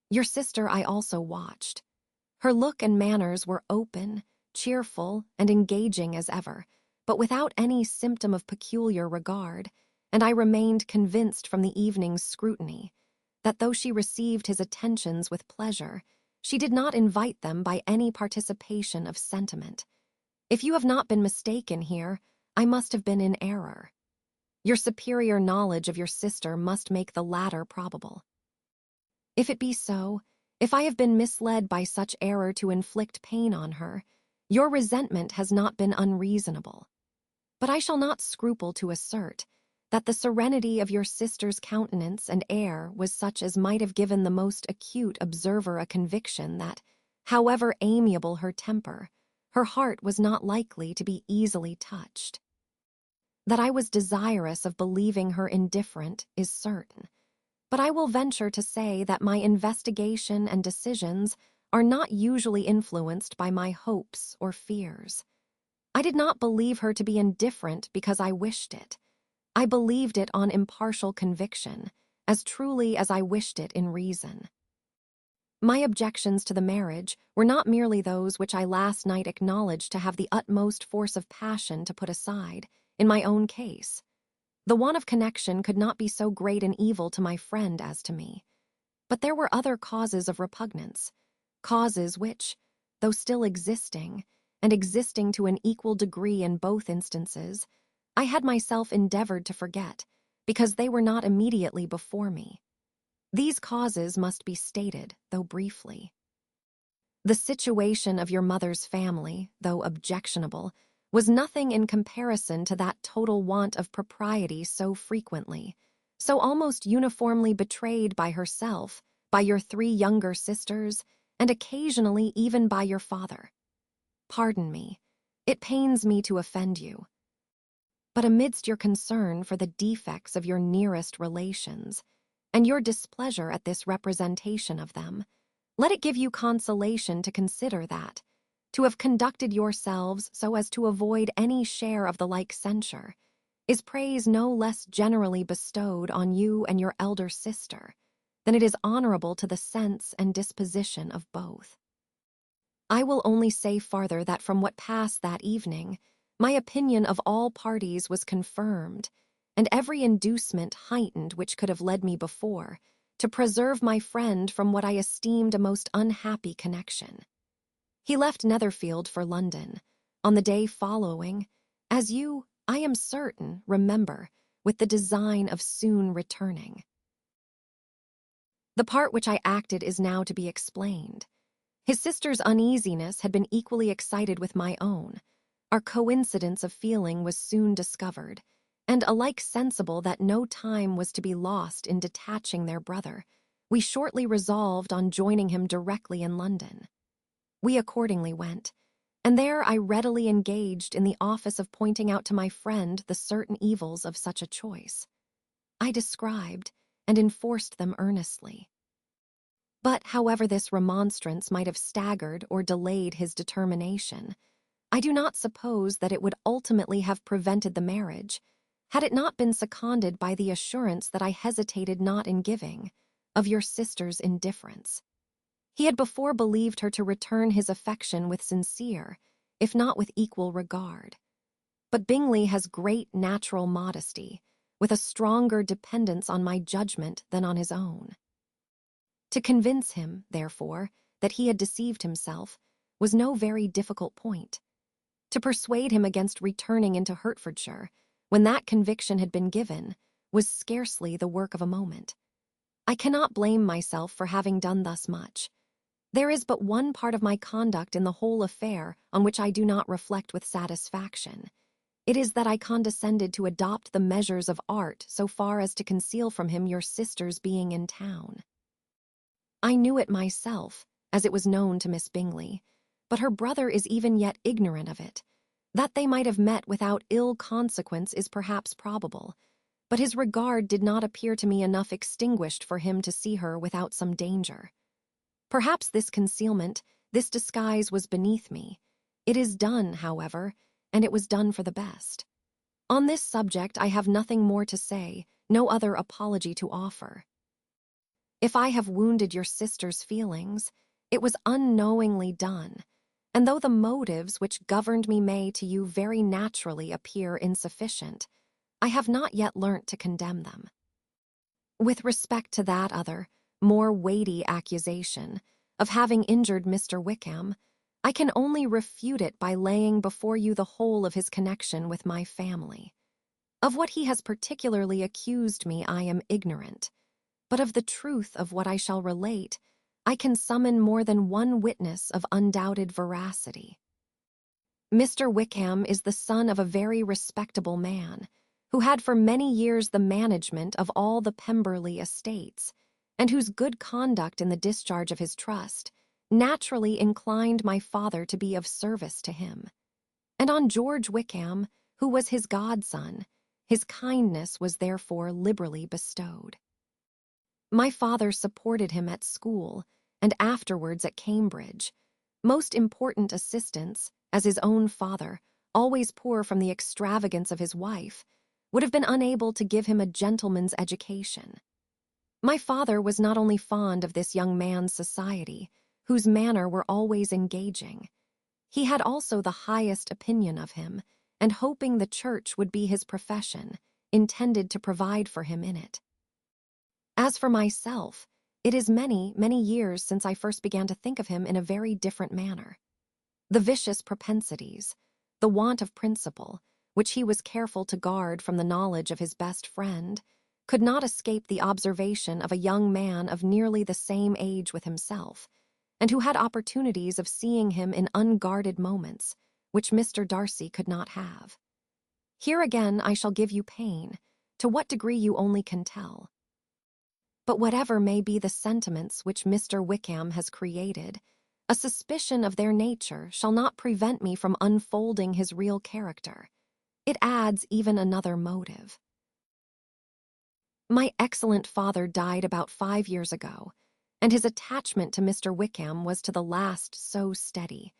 Your sister I also watched. Her look and manners were open, cheerful, and engaging as ever, but without any symptom of peculiar regard, and I remained convinced from the evening's scrutiny that though she received his attentions with pleasure, she did not invite them by any participation of sentiment. If you have not been mistaken here, I must have been in error. Your superior knowledge of your sister must make the latter probable. If it be so, if I have been misled by such error to inflict pain on her, your resentment has not been unreasonable. But I shall not scruple to assert that the serenity of your sister's countenance and air was such as might have given the most acute observer a conviction that, however amiable her temper, her heart was not likely to be easily touched. That I was desirous of believing her indifferent is certain, but I will venture to say that my investigation and decisions are not usually influenced by my hopes or fears. I did not believe her to be indifferent because I wished it. I believed it on impartial conviction, as truly as I wished it in reason. My objections to the marriage were not merely those which I last night acknowledged to have the utmost force of passion to put aside, in my own case. The want of connection could not be so great an evil to my friend as to me. But there were other causes of repugnance, causes which, though still existing, and existing to an equal degree in both instances, I had myself endeavored to forget, because they were not immediately before me. These causes must be stated, though briefly. The situation of your mother's family, though objectionable, was nothing in comparison to that total want of propriety so frequently, so almost uniformly betrayed by herself, by your 3 younger sisters, and occasionally even by your father. Pardon me, it pains me to offend you. But amidst your concern for the defects of your nearest relations, and your displeasure at this representation of them, let it give you consolation to consider that, to have conducted yourselves so as to avoid any share of the like censure, is praise no less generally bestowed on you and your elder sister, than it is honorable to the sense and disposition of both. I will only say farther that from what passed that evening, my opinion of all parties was confirmed, and every inducement heightened which could have led me before, to preserve my friend from what I esteemed a most unhappy connection. He left Netherfield for London, on the day following, as you, I am certain, remember, with the design of soon returning. The part which I acted is now to be explained. His sister's uneasiness had been equally excited with my own. Our coincidence of feeling was soon discovered, and alike sensible that no time was to be lost in detaching their brother, we shortly resolved on joining him directly in London. We accordingly went, and there I readily engaged in the office of pointing out to my friend the certain evils of such a choice. I described and enforced them earnestly. But however this remonstrance might have staggered or delayed his determination, I do not suppose that it would ultimately have prevented the marriage, had it not been seconded by the assurance that I hesitated not in giving, of your sister's indifference. He had before believed her to return his affection with sincere, if not with equal regard. But Bingley has great natural modesty, with a stronger dependence on my judgment than on his own. To convince him, therefore, that he had deceived himself was no very difficult point. To persuade him against returning into Hertfordshire, when that conviction had been given, was scarcely the work of a moment. I cannot blame myself for having done thus much. There is but one part of my conduct in the whole affair on which I do not reflect with satisfaction. It is that I condescended to adopt the measures of art so far as to conceal from him your sister's being in town. I knew it myself, as it was known to Miss Bingley, but her brother is even yet ignorant of it. That they might have met without ill consequence is perhaps probable, but his regard did not appear to me enough extinguished for him to see her without some danger. Perhaps this concealment, this disguise was beneath me. It is done, however, and it was done for the best. On this subject I have nothing more to say, no other apology to offer. If I have wounded your sister's feelings, it was unknowingly done, and though the motives which governed me may to you very naturally appear insufficient, I have not yet learnt to condemn them. With respect to that other, more weighty accusation of having injured Mr. Wickham, I can only refute it by laying before you the whole of his connection with my family. Of what he has particularly accused me I am ignorant, but of the truth of what I shall relate, I can summon more than one witness of undoubted veracity. Mr. Wickham is the son of a very respectable man, who had for many years the management of all the Pemberley estates, and whose good conduct in the discharge of his trust naturally inclined my father to be of service to him. And on George Wickham, who was his godson, his kindness was therefore liberally bestowed. My father supported him at school, and afterwards at Cambridge, most important assistance, as his own father, always poor from the extravagance of his wife, would have been unable to give him a gentleman's education. My father was not only fond of this young man's society, whose manner were always engaging. He had also the highest opinion of him, and hoping the church would be his profession, intended to provide for him in it. As for myself, it is many, many years since I first began to think of him in a very different manner. The vicious propensities, the want of principle, which he was careful to guard from the knowledge of his best friend, could not escape the observation of a young man of nearly the same age with himself, and who had opportunities of seeing him in unguarded moments, which Mr. Darcy could not have. Here again I shall give you pain, to what degree you only can tell. But whatever may be the sentiments which Mr. Wickham has created, a suspicion of their nature shall not prevent me from unfolding his real character. It adds even another motive. My excellent father died about 5 years ago, and his attachment to Mr. Wickham was to the last so steady,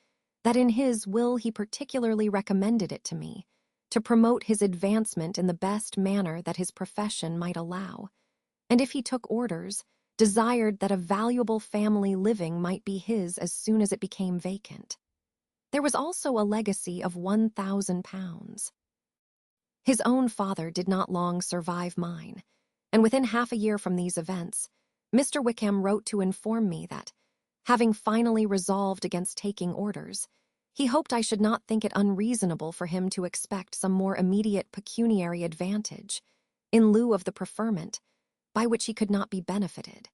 that in his will he particularly recommended it to me, to promote his advancement in the best manner that his profession might allow, and if he took orders, desired that a valuable family living might be his as soon as it became vacant. There was also a legacy of £1,000. His own father did not long survive mine, and within half a year from these events, Mr. Wickham wrote to inform me that, having finally resolved against taking orders, he hoped I should not think it unreasonable for him to expect some more immediate pecuniary advantage, in lieu of the preferment, by which he could not be benefited.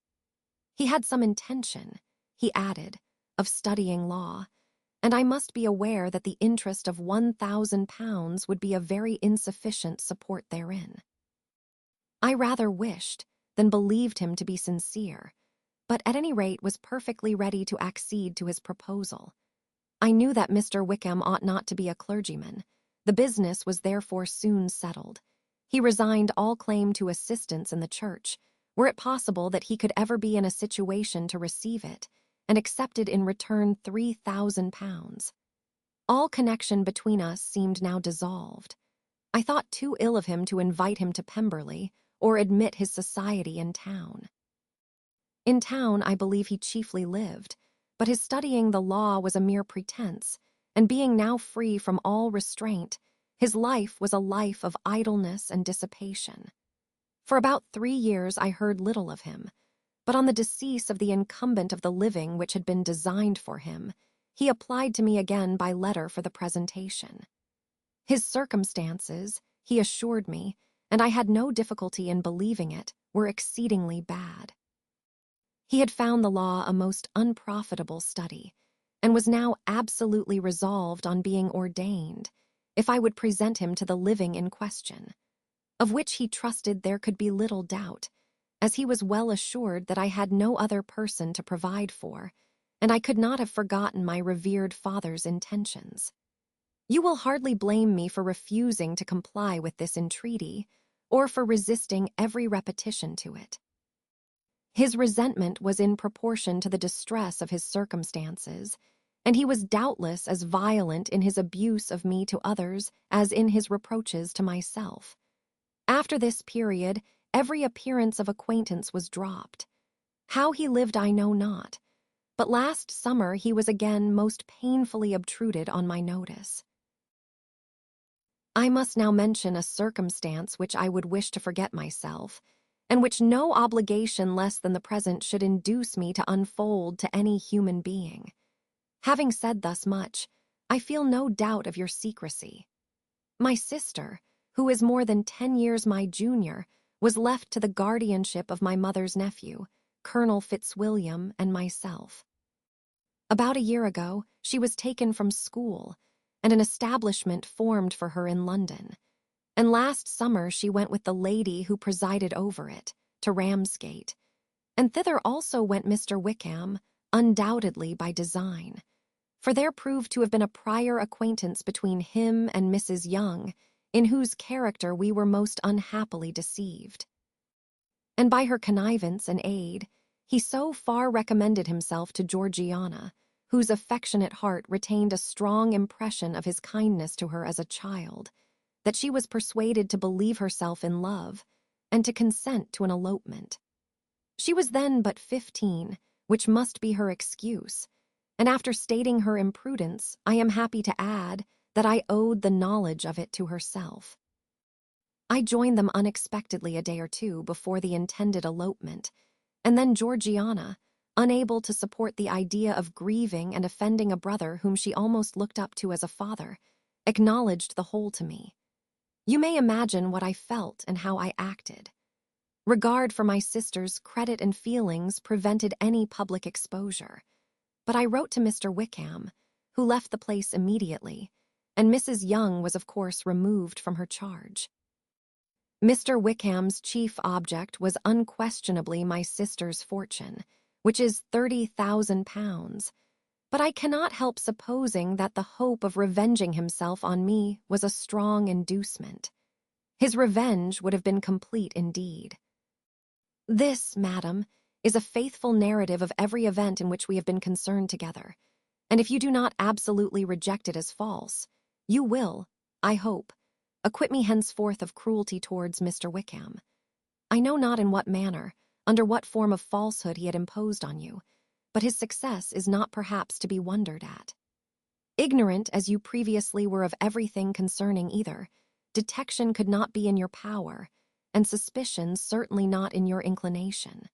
He had some intention, he added, of studying law, and I must be aware that the interest of £1,000 would be a very insufficient support therein. I rather wished than believed him to be sincere, but at any rate was perfectly ready to accede to his proposal. I knew that Mr. Wickham ought not to be a clergyman. The business was therefore soon settled. He resigned all claim to assistance in the church, were it possible that he could ever be in a situation to receive it, and accepted in return £3,000. All connection between us seemed now dissolved. I thought too ill of him to invite him to Pemberley, or admit his society in town. In town, I believe he chiefly lived, but his studying the law was a mere pretense, and being now free from all restraint, his life was a life of idleness and dissipation. For about 3 years I heard little of him, but on the decease of the incumbent of the living which had been designed for him, he applied to me again by letter for the presentation. His circumstances, he assured me, and I had no difficulty in believing it, were exceedingly bad. He had found the law a most unprofitable study, and was now absolutely resolved on being ordained, if I would present him to the living in question, of which he trusted there could be little doubt, as he was well assured that I had no other person to provide for, and I could not have forgotten my revered father's intentions. You will hardly blame me for refusing to comply with this entreaty, or for resisting every repetition to it. His resentment was in proportion to the distress of his circumstances, and he was doubtless as violent in his abuse of me to others as in his reproaches to myself. After this period, every appearance of acquaintance was dropped. How he lived I know not, but last summer he was again most painfully obtruded on my notice. I must now mention a circumstance which I would wish to forget myself, and which no obligation less than the present should induce me to unfold to any human being. Having said thus much, I feel no doubt of your secrecy. My sister, who is more than 10 years my junior, was left to the guardianship of my mother's nephew, Colonel Fitzwilliam, and myself. About a year ago, she was taken from school, and an establishment formed for her in London, and last summer she went with the lady who presided over it, to Ramsgate, and thither also went Mr. Wickham, undoubtedly by design, for there proved to have been a prior acquaintance between him and Mrs. Young, in whose character we were most unhappily deceived. And by her connivance and aid, he so far recommended himself to Georgiana, whose affectionate heart retained a strong impression of his kindness to her as a child, that she was persuaded to believe herself in love, and to consent to an elopement. She was then but 15, which must be her excuse, and after stating her imprudence, I am happy to add that I owed the knowledge of it to herself. I joined them unexpectedly a day or two before the intended elopement, and then Georgiana, unable to support the idea of grieving and offending a brother whom she almost looked up to as a father, acknowledged the whole to me. You may imagine what I felt and how I acted. Regard for my sister's credit and feelings prevented any public exposure, but I wrote to Mr. Wickham, who left the place immediately, and Mrs. Young was of course removed from her charge. Mr. Wickham's chief object was unquestionably my sister's fortune, which is £30,000, but I cannot help supposing that the hope of revenging himself on me was a strong inducement. His revenge would have been complete indeed. This, madam, is a faithful narrative of every event in which we have been concerned together, and if you do not absolutely reject it as false, you will, I hope, acquit me henceforth of cruelty towards Mr. Wickham. I know not in what manner, under what form of falsehood he had imposed on you, but his success is not perhaps to be wondered at. Ignorant as you previously were of everything concerning either, detection could not be in your power, and suspicion certainly not in your inclination.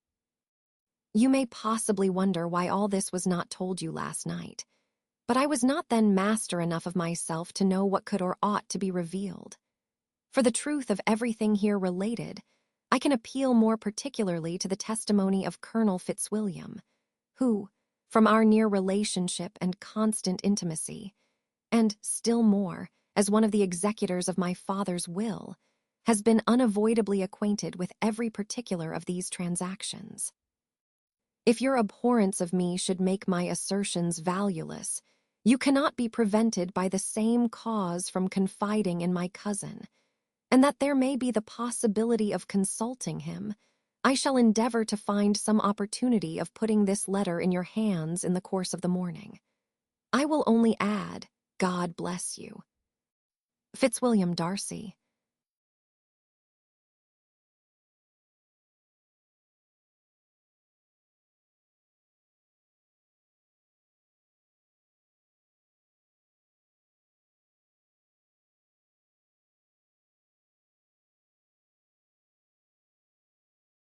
You may possibly wonder why all this was not told you last night, but I was not then master enough of myself to know what could or ought to be revealed. For the truth of everything here related, I can appeal more particularly to the testimony of Colonel Fitzwilliam, who, from our near relationship and constant intimacy, and still more, as one of the executors of my father's will, has been unavoidably acquainted with every particular of these transactions. If your abhorrence of me should make my assertions valueless, you cannot be prevented by the same cause from confiding in my cousin, and that there may be the possibility of consulting him, I shall endeavor to find some opportunity of putting this letter in your hands in the course of the morning. I will only add, God bless you. Fitzwilliam Darcy,